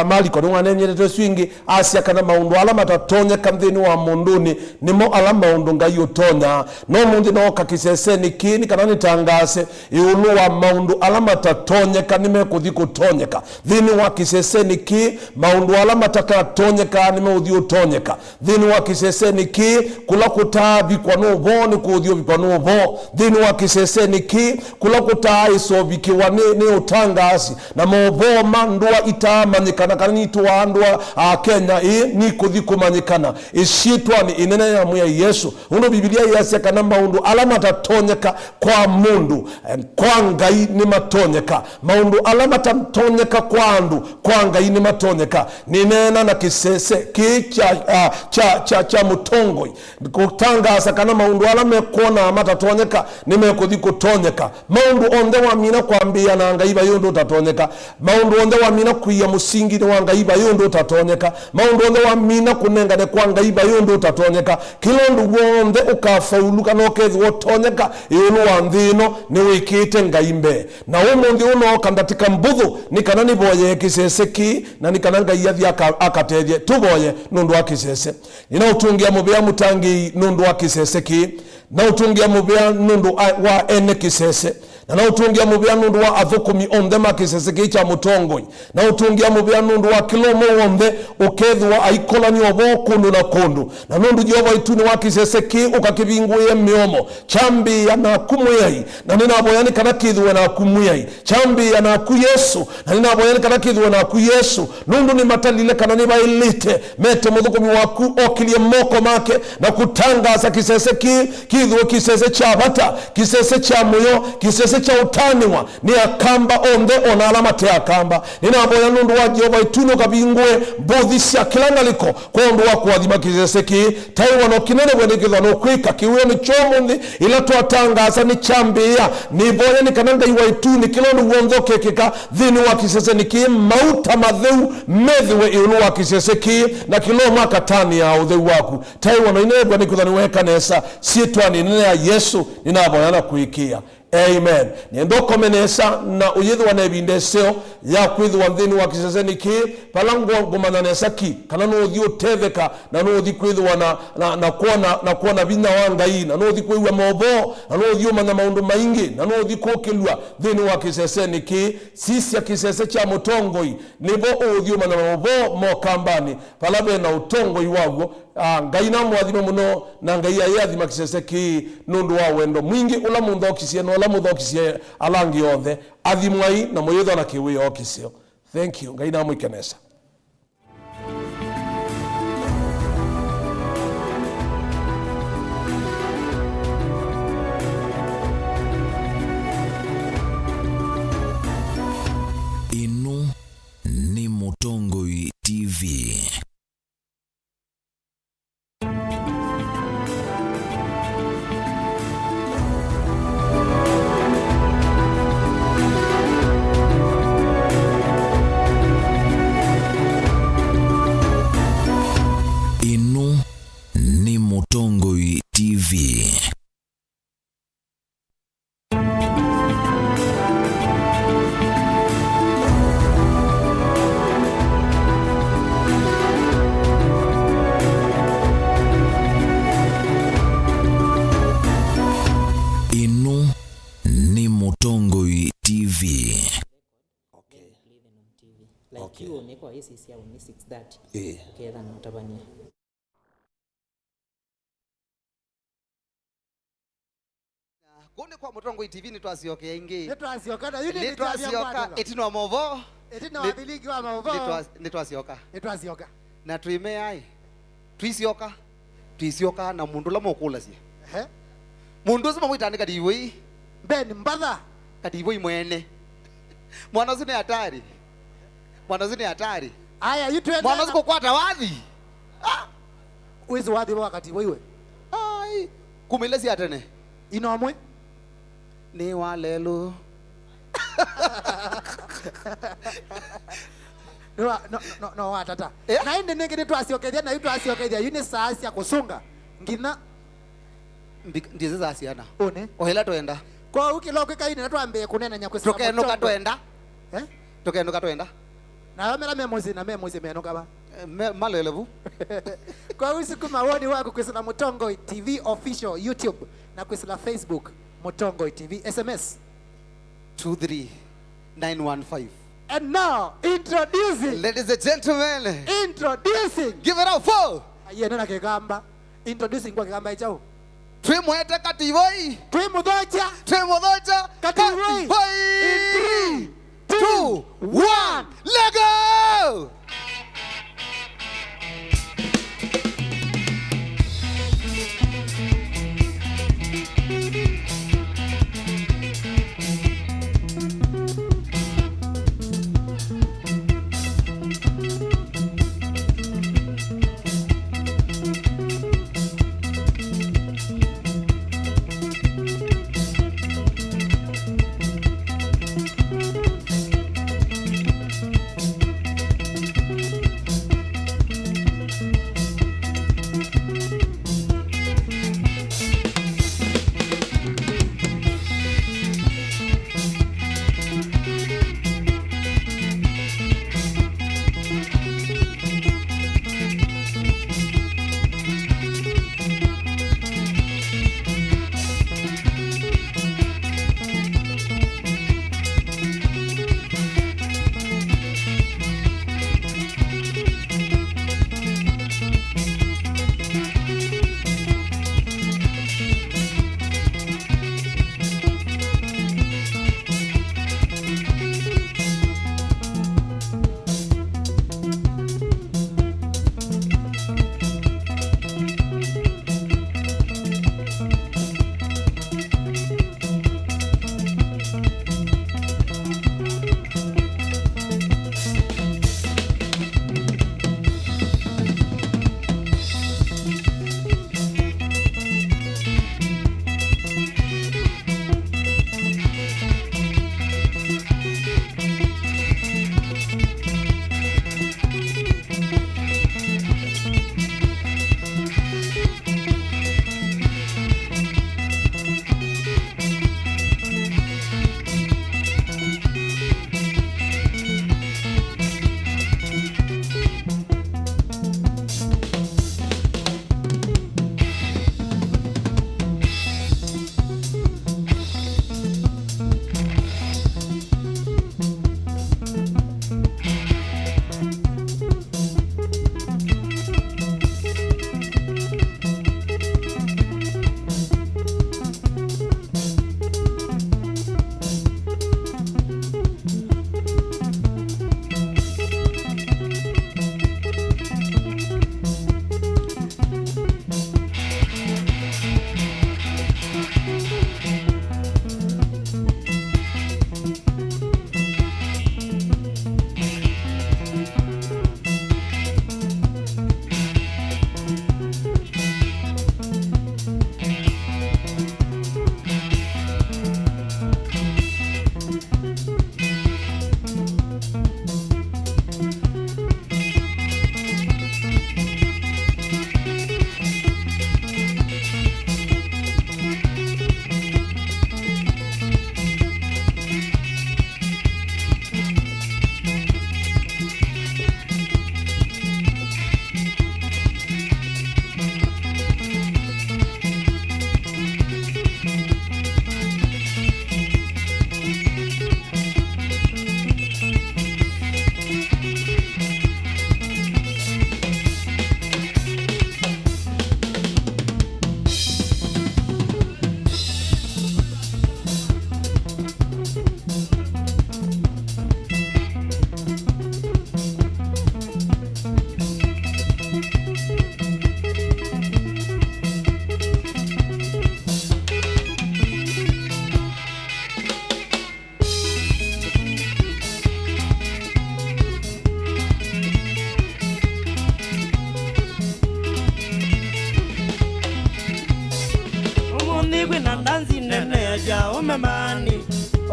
Maliko ni waneni ende tweswingi asia kana maundu ala matatonyeka thini wa munduni nimo ala maundu ngai utonya no mundu no kakiseseni kini kana nitangase iulu wa maundu alama tatonyeka nime kuthi kutonyeka thini wa kiseseni ki maundu alama tatonyeka nime uthi utonyeka thini wa kiseseni ki kula kutabi kwa nuvo ni kuthi kwa nuvo thini wa kiseseni ki kula kutai sobiki wa ni utangasi na movo mandua itamanyikana kana nitwa andwa Kenya ni kuthi kumanyikana ishitwa ni inene ya muya Yesu uno Biblia yase kana maundu ala matatonyeka kwa mundu kwa ngai ni matonyeka maundu ala matatonyeka kwa andu kwa ngai ni matonyeka ninena na kisese cha Mutongoi kutangaza kana maundu ala mekona matatonyeka nimekuthi kutonyeka maundu onde wa mina kwambia na ngai ba yondo tatonyeka maundu onde wa mina kuya musingi ni wa ngai ba yondo tatonyeka maundu onde wa mina kunenga ne kwa ngai ba yondo tatonyeka kilondu wonde ukafaulu kana okezi wotonyeka yulu wa nthino ni wikite ngai mbe na umundi uno kandatika mbuthu ni kana ni boye kiseseki na ni kana ngai yathi akatethie tuboye nundu wa kisese nina utungia mubea mutangi nundu wa kiseseki na utungia mubea nundu wa ene kisese na utungia mubea nundu wa athukumi onde makiseseki cha Mutongoi na utungia mubea nundu wa kilomo onde ukethwa aikola ni obo kundu na kundu na nundu Jehova ituni wa kiseseki ukakibinguye miomo chambi yana kumuyai na nina boyani kana kithwe na kumuyai chambi yana ku Yesu na nina boyani kana kithwe na ku Yesu nundu ni matalile kana ni bailite mete muthukumi waku okilie moko make na kutangaza kiseseki kithwe kisese cha bata kisese cha moyo kisese cha utaniwa ni akamba onde ona alama te akamba nina boya nundu wa Jehova ituno kabingwe bodhi cia kilangaliko kwa ndu wa kuadhima kiseseki taiwa no kinene wene kithano kwika kiwe ni chomundi ila tuatangaza ni chambia ni boya ni kananga iwa ituni kilonu wondoke kika dhini wa kisese ni ki mauta madheu medhiwe iulu wa kiseseki na kiloma katani ya udheu waku taiwa no inebwa ni kithano weka nesa sietwa ni nene ya Yesu nina boya na kuikia amen niendo komenesa na uyedhi wa nebindeseo ya kwidhi wa mdhini wa kiseseni ki palangu wa ngumananesa ki kana nuudhi uteveka na nuudhi kwidhi wa na kuona vina wanga hii na nuudhi kwidhi wa maobo na nuudhi umana maundu maingi na nuudhi kukilwa dhini wa kiseseni ki sisi ya kisese cha Mutongoi nibo uudhi umana maobo mokambani palabe na utongoi wago ngai na mwathime muno na ngai ayathima kiseseki nundu wa wendo mwingi ula mundhokisie no ula mundhokisie alangi othe athimwai na moyetho na kiwi okisio thank you ngai na mwikenesa Inu ni Mutongoi TV. Inu ni Mutongoi TV. Inu ni Mutongoi TV. Like you neko isi sia uni 6:30. Keda na utabania. Kunde kwa Mutongoi TV ni twasioke ingi. Ni twasioka na yuni ni twasioka etino movo. Etino wabiligi wa movo. Ni twasioka. Ni twasioka. Na tuime ai. Twisioka. Twisioka na mundu la mokula sia. Mundu zima mwita ni Kativui. Ben mbadha. Kativui mwene. Mwana zune hatari. Mwana zune hatari. Aya yitwenda. Mwana zuko kwata wadhi. Uwezi wadhi wa Kativui we. Ai. Kumelezi atene. Inomwe. Ni walelu. No watata. Na inde nenge twasiokedia na twasiokedia yuni saasi ya kusunga. Ngina ndize za asiana. One. Ohela toenda. Kwa ukiloko kaini na twambe kunena nyakwesa. Tokeno katoenda. Tokeno katoenda. Na wamela memozi meno kaba. Malelevu. Kwa usiku mawoni wako kwesila Mutongoi TV official YouTube na kwesila Facebook Mutongoi TV SMS 23915. And now introducing, ladies and gentlemen, introducing, give it up for nena kegamba introducing kwa kegamba ichao twimwete Kativui twimudhocha Kativui in 3 2 1 let go.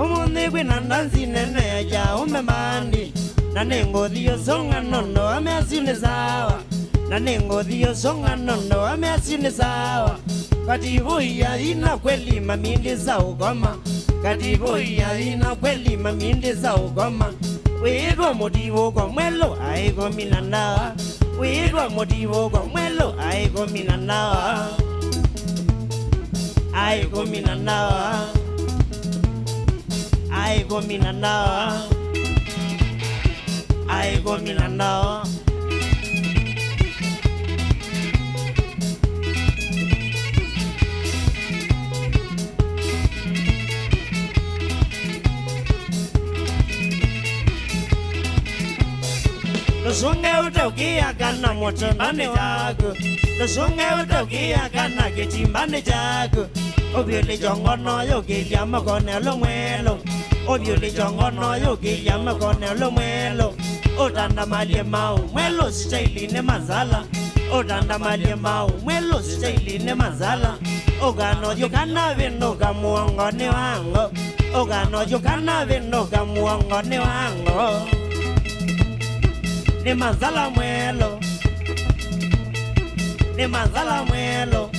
Umundi kwina ndansi nene ya ja umemandi. Nanengo dio songa nono ame asine sawa. Nanengo dio songa nono ame asine sawa. Kativui ya ina kweli mamindi za ugoma. Kativui ya ina kweli mamindi za ugoma. Wego motivo kwa mwelo aigo minanawa. Wego motivo kwa mwelo aigo minanawa. Aigo minanawa. Aigo minanawa. Aigo minanawa. Lusunge utokia kana motombane wako. Lusunge utokia kana kitimbane chako. Obiole jongono yokilia makone lomwelo. Obiole jongono yokilia makone lomwelo. Otanda malie mau mwelo sichaili ne mazala. Otanda malie mau mwelo sichaili ne mazala. Ogano yokana vino kamuongo ni wango. Ogano yokana vino kamuongo ni wango. Ni mazala mwelo. Ni mazala mwelo.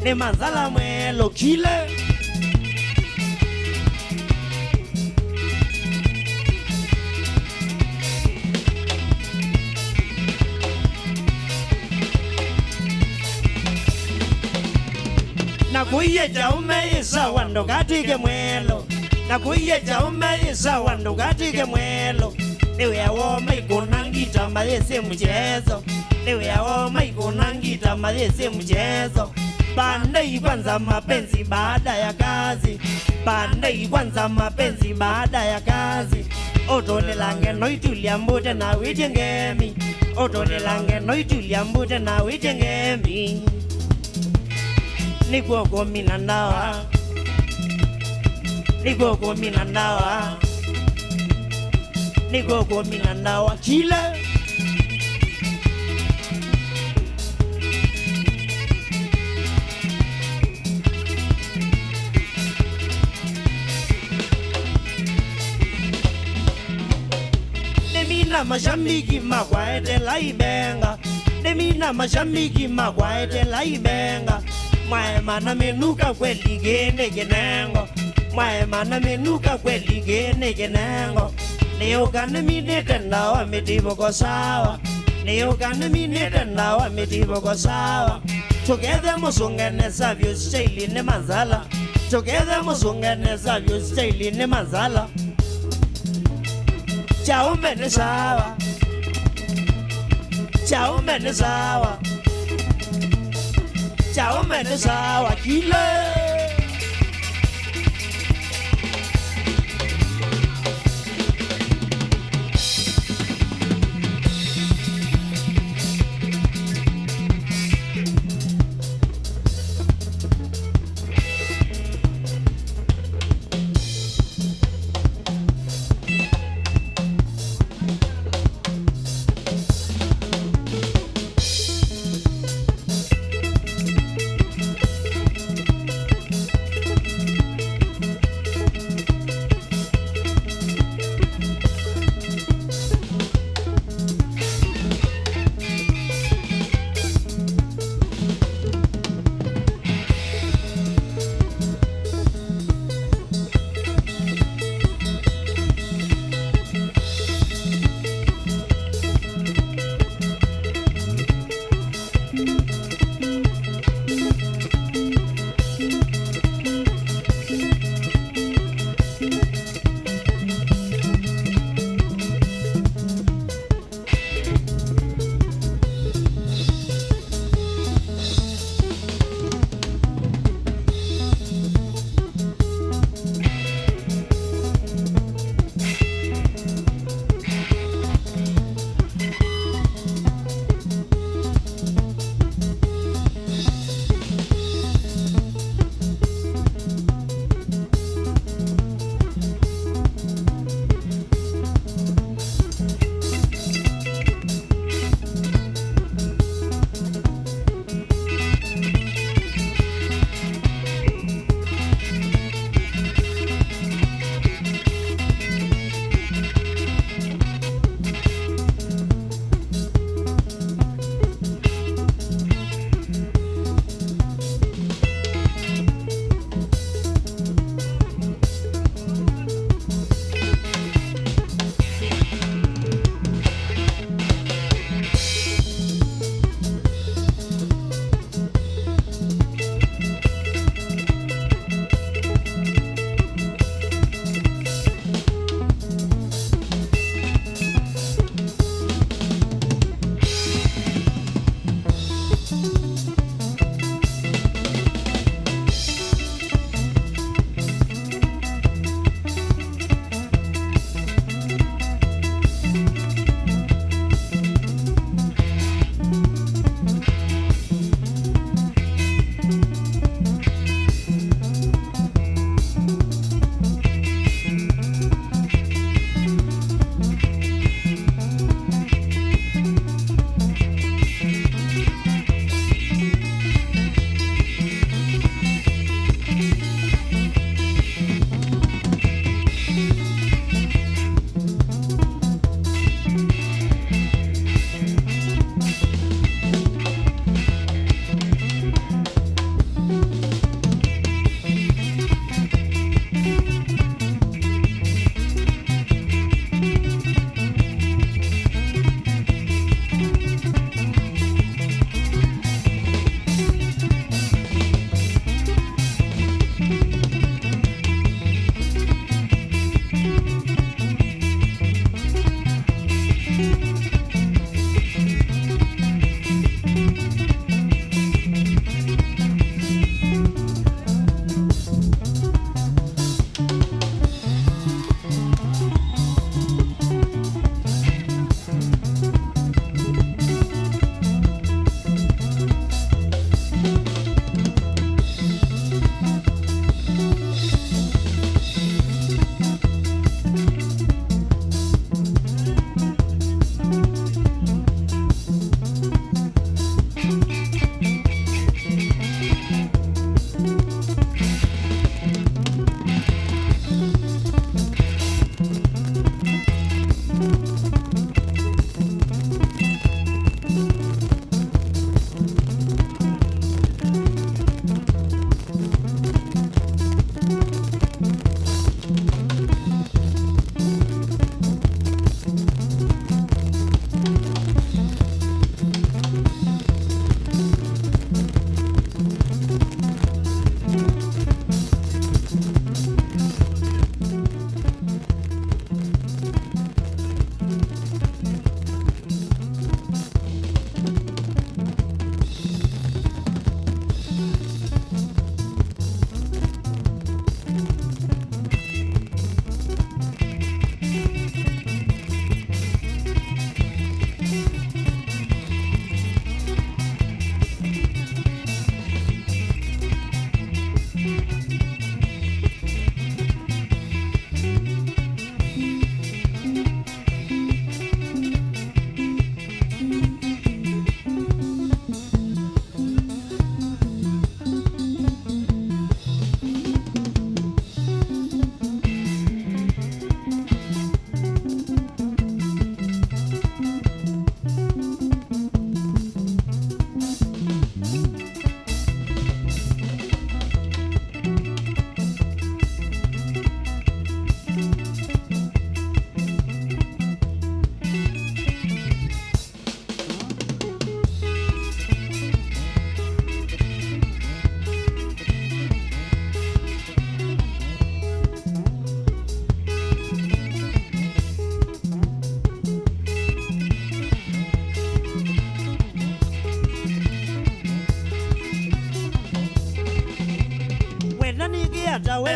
Ni mazala mwelo kile. Na kuyeja umeisa wando katike mwelo. Na kuyeja umeisa wando katike mwelo. Niwe ya woma ikunangita malese mchezo. Niwe ya woma ikunangita malese mchezo. Pande kwanza mapenzi baada ya kazi. Pande kwanza mapenzi baada ya kazi. Otone lange noitulia mbute na witengemi. Otone lange noitulia mbute na witengemi. Nikuoko minanawa. Nikuoko minanawa. Nikuoko minanawa kila. Demina mashambiki makwaete laibenga. Demina mashambiki makwaete laibenga. Maima na menuka kweli gene genengo. Maima na menuka kweli gene genengo. Neokane minete nawa metivo ko sawa. Neokane minete nawa metivo ko sawa. Together musungene savyo staili ne manzala. Together musungene savyo staili ne manzala. Chao mene sawa. Chao mene sawa. Chao mene sawa kile.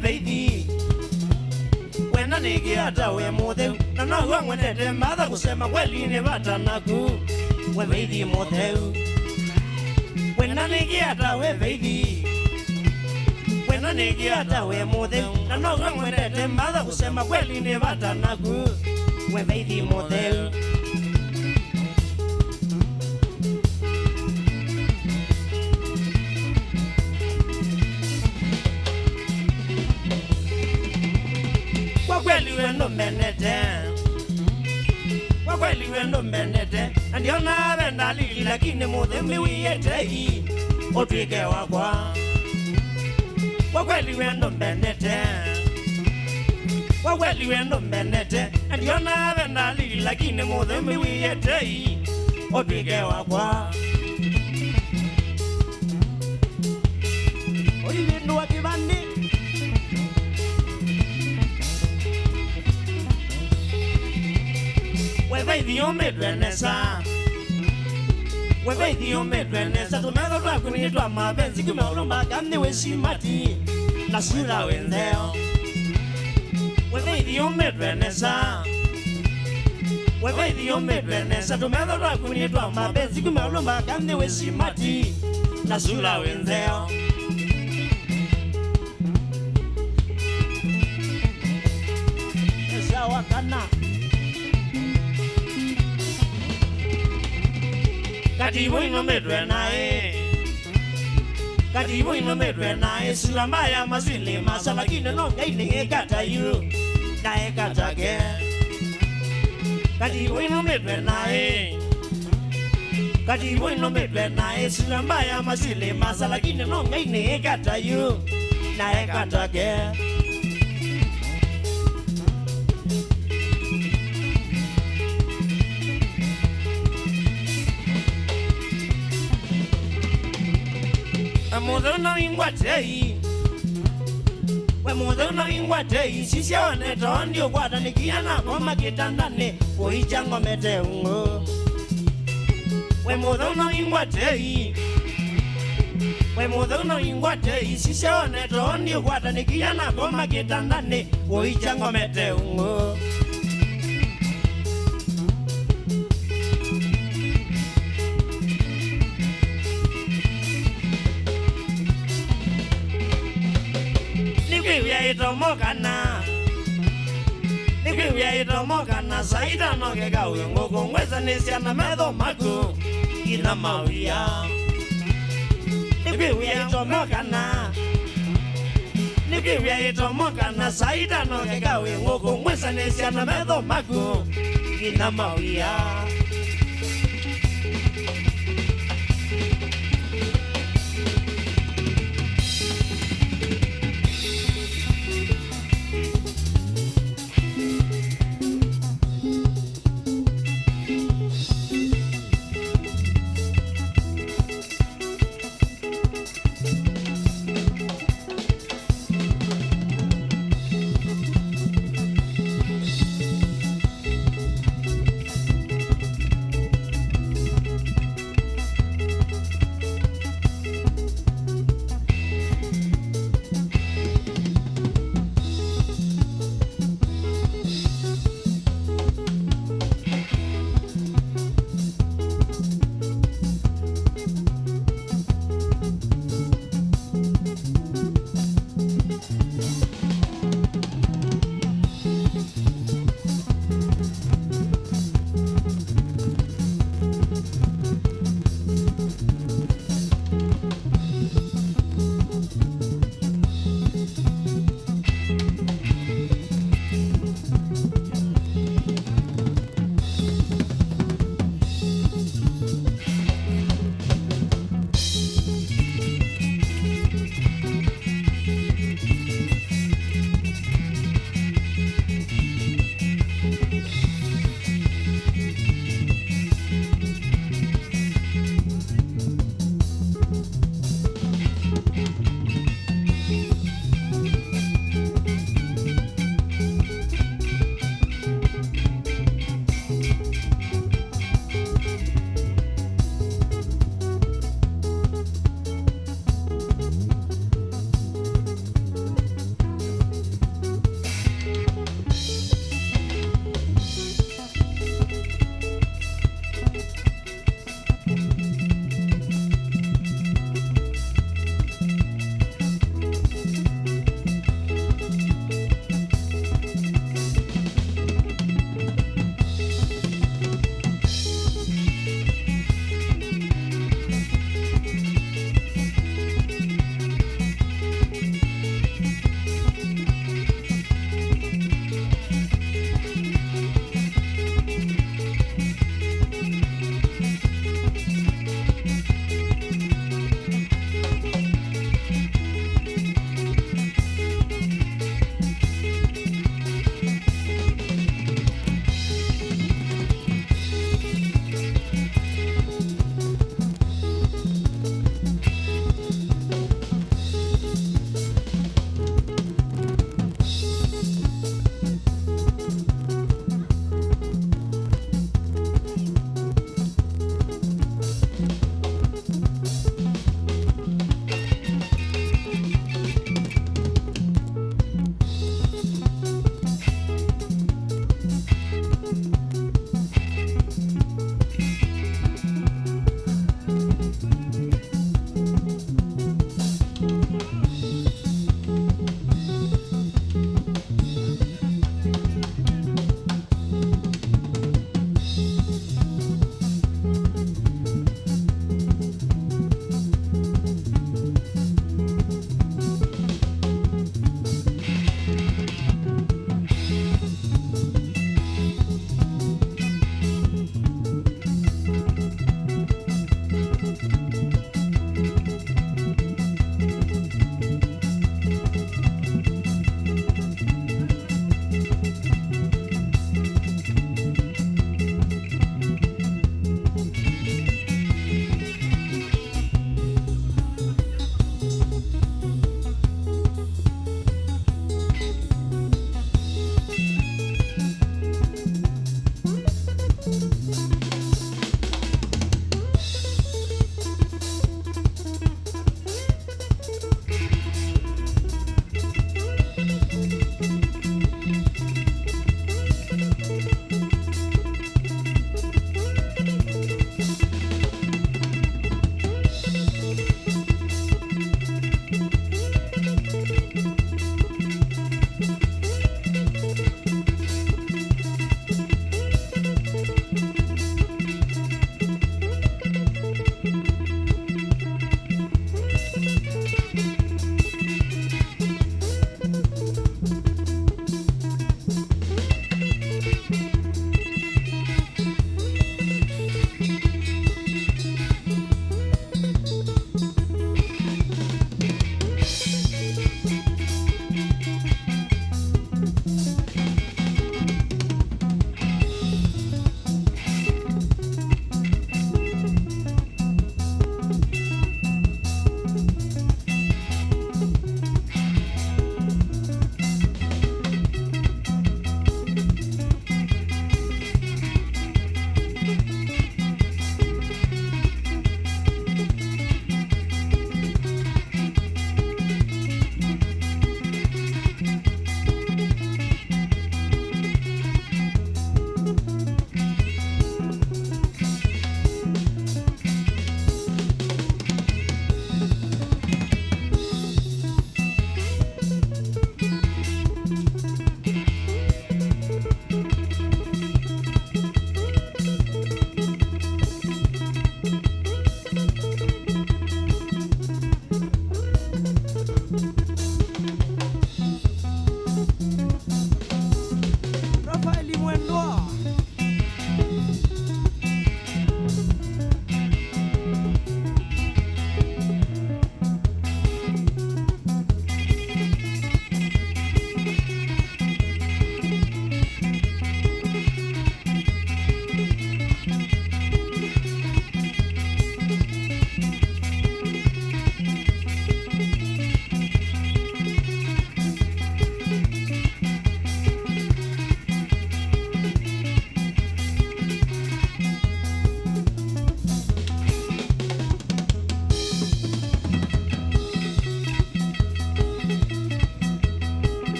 baby wena nigiata we mutheu na no ngwenete matha kusema kweli ni batanaku we baby mutheu wena nigiata we baby wena nigiata we mutheu na no ngwenete matha kusema kweli ni batanaku we baby mutheu wendo menete wakweli wendo menete andiona venda lili lakini muthemi wiyetei otwike wakwa wakweli wendo menete wakweli wendo menete andiona venda lili lakini muthemi wiyetei otwike wakwa olivindu wa kivandi webeithio medwenesa webeithio medwenesa tumego twakuni twa mabenzi kumeulu magamni weshimati na sura wenzeo webeithio medwenesa webeithio medwenesa tumego twakuni twa mabenzi kumeulu magamni weshimati na sura wenzeo esa wakana Kativui no medwe nae Kativui no medwe nae sura mbaya mazili masa lakini no ngai kata yu nae kata ge Kativui no medwe nae Kativui no medwe nae sura mbaya mazili masa lakini no ngai kata yu nae kata ge Mudhono ingwatei we mudhono ingwatei sisione tondio kwata nikiana koma kitandane oichango meteungo we mudhono ingwatei we mudhono ingwatei sisione tondio kwata nikiana koma kitandane oichango meteungo Nikiwia itomokana saida noge gawe ngoko ngweza nisiana medho maku ina mawia Nikiwia itomokana saida noge gawe ngoko ngweza nisiana medho maku ina mawia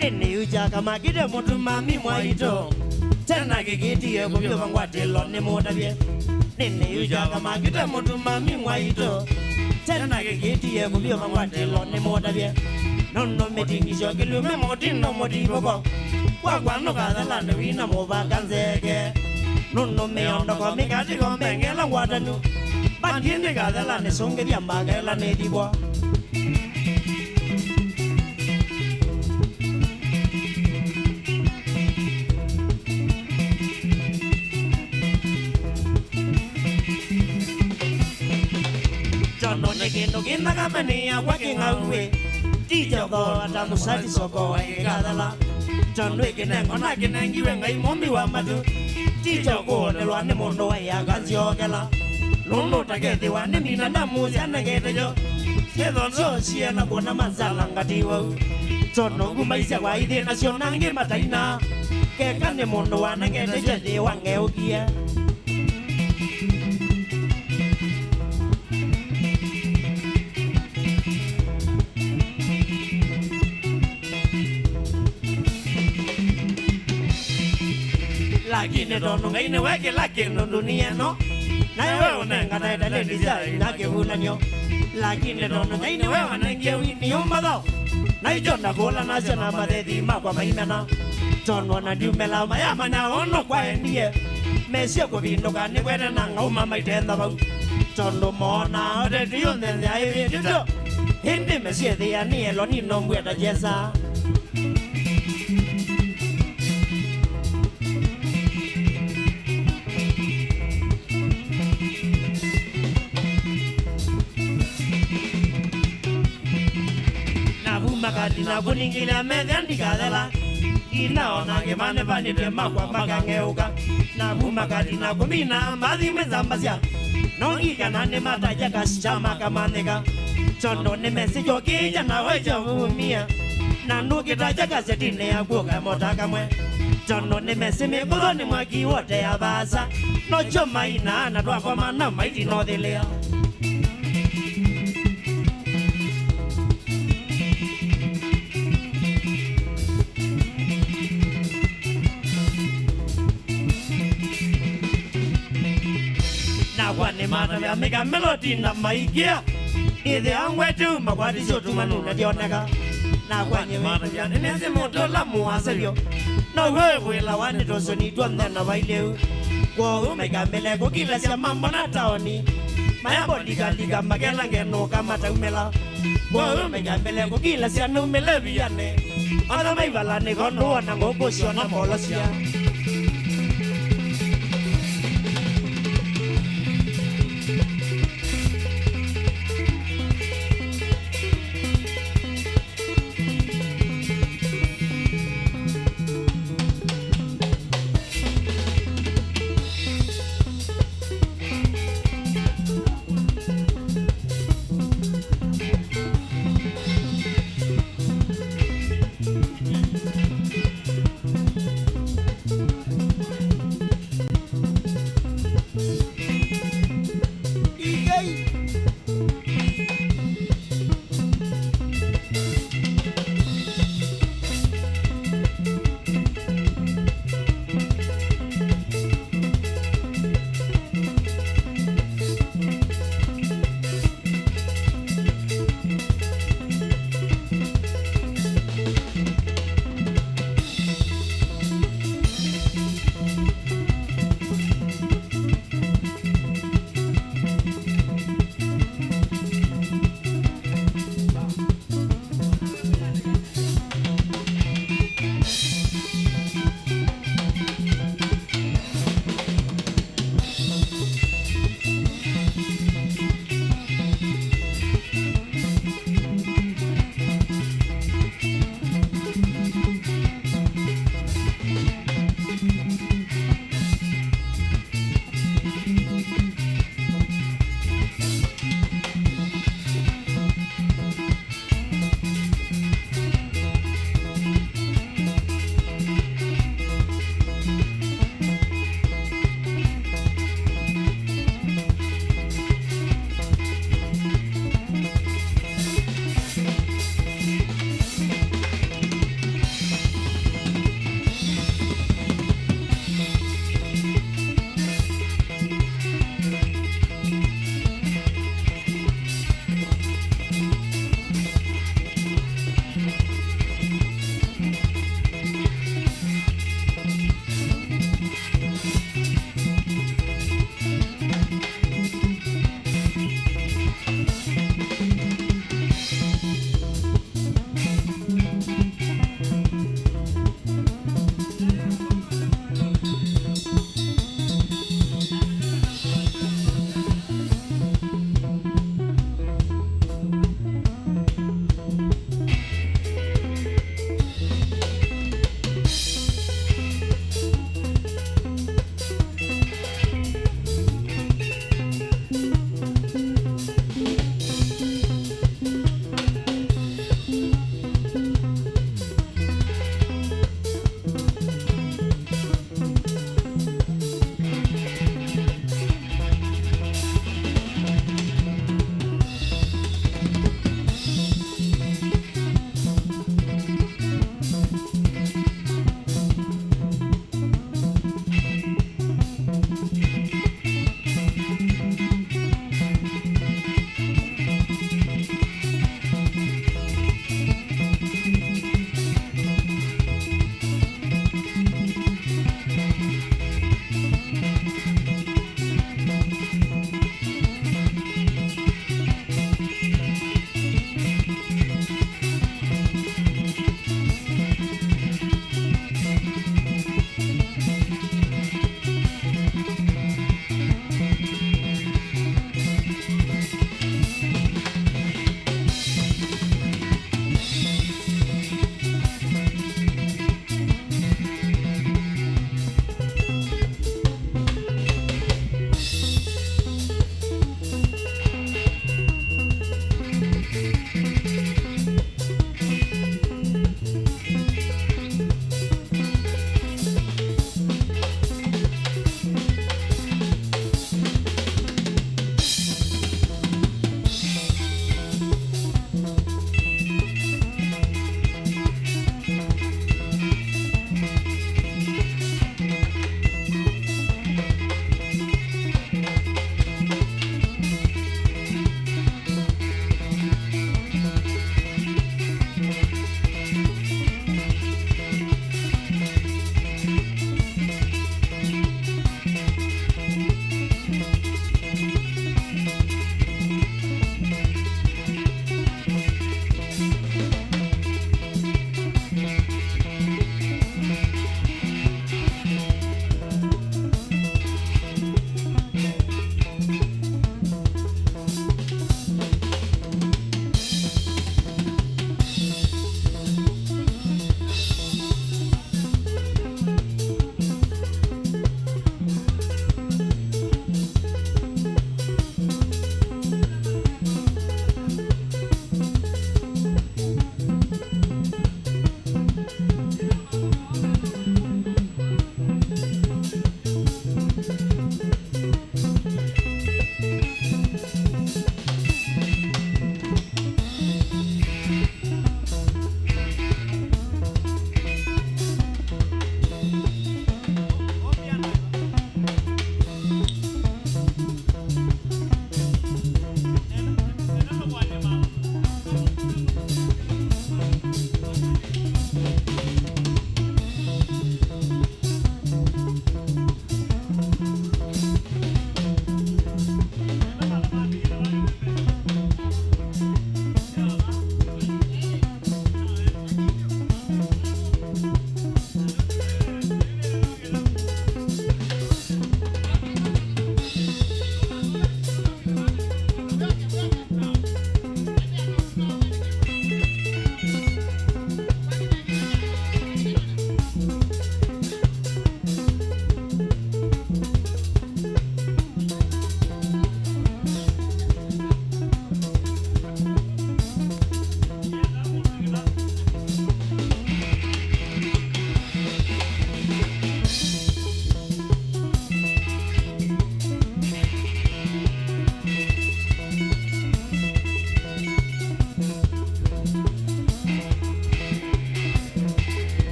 Nene uja kama kide mutu mami mwaito Tena kikiti ye kubyo vangwate lo ni muda bie Nene uja kama kide mutu mami mwaito Tena kikiti ye kubyo vangwate lo ni muda bie Nono metingi shoki lume moti no moti boko Kwa no kadala ne wina moba kanzeke Nono me ondo ko mikati ko mbengela wadanu Bandinde kadala ne songe dia magela ne dibo Jono ne kendo kinda kamania working away Tija go ata musati soko e kadala Jono kenengo na kenengi wenga imombi wa matu Tija go ne lwane mondo wa ya kanziokela Nono takete wane nina na muzi anagete jo Kedo so siena kona manzala ngatiwa Jono gumaisya wa ide nasionangi mataina Kekane mondo wa nagete jende wange ukia Lakini dono ngaine weke lakini dunia no Na wewe unenga na edale nizari na kevula nyo Lakini dono ngaine wewe nangia wini umbado Na ijonda kula nasyo na madedi makwa maimena Tono na diumela mayama na ono kwa endie Mesio kubindo kani kwede na ngauma maitenda bau Tono mona ode diyo nende aivi tito Hindi mesie dia ni elo ni nombueta jesa Makati na kuningila medhandi kadala Inaona gemane vanite makwa makangeuka Na makati na kumina madhi mezambasya Nongi kanane mataja kashama kamaneka Chondo ne mesi jokija na wecha vumia Na nuki taja kasetine ya kuka motaka mwe Chondo ne mesi mikudo ni mwaki wote ya basa No choma ina na tuwa kwa mana maiti no dhilea Wane mata ya mega melody na maikia Ide angwetu makwadi sotu manuna dioneka Na kwenye mata ya neneze moto la muaselio Na wewe la wane toso ni tuande na waileu Kwa umega mele kukila siya mambo na taoni Mayambo liga magela ngeno kama taumela Kwa umega mele kukila siya numele viyane Ada maivala ni kondo wana ngoko siya na mola siya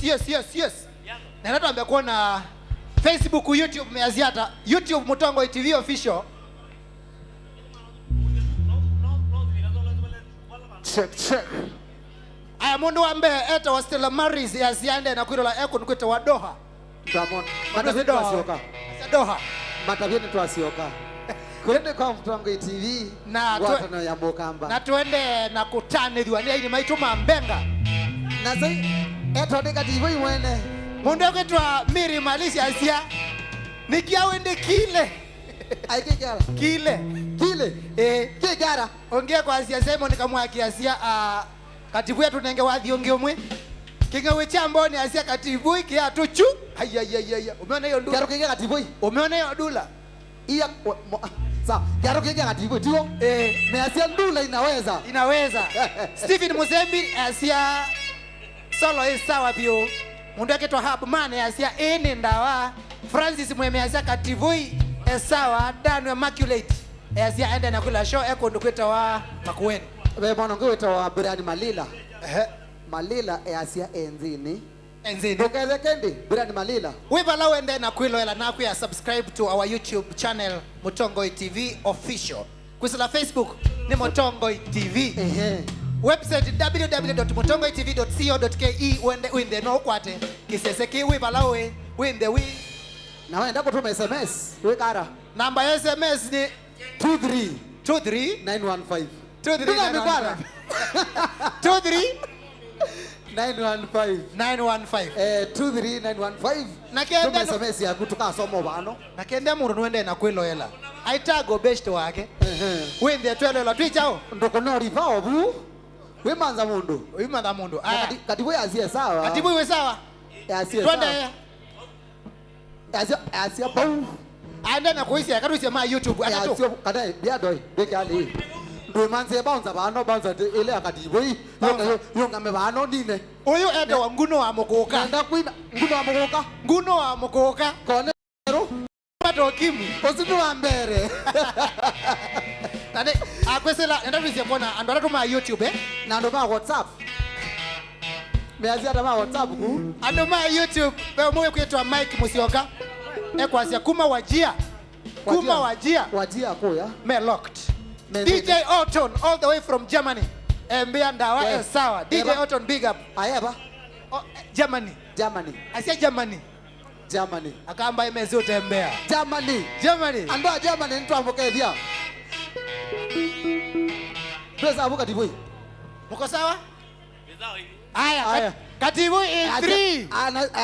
Yes. Na ndio amekuwa na Facebook, YouTube meaziata. YouTube Mutongoi TV official. Check. Aya mundu ambe eta wa Stella Maris ya ziande na kuirola eko nukwete wa Doha. Damon. Matavieni tuasioka. Doha. Matavieni tuasioka. Kwende kwa Mutongoi TV na watano ya Mukamba. Na tuende na kutane dhiwania ini maituma mbenga. Na sai eto de Kativui mwene. Mundu kwetwa Miri Malisi asia. Nikia wende kile. Aike gara. Kile. Ke gara. Ongea kwa asia sema nikamwaki asia Kativui tunenge wathi onge omwe. Kinga wechambo ni asia Kativui kia tuchu. Hayayayaya. Umeona hiyo ndula? Karo kinga Kativui. Umeona hiyo ndula? Iya sawa. Karo kinga Kativui tio. Me asia ndula inaweza. Stephen Muzembi asia solo is sawa bio. Mundu yake twa hub man asia ene ndawa. Francis Mweme asia Kativui sawa. Danu Immaculate asia ende na kula show eko ndukweta wa Makueni. Wewe bwana ngweta wa Brian Malila. Malila asia enzini. Dokeze kendi Brian Malila. Wewe la wende na kuilo ela na kuya subscribe to our YouTube channel Mutongoi TV official. Kusala Facebook ni Mutongoi TV. Website www.mutongoitv.co.ke wende no kwate kiseseki wibalawe wende wi na wenda kutuma SMS we kara namba ya SMS ni 23915 23915 23915 nakenda SMS ya kutoka somo bano nakenda muru wende na kwilo hela aitago best wake wende twelo la twichao ndoko no rivao bu we manza mundu Kativui asia sawa Kativui we sawa asia twende asia bau anda na kuisia karusia ma YouTube atatu asia kada biadoi bekali ndo manze bounce ile Kativui yonga me bano nine oyo ende wa nguno wa mukoka nda kwina nguno wa mukoka kone pato kimu ositu wa mbere tane akwesela enda visia kona andora tuma YouTube na ndo ba WhatsApp meazia tama WhatsApp ku ando ma YouTube be moyo kwetwa Mike Musyoka ekwasia kuma wajia koya me locked DJ Oton all the way from Germany mbia ndawa sawa DJ Oton big up ayeba Germany asia Germany akamba imezi utembea Germany ando Germany ntu ambokezia pesa abuka Kativui muko sawa aya Kativui in 3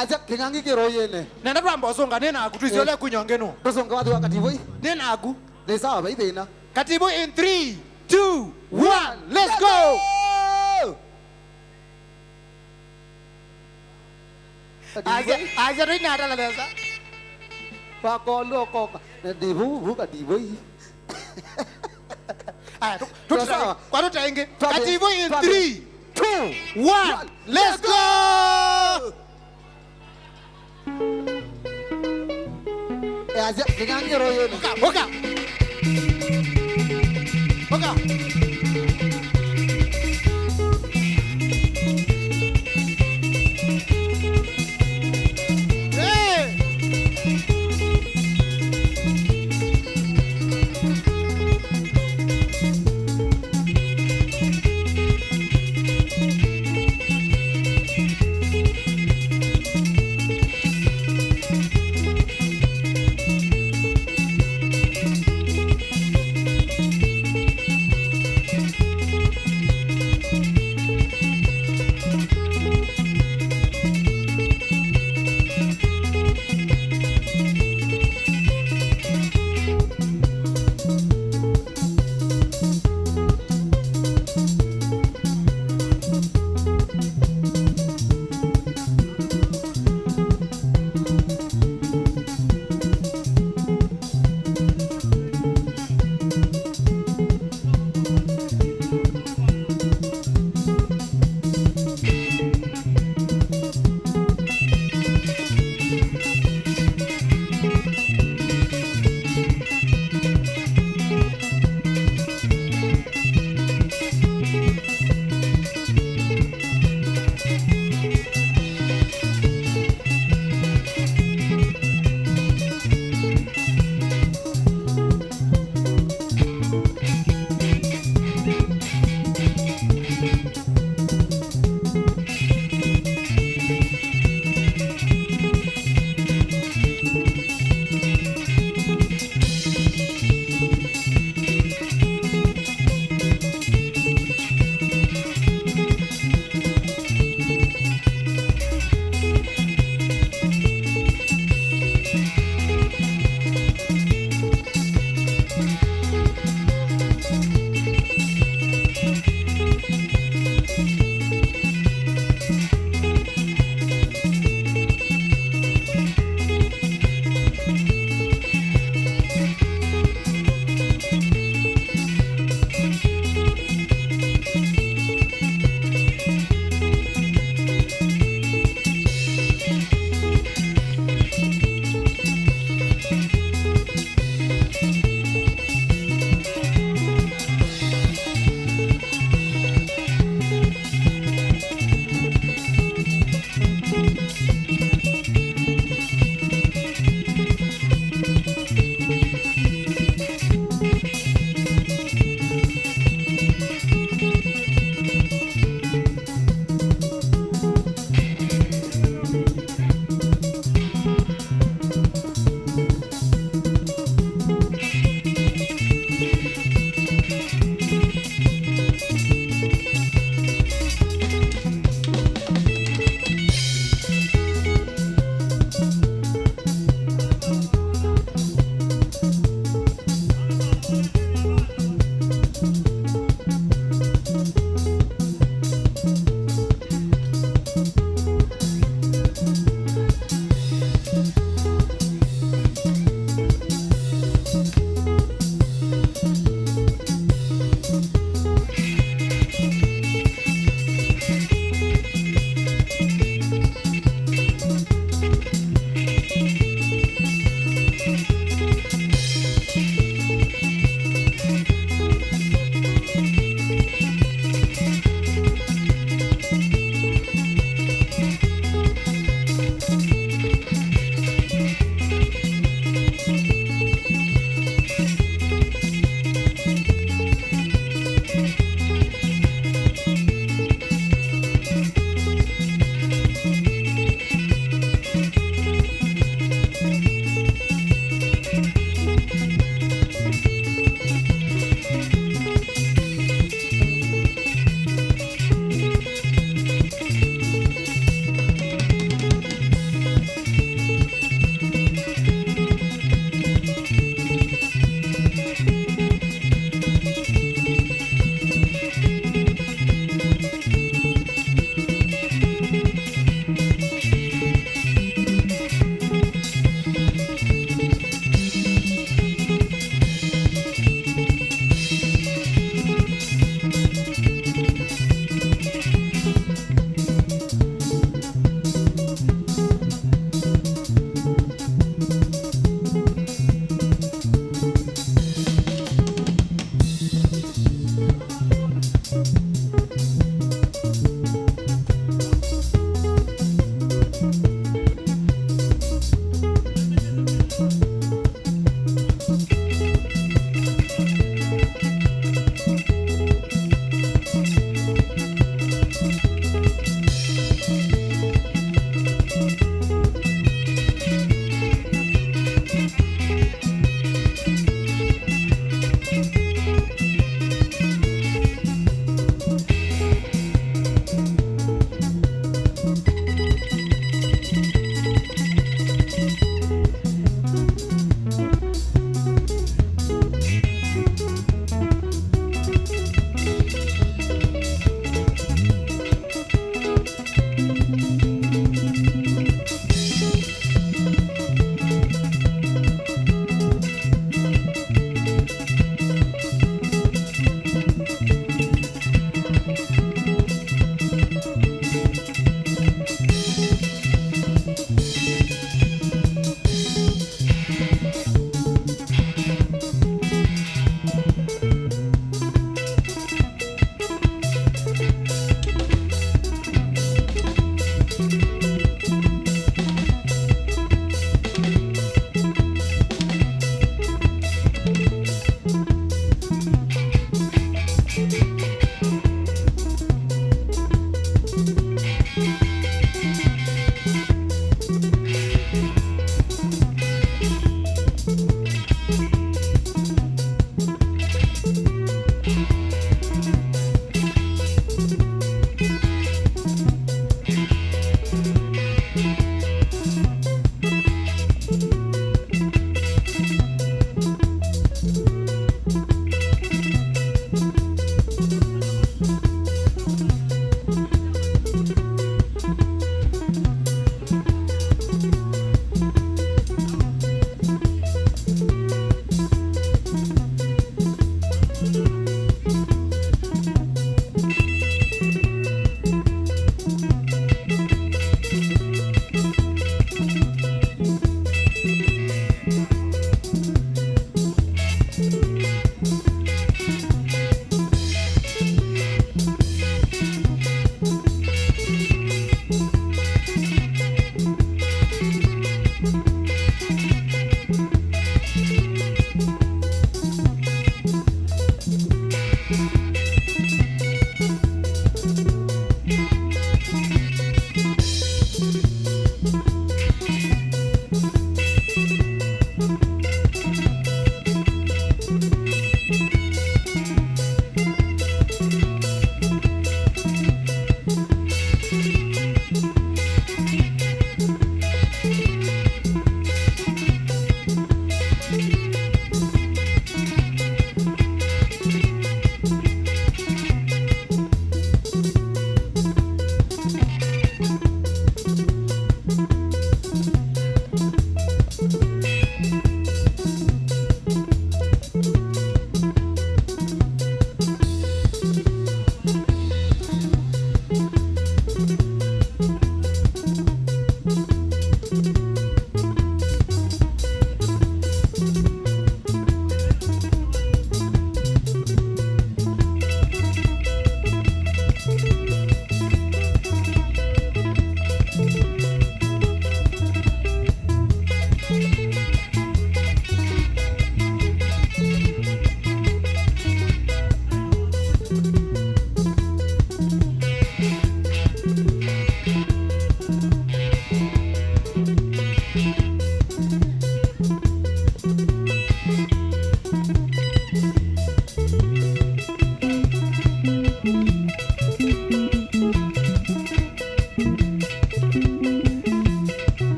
aja kingangi kiro yene nenda twamba songa nena akutwizole kunyongeno tosonga watu wa Kativui nena aku ni sawa baithina Kativui in 3 2 1 let's go aja rina hata leza pako loko na divu Kativui aya kwa tutainge Kativui in 3 2 1 let's go aja kingangi ro yene oka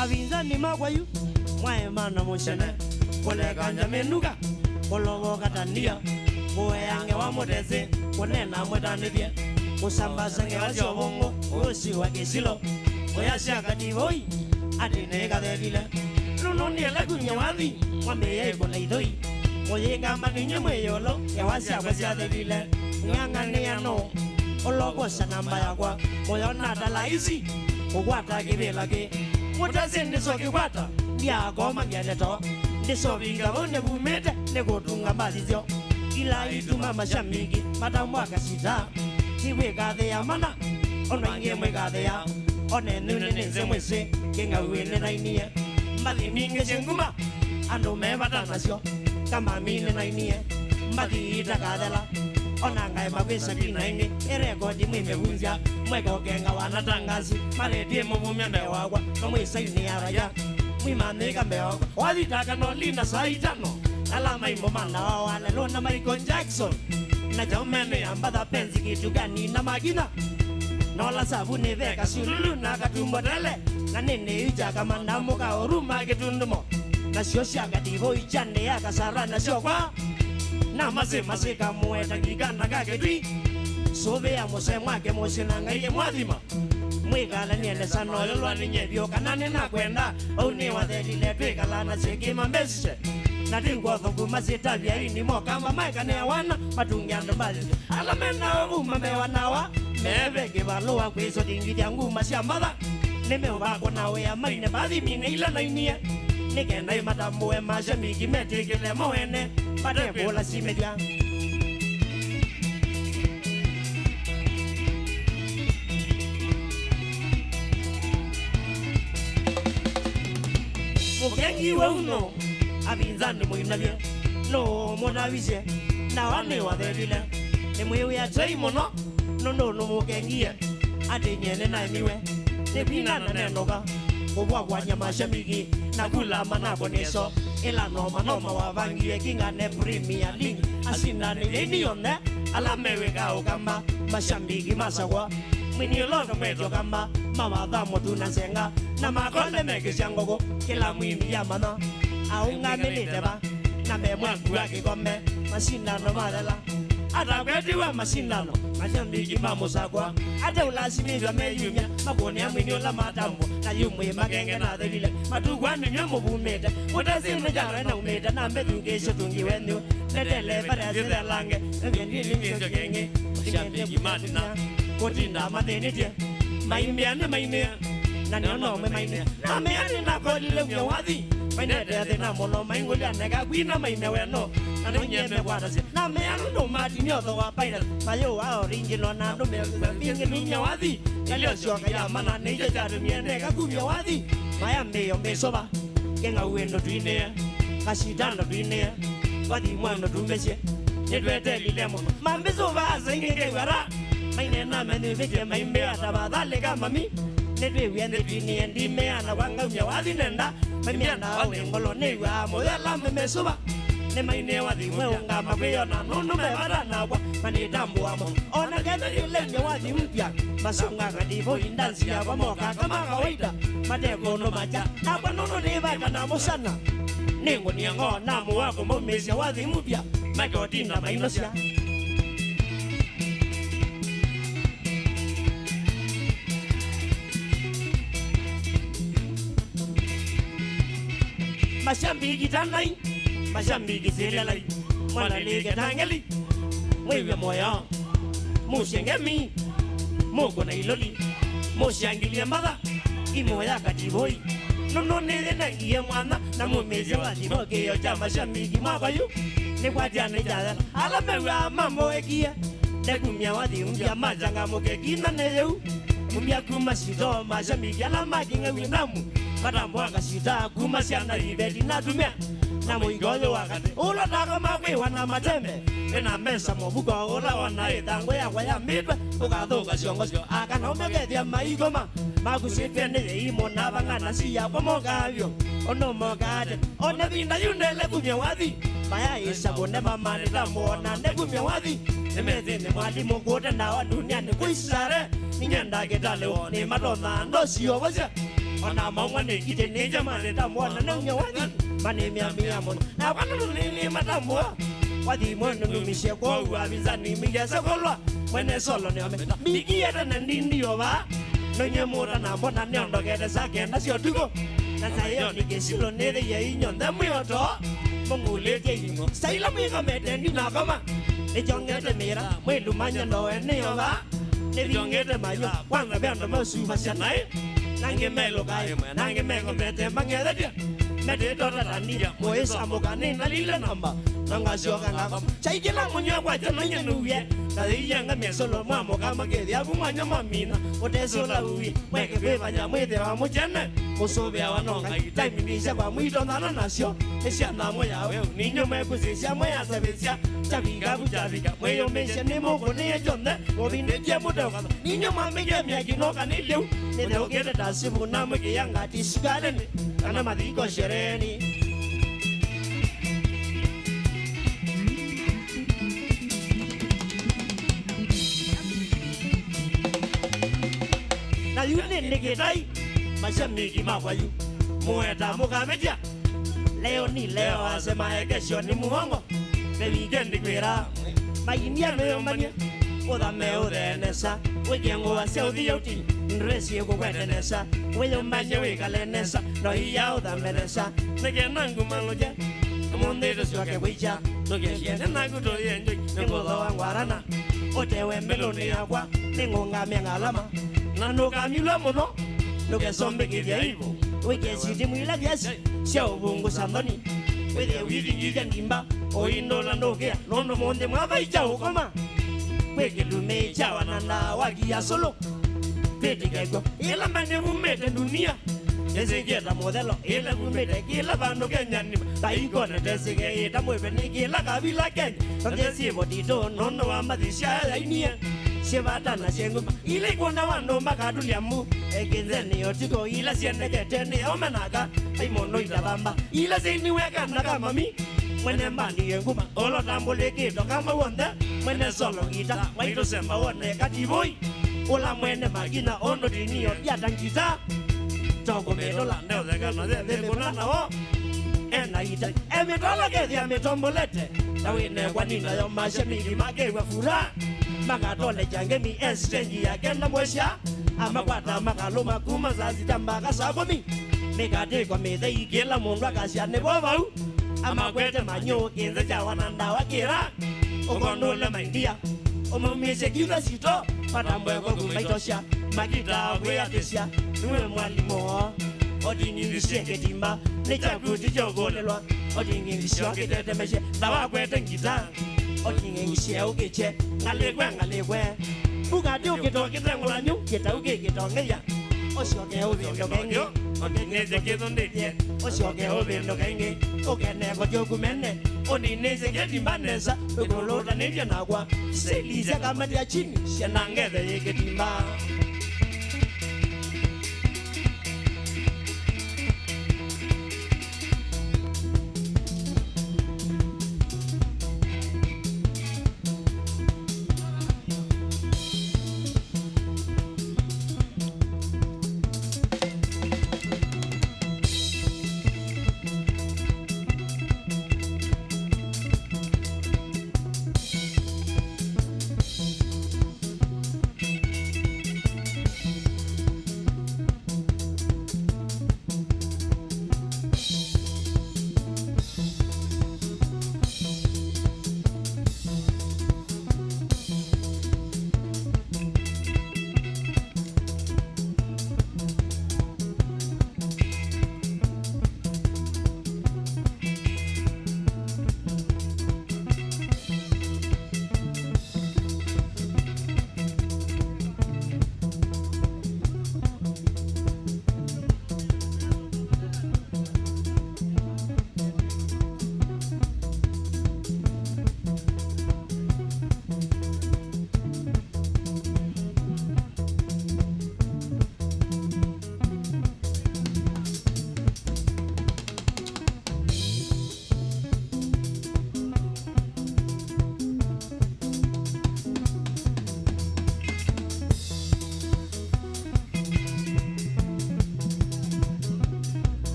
avinzani magwayu Maima na mushene kolega njamenuka kologo katania kuyange wa mutezi kunena mwetanithie kusambaza ngewa cia bongo uci wa kisilo oyasya Kativui atine kathelile nuno niela kunya wathi mwambie kuna ithoi muyinga maninye mweyolo ngewa ciakwa ciathelile ng'ang'ania no ologoca namba yakwa muyona dala ici ugwata kivila ki mutezi ndicokikwata ndiakoma ngeneto ndicovinga vone vumite nigutunga mbathicio ila ituma mashamiki matamwaka cita tiwikathia mana ono ingi mwikathia one nune ninze mwisi king'auine nainie mbathi mingi cinguma andu mevata nacio kama mine nainie mbathi itakathela ona ngai mavisa dinaingi irekodi mwimevunzia mwekokenga wanatangazi maretie muvumia mbeo wakwa nomwisaini araya mwimanika mbeo wathitaka nolina saa itano alama imbo mana wao alelona Michael Jackson na jaumene ya mbadha penzi kitu gani na magina nola sabuni veka sululu na katumbo tele na nene uja kama namuka oruma kitundumo na siosya Kativui chane ya kasara na siokwa na mase kamueta kigana kaketwi sove ya mose mwake mosina ngai mwathima mwikala niende sano lolwa ninyevyo kanane na kwenda oni wathelile twikala na sikima mbeshe na tingwa thungu masitavya ini mokamba maika ne wana matungia ndombali alamena uma mewa nawa meve kivalua kwiso tingi vya nguma shambala nimevako nawe ya maine bathi mine ila nainie nikenda imatambue mashamiki metikile moene patebola simedia mugengi wa uno avinzani mwinavye no monavishe na wane wathelile nimwiwi atei muno nono mugengie atinyene na miwe nipinana nenoga kubwagwanya mashamiki na kula manabo niso ila noma wavangie kingane Premier League asindani lini yone ala meweka ukamba mashamiki masagwa Mwini lono meto kamba Mama dhamo tunasenga Na makone meki shangogo Kila mwini yamano Aunga militeba Na memwangu waki kome Mashindano malela Ata kwetiwa mashindano Mashambiki mamusakwa Ata ulasimizwa meyumya Makone ya mwini ola matambo Na yumwe makenge na dhelile Matukwa minyo mubumete Mutasime jara na umete Na mbetungesho tungi wenu Netele para zile lange Ngeni miso genge Mashambiki matina Kotinda madenitia Maimbiane maimia Nani ono me maimia Na meani na kolile mnyawadhi Mainete na mono maingulia nega Gwina maimia weno Nani nyeme wadasi Na meani no mati nyoto wa paina Mayo wa original na no me mnyawadhi Yalio shoka ya mana Neja jadu mienega kumyawadhi Maya meyo mesoba Kenga uendo tuinea Kashidano tuinea Wadi mwano tumeshe Nedwete lilemo Mambiso vaza ingenge wara Maine na meni vike maimbea Tabadhale kama mi Nedwe wende tuini endi mea Na wanga mnyawadhi nenda Maimia na awe ngolo newa Modela memesoba Ne maine wadhi mweunga Makweo na nono mewada na wa Manitambu wamo Ona kena yule mnyawadhi mpya Masunga kadivo indansi ya wamoka Kama kawaida Mateko no maja Apa nono neva kana mosana Nengo niango namu wako Momesi ya wadhi mpya Makotina mainosia Mashambiki tanai Mashambiki silelai Mwana lige tangeli Mwewe moya Mushengemi Mogo na iloli Mushangilia mada Imoya Kativui Nono nede na iye mwana Na mumezi wadibo Keyo cha mashambiki mabayu Nekwatiane jada Ala mewa mambo ekia Nekumia wadi umbia majanga moke kina neyeu Umbia kumashito Mashambiki ala majinga winamu Matambo akashita kumasiana ibedi na tumia Na mwingoyo wakati Ulo nako makwe wana matembe Ena mesa mobuko ula wana itango ya kwa ya midwe Ukathuka siongosyo Akana umegethia maigoma Makusite nile imo na vangana siya kwa mogavyo Ono mogade One vinda yundele kumya wadhi Maya isa kune mamani tamuona ne kumya wadhi Nemezine mwadi mungute na wa dunia ni kuisare Ninyenda kitale ni matona ndo siyo wasya Ona mongwa ni kite ni jamani tamuona ne kumya wadhi Mani miya mono Na wakanu nini matamua Wadi mwenu numishe kwa uwabizani Migese kolwa Mwene solo ni ome Migi yata nandindi yoba Nonye mura na mbona nyondo kete sake na sio tuko Na sayo ni kesilo nede ye inyo Ndemu yoto Mungu leke ingo Saila mwika mete ni nakoma Nijongete mira Mwilu manya noe ni yoba Nijongete mayo Wanga bendo mosufa sianae Nange melo kayo Nange mego mete mangede dia Nede tota tania Moesa mokane na lile namba Nanga sioka nako Chaikila mwenye kwa jana nyenuye Kadi yanga mesolo mamo kama kedi Abu mwanya mamina Otesola uwi Mweke beba nya mwete wa mujene Musobe ya wanonga Taimi nisha kwa mwito nana nasyo Esya namo yawe Ninyo mekusisya mwaya sabisya Chabika kuchabika Mweyo mesya ni moko niye jonde Mobinde kia mutoka Ninyo mamige miakinoka nileu Nideo kete tasibu na mweke yanga tisukalene Kana madhiko shereni Na yune nikitai Mashambiki makwayu Mueta mukametia Leo ni leo asema kesho ni muongo The weekend kwira Maimia meyo mania Oda meo denesa Wekengo wa seo diyauti Nresi eko kwetenesa Weyo manye wekalenesa No iya oda meresa Neke nangu maloja Mondero siwake wicha Noke shiene nangu to yenjoi Nengodo wangwarana Otewe meloni yakwa Nengonga mengalama Nanoka mila mono Noke sombe kivya hivo Weke siti mwila kiasi Sia ubungu sandoni Wede widi ngija nimba Oindola nokea Nono monde mwava icha ukoma Weke lume icha wananda wakia solo Peti keko Ila mane umete dunia Ezekiela modelo Ila umete kila vando kenya nima Taikone tesike ita mwebe ni kila kabila kenya Toke sivo tito Nono wamba disha ya inia Shivatana shenguma Ile kuna wando makadulia mu Ekinzeni yotiko ila siende keteni omenaka Aimono itabamba Ila zini weka naka mami Mwene mbandi yenguma Olo tambule kito kama wonde Mwene solo kita Waito semba wone Kativui ula mwene magina ono dinio dia tangita tongo medola ndeo zegano ze bonana o ena ita emetola ke dia metombolete tawine kwa nina yo mashe mingi magewa fura magatole jange mi exchange ya kenda mwesha amakwata makaloma kuma zazita mbaka sabomi megade kwa mede igela mundu akasia ne bobau amakwete manyo kinze chawana ndawa kira ogonole maindia omumise kiva sito patambwe kwa kumaitosha magita kweyatesia nuwe mwalimo odini viseke timba nechakuti jogolelwa odini vishoke tetemeshe ndawa kwete ngita odini ngishe ukeche ngalegwe bugati ukitoke tengulanyu kita ukekitongeya oshoke uvindo kengi okineze kizondetje oshoke uvindo kengi ukeneko jokumene onineze ketimbanesa ukulota nivya nakwa selise kamati ya chini shenangeze yeketimba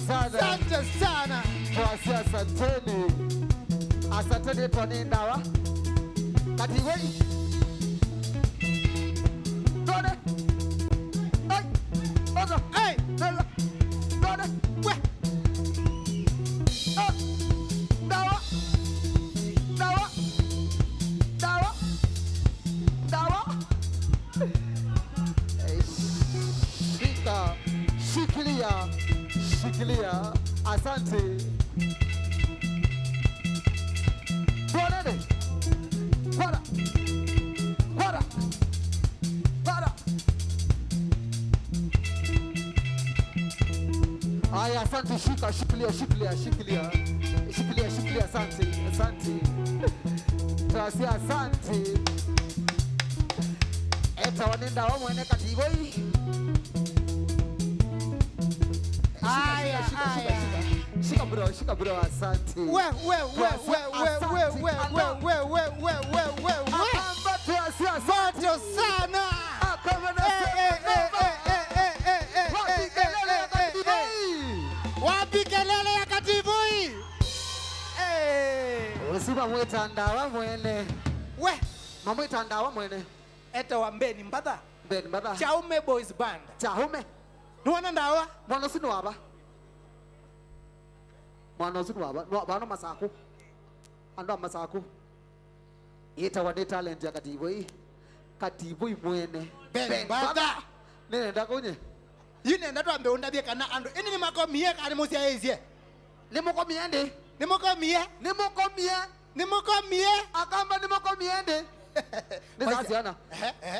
Asante sana. Asante sana. Tuasia asanteni. Asanteni Tony Ndawa. Kativui. Tone. Hey. Oza. Hey. Nela. Tone. We. Ah. Ndawa. Ndawa. Ndawa. Ndawa. Shika. Shikilia. Shikilia. Asante. Tuonene. Kwara. Kwara. Kwara. Aya, asante. Shika, shikilia, shikilia, shikilia. Shikilia, shikilia, asante. Asante. Tuasia asante. Eta wanenda wa mwene Kativui. Aya, Shika bro, asante. We. Moto sana. Wapi kelele ya Kativui? Usiba mweta Ndawa mwene. We. Mamweta Ndawa mwene. Eta wa Mbeni Mbada. Mbeni Mbada. Chaume Boys Band. Chaume. Nuwana Ndawa? Mwana sinu waba. Mwana sinu waba. Bano Masako. Ando Masako. Eta wane talent ya Kativui. Kativui mwene. Mbeni Mbada. Nene ndakonye. Yine ndatu ambe undabie kana ando. Ini ni makomie kani musia ezie. Ni mokomie ndi. Ni mokomie. Ni mokomie. Ni mokomie. Akamba ni mokomie ndi. Ni sasiana.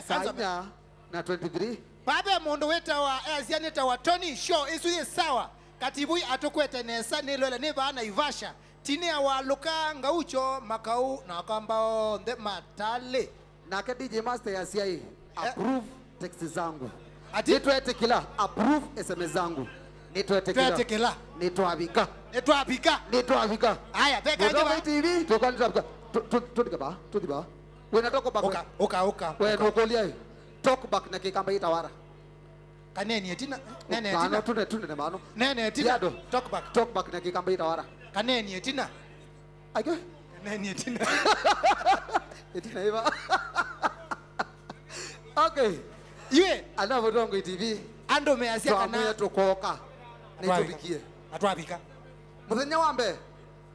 Sanya na 23. Babe mundu weta wa azianita wa Tony Show isuye sawa. Kativui atukwete nesa nilwele ni baana Ivasha. Tini wa luka ngaucho makau na kamba nde matale. Na ke DJ Master ya CI approve text zangu. Nitwete kila approve SMS zangu. Nitwete kila. Nitwabika. Aya beka njiba. TV tukanitwabika. Tudiba. Wena talk back. Oka. Wena ukolia. Talk back na kikamba itawara. Kaneni etina. Nene etina. Mano tunene mano. Nene etina. Talk back na kikamba itawara. Kaneni etina. Ayo. Kaneni etina. Etina iba. Okay. Yue. Ana Mutongoi TV. Ando meazia kana. Twamuya tukoka. Nitubikie. Atwabika. Muthenya wambe.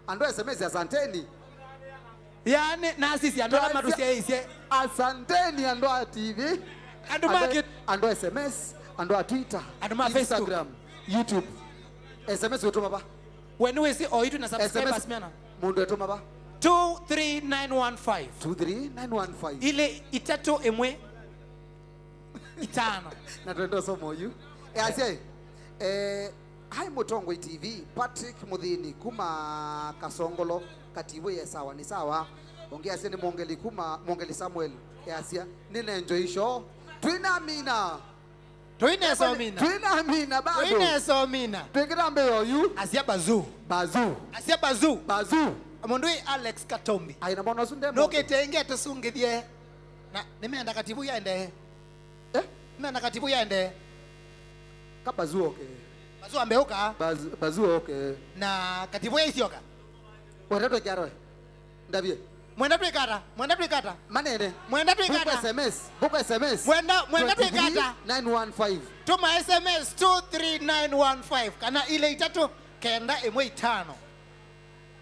Ando SMS asanteni. Yani nasisi ando marusia ise. Asanteni ando TV. Ando market. Ando SMS. Ando Twitter. Ando Instagram. YouTube. SMS utuma ba. When we see oitu na subscribers miana. Mundu etuma ba. 23915. 23915. Ile itatu emwe. Itano. Na twendo somo yu. Asie. Hai Mutongoi TV. Patrick Muthini kuma Kasongolo. Kativui sawa ni sawa. Ongea sini Mongeli Samuel. Asia. Nina enjoy show. Twina mina. Twina bado. Twina mina. Twingirambe yoyu. Asia bazu. Amondui Alex Katombi. Aina mwana sunde mo. Noketenge tusungithie. Na nimeenda Kativui yaende. Nimeenda Kativui yaende. Kabazu okay. Bazu ambeuka. Bazu okay. Na Kativui isioka. Watoto kiaro. Ndabie. Mwenda tuikata. Manene. Mwenda tuikata. Buko SMS. Mwenda tuikata. 915. Tuma SMS 23915. Kana ile itatu kenda emwe itano.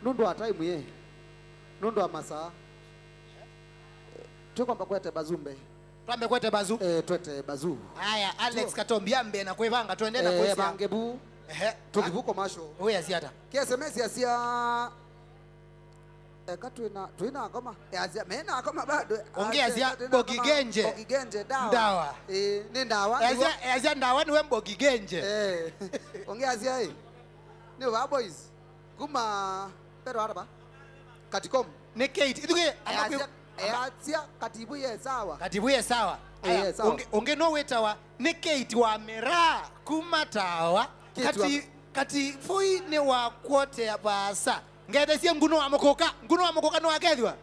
Nundu wa time ye. Nundu wa masaa. Tukomba kwete bazumbe. Twambe kwete bazu. Twete bazu. Haya Alex Katombi ambe na kwevanga tuende na kwesi. Bangebu. Tukivuko masho. Wewe asiata. SMS yasia tuina kama mena kama bado ongea zia bogigenje dawa ni dawa azia dawa ni we bogigenje ongea zia ni wa boys kuma pero araba katikom ni Kate iduke azia Kativui sawa onge no wetawa ni Kate wa mera kuma tawa Kativui ni wa kwote ya basa ngede sia nguno wa mokoka no akethwa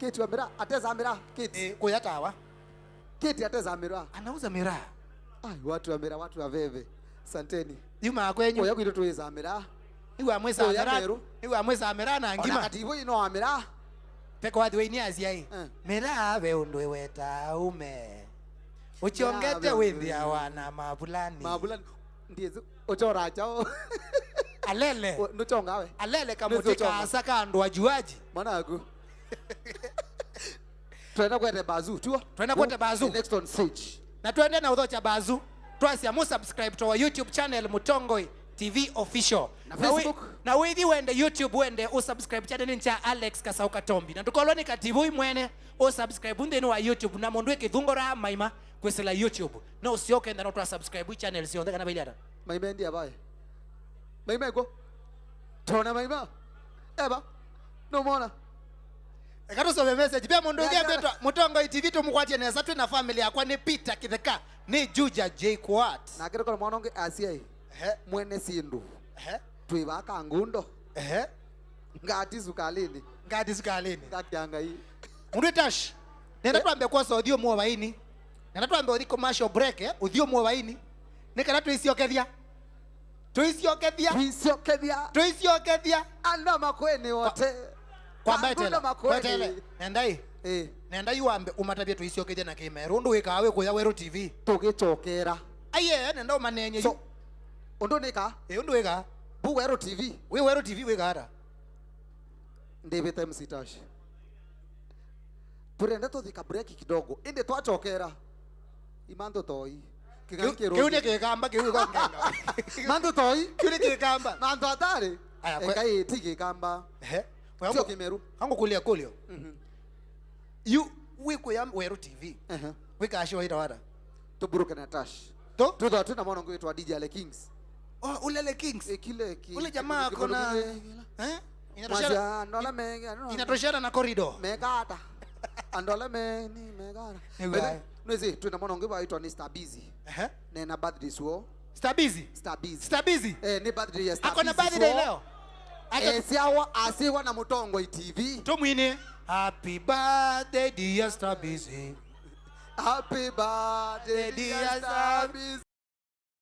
Kiti wa mira ateza mira kiti kuyatawa kiti ateza mira anauza mira ai watu wa mira watu wa veve Santeni. Yuma kwenyu. Oya kwito tuweza amera. Iwa mwesa amera. Iwa mwesa amera na ngima. Ona Kativui no amera. Peko wadi we ni aziai. Mera we undwe weta ume. Uchiongete wendi awana mabulani. Mabulani. Ndiye ochora chao. Alele. Nuchonga we. Alele kamutika asaka ndo ajuaji. Managu. Tuenda kwete bazu tuo. Tuenda kwete bazu. Next on stage. Na tuende na udhocha bazu. Tuasia mu subscribe to our YouTube channel Mutongoi TV official. Na Facebook. Na wethi wende YouTube wende usubscribe channel cha Alex Kasau Katombi. Na tukoloni Kativui mwene usubscribe ndeni wa YouTube na mondwe kithungora Maima kwesela YouTube. Na usioke ndana twa subscribe channel sio ndeka na bailiata. Maima ndi abaye. Maima ego. Tona Maima. Eba. No mona. Ekato so message bia mundu ngia kwetwa Mutongoi TV tumukwatie neza twe na family yakwa ni Peter Kitheka ni Juja J Quat. Na kero kono mwana nge asia mwene sindu. Tuibaka ngundo. Ngati zukalini. Ngati zukalini. Ngakianga hii. Mundu tash. Nenda tuambe kwa so dio muo baini. Nenda tuambe uri commercial break uthio muo baini. Nikana tuisiokethia. Tuisiokethia. Anda makwene wote. Kwa mbetela. Kwetele. Nendai. Nenda yuambe umatabia tuisiokethia na Kimeru. Ndu wikawe kuya Weru TV. Tugicokera. Aye nenda umanenye. So undu nika? Undu wika. Bu Weru TV. We Weru TV wika hata. Ndebete msitashi. Turenda tuthika break kidogo. Inde twachokera. Imando toi. Kiune kikamba kiuko ngenga. Mando toi. Kiune kikamba. Mando atare. Engai tiki kamba. Sio Kimeru. Hango kulia kulio. You wiko ya Weru TV. Wika asho ita wada. Tuburuke na tash. To? Tudo tuna mwana ngwe twa DJ Ale Kings. Oh, ulele Kings. Kile ule jamaa kona inatoshana na corridor. Megata. Andola me ni megata. Nwezi tuna mwana ngwe waitwa ni Star Busy. Na birthday suo. Star Busy. Ni birthday ya Star Busy. Akona birthday leo. Siawa asiwa na Mutongoi TV. Tumwine. Happy birthday dear Star Busy. Happy birthday dear Star Busy.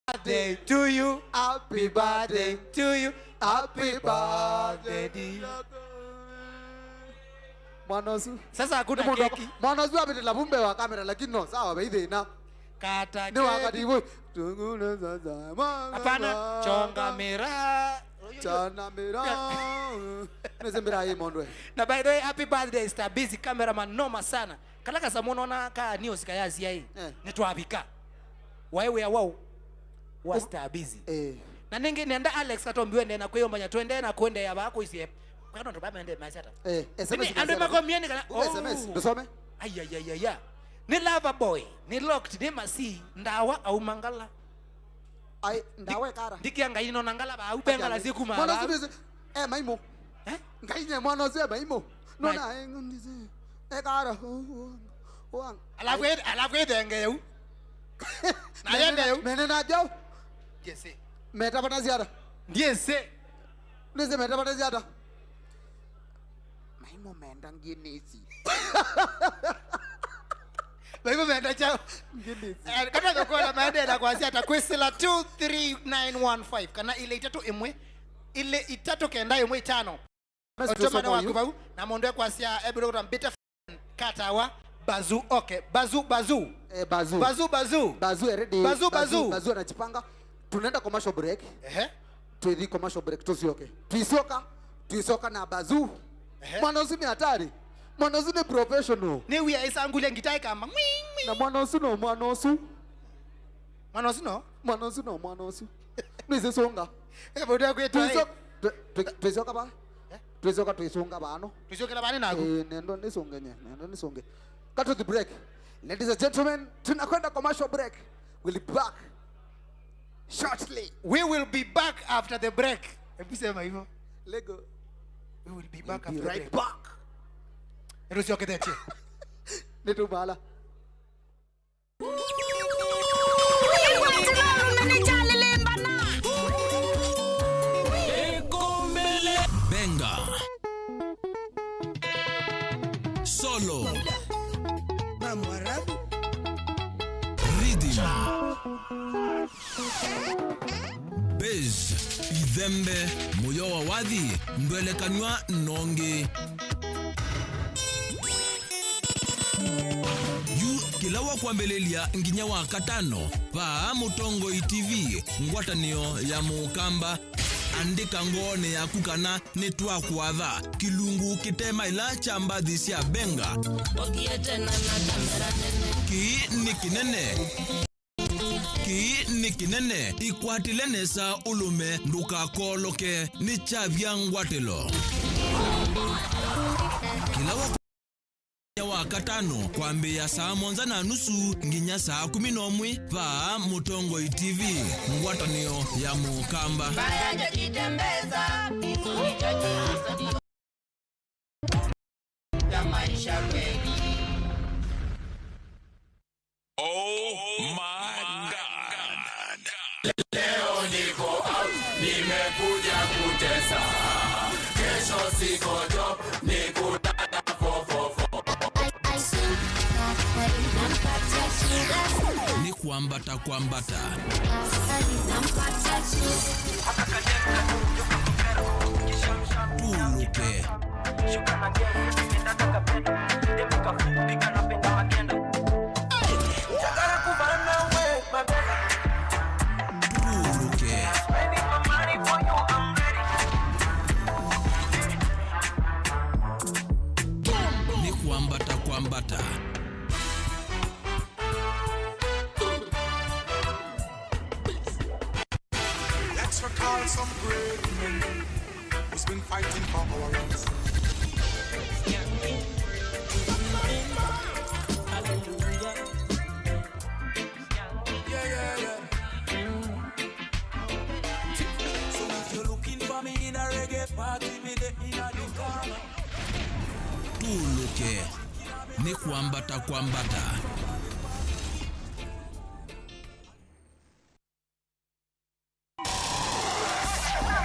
Birthday to you. Happy birthday to you. Happy birthday dear. Mwanosu. Sasa hakuna keki. Mwanosu apetela bumbe wa kamera lakini no sawa baidhe na. Kata keki. Ni wakati huu. Tunguna sasa. Hapana, chonga mira. Chana mira. Nezembira hii mondwe. Na by the way, happy birthday Star Busy cameraman noma sana. Kalaka samono na ka news kaya hii. Netwabika. Wewe wao wa Star Busy. Na ningi nenda Alex Katombi wende na kuyomba nya twende na kwende ya bako isie. Kwa ndo baba ende masata. SMS. Ando makomieni kana. SMS. Ndosome. Ayayaya. Ni lover boy, ni locked ni masi ndawa au mangala. Ai ndawe kara. Dikianga ino nangala ba upengala siku ma. Mwana Maimo. Ngaine mwana zwe Maimo. Nona ndize. Kara. Alafu edenge eu. Na yende eu. Mene na jo. Yese. Meta pata ziada. Yese. Nise meta pata ziada. Maimo menda nginisi. Maimo menda chao. Nginisi. Kata kwa maende na kwa siata kwesela 23915 kana ile itatu emwe ile itatu kenda emwe itano. Otoma na wakubau na mondo kwa sia ebro rambita katawa bazu okay bazu ready bazu anachipanga tunaenda commercial break tuidhi commercial break tusioke tuisoka na bazu mwanosu ni hatari mwanosu ni professional ni wia isangule ngitai kama na mwanosu nize songa bodo kwetu tuisoka ba tuisoka bano tuisokela bani nago nendo nisonge cut to the break. Ladies and gentlemen, tunakwenda commercial break. We'll be back shortly. We will be back after the break. Hebu sema hivyo. Lego. We will be back after right the break. Back. Erusioke deche. Netu bala. Benga. Solo. Rhythm. thembe muyo wa wathi ndwelekanywa nongi kila wa kwambelelia nginya wa katano pa Mutongoi TV ngwatanio ya mukamba andika ngone ya kukana netwa kwatha kilungu kitema ila chambathi cia benga ki ni kinene ikwatile nesa ulume ndukakoloke ni chavya ngwatilo kila wa katano kwambia saa 7:30 nginya saa 11 pa Mutongoi TV ngwatanio ya mukamba ya maisha kweli. Oh my God. Leo niko out, nimekuja kutesa. Kesho siko job, nikutaka ni kwambata tuluke ni kwambata Let's recall some great men who's been fighting for our rights. Yeah. So if you're looking for me in a reggae party, me there in a Dukama. tuluke ni kwambata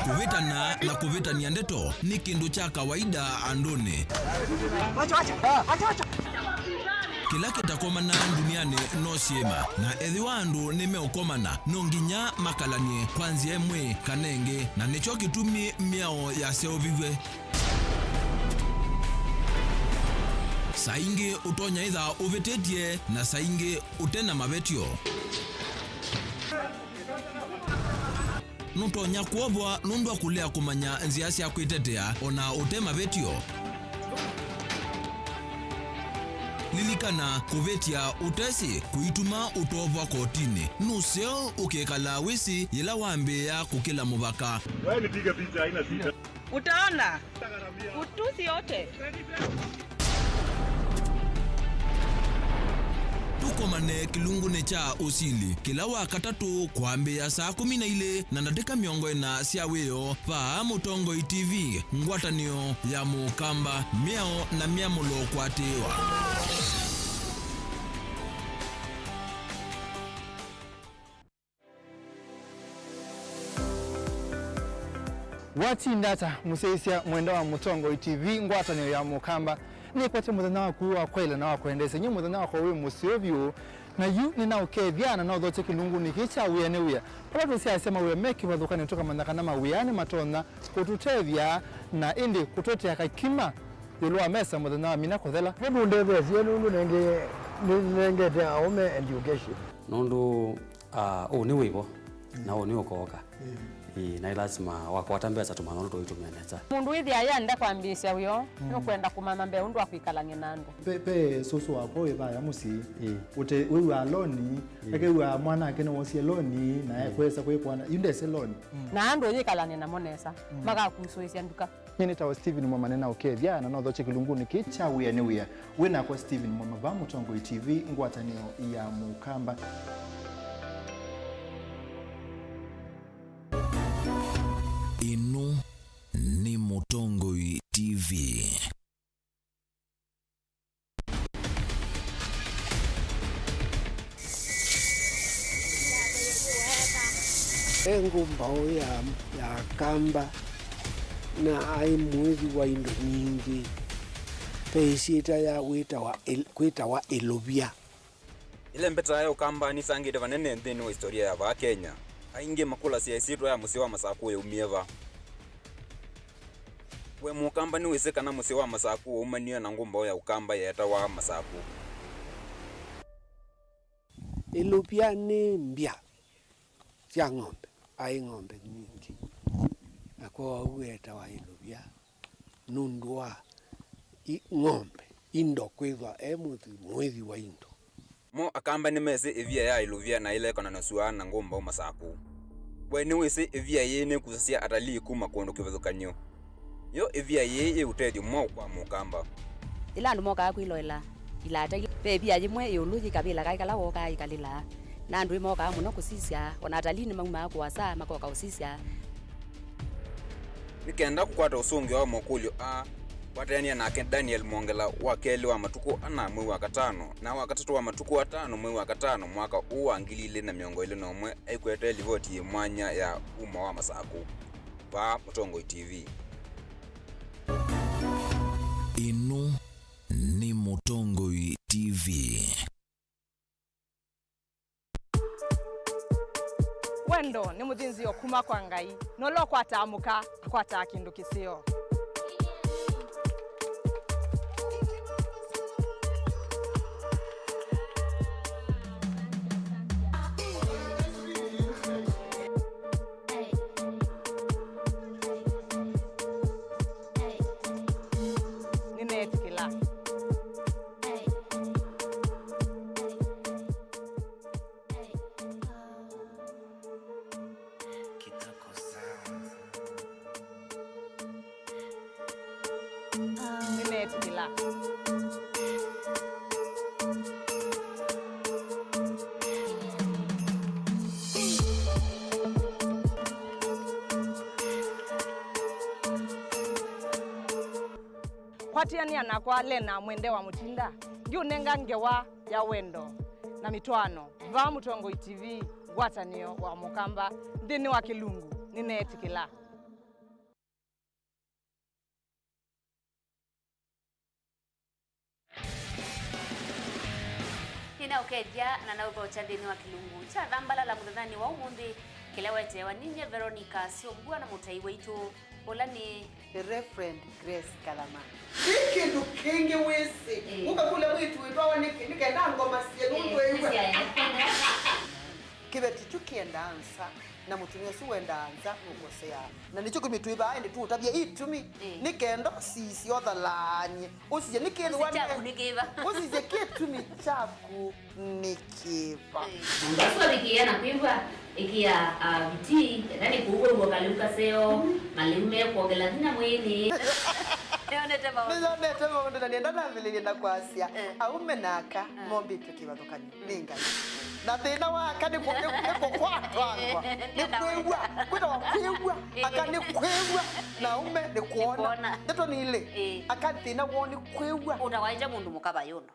kuvitana na kuvitania ndeto ni kindu cha kawaida anduni. Acha. Kila kitakomana duniani no siema na ethi wandu nimeukomana no nginya makalanie kwanzia emwe kanenge na nicho kitumi miao ya seovigwe. Saingi utonya itha uvitetie na saingi utena mavetio. Nutonya kuobwa nundwa kulea kumanya nzia cia kwitetea ona utema vetio. Lilikana kuvetia utesi kuituma utovwa kotini nuseo ukekala wisi ila wambea kukila muvaka. Wewe nipiga picha haina sita. Utaona utusi yote. Tukomane kilungune cha usili kila wakatatu kwambia saa 12 na dakika 40 cia wio pa Mutongoi TV ngwatanio ya mukamba miao na miamulo kwatiwa. Watindata museisia mwenda wa Mutongoi TV ngwatanio ya mukamba ni kwate muthenya wa kuwa kwela na wa kuendesa nyi muthenya wa kwa Musyoka na yu ni na ukethiana na uthoche kilungu ni kicha wiene wia pala tusiasema we meki wathukani toka mandakana mawiani matona kututethia na indi kutotea kakima yulwa mesa muthenya wa mina kuthela hebu ndebe sienu nenge te aume education nundu ni wibo na ni ukoka na lazima wakwata mbesa tumana ndo itumia neta Mundu ithi aya nda kwambisha uyo no kwenda kumama mbe undu akwikalanga nandu pe soso wako weba ya musi ute wewe aloni ake wa mwana ake no wosi aloni na kwesa kwekwana yunde seloni na andu yikalanga na monesa maga kusoisia nduka Nini tawa Steven Mwamanena ukethia na nothoche kilunguni kicha wiene wia wina kwa Steven Mwamava Mutongoi TV ngwatanio ya mukamba. Inu ni Mutongoi TV. Engu mbao ya kamba na ai mwezi wa indo nyingi peisita ya kwita wa elobia ile mbeta ya ukamba ni sangire vanene nthini wa historia ya va Kenya ainge makula siaisitwa ya musio wa masaku ya umieva we mukamba ni wise kana musio wa masaku umanio na ngumba ya ukamba yeta wa masaku ilupia ni mbia cia ng'ombe ai ng'ombe nyingi akwa ueta wa ilupia nundua ng'ombe indo kwithwa mwezi wa indo mo akamba ni mese evia ya iluvia na ile kana nasua na ngumba masaku we ni wise evia ye ne kusasia atali kuma kondo kivezokanyo yo evia ye utedio mo kwa mukamba ila ndu moka kwilo ila ta bebi ajimwe yuluji kabila kai kala woka ikalila na ndu moka muno kusisia ona atali ni mauma kwa saa makoka usisia nikenda kukwata usungi wa mokulio watania nake Daniel Mongela wakeli wa matuku ana mwe wa katano na wakatatu wa matuku watano mwe wa katano mwaka huu angilile na miongo ile na mwe aikwete livoti mwanya ya uma wa masaku pa Mutongoi TV. Inu ni Mutongoi TV. Wendo ni muthinzi okuma kwa Ngai nolo kwatamuka akwata kindu kisio kwatiania nakwa lena mwende wa mutinda ngiunenga ngewa ya wendo na mitwano va Mutongoi TV gwatanio wa mukamba ndini wa kilungu ninetikila Nina ukedia na nauko chandini wa kilungu cha dhambala la mudhani wa umundi kilewete wa ninye Veronica Siobua na mutai weitu olani the Reverend Grace Kalama ikindu kingi wese ukakule mwitu witwa nikaenda ngoma sie nundu ewe kibeti tukienda ansa na mutumia si wenda anza ngosea na nicho kumituiba ende tu tabia itumi nikendo sisi othalanye usije nikendo wane usije kitumi chaku nikiva Sasa likiana kwimba ikia biti ndani kuuwe ukaluka seo malume kuogela dina mwini Nizonete mawundo na nienda na vile nienda kwa Asia aume naka mombi tukibathukani ninga na thina waka ni kwa kwatwa ni kwegwa kwita wa kwegwa akani kwegwa na ume ni kuona ndeto ni ile akani thina woni kwegwa utawaija mundu mukaba yono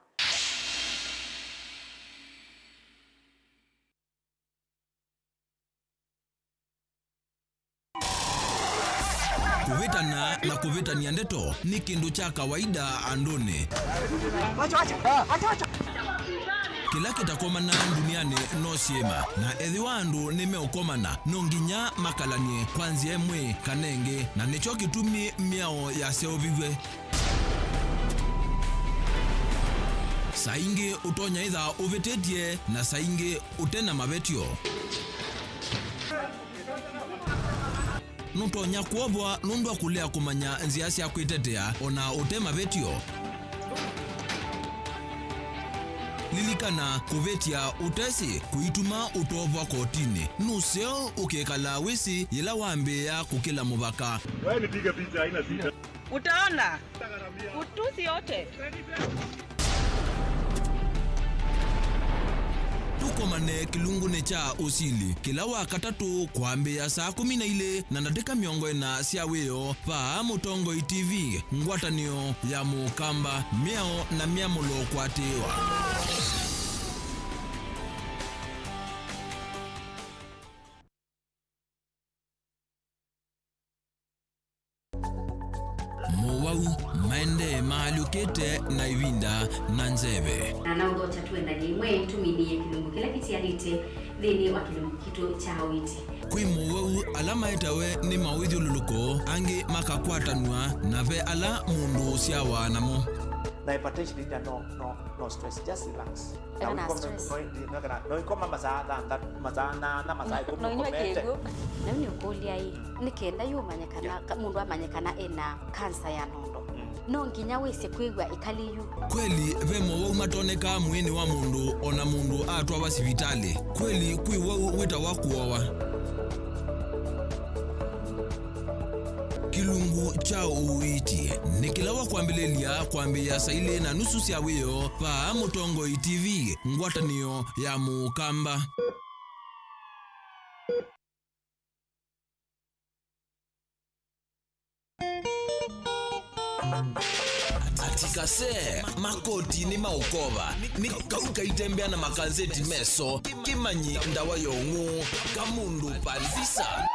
Kuvitana na kuvitania ndeto ni kindu cha kawaida andone. Kila kitakomana duniani no siema na ethi wandu nimeokomana nonginya makalanie kwanzia mwe kanenge na nicho kitumi miao ya seovigwe. Saingi utonya itha uvitetie na saingi utena mavetio. Nutonya kuobwa nundu akulea kumanya nzia cia kwitetea ona utema vetio. Lilikana kuvetia utesi kuituma utovwa kotini nuseo ukekala wisi yela wambe ya kukila mubaka. Wewe nipiga picha haina sita. Utaona utusi yote. Tukomane kilungune cha usili kila wakatatu kwambia saa 12 na dakika 40 cia wio pa Mutongoi TV ngwatanio ya mukamba miao na miamulo kwatewa. Mowau maende mahali ukete na ivinda na nzeve na naugo cha tuendanie imwe tuminie kilungu kila kitianite thini wa kilungu kitu cha witi kwi muweu ala maetawe ni mawithiululuko angi makakwatanua na ve ala mundu usyawa namo. Na hypertension is no stress, just relax. No koma mazana na mazai no ni ukulia hii nikenda yumanyekana mundu amanyekana ena kansa ya nondo no nginya wese kwigwa ikaliyu kweli vemo wau matoneka mwini wa mundu ona mundu atwa wa sivitali kweli kwi wau wita wa kuowa kilungu cha uwiti nikila wa kwambilelia kwambia saile na nusu sya wiyo pa Mutongoi TV ngwatanio ya Mukamba. Atikase makoti ni maukova ni kauka itembea na makazeti meso kimanyi ndawa yongu kamundu palvisa.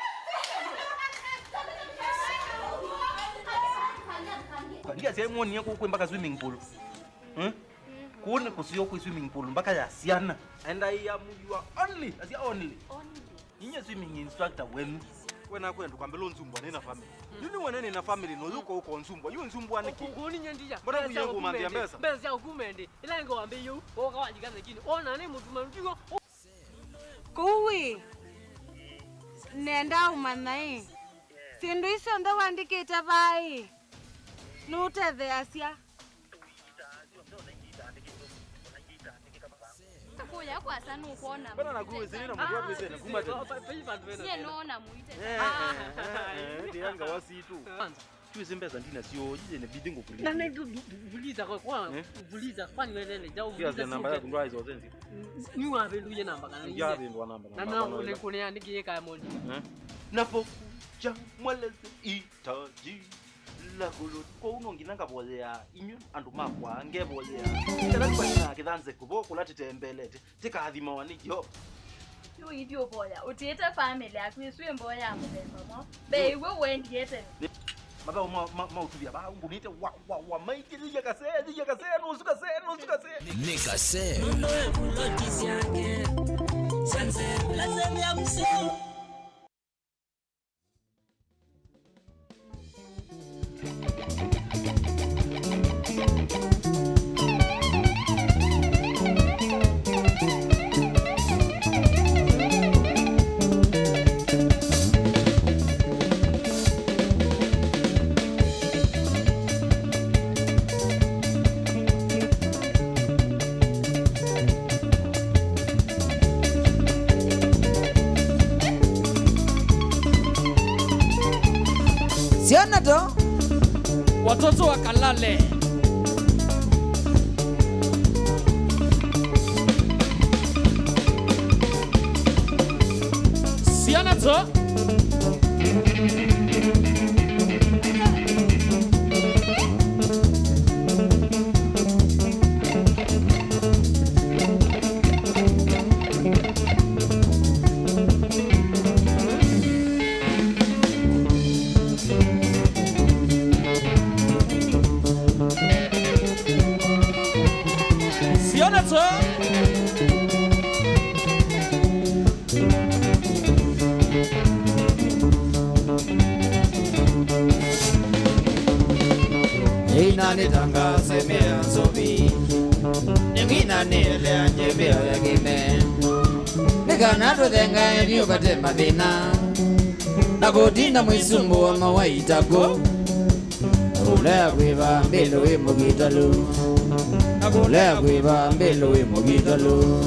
Ndia sehemu ni yako mpaka swimming pool. Kuone kusio kwa swimming pool mpaka ya siana. And I am your only, as your only. Ninyi swimming instructor wenu. Wena kwenda kwambela nzumbwa nena family. Yuni wanene na family no yuko huko nzumbwa. Yu nzumbwa niki. Kuni nyandija. Mbona kuyangu mandia mbesa? Mbesa ya kumende. Ila ngo ambe yu. Oka wajikaza kini. Ona ne mutu mandigo. Kuwi. Nenda umanai. Sindu iso ndo wandikite vai. Nuthe asia. Kuya kwa sana ukuona. Bana na kuwe zini na mkwa pese na kumate. Ye naona muite. Ndianga wasitu. Tuzimbeza ndina sio jije ne bidingo kulia. Na vuliza kwa vuliza kwani welele jau vuliza. Kiasi namba yako ndo hizo zenzi. Ni wapi luye namba kana. Ya ndo namba. Na ule kunia ndiki ka moja. Napo cha mweleze itaji la gulu ko unonginanga bolea inyu andu makwa ngebolea kana kwina kithanze kubo kulati tembelete tikathima wanikyo yo idio boya utiete family akwiswe mboya mubembo be we wendiete maba ma utuvia ba ungunite wa maiki zikase no zikase nikase ndo ebulotisi yake sanze lazemi ya mseo. Siona to watoto wakalale. Siona to Inani tanga semea sobi Ningina nile anjebea ya kime Nikana tutenga evyo kate madina Nakotina mwisumbu wa mawaitako Nakulea kwiva mbilo wimo gitalu Nakulea kwiva mbilo wimo gitalu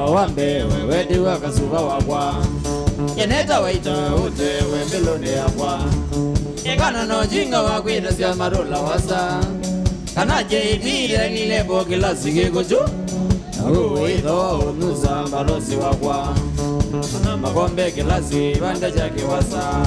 Wambe wedi wakasuba wakwa Yeneta waita ute wembelone yakwa Yekana no jinga wakwita siya marula wasa Kana jeitire nilebo kila sige kuchu Naruwe idho unuza mbalosi wakwa Makombe kila si banda jake wasa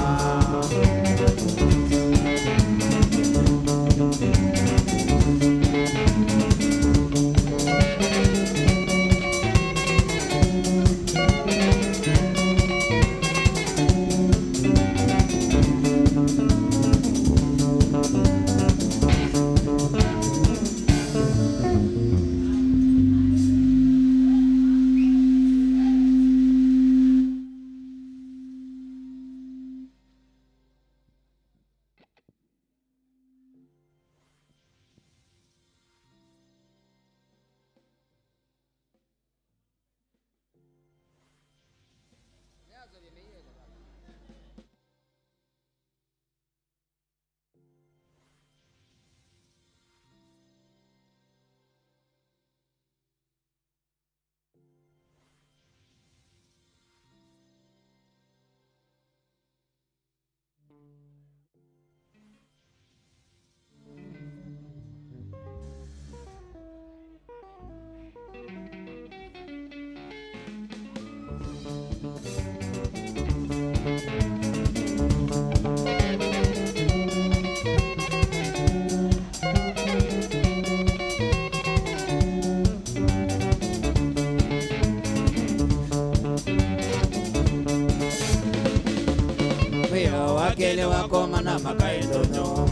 wakoma na makaindonyo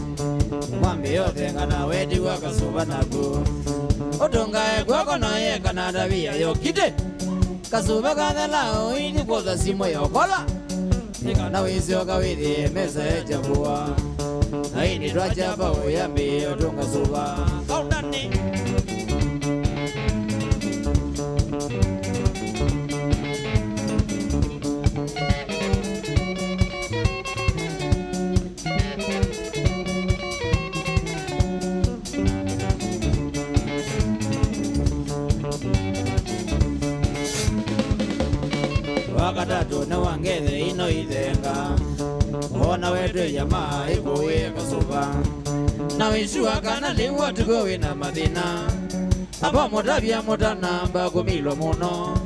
mwambi yothe ngana wedi wakasuba naku utungae kwako naye kana tabia yokite kasuba kathelao ili kwotha simo yokola ikana Musyoka withi mesa echapua na ini twachapa uyambi utungasuba kaunani wakatatu na wangethe ino ithenga ona wetu jamaa ikuwe kasuba na wishua kana liwa tuko wina mathina apa mutabia mutanamba kumilo muno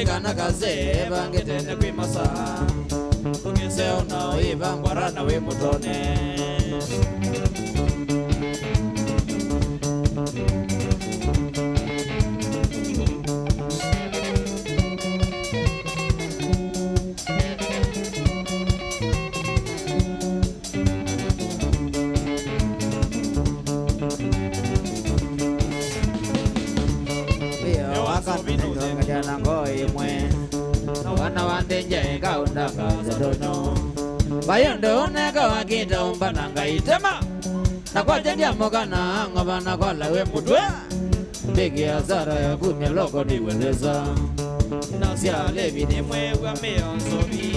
ikana kaze bangetende kwi masaa ungeseo na ivangwarana we mutone wana wandenje kaundaka zadono bayondo uneka wakita umbananga itema na kwa jendia mogana ngobana kwa lawe mutwe bigi azara ya kumya loko niweleza na siya levi ni mwegwa mionzobi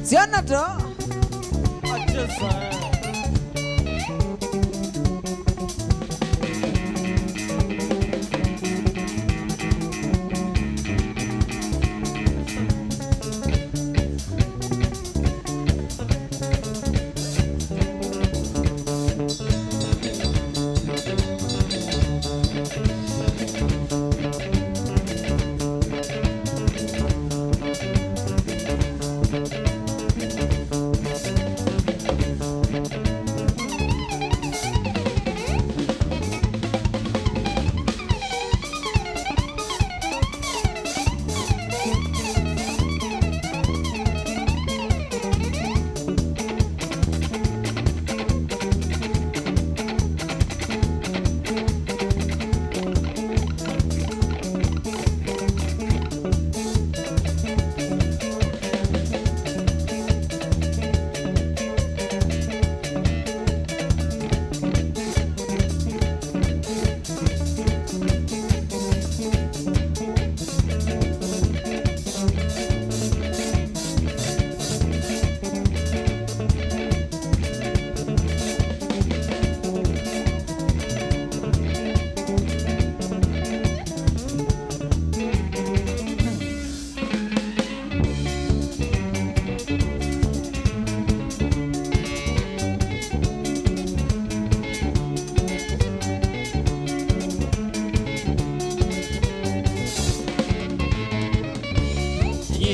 Siana to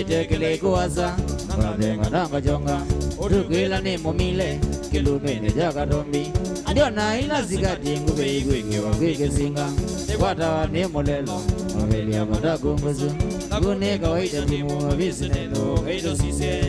tekele kuwaza ngabenga nanga jonga utukila ni mumile kilumene ja Katombi ndio na ina zikati ngube igwenge wagwege singa kwata ni molelo mabeli ya madagunguzu ngune kawaida timu bisinendo heido sise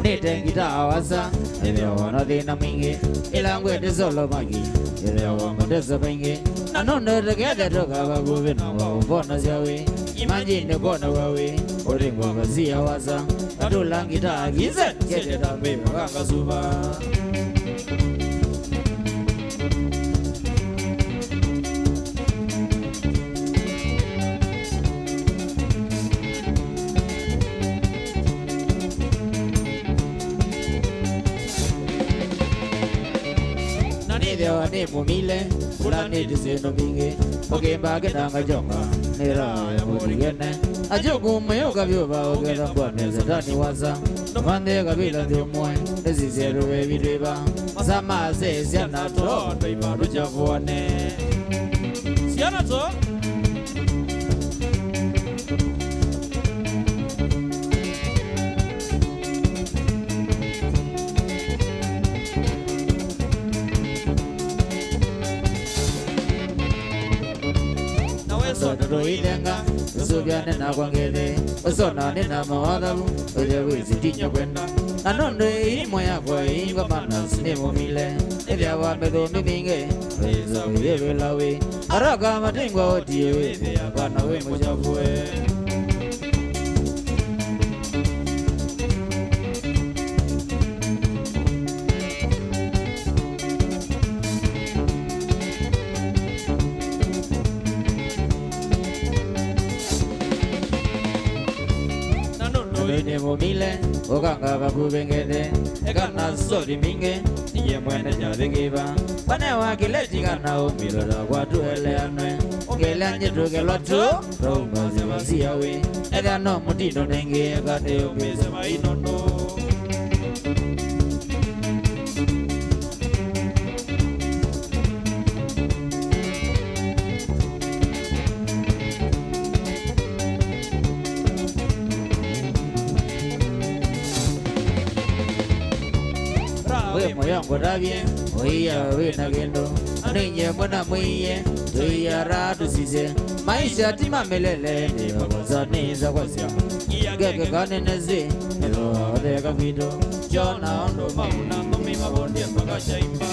Nitengita awasa, nivyo wana dhina mingi ila ngwete solo magi ile wa mtesa bengi na nondo tegede toka bagubi na mbona ziawe imagine kona wawe oringwa bazia waza adulangita gize kete dambe wanga suba Ni mumile kulani diseno mingi okemba gedanga jonga nera ya mudigene ajogu mayoga byoba ogera bone zetani waza mande kabila ndimwe ezizero ebireba masama zesiana to ndaimaru javone siana to Ilenga usubyane nakwangele usonane namawadabu ujewizi tinya kwenda nanondo imo yakwa ingwa mana sinemumile ebyawambedo mibinge wezo yebelawe araka matingwa otiewe abana we mujavuwe mumile okanga bakubengede ekana sori minge iye mwene jabigiba bane wakileti kana umilora kwatu eleanwe ongelanye tugelatu romaze basiawe edano mutino nenge kate umeze mainondo moyango rabie oia we nagendo aninye mwana mwiye tuia ratu size maisha tima melele ni babazani za kwasia gege kanenezi elo odega video jona ondo mauna mami mabonde mpaka shaimba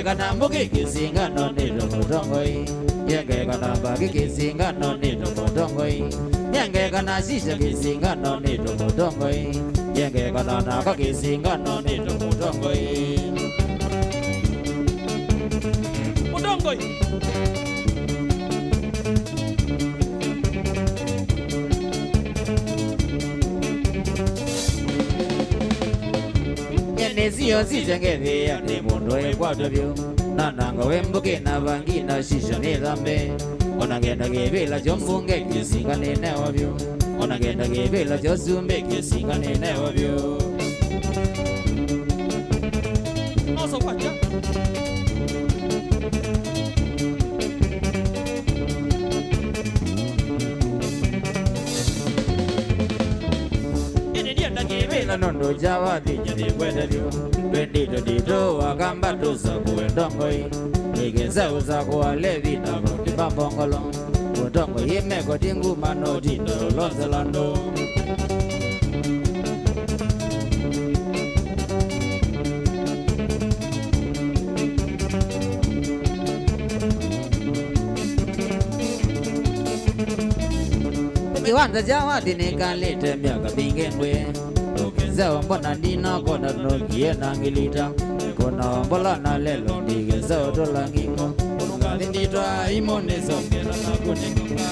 Yenge kana mbuki kisinga no ni Mutongoi. Yenge kana bagi kisinga no ni Mutongoi. Yenge kana shisha kisinga no ni Mutongoi. Yenge kana naka kisinga no ni Mutongoi. Mutongoi. Nesio sijengeve ya ne mundo e kwadobyo nananga wembuke na bangi na shisha ne lambe onagenda gebela jombunge kisinga ne nawabyo onagenda gebela josumbe kisinga ne nawabyo oso kwacha nondo jawa dinya de kwedalyo bendito dito wakamba tusa kuendongoi igeza uza kwa levi na kuti bambongolo kutongo yime koti nguma no dito lonzelando kiwanda jawa dinika lete miaka bingengwe zao mbona ndina kona nokie nangilita kona mbola na lelo ndige zao dolangingo ungali nditwa imone zongela na kuningonga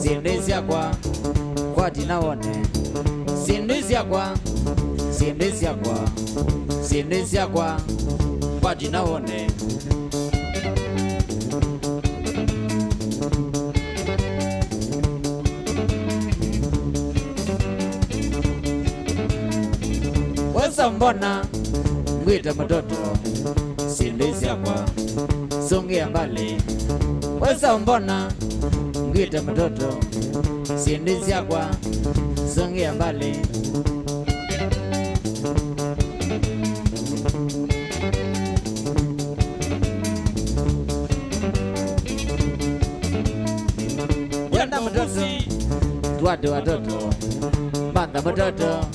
Sindezi kwa kwa tinaone sindezi kwa kwa tinaone wesa mbona ngwita mtoto sindezi kwa songe mbali wesa mbona ngwita mtoto sindezi kwa songe mbali yanda mtoto tuwate watoto banda mtoto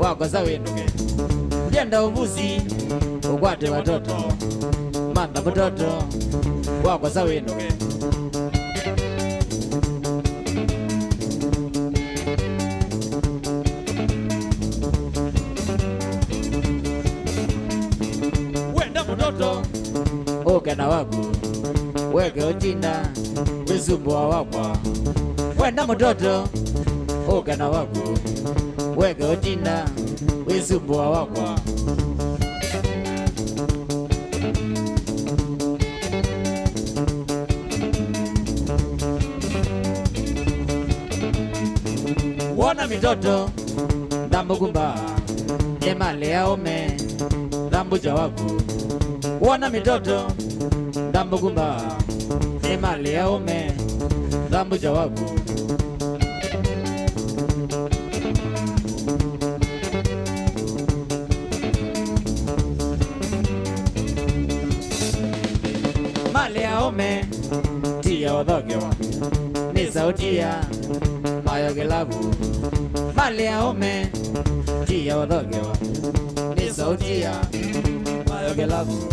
wako zawinuke yanda uvuzi ukwate watoto banda mtoto wako zawinuke ukena waku weke ujinda wisumbua wakwa wenda mtoto ukena waku weke ujinda wisumbua wakwa Wana mitoto Dambu kumba Nemale ya ome Dambu jawaku Wana mitoto Dambu kumba Nemale ya ome Dambu jawaku Male ya ome Tia odhogewa Ni sauti ya Mayogelavu Male ya ome Tia odhogewa Ni sauti ya Mayogelavu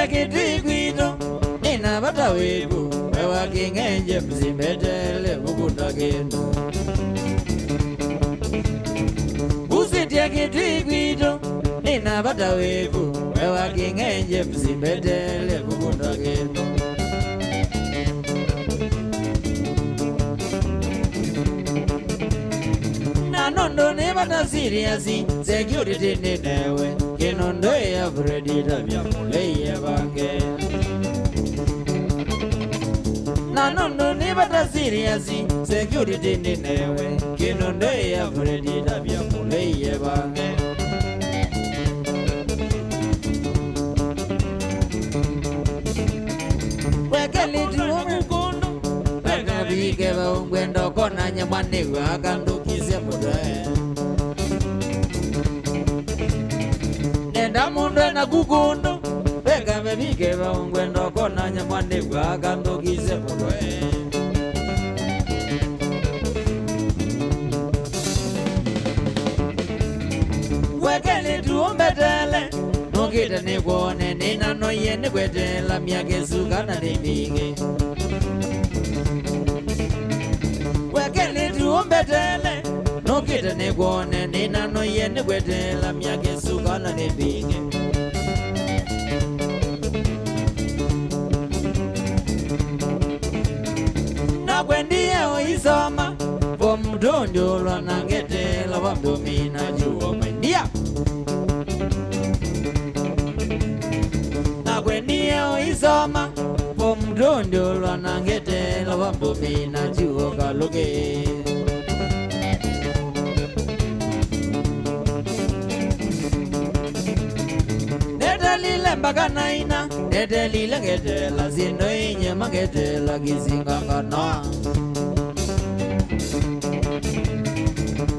Kitiguito Nina bata webu Wewa kingenje mzimbetele Bukuta kendo Usitia kitiguito Nina bata webu Wewa kingenje mzimbetele Bukuta kendo Nanondo ne bata seriasi Security ninewe Kinondo ya Freddy Tabia Muleye Bange Nanondo ne bata seriasi Security ninewe Kinondo ya Freddy Tabia Muleye Bange Wekeli tuwa mukondo Weka vike wa ungwendo Kona nyamani wakandukise mudwe Nenda mundu na kukondo Weka vike wa ungwendo Kona nyamani wakandukise mudwe Wekeli tuombetele Nukita ni kuone Nina noye ni kwetela Miake sukana ni vike Wekeli tuombetele Nukita ni kuone Nina noye ni kwetela Miake sukana ni vike Na kwendiye oisoma Vomdondo lwa nangetela Vamdomina juo mwendia Kwenye oisoma Pomdondo lwa nangetela Vamdomina juo kaluge Nedelile mpaka naina Nedelile ngetela Zindo inye mangetela Kisingangana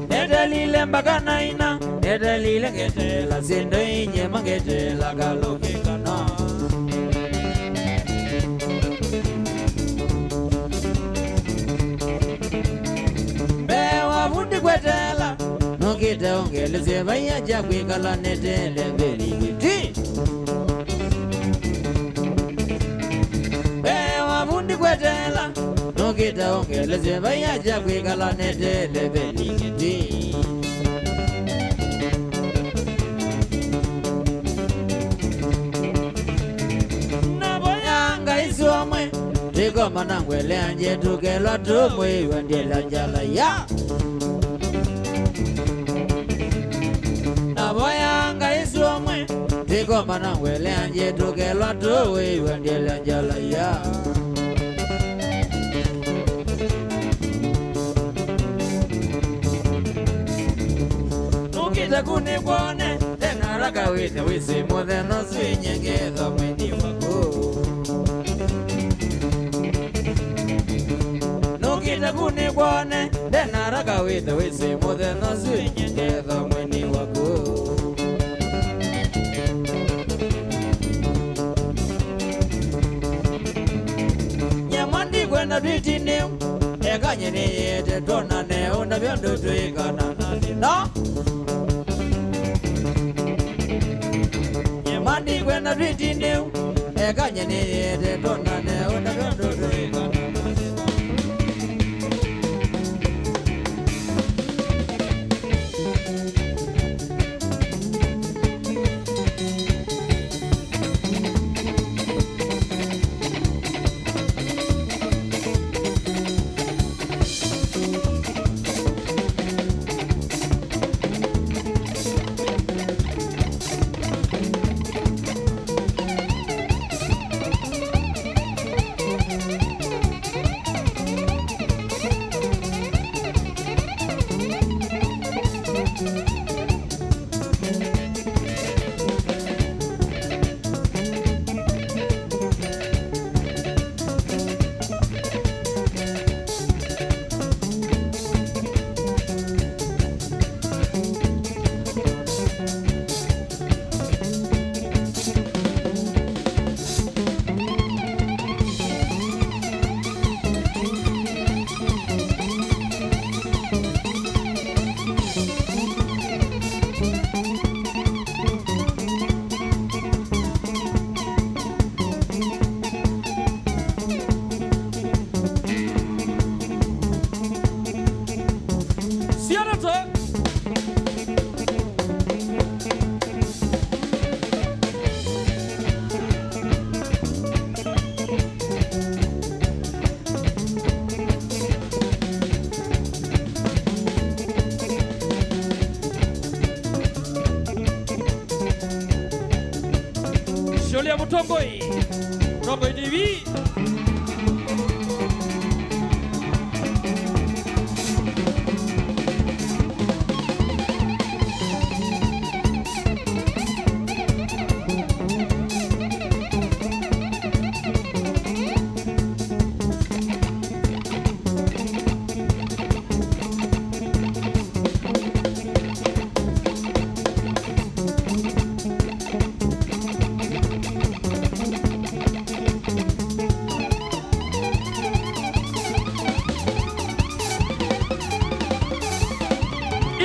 Nedelile mpaka naina Nedelile ngetela Zindo inye mangetela Kaluge kana Bewa fundi kwetela Nukite ongeleze Vaya jakwi kala netele Veli witi Bewa fundi kwetela Nukite ongeleze Vaya jakwi kala netele Veli witi Naboyanga isomwe Tiko manangwele anje tukela tumwe Wendela njala ya Goma na wele anje toke lato we wendele anjala ya Nukita kune kwane tena raka wite wisi mothe no swinye ngetho mweni wako Nukita kune kwane tena raka wite wisi mothe no swinye ngetho mweni wako Nyamandi kwenda ditini Ekanye ni yete tona ne Una biondo tuikana nani no Nyamandi kwenda ditini Ekanye ni yete tona ne Una biondo tuikana nani Sholia Mutongoi Mutongoi TV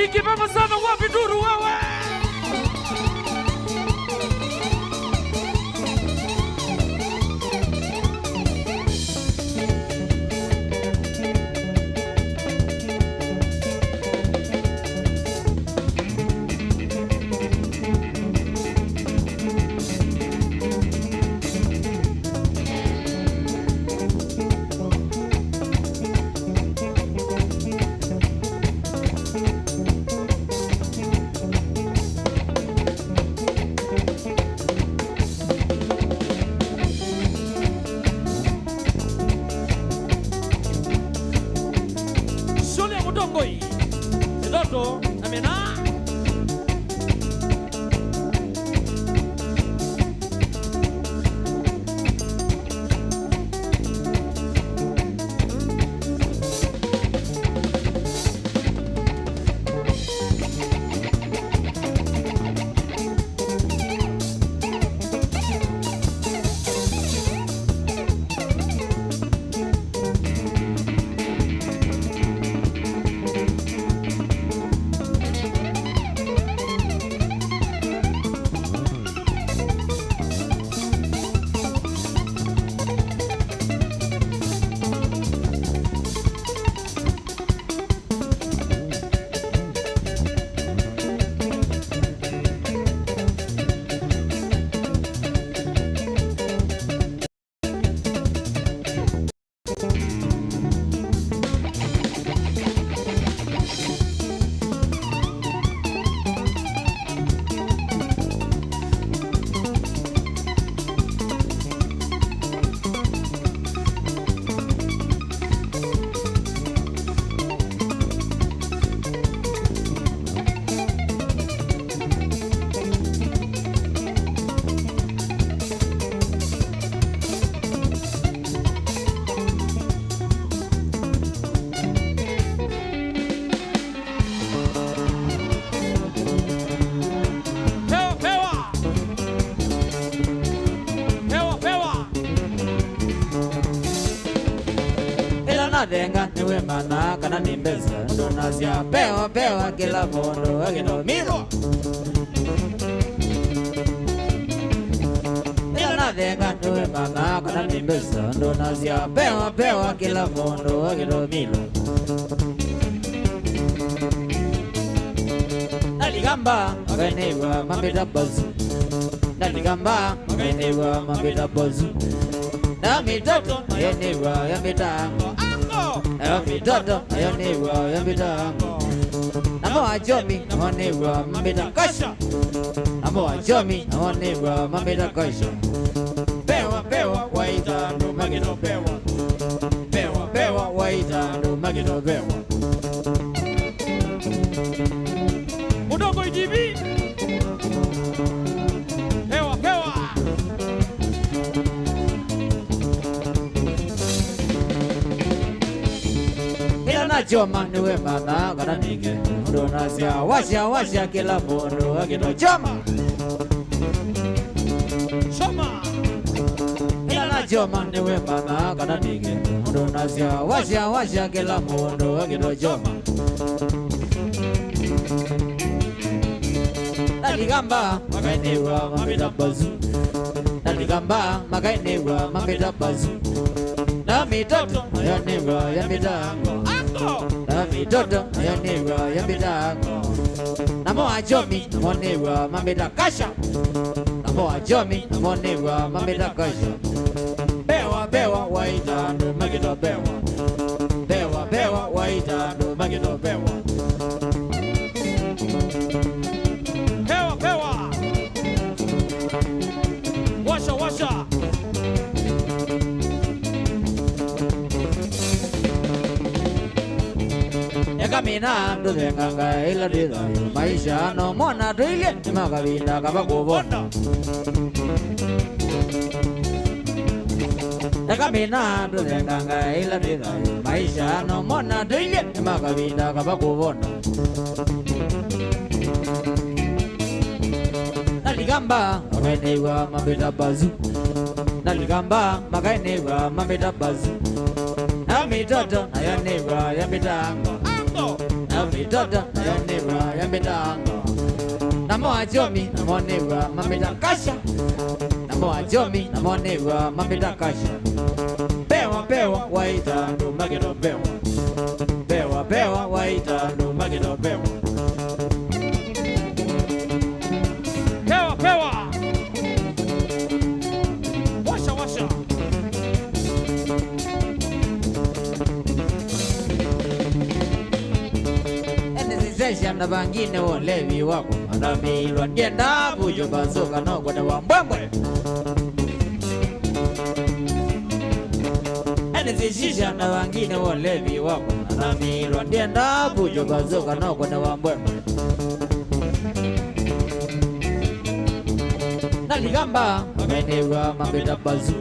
Ikipamba sana wapi duru wewe nathenga niwe mana kana ni mbesa ndonasya pewa pewa kila mundu aginomilo nathenga niwe mana kana ni mbesa ndonasya pewa pewa kila mundu aginomilo naligamba magainebwa mambeta bazu naligamba magainebwa mambeta bazu na mitoto ayonebwa ya mitango na mitoto ayonebwa ya mitango namo wajomi namonebwa mambeta kasha namo wajomi namonebwa mambeta kasha pewa pewa waita ndo magino pewa pewa pewa waita ndo magino pewa Mutongoi TV. Pewa pewa. Ila nachoma niwe mana kana nige ndonasya washa washa kila mundu aginochoma Choma. Ila nachoma niwe mana kana nige ndonasya washa washa kila mundu aginochoma naligamba magainebwa mambeta bazu naligamba magainebwa mambeta bazu na mitoto ayonebwa ya mitango na mitoto ayonebwa ya mitango namo wajomi namonebwa mambeta kasha namo wajomi namonebwa mambeta kasha pewa pewa waita ndo magito pewa pewa pewa waita ndo magito pewa Pewa pewa. Washa washa. Ekamina nduzenganga ila dizayo maisha no mona tuile makabinda kabakubona Ekamina nduzenganga ila dizayo maisha no mona tuile makabinda kabakubona Naligamba magainebwa mambeta bazu naligamba magainebwa mambeta bazu na mitoto ayonebwa ya mitango na mitoto ayonebwa ya mitango namo wajomi namonebwa mambeta kasha namo wajomi namonebwa mambeta kasha pewa pewa waita ndo magito pewa pewa pewa waita ndo magito pewa Pewa pewa. Washa washa. Enezisesha na bangine wolevi wako anamilwa ndienda bujo bazoka no kwenda wambwembwe Enezishisha na bangine wolevi wako anamilwa ndienda bujo bazoka no kwenda wambwembwe Naligamba magainebwa mambeta bazu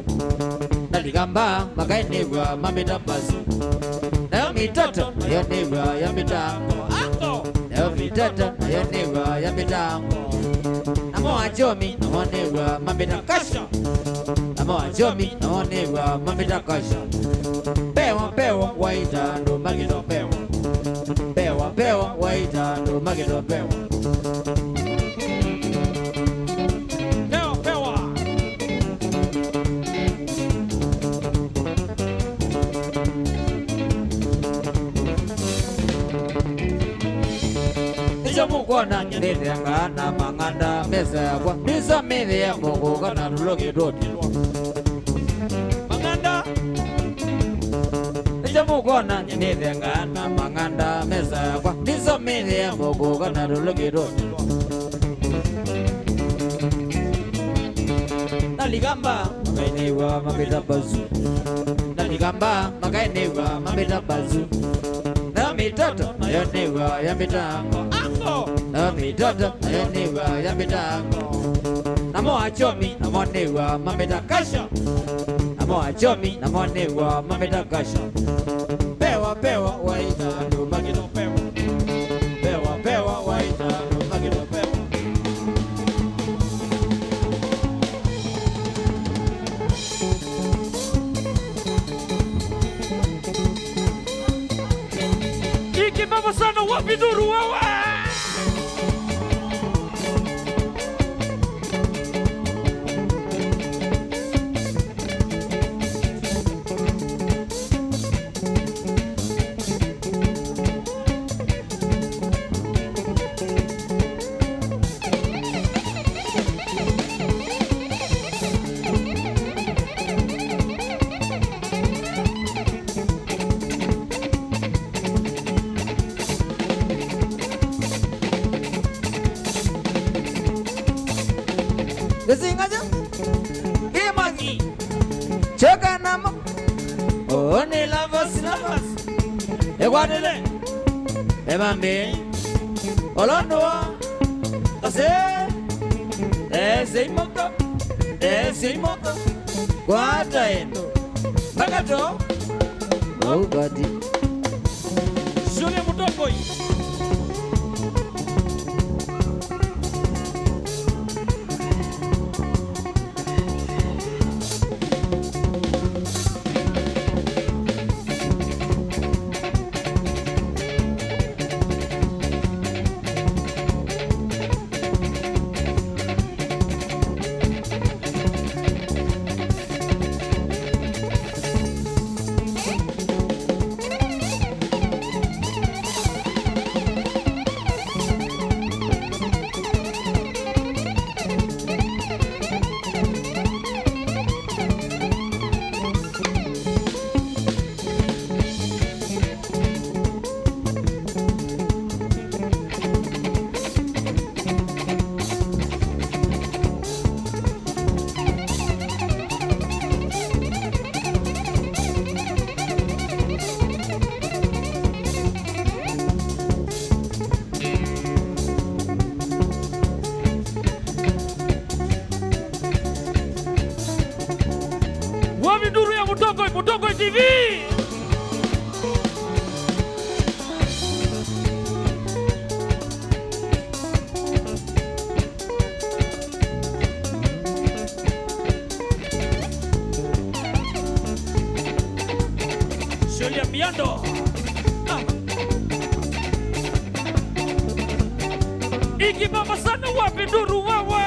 naligamba magainebwa mambeta bazu nayo mitoto ayonebwa ya mitango nayo mitoto ayonebwa ya mitango namo wajomi namonebwa mambeta kasha namo wajomi namonebwa mambeta kasha pewa pewa waita ndo magito pewa pewa pewa waita ndo magito pewa Pewa pewa. Mukona nyendenga na manganda mesa yakwa nisa mithi ya mungu kana luloki doti Manganda. Mukona nyendenga na manganda mesa yakwa nisa mithi ya mungu kana luloki doti Naligamba magainebwa mambeta bazu naligamba magainebwa mambeta bazu na mitoto ayonebwa ya mitango na mitoto ayonebwa ya mitango namo wajomi namonebwa mambeta kasha namo wajomi namonebwa mambeta kasha pewa pewa waita ndo magito pewa pewa pewa waita ndo magito pewa Wapi Duru wewe? Desingaja Imagi Choka nama Oni lavas Eguadele Emambi Olondoa Kase Ese imoto Guata endo Bagato Oh badi Julia Mutongoi. Mutongoi TV. Julia Miando. Iki mama sana wapi Duru wewe?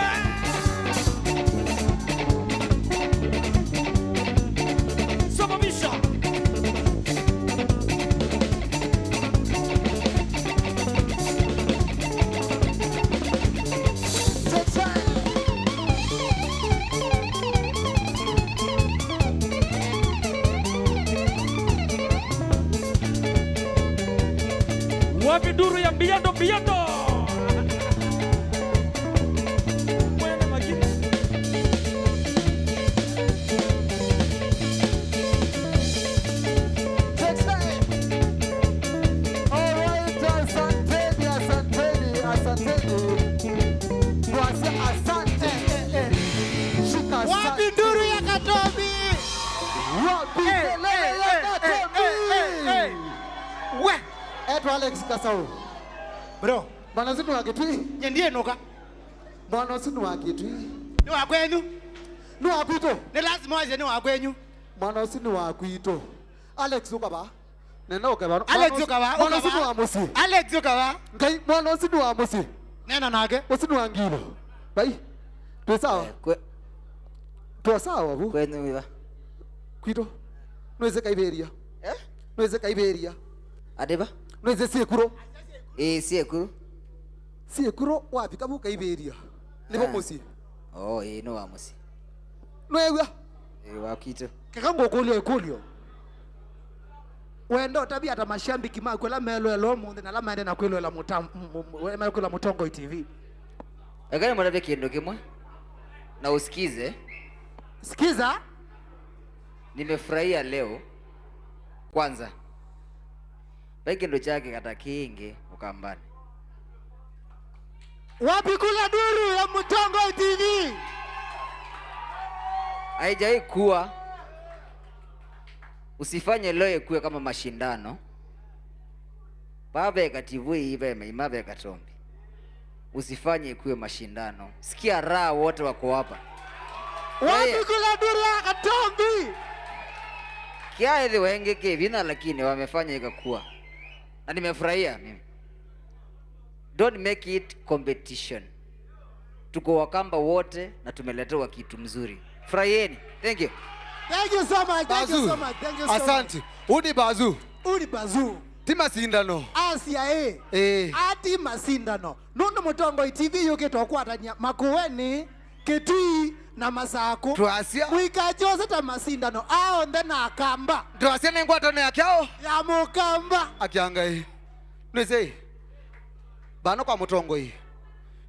Wapi Duru ya Miando. Mwene magina. Alright, asanteni. Asante. Shika Wapi Duru ya Katombi? Wapi kelele ya Katombi? We Eto Alex Kasau. Bro, bwana sinu wakitwi. Ndiye noka. Bwana sinu wakitwi. Ni wa kwenyu. Ni wa kwito. Ni lazima waje ni wa kwenyu. Bwana sinu wa kwito. Alex ukaba. Nena ukaba. Alex ukaba. Bwana sinu wa musi. Alex ukaba. Ngai bwana sinu wa musi. Nena nage. Usinu wa ngilo. Bai. Tu sawa. Tu sawa bu. Kwenu wiwa. Kwito. Nweze kaiberia. Nweze kaiberia. Adeba? Nweze siekuro. Siekuro. Siekuro wapi kabu kaiberia. Nibo musi. Oh, no wa musi. Nwewa. Wa kito. Kakango kolio. Wendo tabia ata mashambiki makwela melo elo munde na lama ende na kwelo la mutam melo kwela Mutongoi TV. Egani mwanavya kiendo kimwe? Na usikize. Sikiza. Nimefurahia leo. Kwanza. Kiendo chake kata kingi Ukambani. Wapi kula Duru ya Mutongoi TV? Haijai kuwa. Usifanye leo kuwe kama mashindano. Baba ya Kativui ive Maima ya Katombi. Usifanye kuwe mashindano. Sikia raha wote wako hapa. Wapi kula Duru ya Katombi? Kia hizi wengeke vina lakini wamefanya ikakuwa. Na nimefurahia mimi. don't make it competition. Tuko Wakamba wote na tumeletewa kitu mzuri. Furahieni. Thank you. Thank you so much. Thank you so much. Thank you so much. Asante. Udi bazu. Udi bazu. Tima sindano. Asia ati masindano. Nuno Mutongoi TV yuke tokwatanya makuweni Kitui na Masako. Twasia. Mwikajoza ta masindano. Ao ndena akamba. Twasia nengwatone yakyao. Ya Mukamba. Akiangai. Nweze. Bano kwa Mutongoi.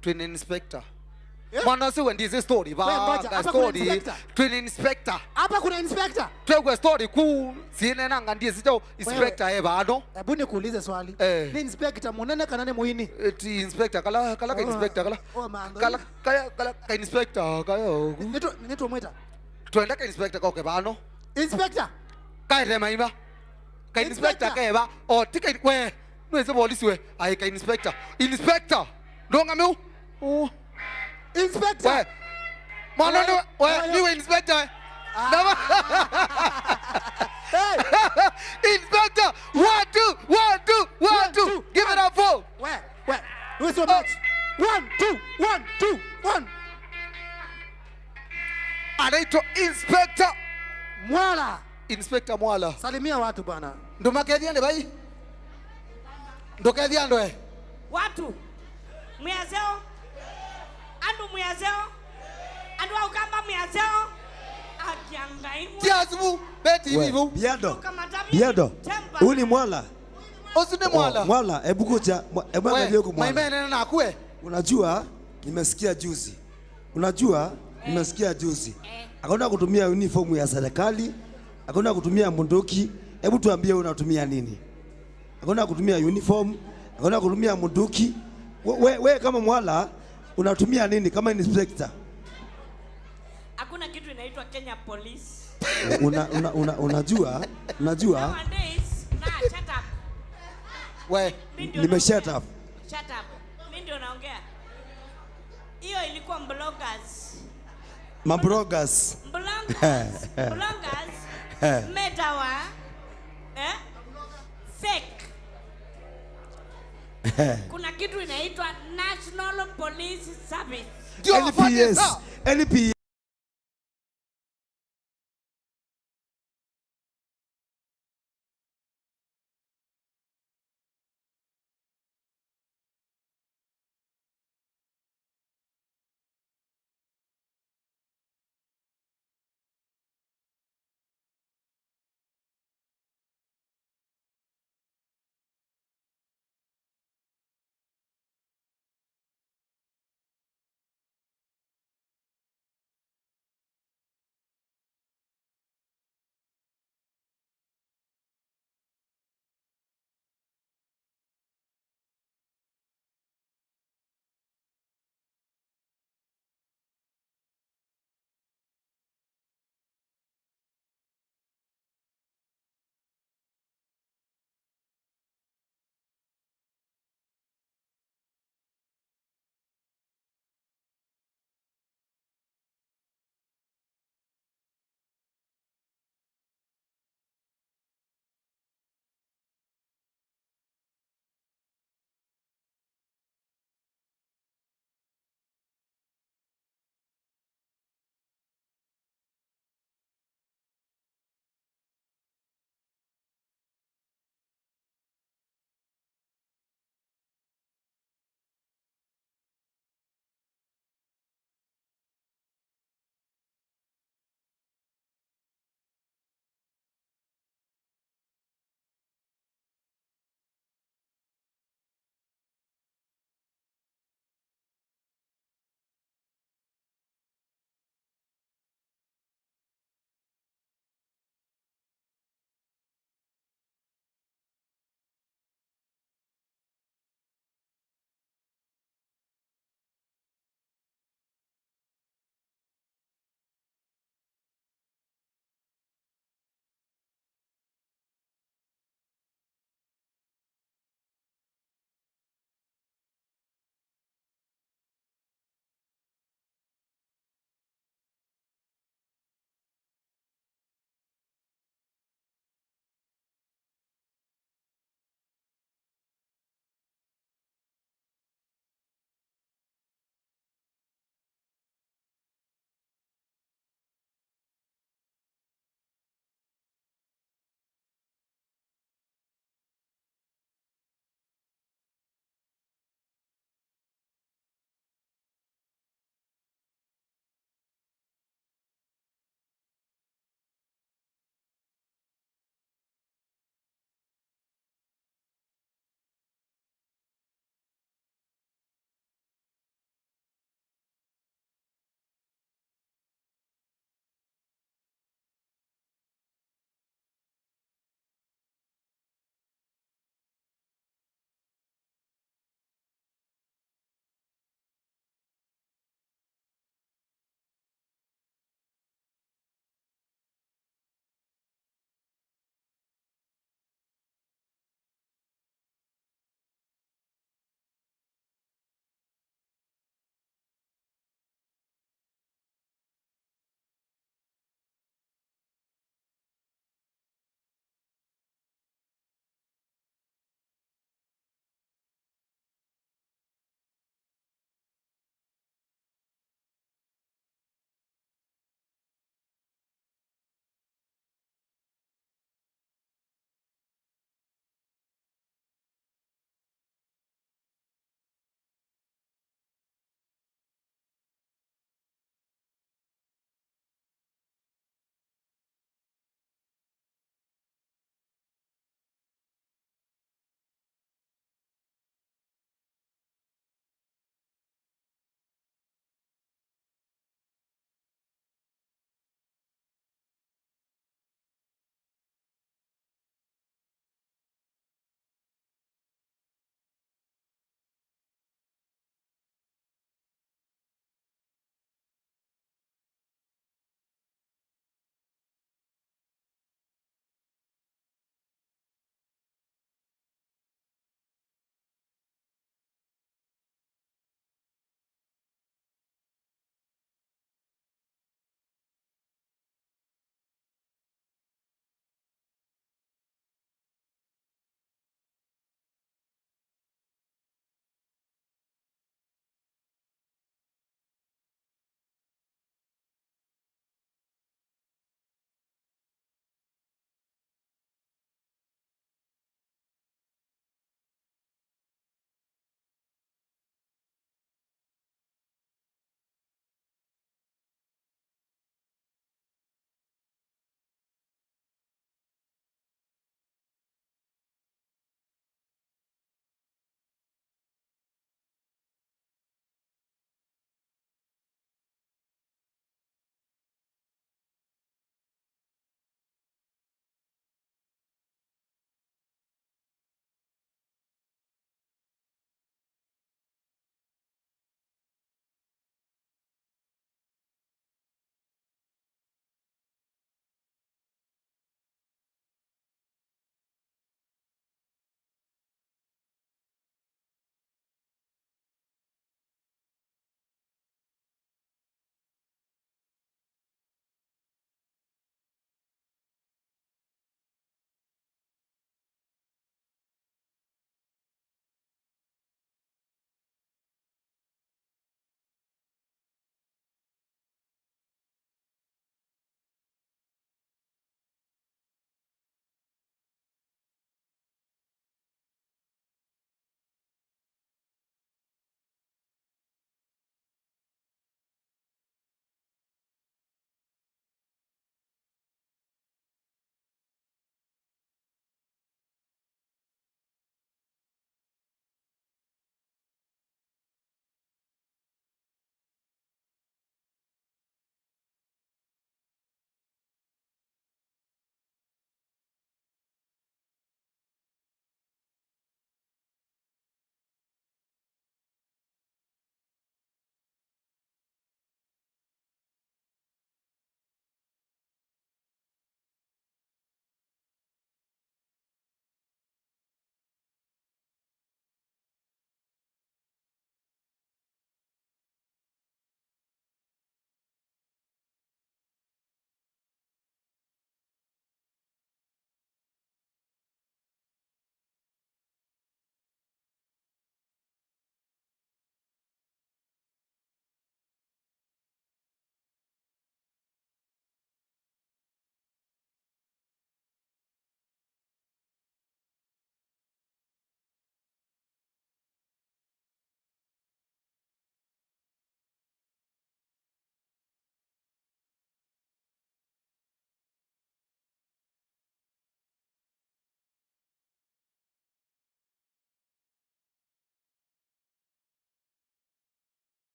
Twin inspector. Mwana si wendi hizi story ba story twin inspector. Hapa kuna inspector. Twekwe story ku sine nanga ndiye sito inspector bado. Hebu nikuulize swali. Ni inspector munene kanane muhini? Ti inspector kala ka inspector ka inspector kayo. Nito mweta. Twenda ka inspector ka bano. Inspector. Kaire Maima. Ka inspector ka ba. O tika we. Nweze police we. Ai ka inspector. Inspector. Ndonga meu. Oh. Inspector. Mano you inspector. Inspector. 1 2. Give it up for. Where? Who's so much? 1 2 1 2 1. Anaitwa Inspector Mwala. Inspector Mwala. Salimia watu bwana. Ndo makethiande bai. Ndo kethiando Watu. Mwazeo. Andu mwazeo. Andu Wakamba mwazeo. Akiangai. Tiazu beti hivi. Biado. Uni Mwala. Osune Mwala. Mwala, hebu kuja. Hebu angalia huko Mwala. Maima nena nakue. Unajua nimesikia juzi. Akaona kutumia uniform ya serikali, akaona kutumia bunduki. Hebu tuambie unatumia nini? Akaona kutumia uniform, akaona kutumia bunduki. We kama Mwala unatumia nini kama inspector? Hakuna kitu inaitwa Kenya Police. Unajua? Nowadays, shut up. We, shut up. Shut up. Mimi ndio naongea. Hiyo ilikuwa bloggers. Bloggers. Metawa. Fake. Kuna kitu inaitwa National Police Service. LPS.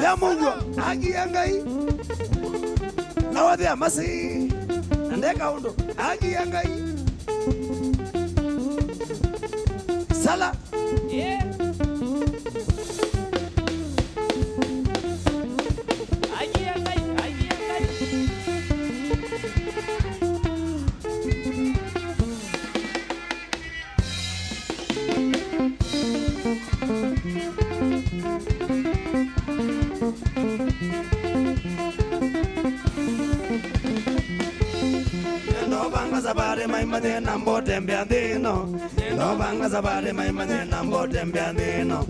ya Mungu haki ya Ngai na wathe amasi ndeka undo haki ya Ngai sala yeah Sabare Maima de nambo tembiandino no banga sabare Maima de nambo tembiandino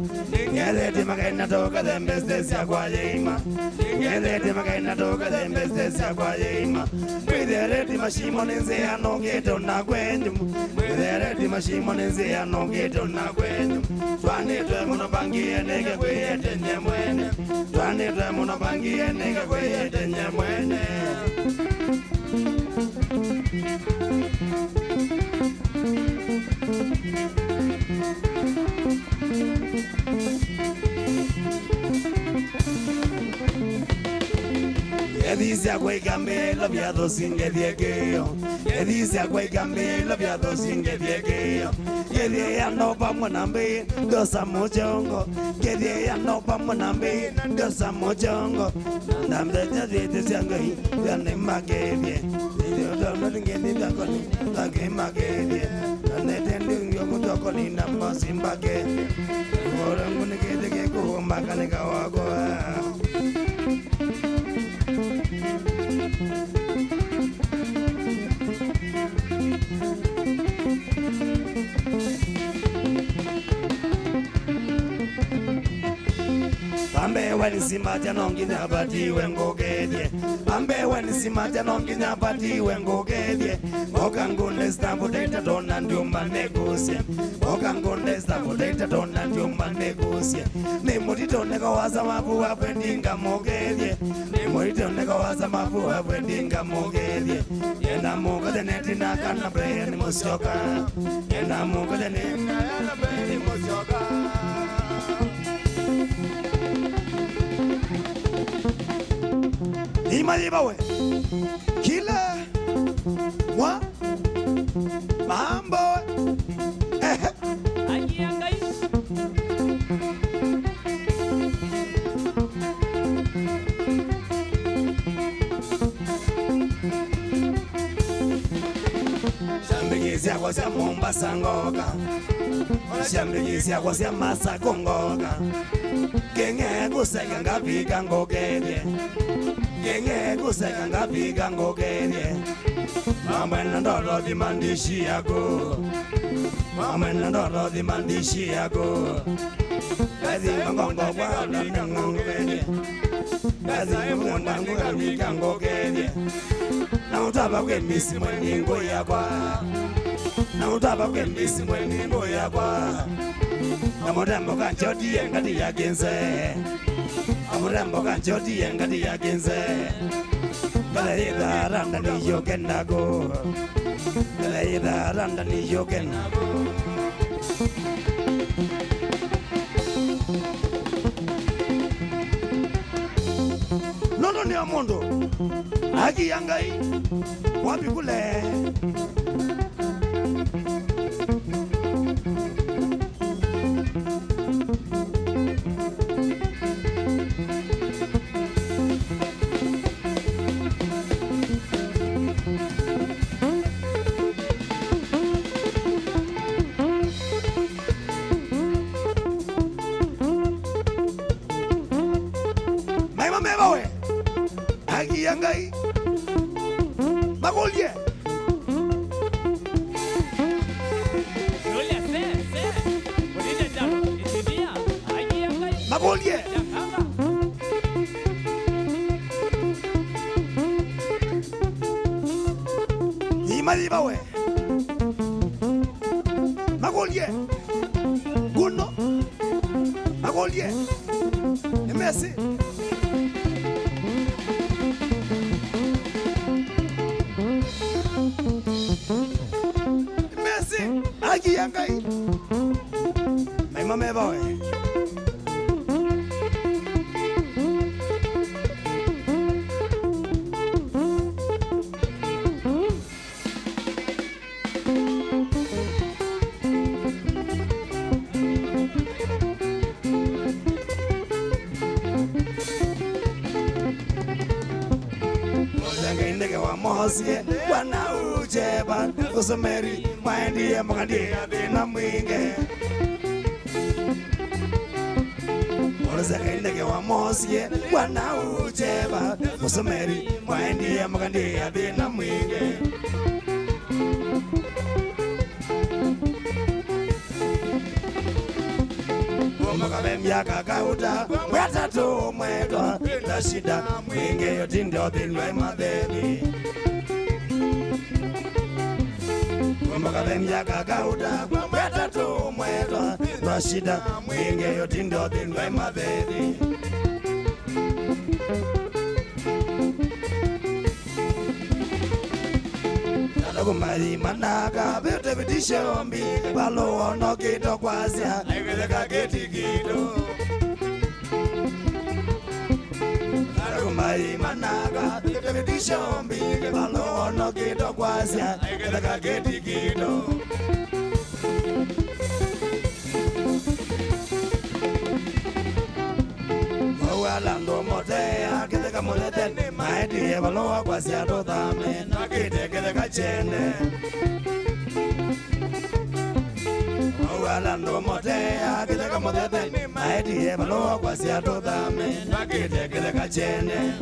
ngere de magana toka de mbestesia kwa yeima ngere de magana toka de mbestesia kwa yeima mwidere de mashimo nenze anogeto na kwenyu mwidere de mashimo nenze anogeto na kwenyu twane twe muno bangie nege kwete nyemwene twane twe muno bangie nege kwete nyemwene Dice a güey que lo viado sin que diegueo. Dice a güey que lo viado sin que diegueo. Que día no vamos a ver dos amochongo. Que día no vamos a ver dos amochongo. Dame de sangre y ande más que bien. Yo no tengo ni la colina, la que más que bien. Ande tengo yo con tu colina más sin baque. Ahora un que te que cojo más que le cago agua. Ambe wani simata nongina bati wengogedye. Ambe wani simata nongina bati wengogedye. Okangunde stampo data dona ndumba negosia. Okangunde stampo data dona ndumba negosia. Ni mutito neka waza mapu wapendinga mogedye. Ni mutito neka waza mapu wapendinga mogedye. Yena moga de neti na kana bre ni Musyoka. Yena moga de neti na kana bre ni Musyoka. Imalibawe kila wa mambo Ajiangai Shambigisi kwa sia Mombasa ngoga Shambigisi kwa sia Masako ngoga Kenge kuseka ngapika ngogedye Kenge kuseka ngapika ngogedye Mama na ndoro di mandishi yako Mama na ndoro di mandishi yako Kazi ngongo kwa na ngogedye Kazi ngongo ngapika ngogedye Na utaba kwe misi mweningo yakwa Na utaba kwe misi mweningo yakwa Na murembo kanchoti yengati yagenze Amurembo kanchoti yengati yagenze Kala ida randa ni yokenago Kala ida randa ni yokenago Nono ni amondo Haki ya Ngai wapi kule Maima mebawe Haki ya Ngai Magolye Julia se Bonita jalo Itibia Ajiangai Magolye Imalibawe Magolye Guno Magolye Merci Merci Haki ya Ngai Maima mebawe Zenga indege wa mosie wana ujeba Usameri maendia makandia dina mwinge Zenga indege wa mosie wana ujeba Usameri maendia makandia dina mwinge Miaka kauta mweta tu mwetwa na shida mwinge yotinde odhinwe madhebi Mwaka miaka kauta mweta tu mwetwa na shida mwinge yotinde odhinwe madhebi Kumari manaka bete bitishombi balo ono kito kwasya egedeka geti kito Kumari manaka bete bitishombi balo ono kito kwasya egedeka geti kito Lando motea gedeka molete maedi balo kwasya do dame na gedeka chene Lando motea gedeka molete maedi balo kwasya do dame na gedeka chene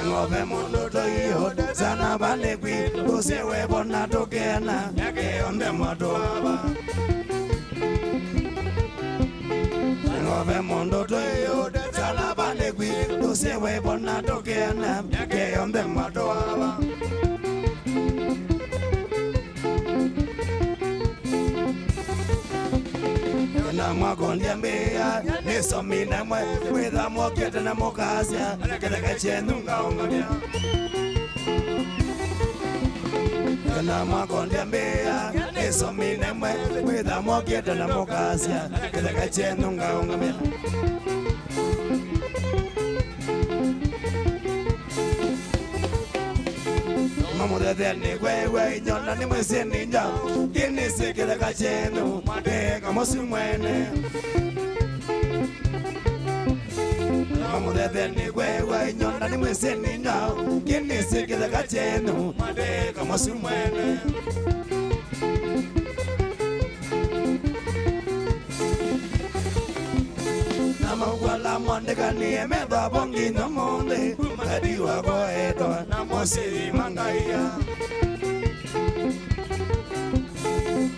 Ngove mundo toyo sana bale kwi usewe bona tokena yake onde madoaba Ngove mundo toyo sana bale kwi usewe bona tokena yake onde madoaba Na mwagondia mbea nisomina mwe witha mwokete na mukasya gedeka chenu ngaongamia Na mwagondia mbea nisomina mwe witha mwokete na mukasya gedeka chenu ngaongamia Mamudetheni wewe nyona ni mweseni njao Kinisiki kachenu Madeka mosi mwene Mamudetheni wewe nyona ni mweseni njao Kinisiki kachenu Madeka mosi mwene Namawala mondeka ni emedha bongi no monde Magadiwa go eto na mosiri mangaya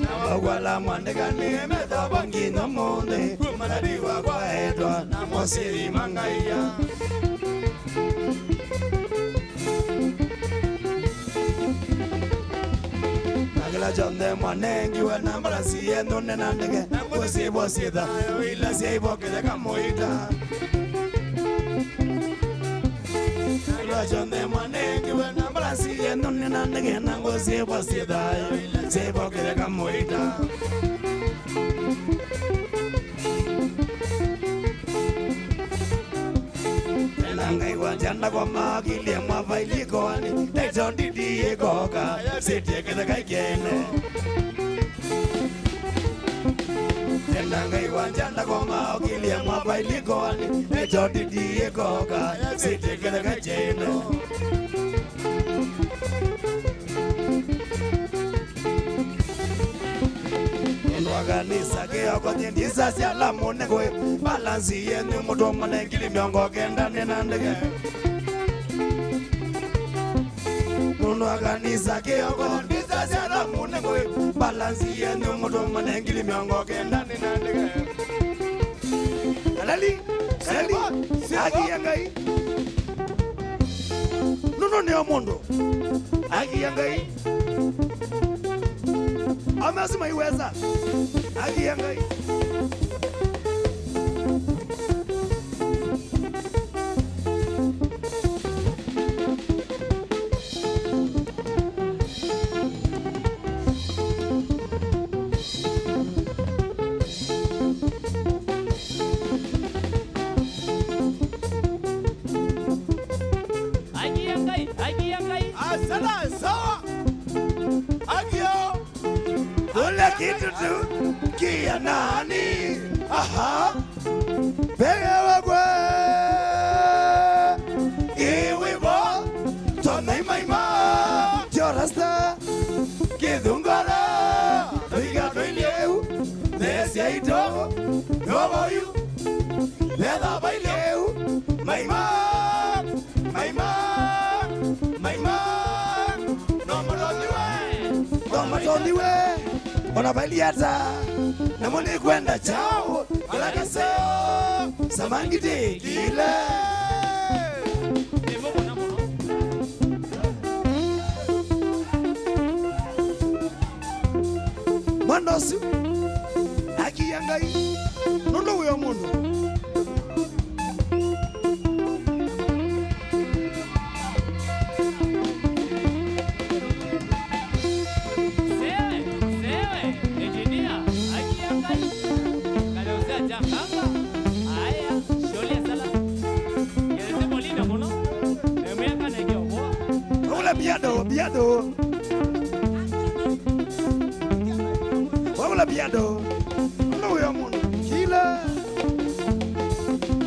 Namawala mondeka ni emedha bongi no monde Magadiwa go eto na mosiri mangaya Nagila jonde mwanengi wa nambala siendo nenandege Kusi bosida ila siya iboke de kamoita Nagila jonde mwanengi wa nambala siendo nenandege Kusi bosida ila siya iboke de kamoita Nangai wajanda kwa magili mwafaili kwani Techo didi koka Sitie kete kaikene Nangai wajanda kwa magili mwafaili kwani Techo didi koka Sitie kete kaikene Kanisa keo kote ndisa siya la mune kwe Balansi yenu muto mane ngili miongo kenda nenandege Nunua kanisa keo kote ndisa siya la mune kwe Balansi yenu muto mane ngili miongo kenda nenandege Alali, Aki yangai Nuno ni omundo Aki yangai Amazima iweza Aki yangai Aki yangai Asala sawa Akio Kule kitu tu Kia nani Aha Pega wagwe iwe bo tonai maima tiorasta kidungara oiga doileu nesia ito yoboyu leda baileu maima maima maima no matoniwe ona bailiata na moni kwenda chao ala kaseo samangite kile Mandosu akiyangai nondo uyo mundu Biado wala biado no ya mundo kila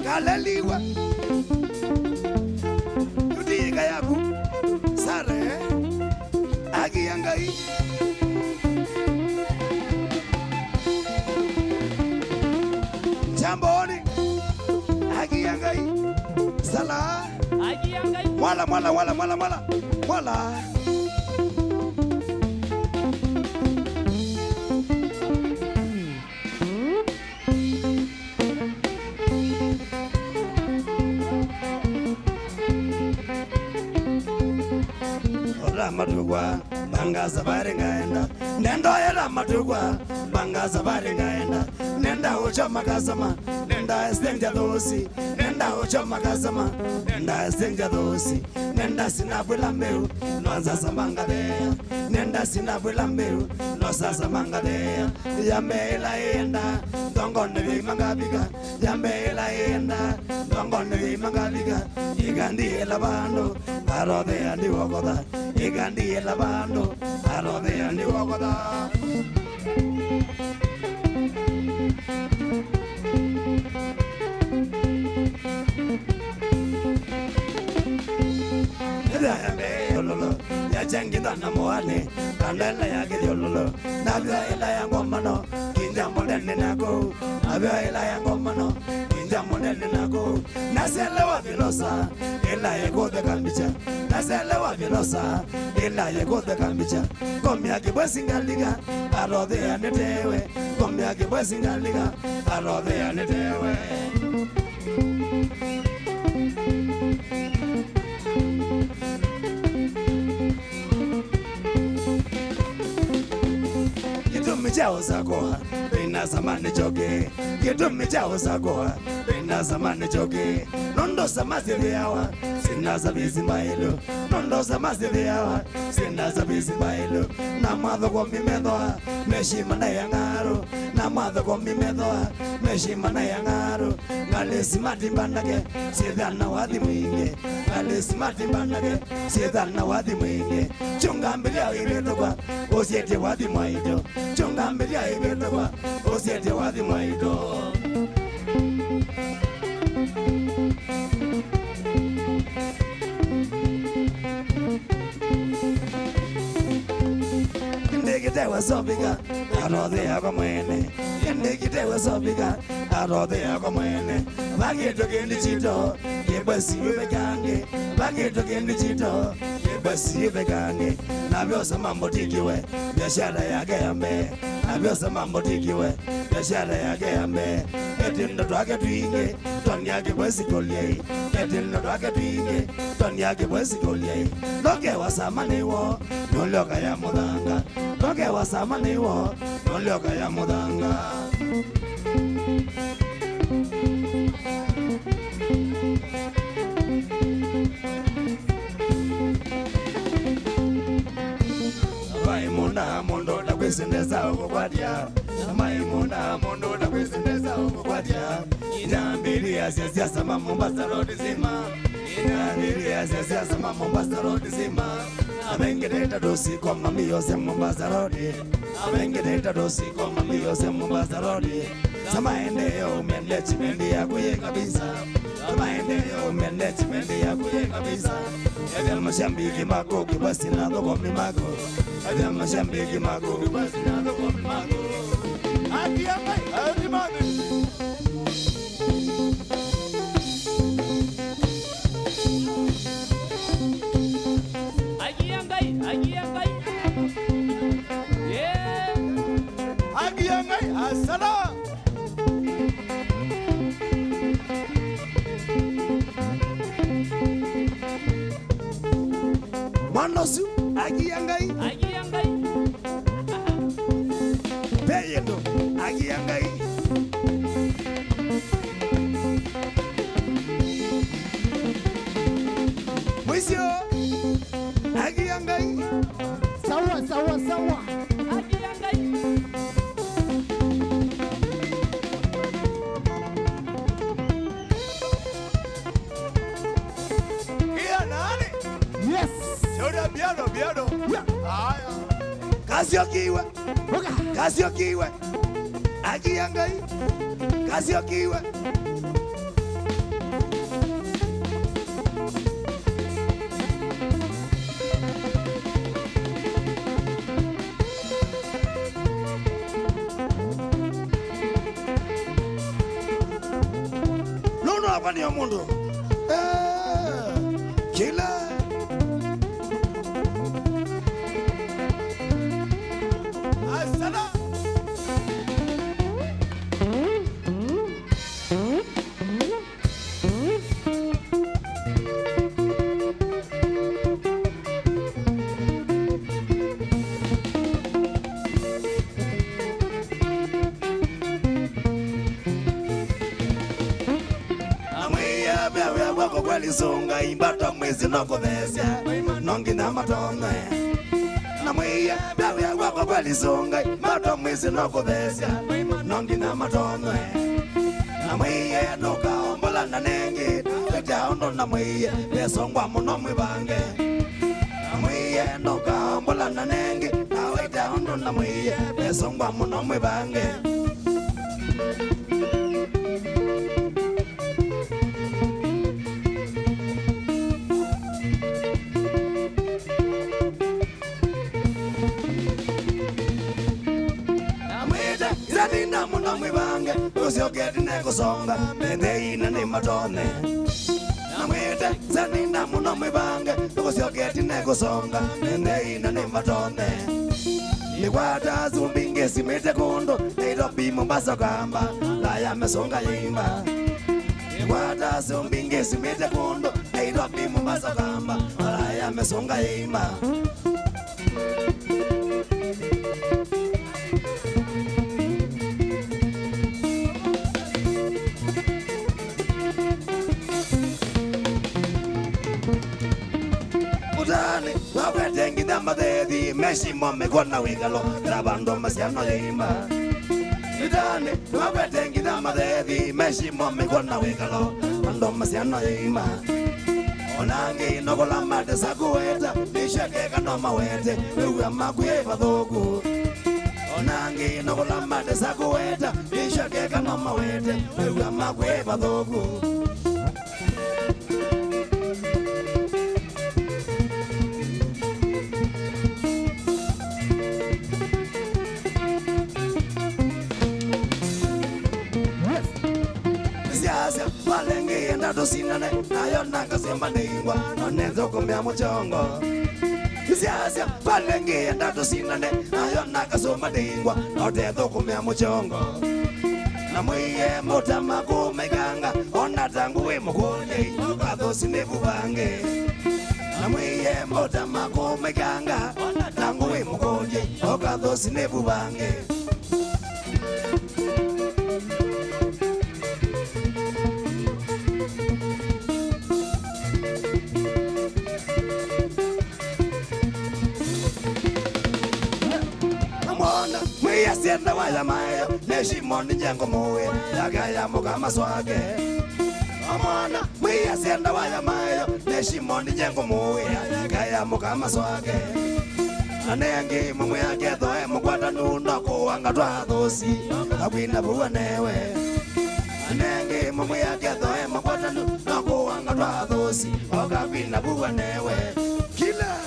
kalaliwa yudi kayaku sare agiyangai jamboni agiyangai sala agiyangai wala Matugwa bangaza barengaenda nendo era matugwa bangaza barengaenda nenda ucha makasama nenda estenja dosi nenda ucha makasama nenda estenja dosi nenda sinabula meu noza samangade nenda sinabula meu noza samangade yamela enda dongonde bimangabiga yamela enda dongonde bimangabiga igandi elabando arode andi wogoda igandi elabando arode andi wogoda ya jangida na moane kandela ya gediololo nabia ila ya ngomano kinja modene nako nabia ila ya ngomano kinja modene nako naselewa filosa ila ya gode kambicha naselewa filosa ila ya gode kambicha komya kibwesingaliga arode ya netewe komya kibwesingaliga arode ya netewe Mijao zagoa, bina zamane joge. Yedo mijao zagoa, bina zamane joge. Nondo samazi yawa, sinaza bizi mailo. Nondo samazi yawa, sinaza bizi mailo. Na madho kwa mimedoa, meshima na yangaro. Na madho kwa mimedoa, meshima na yangaro. Ngalesi matimbandake, sidhana wadi mwinge. Ngalesi matimbandake, sidhana wadi mwinge. Chunga mbilia iretokwa, osiete wadi mwaido. Chunga mbilia iretokwa, osiete wadi mwaido. Ndegitewa sobiga, arode yako mwene. Ndegitewa sobiga, arode yako mwene. Bagito kendi chito, kebasi ubegange. Bagito kendi chito, kebasi ubegange. Nabiosa mambo tikiwe, biashara yake yambe. Nabiosa mambo tikiwe, biashara yake yambe. Etindo twake twinge, toni yake bwesi kolye. Etindo twake twinge, toni yake bwesi kolye. Loke wasamaniwo, nolyoka ya mudanga. Loke wasamaniwo, nolyoka ya mudanga. Maimuna mondo da kwisendeza ukukwadia. Maimuna mondo da kwisendeza ukukwadia. Inambili siasa Mombasa road zima. Inambili siasa Mombasa road zima. Amengedeta dosi kwa mami yose Mombasa road. Amengedeta dosi kwa mami yose Mombasa road. Maendeleo umeleta mendi ya kuye kabisa. Maendeleo umeleta mendi ya kuye kabisa. Ebe mashambiki mako kibasi na dogo mimako. Ebe mashambiki mako kibasi na dogo mimako. Akiamai, alimani. Agiangai. Yeah. Agiangai, asala. Manosu, agiangai. Peyendo, agiangai. Musyo, agiangai. Sawa. Yes. Soda piano. Aya. Kasio kiwe. Agiangai. Kasio kiwe. Lono hapa ni mundo. Kila asala. Zonga imbata mwezi nokovesya nongi na matonga na mwiya dawe wako kweli zonga imbata mwezi nokovesya nongi na matonga na mwiya nuka ombola na nengi weta ondo na mwiya besongwa muno mwibange na mwiya nuka ombola na nengi na weta ondo na mwiya besongwa muno mwibange. Nina muno mwibange Musyoka nego songa mende ina ni matone na mwete zanina muno mwibange Musyoka nego songa mende ina ni matone ni kwata zumbinge simete kondo Nairobi Mombasa kamba la ya mesonga yimba ni kwata zumbinge simete kondo Nairobi Mombasa kamba la ya mesonga yimba. Wawetengi na madedi meshi mome kona wigalo Trabando masiano yimba Nidane wawetengi na madedi meshi mome kona wigalo Trabando masiano yimba Onangi nogola mate sakuweta Nishake kanoma wete Uwe makuye badhoku Onangi nogola mate sakuweta Nishake kanoma wete Uwe makuye badhoku. Palengi enda dosinane nayo nakasemba neingwa nonezo kumya muchongo Siasa palengi enda dosinane nayo nakasomba neingwa nonezo kumya muchongo na mwiye mutama kumeganga ona tangu we mukonye okathosi nebubange na mwiye mutama kumeganga ona tangu we mukonye okathosi nebubange. Sienda waya mayo neshimoni njengo muwe yagaya mukama swage amana mwiya sienda waya mayo neshimoni njengo muwe yagaya mukama swage anenge mamwe agetho mukwata nuno kuwanga twa thusi akwina bua newe anenge mamwe agetho mukwata nuno kuwanga twa thusi okakwina bua newe kila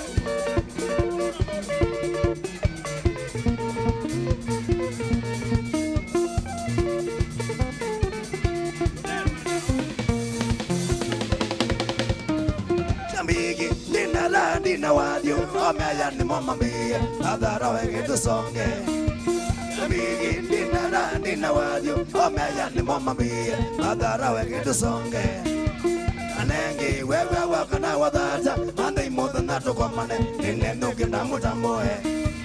Chambigi dinala dinawadio omeya ni mama mia adara wege tusonge Chambigi dinala dinawadio omeya ni mama mia adara wege tusonge Anengi wewe wakana wadata ande imoda nato kwa mane ninendo kina mutamoe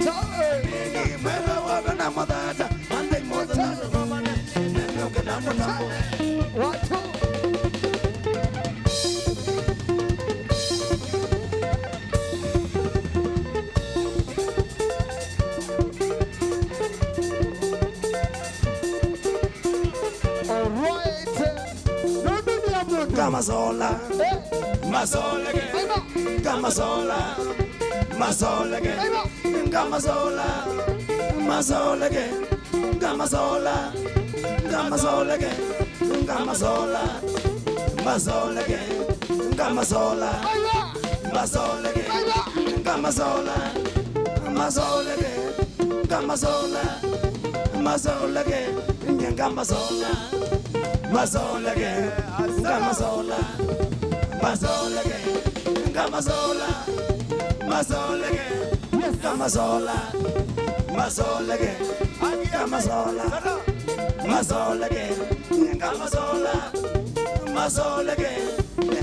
Anengi wewe wakana wadata ande imoda nato kwa mane ninendo kina mutamoe Watu Kamazola, Mazolege, Kamazola, Mazolege, Kamazola, Mazolege, Kamazola, Kamasolege, Kamazola, Mazolege, Kamazola, Mazolege, Kamazola, Mazolege, Kamazola, Mazolege, Kamazola. Mazolege, Kamazola, Mazolege, Kamazola, Mazolege, Kamazola, Mazolege, Kamazola, Mazolege,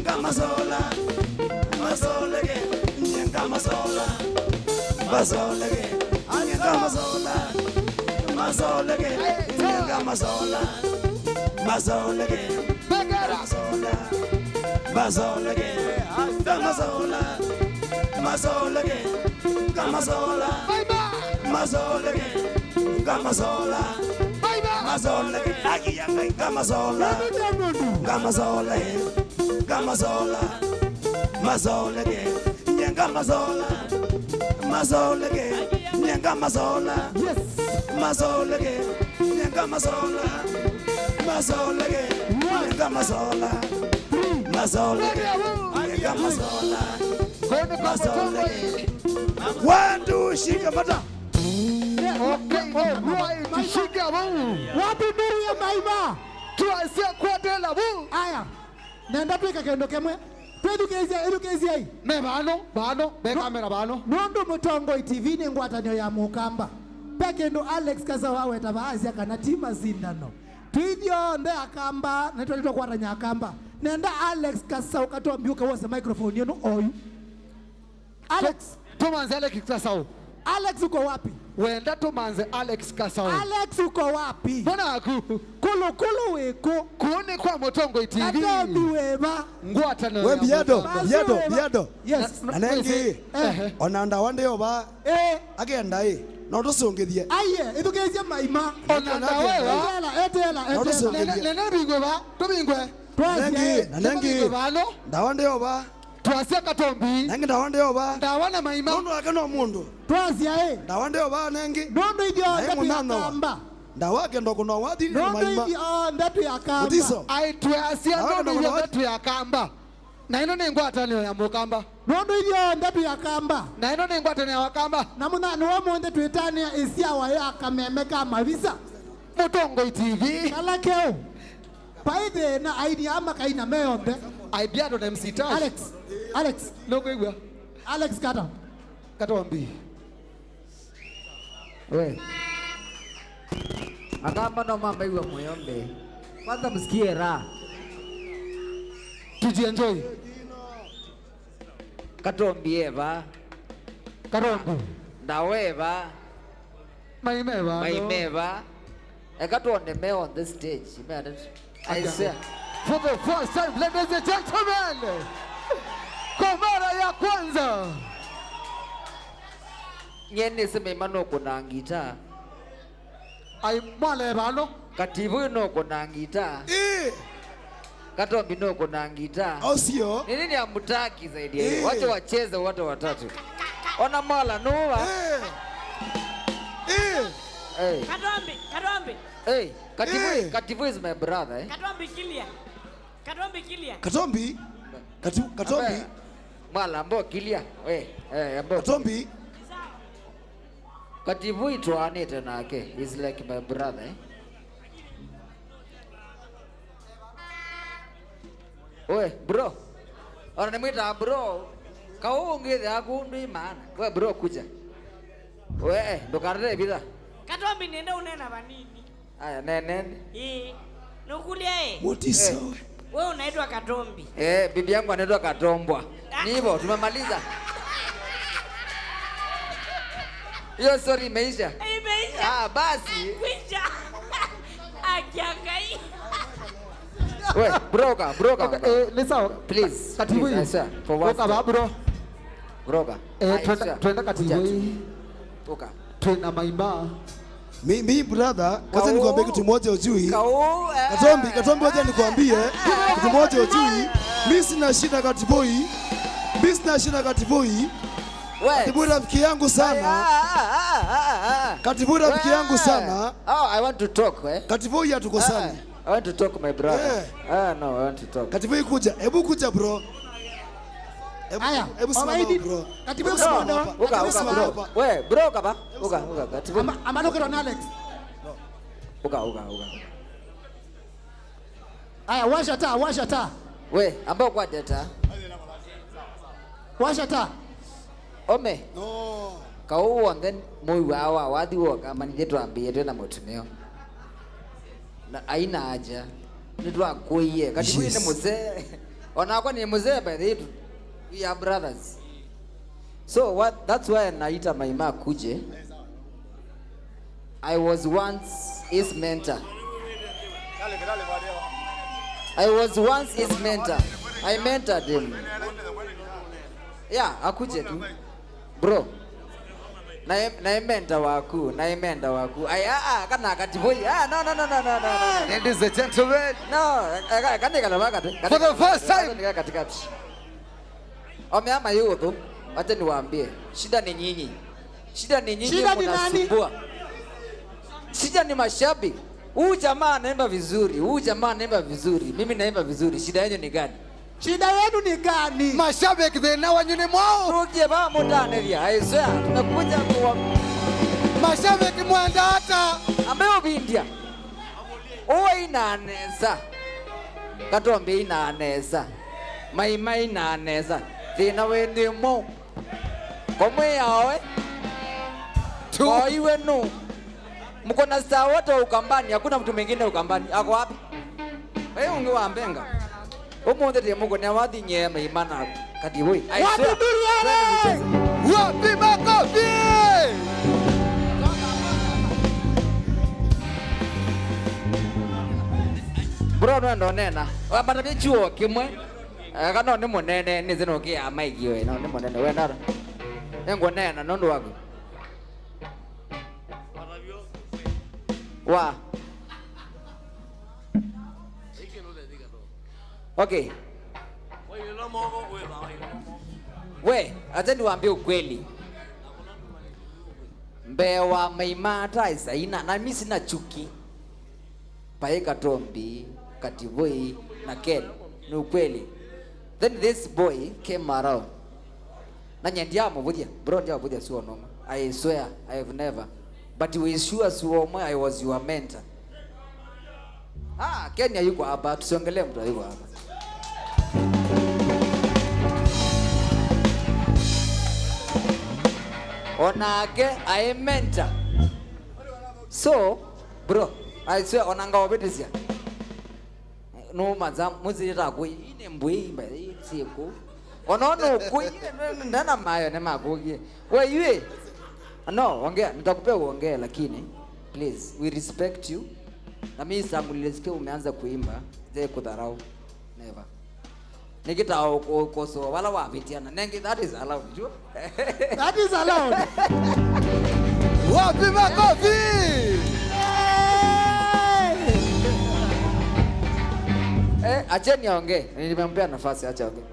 Kamazola, Mazolege, Kamazola, Mazolege, Kamazola, Mazolege, Kamazola, Mazolege, Kamazola. Mazolege, Kamazola, Mazolege, Kamazola, Mazolege, Kamazola, Mazolege, Kamazola, Mazolege, Agiyanga, Kamazola, Kamazola, Kamazola, Mazolege, Kamazola, Mazolege, Kamazola, Mazolege, Kamazola. Mazolege, Kamazola, Mazolege, Kamazola, Mazolege. Watu shika mata. Shika buu. Wapi nuru ya Maima? Tuanze kwa tela buu. Aya. Nenda pika kendo kemwe. Edukezia hii. Me bano, be kamera bano. Nondo Mutongoi TV ni ngwatanyo ya Mukamba. Peke ndo Alex Kazawa weta baazi kana tima sindano. Tuidio nde akamba netwa kwatanya akamba nenda Alex Kasau katombiuka wose microphone yenu oyu Alex tumanze Alex Kasau Alex uko wapi wenda tumanze Alex Kasau Alex uko wapi mbona kulu weko kuone kwa Mutongoi TV Katombi weba ngwatana we biado yes anengi onanda wande yoba agenda no tusongethie aye itukezia Maima onanda wewe etela nene bingwe ba tubingwe nanengi bano ndawande yoba twasia Katombi nangi ndawande yoba ndawana Maima nono akano mundu twasia ndawande yoba nangi nono idio ndakamba ndawake ndo kuno wathi Maima nono idio ndatu yakamba aitwasia nono idio ndatu yakamba na ino ni ngwatanio ya Mukamba nondo idio ndatu yakamba na ino ni ngwatanio ya Wakamba na muna ni wamonde twitania isia wa ya kamemeka mavisa Mutongoi TV kalakeo paide na aidi ama kaina meombe aibiado na MC Tash Alex nogwegwa Alex Katombi we akamba no mama iwe moyombe kwanza msikie raha tujienjoy Katombi eva Katombi ndaweva Maimeva Katonde me on the stage I say for the first time ladies and gentlemen kwa mara ya kwanza nyene sema imano kuna ngita ai mwale bano Kativui no kuna ngita Katombi no kuna ngita sio nini amutaki zaidi wacha wacheze wote watatu ona mala nuwa Hey. Katombi. Hey, Kativui is my brother, eh? Katombi kilia. Katombi? Katombi? Mala ambo kilia. Ambo. Katombi? Kativui tuane tena ake. He's like my brother, eh? Oe, bro. Wananimuita bro. Kaongeze akundu imana. We bro kuja. We, ndo karere bila. Katombi nenda unena banini? Aya, nene. Nukulia Mutiso. Wewe unaitwa Katombi. Bibi yangu anaitwa Katombwa. Ni hivyo tumemaliza. Hiyo story imeisha. Basi. Kwisha. Akiangai. We, broka. Lisa, please. Kativui. For one. Broka bro. Broka. Twenda Kativui. Broka. Twenda Maima. Mimi brother, wacha nikwambie kitu moja ujui. Katombi wacha nikwambie kitu moja ujui. Mimi sina shida Kativui. Kativui rafiki yangu sana. Kativui rafiki yangu sana. I want to talk, Kativui hatukosani. I want to talk, my brother. No, I want to talk. Kativui kuja. Hebu kuja bro. Hebu simama bro. Kativui simama. Bro. We, bro kaba. Kativui. Amanokero na Alex. Uka. Aya, washa taa. We, ambao kwa data. Washa taa. Ome. No. Kauwa then moyo wao wadi kama ningetuambie tena mutumio. Na aina haja. Nitwa kuiye. Kativui ni mzee. Onakwa ni mzee by the way. We are brothers. So that's why naita Maima kuje. I was once his mentor. I mentored him. Yeah, akuje tu. Bro. Na mentor waku. Kana Kativui. No. Ladies and gentlemen. No, for the first time. Katikati. Omeama yuko. Wacha niwaambie. Shida ni nyinyi mnasumbua. Shida ni mashabiki. Huyu jamaa anaimba vizuri. Mimi naimba vizuri. Shida yenu ni gani? Mashabiki thina wanyu ni mwao. Rukie ba mutaneria. I swear tunakuja kwa mashabiki mwenda hata ambayo bindia. Owe inaneza. Katombi inaneza. Maima inaneza. Thina wenu mo. Komwe yawe. Iwe no. Mko na star wote Ukambani, hakuna mtu mwingine Ukambani. Ako wapi? Wewe ungewaambenga. Umonde de mko na wadi nyema imana Kativui. Wapi makofi? Bro ndo nena. Wabana bichuo kimwe. Kana ni munene ni zino kia maigi we. No ni munene we nara. Ngo nena nondo wako. Wa. Okay. We, acha niwaambie ukweli. Mbewa Maima taisa ina na mimi sina chuki. Pae Katombi, Kativui na Ken. Ni ukweli. Then this boy came around. Na nyandiamo budia. Bro ndia budia sio noma. I swear I have never. But we sure suomo I was your mentor. Kenya yuko hapa, tusiongelee mtu yuko hapa. Onake I mentor. So, bro, I swear onanga obedisia. No mazam muzira ku ine mbui mba siku. Onono ku ndana mayo ne makugie. We yue. No, ongea, nitakupea uongee lakini please, we respect you. Na mimi sangu nilisikia umeanza kuimba, je kudharau. Never. Nikita ukoso wala wapitiana. Nengi that is allowed, you? That is allowed. Wapi makofi? Acheni aongee. Nimempea nafasi acha aongee.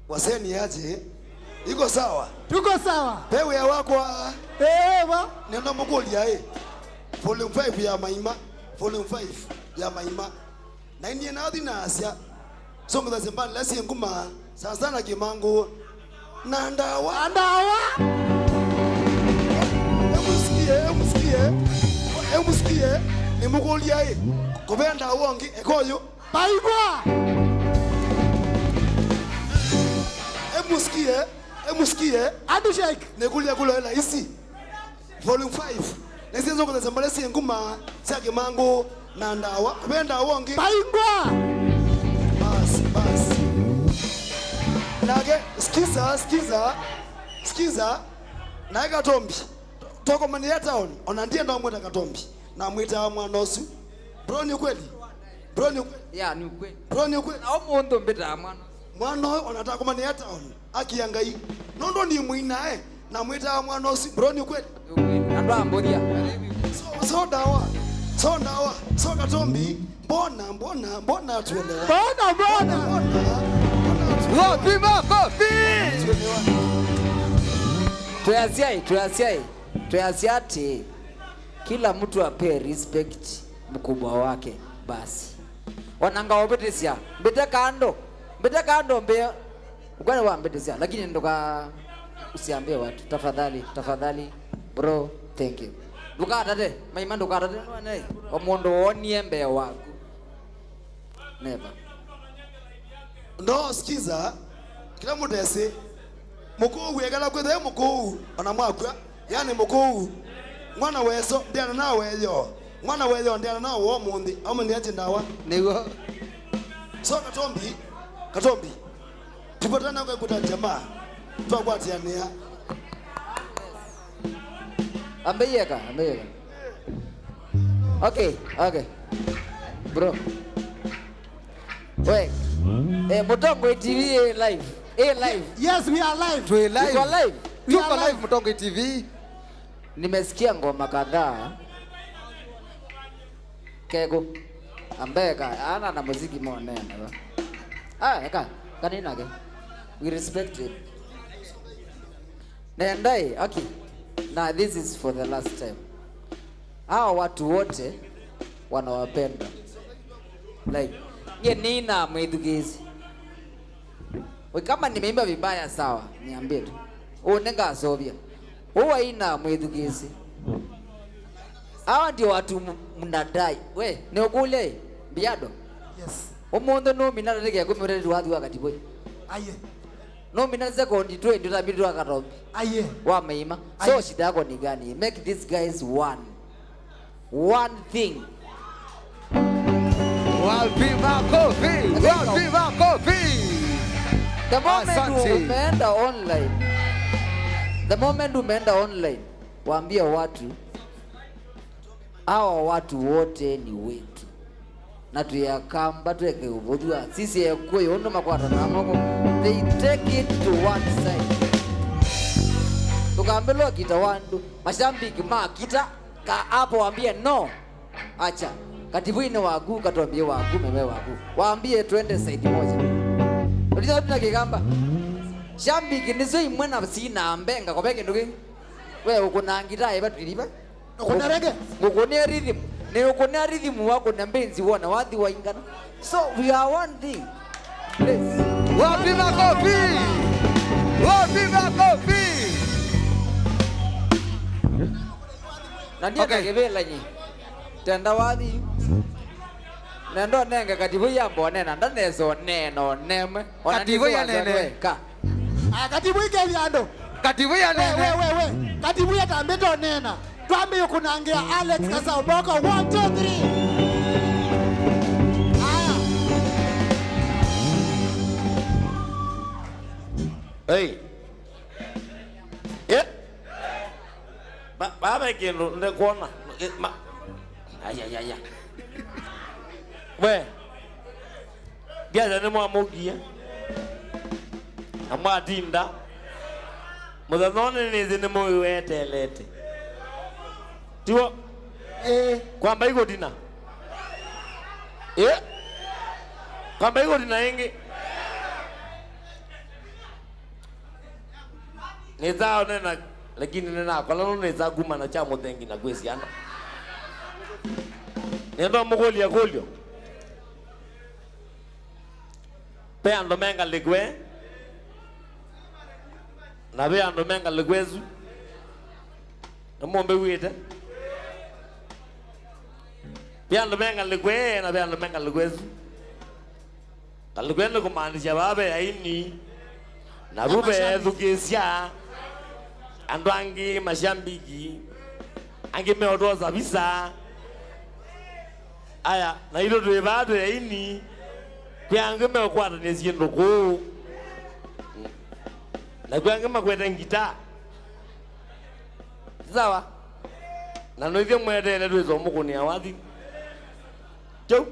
Waseni aje. iko sawa. Tuko sawa. Pewe ya wako wa nenda mukulia volume 5 ya Maima, volume 5 ya Maima. Na ndiye na adhi na Asia. Songo za zembani lasi nguma sana kimango na ndawa. Emusikie ni mukulia kobenda wongi ekoyo baigwa. Emusikie adu shake nekulia kuloela isi volume 5 nesizo kwa zambale si nguma sake mango na ndawa kobenda wongi baigwa. Bas nage skiza na Katombi toko mania town onandie ndo mweta Katombi na mwita mwanosu bro ni kweli ya ni kweli bro ni kweli au mundo mbeta mwana onataka kumania town akiangai nondo ni mwina na mwita mwanosu bro ni kweli ando amboria so Katombi mbona tuelewa wapi makofi tuyasiati kila mtu ape respect mkubwa wake basi wananga wabetesia mbete kando mbe ukwane wa mbetesia lakini ndoka usiambie watu tafadhali bro thank you dukatate Maima dukatate nwane omondo onie mbe wako never no skiza kila mudese mukuu wegala kwethe mukuu ona mwakwa yani mukuu mwana weso ndiana na weyo ndiana na wo mundi amani ati ndawa nigo so Katombi tupatana kwa kuta jamaa twakwatiania ambeyeka okay bro wait Mutongoi TV live yes we are live tuko live Mutongoi TV. Nimesikia ngoma kadhaa kego ambeka ana na muziki monene kanina ke we respect it nendai okay now this is for the last time hao watu wote wanawapenda like ye nina mwedugezi kama nimeimba vibaya sawa niambie tu unenga sovia huwa ina mwedugezi hawa ndio watu mnadai we ni ukule biado yes umuntu no minara rege kumire wathi wa Kativui aye no minara second 20 utabiru wa Katombi aye wa Maima so shida yako ni gani make these guys one thing wapi makofi the moment umeenda online waambia watu hawa watu wote ni wetu na tuyakamba tuweke ubudua sisi yakwe yondo makwata na moko they take it to one side tukambelo kita wandu mashambiki makita ka hapo waambie no acha Kativui ni wagu Katombi wagu meme wagu waambie twende side moja ndio tunakigamba shambiki nizo imwe na sina ambenga kwa peke ndugi we ukuna ngita eba tuliba ukuna rege ukuna rhythm ni ukuna rhythm wako na mbenzi wona wathi waingana so we are one thing please wapi makofi na ndio nakebela nyi tenda wathi nendo nenga Kativui yambo nena ndanezo neno neme Kativui ya nene ka Kativui ke vyando Kativui ya nene we Kativui atambeto nena twambe yukunangia Alex kasa uboko 1 2 3 hey baba kendo ndekuona aya we biaza ne mwamugia amwatinda muthanone ni zine moyo wetelete tiwo kwamba iko dina kwamba iko dina ingi Nizao nena lakini nena kwa lalo neza guma na cha muthengi na gwesiana. Nendo mugoli ya golio. Pe ando menga ligwe. Na be ando menga ligwezu. Na mombe wite. Pe ando menga ligwe na be ando menga ligwezu. Aligwendo kumaanisha babe aini. Na rube dhukesia. Ando angi mashambiki. Angi meodoza visa. Aya, na hilo tuwe bado ya ini. Kwa ange meokwata nesiye ndoko. Na kwa ange makweta ngita. Sawa? Na no hivyo mwede ile tuwe zomuku ni awadi. Chau.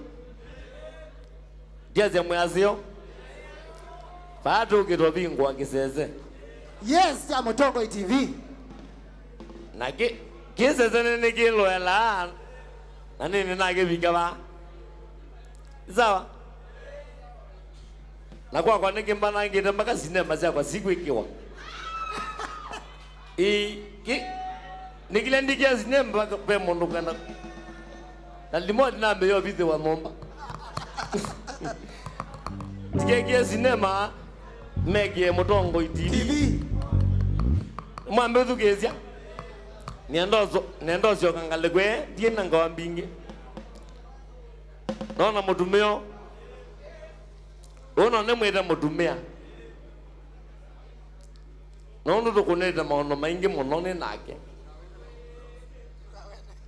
Diaze mwazio. Bado kitobingwa kiseze. Yes, ya Mutongoi TV. Na kiseze nene kilo ela. Na nini nage bigaba. Sawa? Na kwa nige mbana ngide mpaka sinema za kwa siku ikiwa. Nikile ndikia sinema pe mundu kana. Na limodi na mbeyo bide wa momba. Tikia sinema mege Mutongoi TV. Mwambe thukezia. Niendozo kangalegwe die nanga wambingi. Nona mutumeo. Ono nemweta mutumea. Nono tukuneta maono maingi monone nake.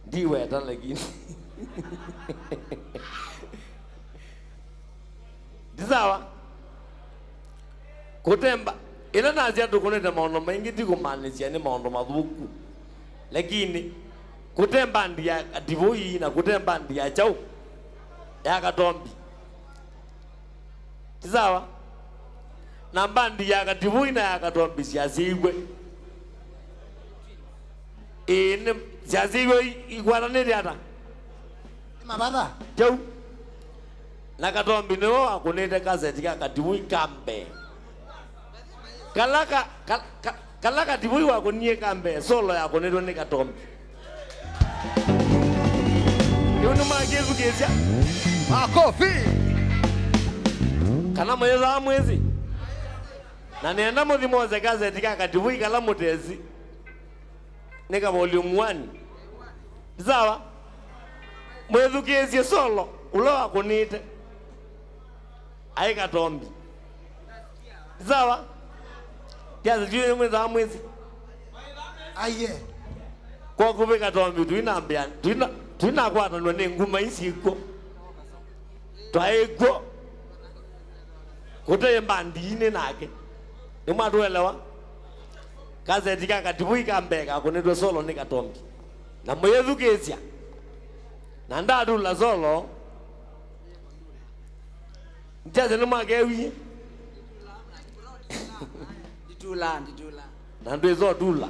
Diwe tan lakini. Disawa. Kutemba ina nazia tukuneta maono maingi tikumanisia ni maono madhuku. Lakini kutemba ndia Kativui na kutemba ndia chau ya Katombi. Sawa? Na bandi ya Kativui na ya Katombi siasigwe. Ine siasigwe igwaranire ata. Mabada. Chau. Na Katombi no akunete gazeti ya Kativui kambe. Kalaka Kativui wako niye kambe solo yako nedo ni Katombi. Yunu magezu kezia. Makofi. Kana mweza mwezi. Na nienda muthimoze gazeti ka Kativui kala mutezi. Nika volume 1. Sawa? Mwezu kezia solo ulo wako nite. Ai Katombi. Sawa? Kiasi juu mweza mwezi. Aye. Kwa kuwe Katombi tuinambia tuinakwata nwane nguma isiko. Twaego. Kute mbandine nake. Nimatuelewa. Gazeti ka Kativui kambeka kunetwe solo ni Katombi. Na mwezu kezia. Na ndadu la solo. Njaze numagewi. Nditula. Na ndo izo dula.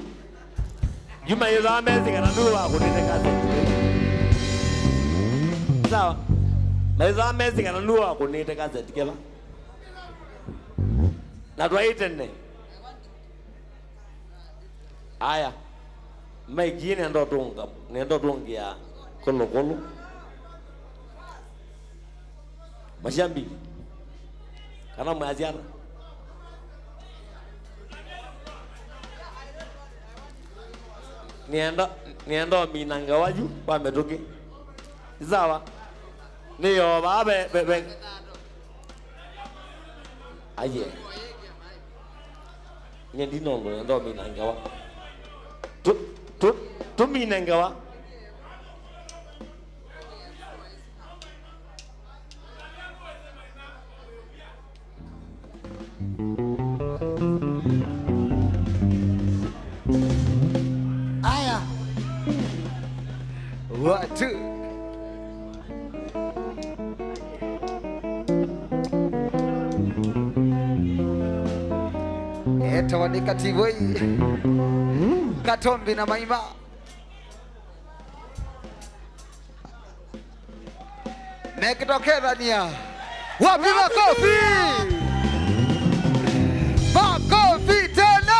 Yuma yezo amezi kana nuru wa kunete gazeti. Sawa? Na izo amezi kana nuru wa kunete gazeti keba. Na twaitene. Aya. Maigine ndo tunga. Nendo tungia kolo. Mashambi. Kana mwaziana. Niendo minanga waju wametoke. Sawa? Niyo babe bebe. Aye. Nyendi nondo niendo minanga wa. Tu minanga wa. Aya. Watu. Eto ni Kativui. Katombi na Maima. Nekitokea nia. Wapi makofi? Makofi tena.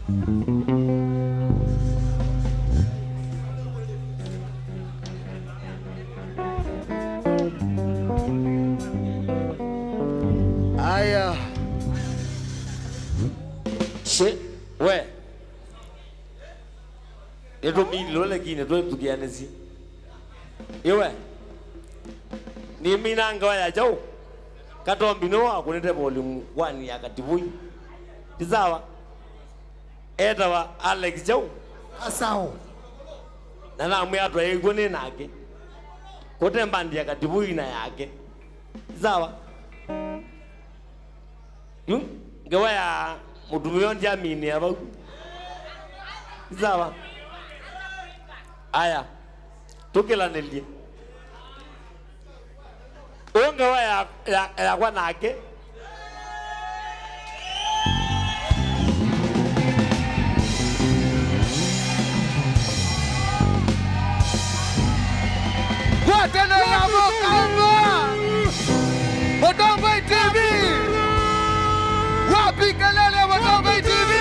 Aya. She, we. Eto mili lole kine to tukianezi. Iwe. Ni mina ngawa ya jau. Katombi no akunete volume 1 ya Kativui. Tizawa. Eta wa Alex jau. Asao. Na mwe atwa egone nake. Kote mbandi ya Kativui na yake. Tizawa. Ngawa ya mutumion jamini ya bau. Tizawa. Aya. Tukela nelie. Ngawa ya kwa nake. Tena ya Mukamba Mutongoi TV. Wapi kelele Mutongoi TV?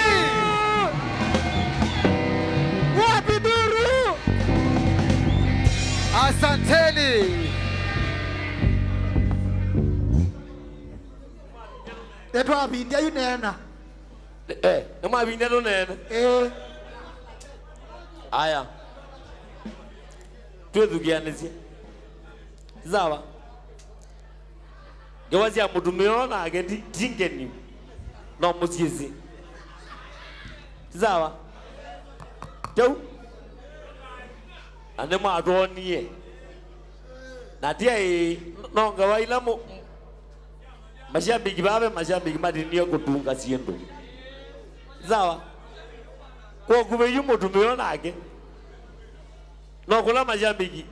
Wapi duru? Asanteni. Tetwa bindia yunena. Nama bindia do nena. Aya. Tuwe gianezi. Zawa. Gawazi ya mutumiona ageti tingeni. No musizi. Zawa. Jau. Ande ma adoniye. Na dia no gawaila mo mashabiki babe mashabiki madini yo kutunga siendo. Zawa. Kwa kubeyu mutumiona age. No kula mashabiki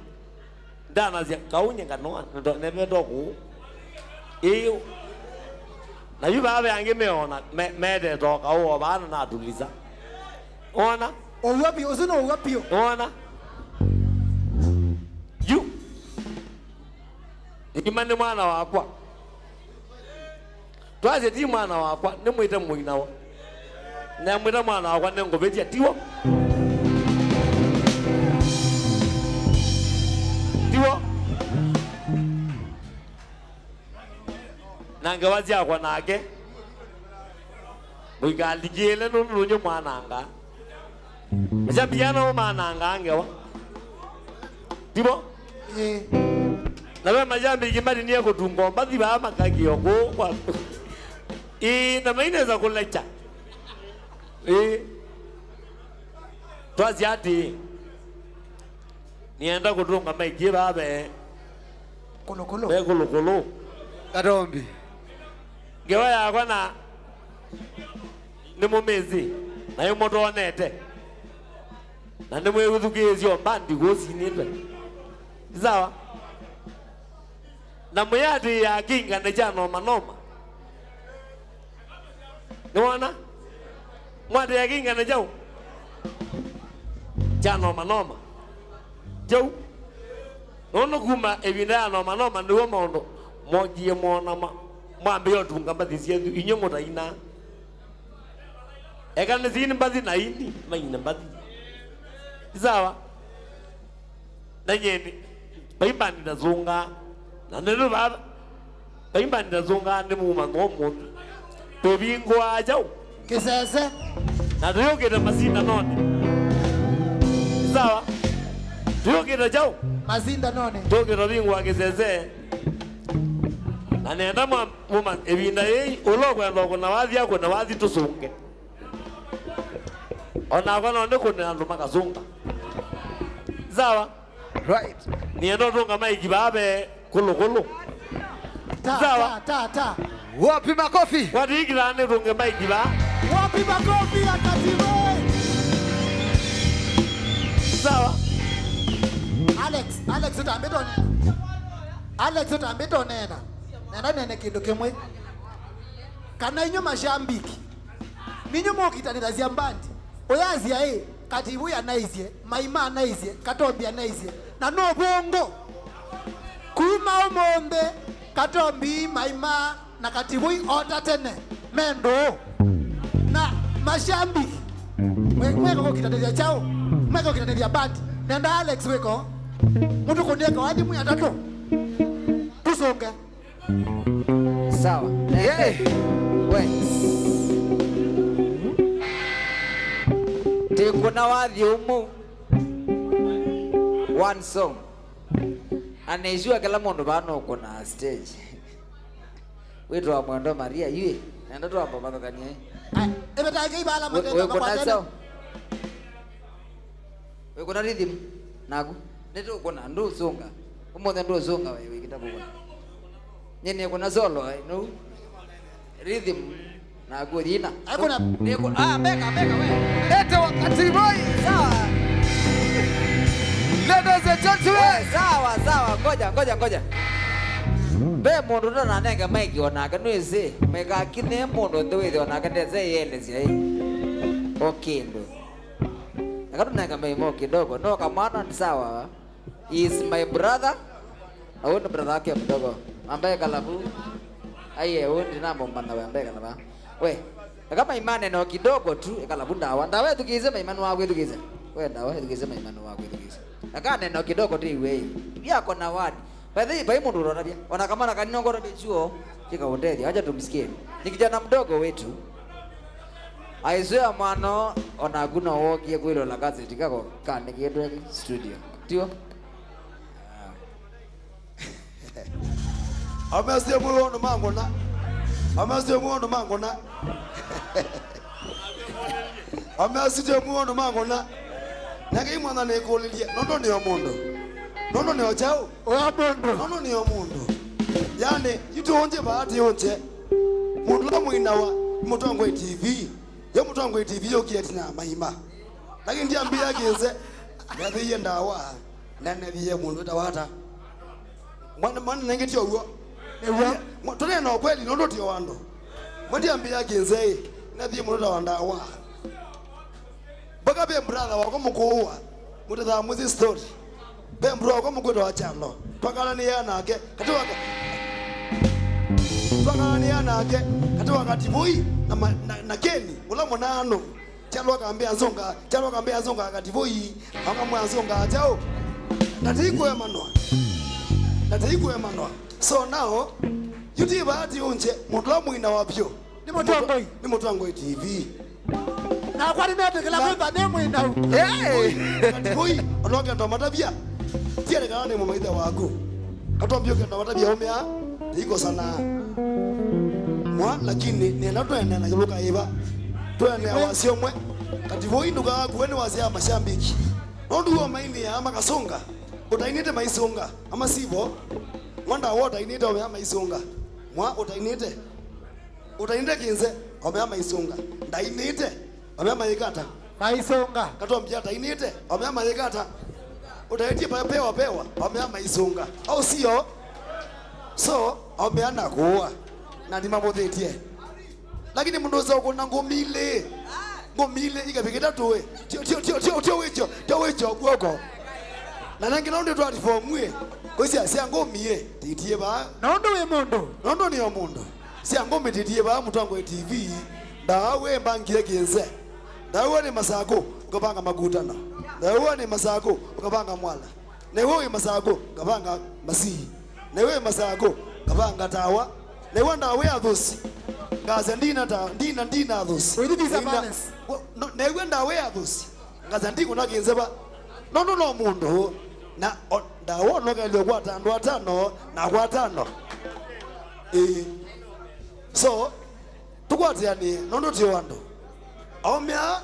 dana zia kaunye nganoa ndo nebe doku iyo na yuba abe ange meona mede doka o bana na tuliza ona owapi ozuno owapi ona yu imane mwana wakwa twaje ti mwana wakwa nemwite muinawa na mwita mwana wakwa nengobetia tiwo tiwo nanga wazi akwa nake muigaligele nunyo mwananga mjabiana mwananga angewa tiwo nawe majambi kimari niye kutungomba thiba makagio kwa na maineza kulecha twazi ati nienda kutunga maiki babe kolokolo be kolokolo Katombi gewa yakwa na ni mumezi na yumoto onete na ni mwe kuthukizio bandi gosinitwe sawa na muyati ya kinga ne jano manoma niona mwati ya kinga ne jau jano manoma jau nono kuma ebinda no manoma ndiwo mondo mogie mona mwambe yotunga mbathi yetu inyo mutaina ekane zini mbathi na ini maina mbathi sawa na nyeni baibani ndazunga na neno baba baibani ndazunga ndi muma ngomo tobingwa jau kisese na tuyoketa masina none sawa tuyoketa jau mazinda none tuyoketa bingwa kisese na nenda muma ebinda yei ulogwa ndoko na wathi yako na wathi tusunge ona kono ndiko nando makazunga sawa right niendo tunga maiki babe kulukulu sawa ta wapi makofi wati ikilane tunga maiki ba wapi makofi ya Kativui sawa Alex utambeto nena nenda nene kindu kimwe kana inyo mashambiki ninyo mokitanira zia mbandi oyazia Kativui anaizie Maima anaizie Katombi anaizie na no bongo kuma umonde Katombi Maima na Kativui ota tene mendo na mashambiki Mweko kitatetea chao. Mweko kitatetea bad. Nenda Alex weko. Mtu kunieka hadi mwa tatu. Tusonge. Sawa. We. Tikuna wathi umu. One song. Anejua kila mundu bano kuna stage. Wetu wa Mwendo Maria yue. Nenda tu hapo bado kanye. Ebe taje ibala matendo Wewe kwa kuna tena. sawa. Wewe kuna rhythm nagu. Neto kuna ndo songa. Umothe ndo songa wewe kitabu kuna. Nyene kuna solo no. Rhythm nagu dina. Hakuna. Niko beka wewe. Leta wakati boy. Sawa. Ladies and gentlemen. Sawa. Ngoja. Be mundu ndo nanenga maiki onaka nweze. Meka kine mundu ndweze onaka ndeze yele zi. Okay ndo. Akatunenga Maima kidogo. No kamana sawa. He is my brother. Au ndo brother yake mdogo. Ambaye kalabu. Aye, wewe ndi namba mwana wewe ambaye kalaba. We. Kama imani no kidogo tu kalabu ndawa. Ndawe tukize Maima wako tukize. We ndawe tukize Maima wako tukize. Akane no kidogo tu iwe. Yako na wadi. Bai mundu rona bia. Ona kama na kanino ngoro bechuo. Chika hoteli. Acha tumsikie. Ni kijana mdogo wetu. Aizoea mano ona guna wokie kwilo la kazi tikako kane kiedwe studio. Tio. Amesiye muono mangona. Amesiye muono mangona. Amesiye muono mangona. Nake mwana ne kolilie. Nondo ni omundo. Nondo ni ochao. Oyabondo. Nondo ni omundo. Yani yitu onje baati onje. Mundu la muinawa Mutongoi TV. Yo Mutongoi TV yo kietina Maima. Lakini ndiambia kinze. Ndathiye ndawa. Nane thiye mundu tawata. Mwana nengeti owo. Ewa. Tone na kweli nondo tio wando. Ndiambia kinze. Nathiye mundu tawandawa. Baka be brother wako mukuwa. Mutatha muzi story. Be bro wako mukwenda wa chalo. Twakala ni yana ake. Katiwaka. Twakala ni yana ake. Katiwaka Kativui na Keni. Ula monano. Chalo akaambia zonga Kativui. Akamwa zonga chao. Natiko ya manwa. So now yuti baati unje mutla muina wapyo. Ni Mutongoi TV. Na kwa nini atekela kwa nemu ina? Kativui onoke ndo matabia. Tiere kana ni mumaitha wako. Katombi ndo matabia omea. Iko sana. Mwa lakini ni natwene na yuluka iba. Twene wasio mwe. Kativui nduga kuweni wasia mashambiki. Nondu wa maini ya ama kasonga. Utainite maisonga ama sivo. Mwanda wote inite omea maisonga. Mwa utainite kinze omea maisonga. Ndainite omea maikata. Maisonga. Katombi atainite omea maikata. Utaitie pewa omea maisonga. Au sio? So omea na kuwa. Na ni mamuthetie. Lakini mundu zako na ngomile ikapikita tuwe. Tio wicho kuoko. Na nangi nondo twali formwe. Kwesi asia ngomie titie ba. Nondo we mundu. Nondo ni omundu. Sia ngomie titie ba Mutongoi TV. Dawe mbangire kinze. Dawe ni masako ukapanga magutana. Dawe ni masako ukapanga mwala. Newe masako ukapanga masihi. Newe masako ukapanga tawa. Newe ndawe athusi. Ngaza ndina athusi. We did this balance. Newe ndawe athusi. Ngaza ndiko na kinze ba. Nondo no mundu. Na ndawo nokalio kwa tano na kwa tano. So tukwati yani nondo tio wando. Omea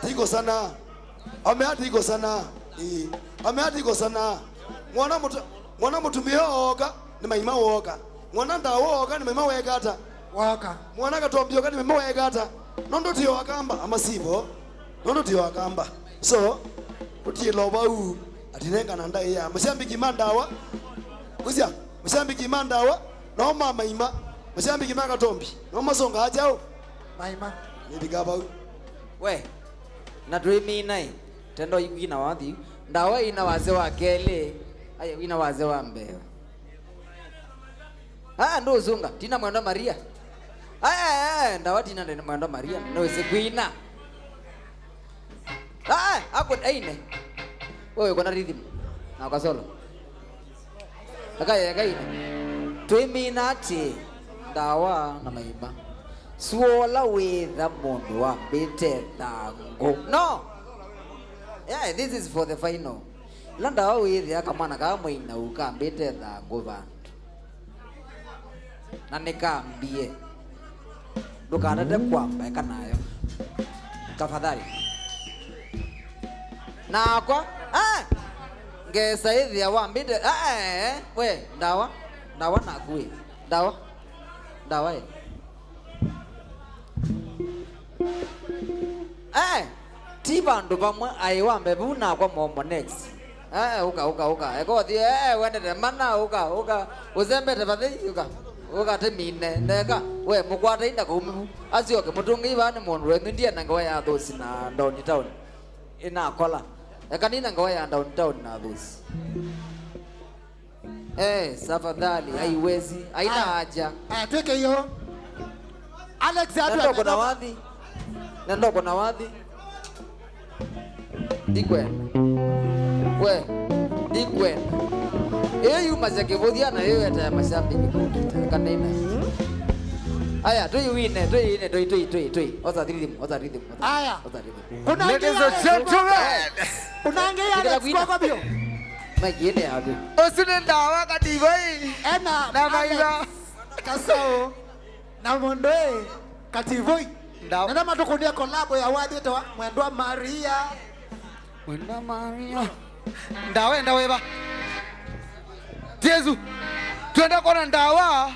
tiko sana. Omea tiko sana. Mwana mutumia oka ni Maima oka. Mwana ndawo oka ni Maima wekata. Waka. Mwana Katombi oka ni Maima wekata. Nondo tio wakamba ama sivo. Nondo tio wakamba. So tutie loba u atinenga na ndai ya mashambiki mandawa. Kusia mashambiki mandawa no Maima. Mashambiki Katombi no masonga ajao. Maima. Nibigaba We. Na dreami nai. Tendo ina wathi. Ndawa ina waze wa kele. Aya ina waze wa mbeo. Ndo zunga. Tina Mwendo Maria. Ndawa tina Mwendo Maria. No se kuina. Backward aine. Wewe uko na rhythm. Na uko solo. Akai. Twiminati ndawa na Maima. Suola witha mundu wa bite thangu. No. Yeah, this is for the final. Landa wa witha kamana ka Maina uka bite thangu vandu. Na nikambie. Ndukanate kwambeka nayo. Tafadhali. Na kwa ngesa hivi ya wambite we ndawa na kui ndawa tiba ndo pamwe aiwambe buna kwa momo next uka eko thi wende de mana uka uzembe de bathi uka te mine ndeka we mukwata inda kumu asioke mutungi bani mundu wendia na ngwa ya thosi na down town ina kola ekanina ngwa ya down town na thosi safadhali haiwezi haina haja tweke hiyo Alex ndio kuna wadhi ndio kuna wadhi dikwe eyu mazakevodia na yeye ata mashambi kanena aya tuiwine oza rhythm aya kuna ladies and gentlemen unaangalia kwa bio magine hapo osine ndawa Kativui na Maima kasao na Mondoe Kativui na matukunia collab ya wadi to mwendwa Maria ndawa eba Jesu twenda kona ndawa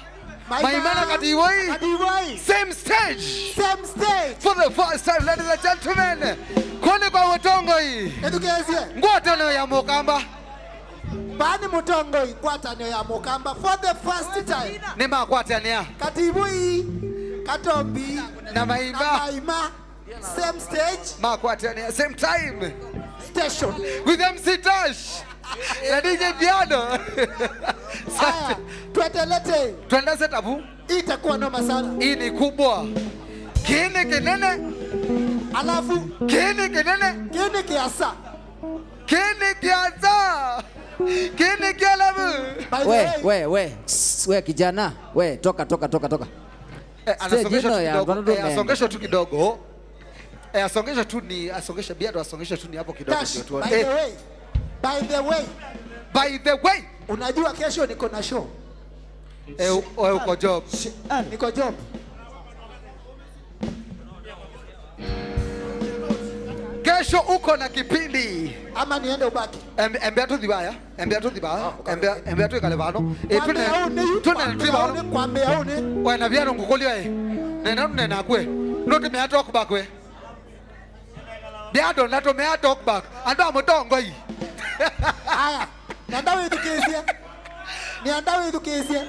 Maima na Kativui same stage for the first time ladies and gentlemen kone kwa Mutongoi ngwatano ya Mukamba Bani Mutongoi ngwatanio ya Mukamba for the first time. Ni makwatania Kativui, Katombi na Maima same stage. Makwatania same time station with MC Tash na DJ Piano. Aya, tuendelete. Tuenda setup. Itakuwa noma sana. Hii ni kubwa. Kini kinene. Alafu kini kinene. Kini kiasa. Kini kiasa. Kini kialamu. We kijana, we toka. Asongesha tu kidogo. Asongesha biado asongesha tu ni hapo kidogo tu. By the way. Unajua kesho niko na show. Uko job. Niko job. Kesho uko na kipindi. Ama niende ubaki. Embea tu dhibaya. Embea tu ikalevano. Tuna kwambia une. Wana viano ngukolio nena kwe. Note me talk back we. Biado nato me talk back. Ando Mutongoi. Aya. Niandawe edukezie.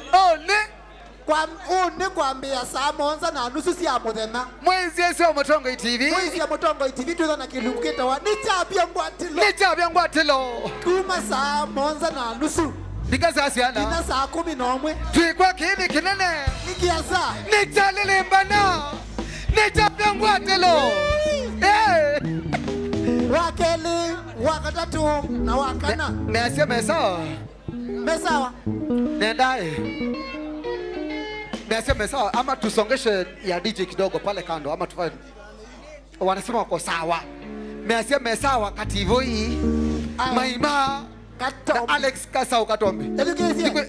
Une kwambia saa monza na nusu si ya muthenya. Mwezi sio Mutongoi TV. Mwezi ya Mutongoi TV tuza na kilungukita wa Nichabia ngwatilo. Kuma saa monza na nusu. Ndikaza asiana. Ina saa 11. Tuikwa kini kinene. Nikiasa. Nichalele mbana. Nichabia ngwatilo. Wakeli, wakatatu na wakana. Mesawa. Nendae. Mesawa ama tusongeshe ya DJ kidogo pale kando ama tufanye. Wanasema wako sawa. Mesawa Kativui. Maima Katombi. Alex Kasau Katombi.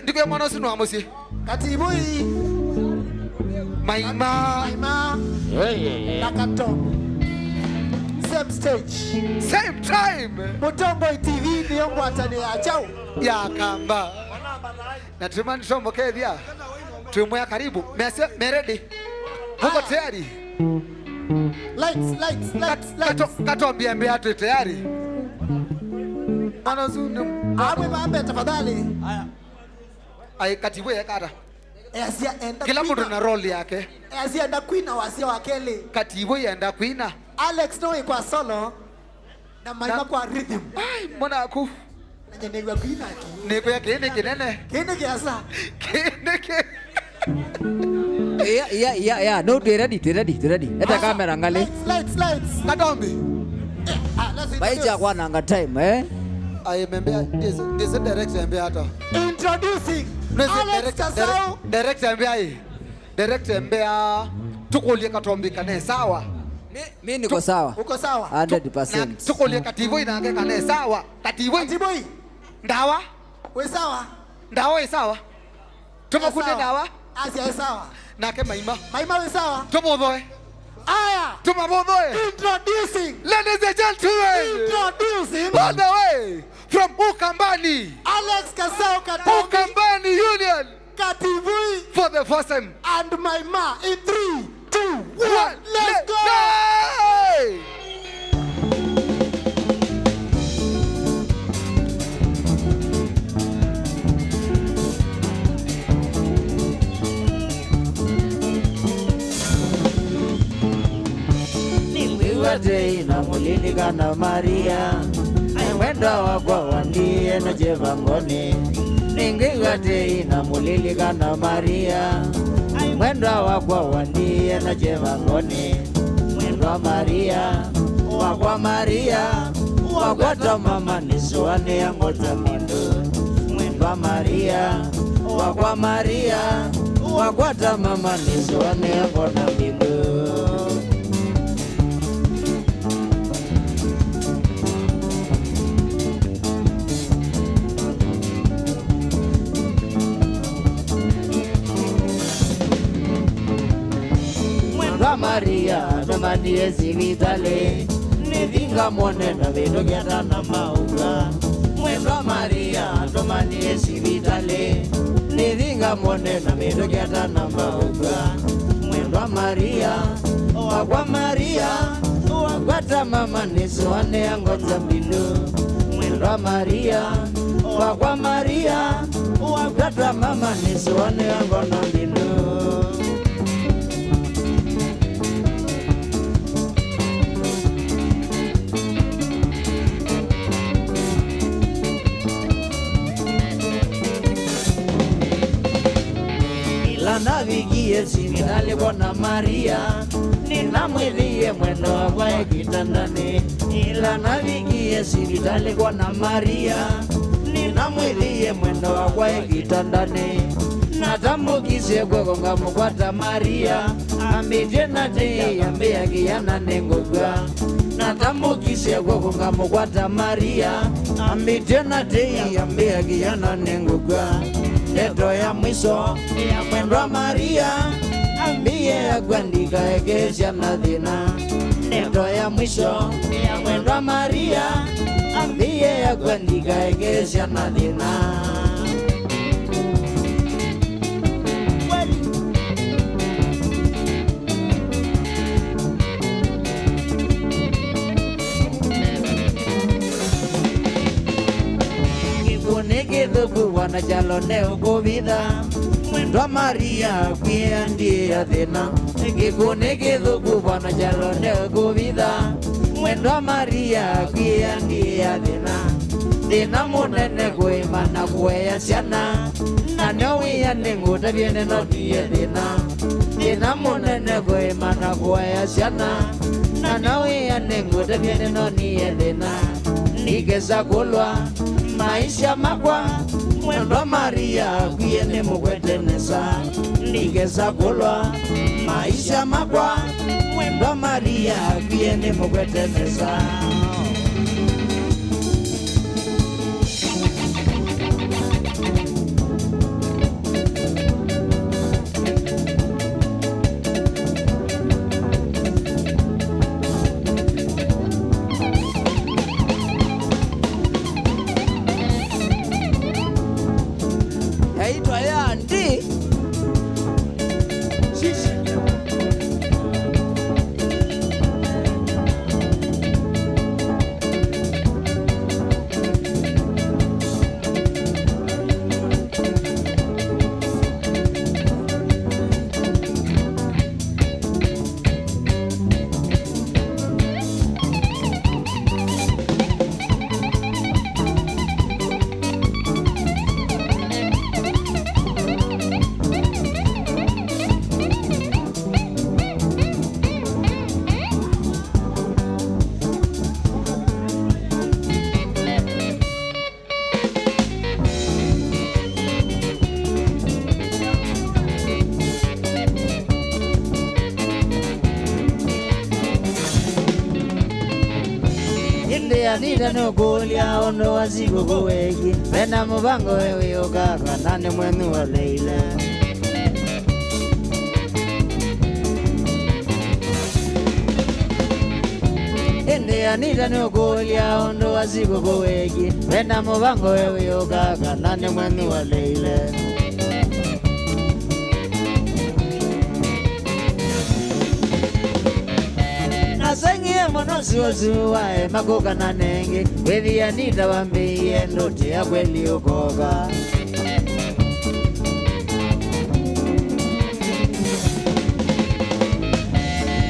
Ndiko ya mwana sinu amosi. Kativui. Maima. Na Katombi. Same stage. Same time. Mutongoi TV niyo ngwatani ya chao. Ya kamba. Na tumani shombo kedia. Tumwe karibu. Meredi. Huko tayari. Lights. Katombi ambia tu tayari. Manozunu. Amwe mambe tafadhali. Ai Kativui kata. Enda kila mtu na role yake. Enda Queen wasia wakeli. Kativui enda Queen. Alex no kwa solo na Maima kwa rhythm. Ai mbona aku? Nje ni kwa Queen aki. Ni kwa kile kinene. Kile kiasa. Yeah. No, ready. Eta kamera ngali. Lights. Katombi. Baija kwa nanga time I remember this director MB hata. Introducing Alex Kasau. Director MB. Director MB tukulie Katombi kane sawa. Mimi niko sawa. Uko sawa? 100%. Tukulie Kativui na ngeka kane sawa. Kativui. Ndawa? We sawa? Ndawa we sawa? Tumakunde ndawa? Asia sawa. Nake Maima. Maima we sawa? Tumodhoe. Aya. Tumabodhoe. Introducing. Ladies and gentlemen. Introducing. On the way from Ukambani. Alex Kasau Katombi. Ukambani Union. Kativui. For the first time. And Maima in 3, 2, 1. Let's go. Hey! Niwate na mulili kana Maria Mwenda wakwa wandie na jevangoni Ningigate na mulili kana Maria Mwenda wakwa wandie na jevangoni Mwenda Maria wakwa Maria Wakwata mama niswane ya ngota mindu Mwenda Maria wakwa Maria Wakwata mama niswane ya ngota mindu Maria, domanie sivitale, nevinga mone na vedo gyata na mauga. Mwendwa Maria, domanie sivitale, nevinga mone na vedo gyata na mauga. Mwendwa Maria, wakwa Maria, wakwata mama niswane ya ngota mbindu. Mwendwa Maria, wakwa Maria, wakwata mama niswane ya ngota mbindu. Navigie simitale kwa Maria ninamwidhie mwendo wakwa kitandani ila navigie simitale kwa Maria ninamwidhie mwendo wakwa kitandani natambukise kwekonga mukwata Maria ambite nate ambia kiyana nengoga natambukise kwekonga mukwata Maria ambite nate ambia kiyana nengoga Neto ya mwiso ya mwendwa Maria ambie agwandika egesha na dhina Neto ya mwiso ya mwendwa Maria ambie agwandika egesha na dhina Wana jalone ukuvitha Mwendwa Maria kwia ndiye ya thina Gikune githuku wana jalone ukuvitha Mwendwa Maria kwia ndiye ya thina Thina munene kuima na kueya ciana Na nowia ninguta viene no ndiye thina Thina munene kuima na kueya ciana Na nowia ninguta viene no ndiye thina Nigeza kulwa maisha makwa Mwendwa Maria kuyene mugwetenesa Nigeza kulwa maisha makwa Mwendwa Maria kuyene mugwetenesa ende anita no golia ondo wasigo gowegi bena mubango wewe yoga kanane mwenu wa leila ende anita no golia ondo wasigo gowegi bena mubango wewe yoga kanane mwenu wa leila Nasengie mono suwa magoga na nenge Wethi anita wambie ndote ya kweli ukoga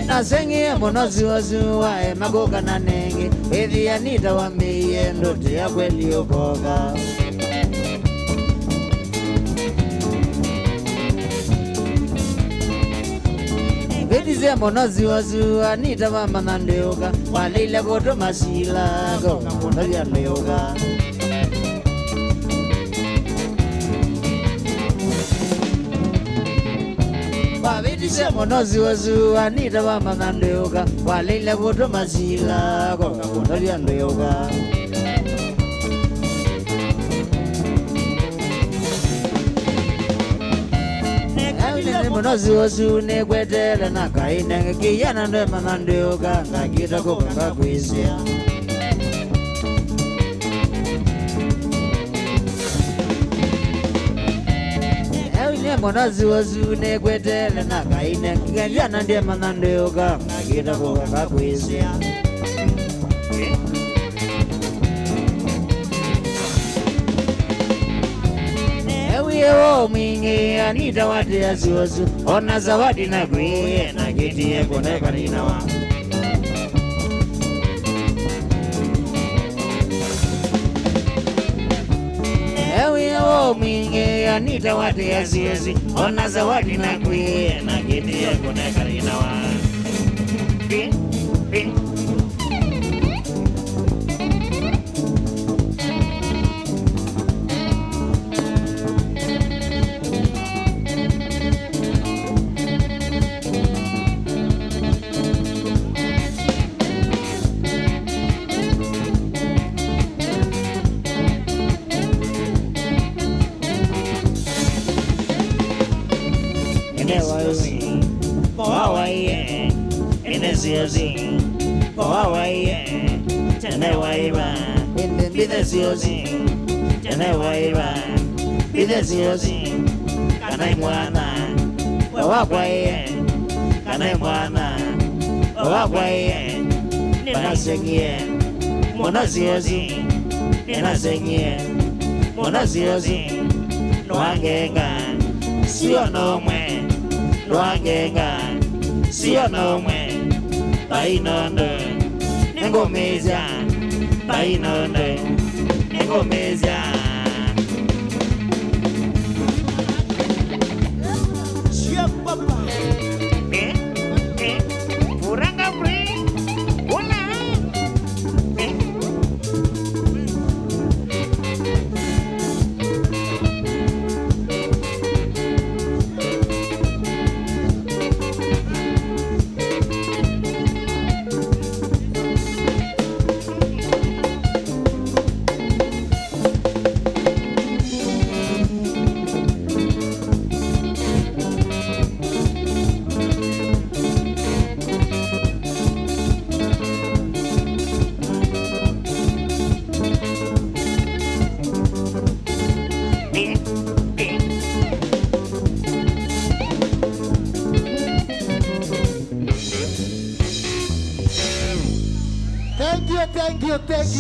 Nasengie mono suwa magoga na nenge Wethi anita wambie ndote ya kweli ukoga Bedize monozi wazu anita mama nandeoga walile goto masila go kamono ya leoga Bedize monozi wazu anita mama nandeoga walile goto masila go kamono ya leoga Monozi wasu ne kwetele na kaine kiyana ndo manandeo kanga kita kokanga kwisia Ewe monozi wasu ne kwetele na kaine kiyana ndo manandeo kanga kita kokanga kwisia Ewo mwingi anita wate ya suwasu Ona zawadi na kwe na kiti ya koneka ninawa Ewo mwingi anita wate ya suwasu Ona zawadi na kwe na kiti ya koneka ninawa Kanai mwana wawakwaye kanai mwana wawakwaye ninasengie monaziozi ninasengie monaziozi noangenga sio nomwe noangenga sio nomwe bainondo nengomeza bainondo nengomeza Papa. Uranga free. Una.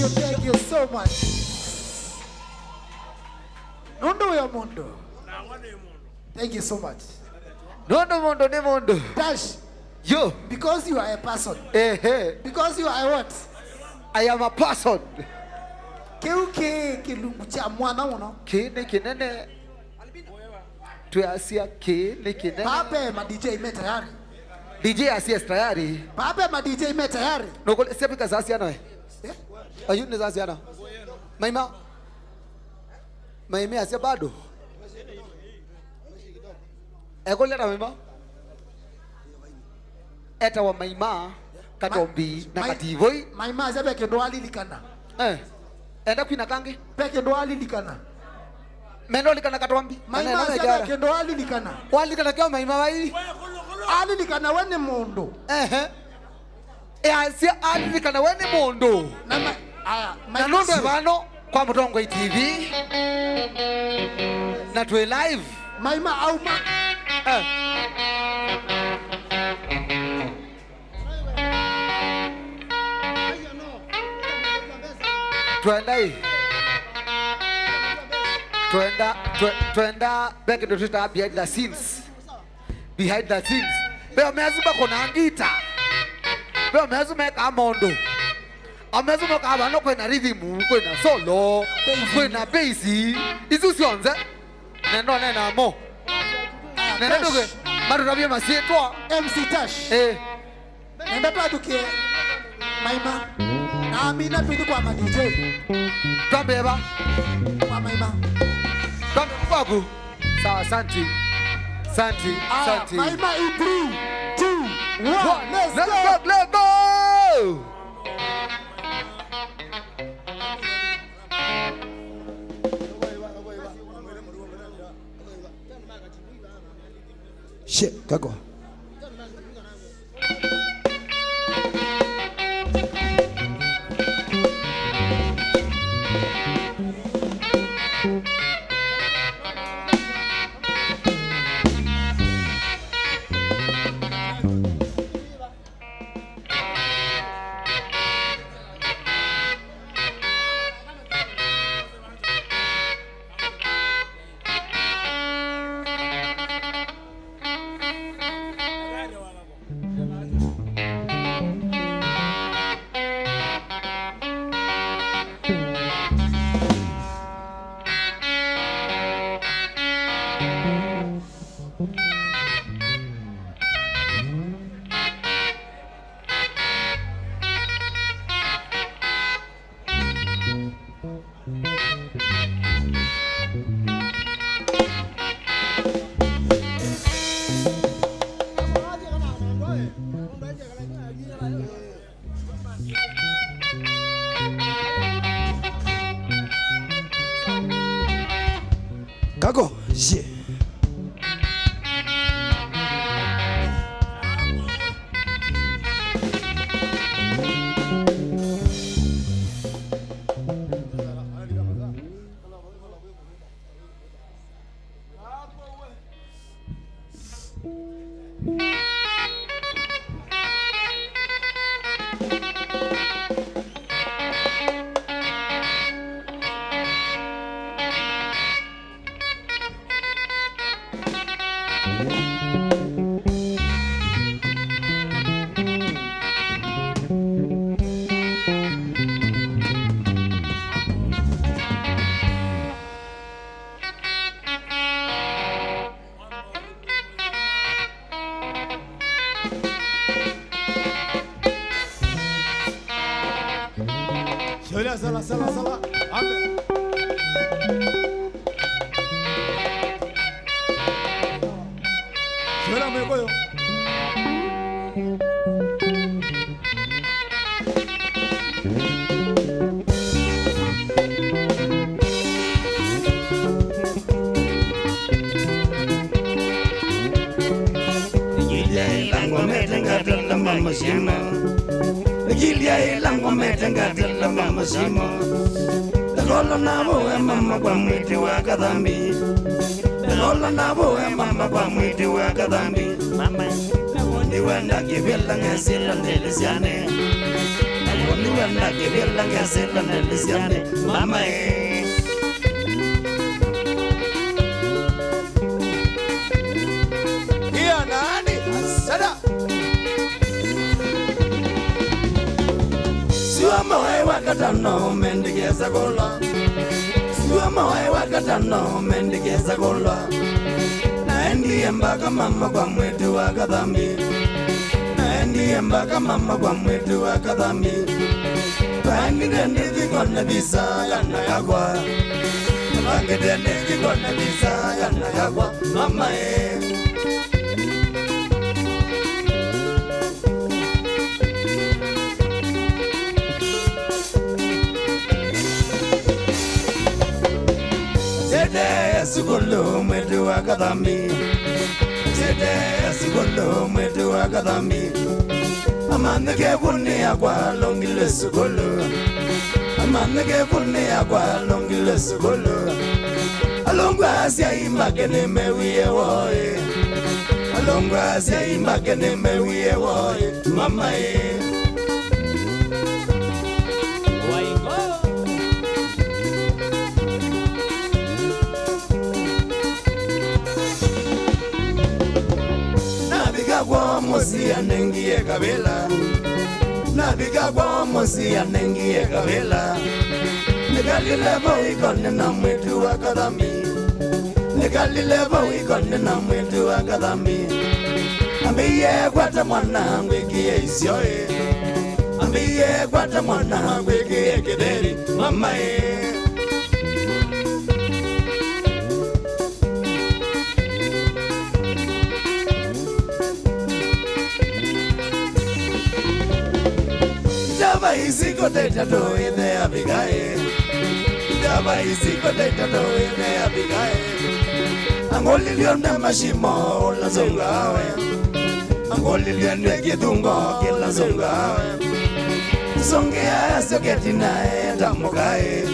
Thank you so much. Nondo ya mondo. Thank you so much. Nondo mondo ne mondo. Dash. Yo. Because you are a person. Because you are a what? I am a person. Keuke kilungu cha mwana uno. Kine kinene. Tuasia kine kinene. Pape ma DJ ime tayari. DJ asia tayari. Pape ma DJ ime tayari. Nokole sepi kazi ana. Ayun ni zazi ana. Maima. Maima asia bado. Ekole na Maima. Eta wa Maima Katombi na Kativui. Maima za peke ndo alilikana. Enda kwina kange? Peke ndo alilikana. Mendo likana Katombi. Maima za peke ndo alilikana. Walikana kwa Maima wai? Alilikana wene mondo. Si alilikana wene mondo. Na nondo evano kwa Mutongoi TV. Na tuwe live. Maima au ma. Tuenda back to the behind the scenes. Behind the scenes. Beo mezuma kona ngita. Beo mezuma kamondo. Amezuma kabano kwena rhythm, kwena solo, kwena bass. Isu sionze. Neno nena mo. Nena doge. Maru rabia masietwa. MC Tash. Nenda tuaduke Maima. Na amina pili kwa ma DJ. Tambeba. Kwa Maima. Tambe kwagu. Sawa, santi. Santi. Maima in 3, 2, 1. Let's go. Shit, kako. Kako, shit. Sala. Amen. Shona mwekoyo. Gilia ilango metenga tela mama simo. Lola nabo e mama kwa mwiti wa Katombi. Lola nabo e mama kwa mwiti wa Katombi. Mama, namundi wenda kivela ngesila nelisiane. Namundi wenda kivela ngesila nelisiane. Mama Iya nani? Sada. Siwama wakatano mendigeza gola. Siwama wakatano mendigeza gola. Naendi mpaka mama kwa mwiti wa Katombi. Naendi mpaka mama kwa mwiti wa Katombi. Pangidende vikona visa yana yagwa. Pangidende vikona visa yana yagwa. Mama Sede sukulu mwetu wa Katombi. Sede sukulu mwetu wa Katombi. Amaneke puni akwa longile sukulu. Amaneke puni akwa longile sukulu. Alongwa siya imakene mewiye woye. Alongwa siya imakene mewiye woye. Mama ye. Kwa mosi anengie kabela. Nabiga kwa mosi anengie kabela. Nikalileva wikone na mwetu wa Katombi. Nikalileva wikone na mwetu wa Katombi. Ambiye kwata mwana ngwikie isioe. Ambiye kwata mwana ngwikie kideri. Mama ye. Dava isiko teta do ine abigaye. Dava isiko teta do ine abigaye. Angoli liona mashimo la zongawe. Angoli liona kidungo kila zongawe. Zongea soketi nae tamokae.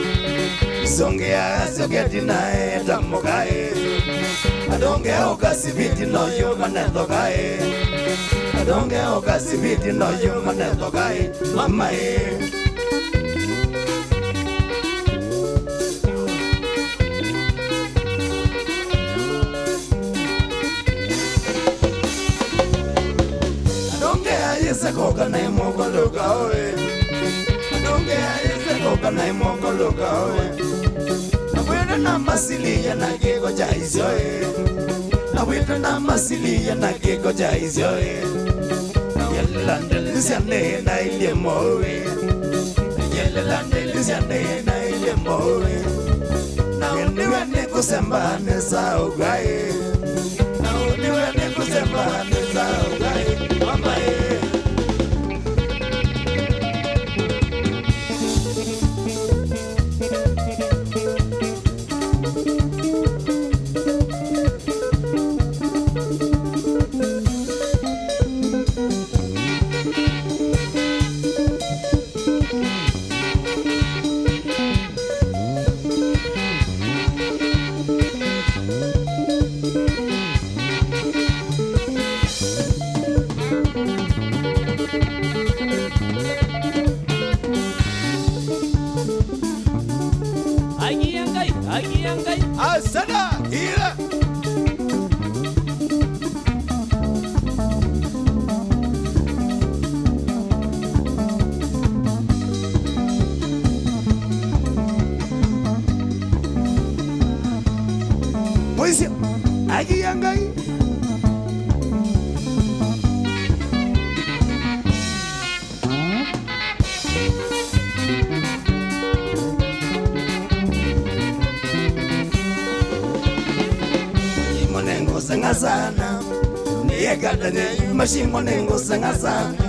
Zongea soketi nae tamokae. Adonge okasibiti no yoga netokae. Adonge okasibiti no yoga netokae. Mama ye. Adonge ayese koka na imoko loka oe. Adonge ayese koka na imoko loka oe. Awena na masilia na kiko jaizoe. Awena na masilia na kiko jaizoe. Yelandeliziane na ile moe. Yelandeliziane na ile moe. Na uniwene kusembane sa ugae. Na uniwene kusembane sa ugae. Mama ye. Asada hira. Moise agiyangai. Sana niyegadanye mashimo nengo sana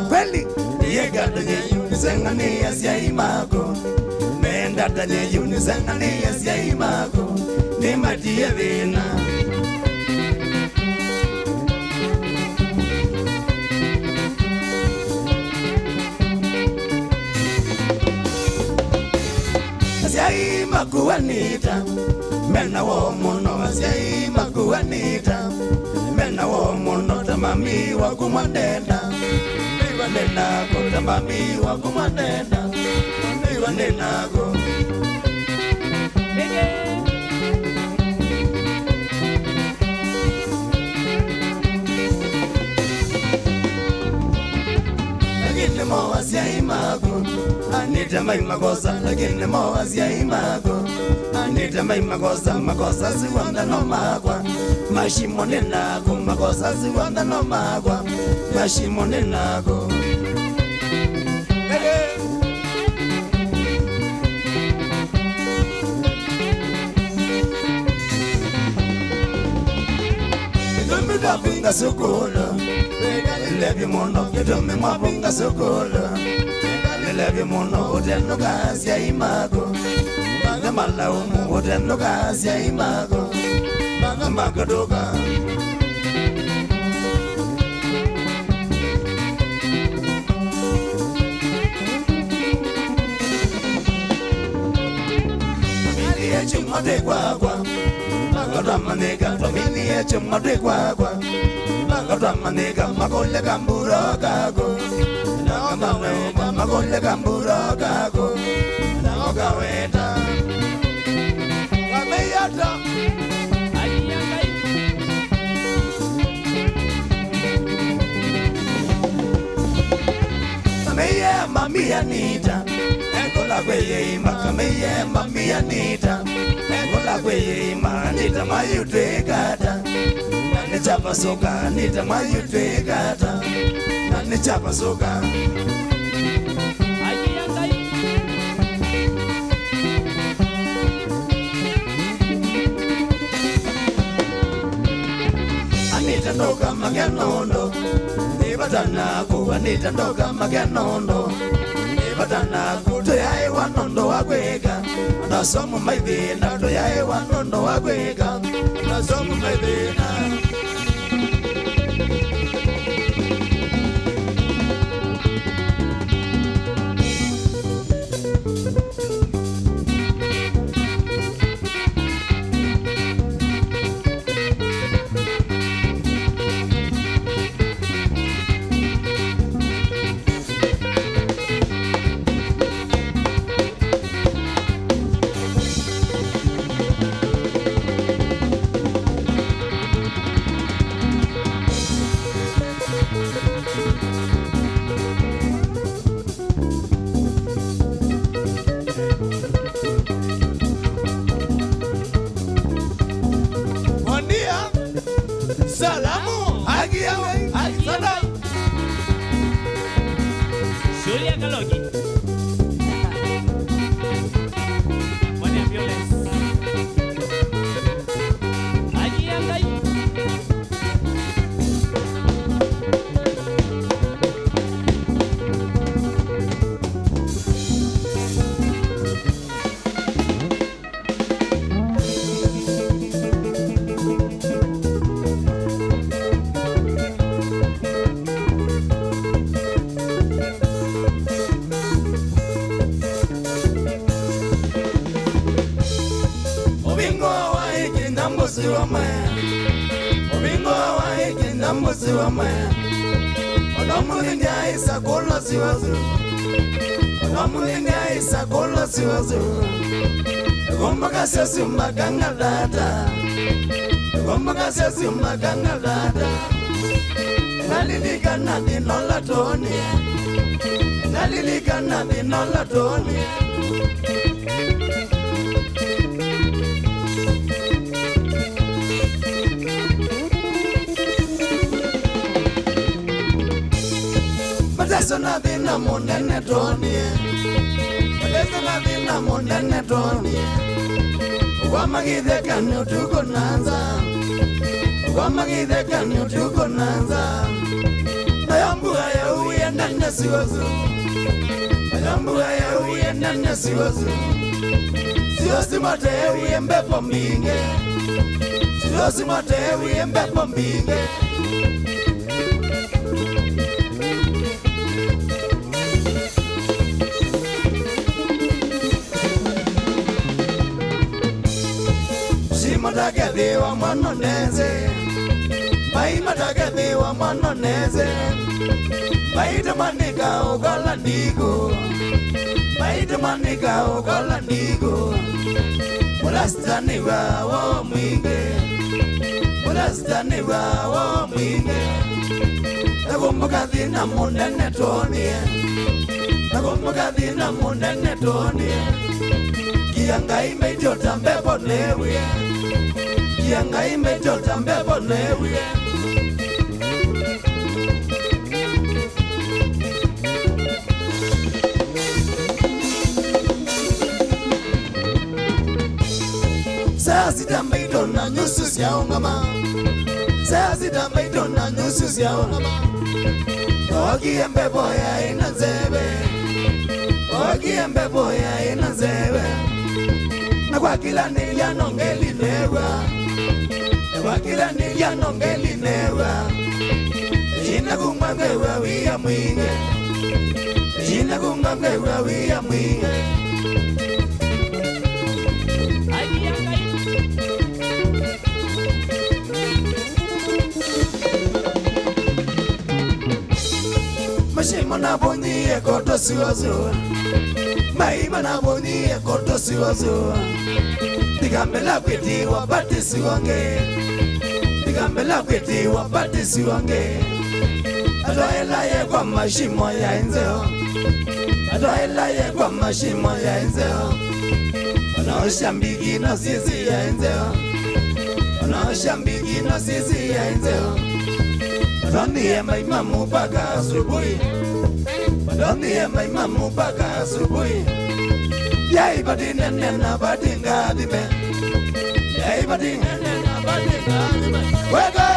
kweli niyegadanye sengani ya imako nenda danye yuni sengani ya imako ni matie vina ya imako wanita mena wo mono ya imako wanita mena wo mono tamami wa kumandenda iwa nena ko tamami wa kumandenda iwa nena ko lakini mawazia imako anita Maima kosa lakini mawazia imako anita Maima kosa makosa siwanda no makwa mashimo nenako makosa siwanda no makwa mashimo nenako Mwapunga sukula Levi mono Kitume mwapunga sukula Levi mono Uteno kasi ya imago Baga malaumu Wotendo kasi ya imago Baga magadoga Chumade kwakwa Magadwa manega Familia chumade kwakwa Magadwa manega Magole kamburo kako Nagamana Magole kamburo kako Nagaweta Kameyata Kameye mami Anita Ekola kweye Makameye mami Anita Ekola kweye Anita mayutwekata Nani chapa soka Anita mayutwekata Nani chapa soka Anita ndoka maganondo Nibatana ku Anita ndoka maganondo Nibatana ku Toyae wanondo wakweka Nasomu maidhina Toyae wanondo wakweka Nasomu maidhina Salamu, agiyawe, agisada. Julia Kalogi. Monia Violence. Agiyangai. Mbuzi wa maya Obingo wa hiki na mbuzi wa maya Olamulindi aisa kola siwazu Olamulindi aisa kola siwazu Gombaka sesi maganga dada Gombaka sesi maganga dada Nalilika na dinola toni Nalilika na dinola toni Mateso na vina munene toni Mateso na vina munene toni Wamagitheka ni utuko nanza Wamagitheka ni utuko nanza Nayambuga ya uye nanya siwazu Nayambuga ya uye nanya siwazu Siwazi mate uye mbepo minge Siwazi mate uye mbepo minge Matagadewa manoneze Maima tagadewa manoneze Maita manika ogola ndigo Maita manika ogola ndigo Mulastani wa mwinge Mulastani wa mwinge Nagomboka dhina munene toni Nagomboka dhina munene toni Kianga imejota mbepo newe Kianga imejota mbepo newe Sasa tambaito na nyusu siya ngama Sasa tambaito na nyusu siya ngama Ogie mbepo ya inazebe Ogie mbepo ya inazebe kwa kila nilia nongeli newa kwa kila nilia nongeli newa jina kumambewa wia mwinge jina kumambewa wia mwinge Mashimo na boni e koto siwazo Maima na boni e koto siwazo Digambela kweti wapati siwange Digambela kweti wapati siwange Adoela ye kwa mashimo ya enzeo Adoela ye kwa mashimo ya enzeo Onoshambigi no sisi ya enzeo Onoshambigi no sisi ya enzeo Madoni ya Maima mpaka asubuhi Madoni ya Maima mpaka asubuhi Yai badi nene na badi ngadime Yai badi nene na badi ngadime Wege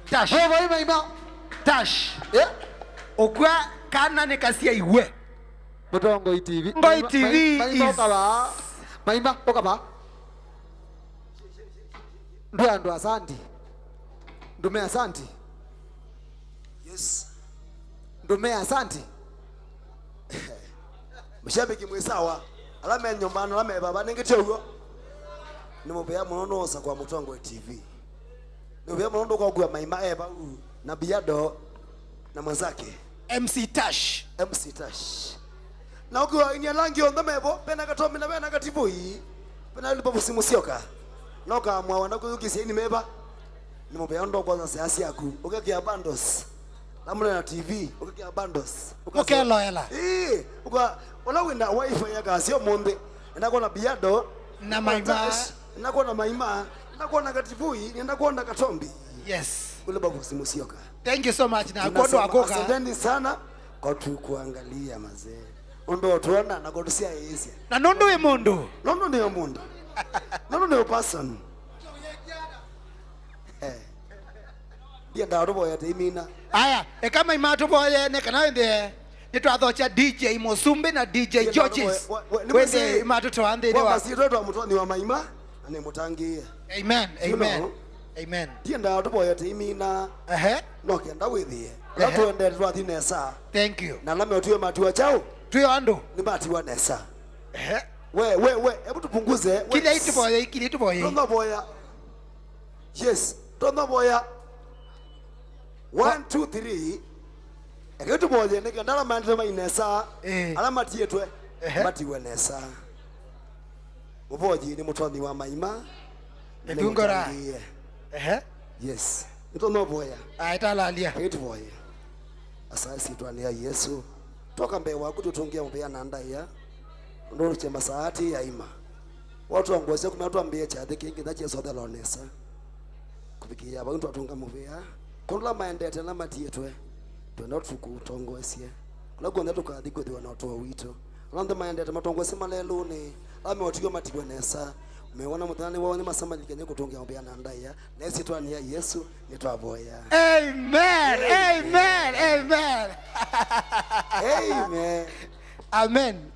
Tash. Wewe Maima. Tash. Okwa kana ne kasia iwe. Mutongoi TV. Mutongoi TV. Maima poka ba. Ndo asante. Ndume asante. Yes. Ndume asante. Mshabiki mwesawa. Alame nyombano alame baba ningeteugo. Nimobea munono osa kwa Mutongoi TV. Nimobea munono kwa Maima eba na Biado na mwenzake MC Tash. MC Tash. Na ukiwa inyalangi onda mebo pena Katombi na pena Kativui. Pena Wilberforce Musyoka. Noka mwa wana kuzukisi ni meba. Nimobea ndo kwanza siasi yaku. Ukakia bandos. Namuna na TV, ukakia bandos. Ukakia loyala. Wala wina wifi ya kasi yo monde. Ndako na Biado na Maima. Ndako na Maima. Ndako na Kativui, ndako na Katombi. Yes. Wilberforce Musyoka. Thank you so much na kodo akoka. Asanteni sana kwa kuangalia mazee. Ondo tuona na kutusia yesi. Na nondo e mondo. Nondo ni mondo. Nondo ni person. Dia ndaro boya temina. Aya, kama imato boya ne kana ende. Nito athocha DJ Mosumbe na DJ Georges. Wende imato to ande ni wa. Basi toto mutoni wa Maima ane mutangie. Amen. Amen. Amen. Dia ndaro boya temina. No kenda withie. La tuende twathi nesa. Thank you. Na lame otuwe matiwa chao. Tuyo ando. Ni matiwa nesa. We, hebu tupunguze. Kile itu boya, kile itu boya. Tono boya. Yes, tono boya. 1 2 3. Eketu boya ne kandala mandema inesa. Alama tietwe. Matiwa nesa. Muboji ni mutoni wa Maima. Edungora. Yes. Tono boya. Aitalalia. Eketu boya. Asasi twania Yesu. Toka mbewa kututungia mbea nanda ya. Ndo chemba saati ya ima. Watu wangweze kuma watu ambie cha thiki ngitha Yesu the lonesa. Kubikia abantu atunga muvea. Kula maendete na matietwe. Twenda tuku tongoesie. Kula gonda tukathi kuthi wana watu wito. Randa maendete matongwese malelo ni ame otigo matigwe nesa. meona mutane wone masamba likenye kutongia ombea na ndaya nesi twani ya Yesu nitwaboya. Amen. Amen. Amen. Amen. Amen.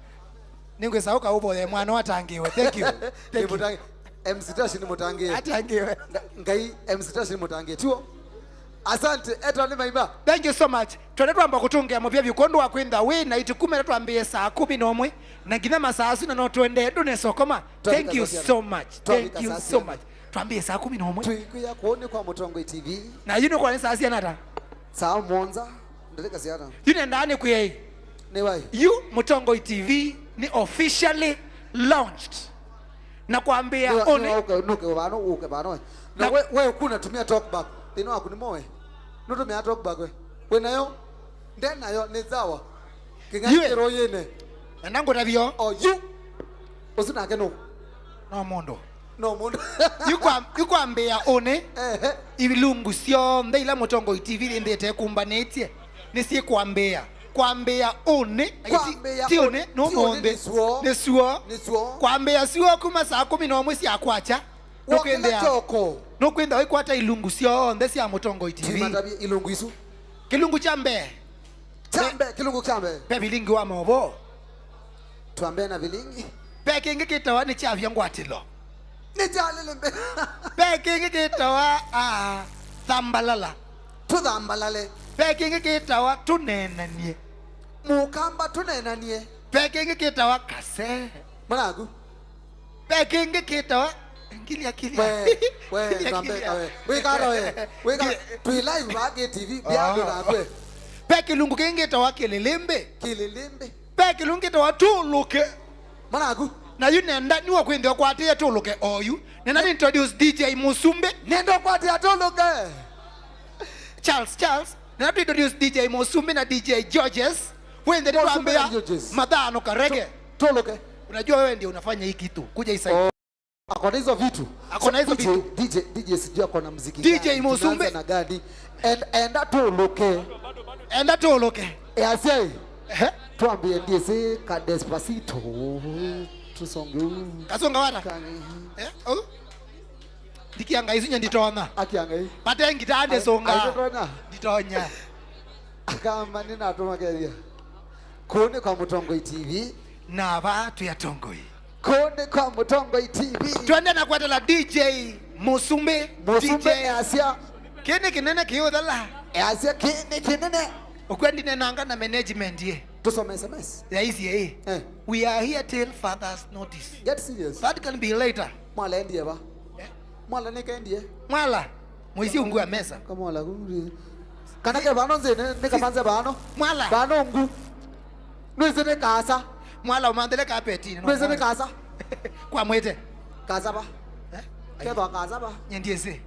Ningwesauka uboye mwana watangiwe. Thank you. Thank you. MC Tash ni mutangiwe. Atangiwe. Ngai MC Tash ni mutangiwe. Tuo. Asante etwa ni Maima. Thank you so much. Twendetwamba kutungia mubya bikondo wakwenda we na itukume twambie saa 11 na ngina masaa sina no twende dune sokoma. Thank you so much. Thank you so much. Twambie saa 11. Tuikuya kuone kwa Mutongoi TV. Na yino kwa saa sia nata. Saa monza ndeka siana. Yine ndani kuye. Ni wai. You Mutongoi TV ni officially launched. Na kuambia one nuke bano uke bano. Na wewe kuna tumia talkback. Tino akunimoe. Nutumia talkback we. We nayo ndena yo ni zawa. Kingakiro yene. Nango nabyo. Oh you. Usina keno. No mondo. No mondo. Yukwambia one ibilungu sio ndeila Mutongoi TV ndete kumbanetie. Nisi kwambia one tione no monde nesuo kwambia sio kuma saa 11 cia kwacha no kwenda we kwata ilungu sio ndesi ya Mutongoi TV matabi ilungu isu kilungu chambe kilungu chambe pe bilingi wa mobo tuambe na bilingi pe kingi kitawa ni chavya ngwatilo ni jalele mbe pe kingi kitawa thambalala tuthambalale pe kingi kitawa tunenanie mukamba tunenanie pe kingi kitawa kase managu pe kingi kitawa kilia we nambe we karo we ka tu live bage TV biado na kwe pe kilungu kingi kitawa kililimbe pe kilungu kitawa tuluke managu na yunenda niwa kwenda kwatia tuluke oyu nena introduce DJ Musumbe nendo kwatia tuluke Charles nena introduce DJ Musumbe na DJ Georges wende tuambia madhano karege tuluke unajua wewe ndio unafanya hii kitu kuja isaidi akona hizo vitu DJ sijua akona muziki DJ Musumbe na gadi enda tuluke asie tuambie ndiye ka Despacito tusonge kasonga wana dikianga izunya nditona akianga hii pate ngitande songa nditonya akama nina atoma keria kone kwa Mutongoi TV na watu ya Tongoi kone kwa Mutongoi TV twende na kwata la DJ Musumbe DJ asia kene kinene kiyodala asia kene ukwendi nenanga na management ye tusome SMS ya hizi we are here till father's notice get serious that can be later mwala ndiye ba mwala nikaendie mwala mwisi ungu ya mesa kama mwala kuri kanake bano nzene nikamanze bano mwala bano ungu nwizene kasa mwala umandele kapeti nwizene kasa kwa mwete kasa ba keba kasa ba nyendiese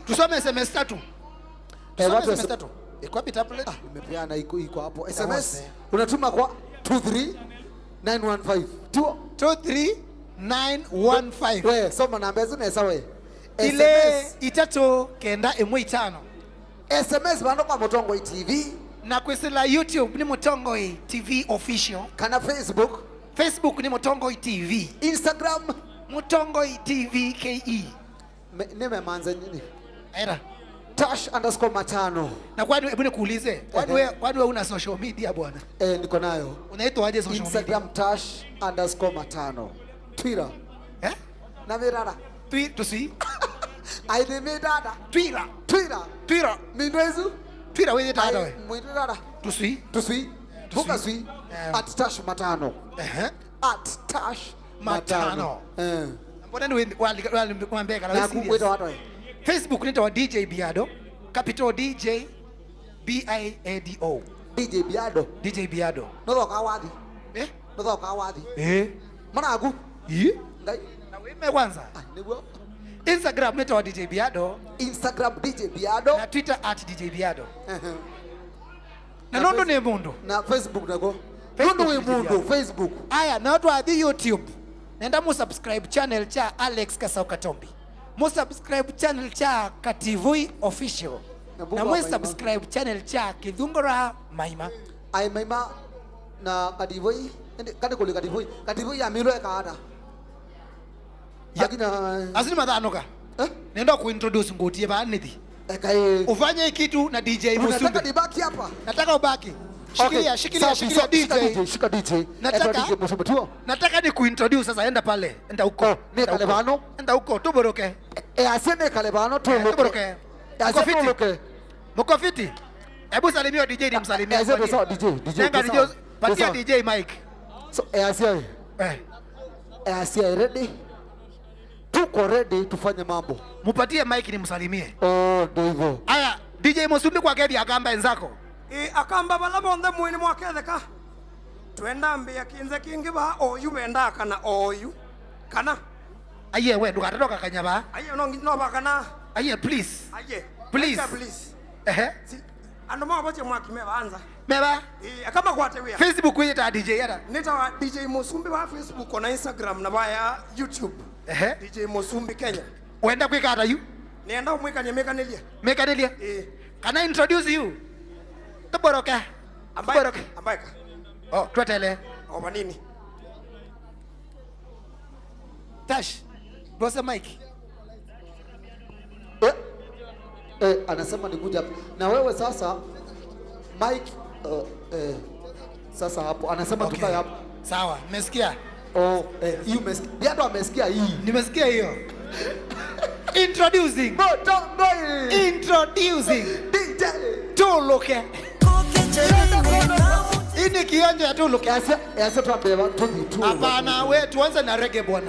tusome SMS tatu watu SMS tatu iko tablet nimepeana iko hapo SMS unatuma kwa 23915 23915 we soma namba hizo nesa we ile itatu kenda emwe itano SMS bano kwa Mutongoi TV na kwisila YouTube ni Mutongoi TV official kana Facebook ni Mutongoi TV Instagram Mutongoi TV KE nimemanza nini era Tash_5 na kwani hebu nikuulize kwani wewe una social media bwana niko nayo unaitwa aje social media Instagram Tash_5 Twitter na mirara tusi aide mirara Twitter mindwezu Twitter wewe tata wewe mwirara tusi buka sui @Tash5 @Tash5 mbona ni walikwambia kana na kuweta watu Facebook nita wa DJ Biado capital DJ BIADO DJ Biado no kawadhi no kawadhi managu ngai na wewe kwanza nigwo Instagram nita wa DJ Biado Instagram DJ Biado na Twitter @DJ Biado na nondo ne mundo na Facebook nako nondo we mundo Facebook aya na watu wa YouTube nenda mu subscribe channel cha Alex Katombi mu subscribe channel cha Kativui official na mu subscribe channel cha Kidhungora Maima Maima na Kativui Kade kuli Kativui ya milo kada. Yakina Asini madhanoka. Nenda kuintroduce ngutie ba niti. Ufanye kitu na DJ Musumbi. Unataka nibaki hapa? Nataka ubaki. Shikilia DJ. Shika DJ. Nataka ni kuintroduce sasa, enda pale. Enda huko. Ni Kalebano. Enda huko tuboroke. Aseme Kalebano tuboroke. Aseme Mko fiti? Hebu salimia DJ ni msalimia. DJ. Patia DJ Mike. So Asia ready? Tuko ready tufanye mambo. Mupatie Mike ni msalimie. Ndio hivyo. Aya, DJ Musumbi kwa gedi akamba enzako. Akamba bala bonde mwini mwaketheka. Twenda mbia kinze kingi ba oyu benda kana oyu. Kana. Aye we ndukatoka kanyaba. Aye no bakana. Aye please. Aye. Please. Ando mwa bache mwaki mebanza. Meba? Kama kwate wea. Facebook wita DJ yada. Nita DJ Musumbi wa Facebook na Instagram na baya YouTube. DJ Musumbi Kenya. Wenda kwikata you? Nienda umwika nyemekanelia. Mekanelia? Can I introduce you? Tuboroka. Ambaika. Oh, twatele. Manini? Tash. Bosa Mike. Anasema nikuja na wewe sasa Mike sasa hapo anasema tukae hapo. Sawa, nimesikia. Hiyo umesikia? Ndio amesikia hii. Nimesikia hiyo. Introducing. Mutongoi. Introducing. DJ. Tuluke. Ini kionjo ya Tuluke. Asa tuambie watu tu. Hapana, wewe tuanze na reggae bwana.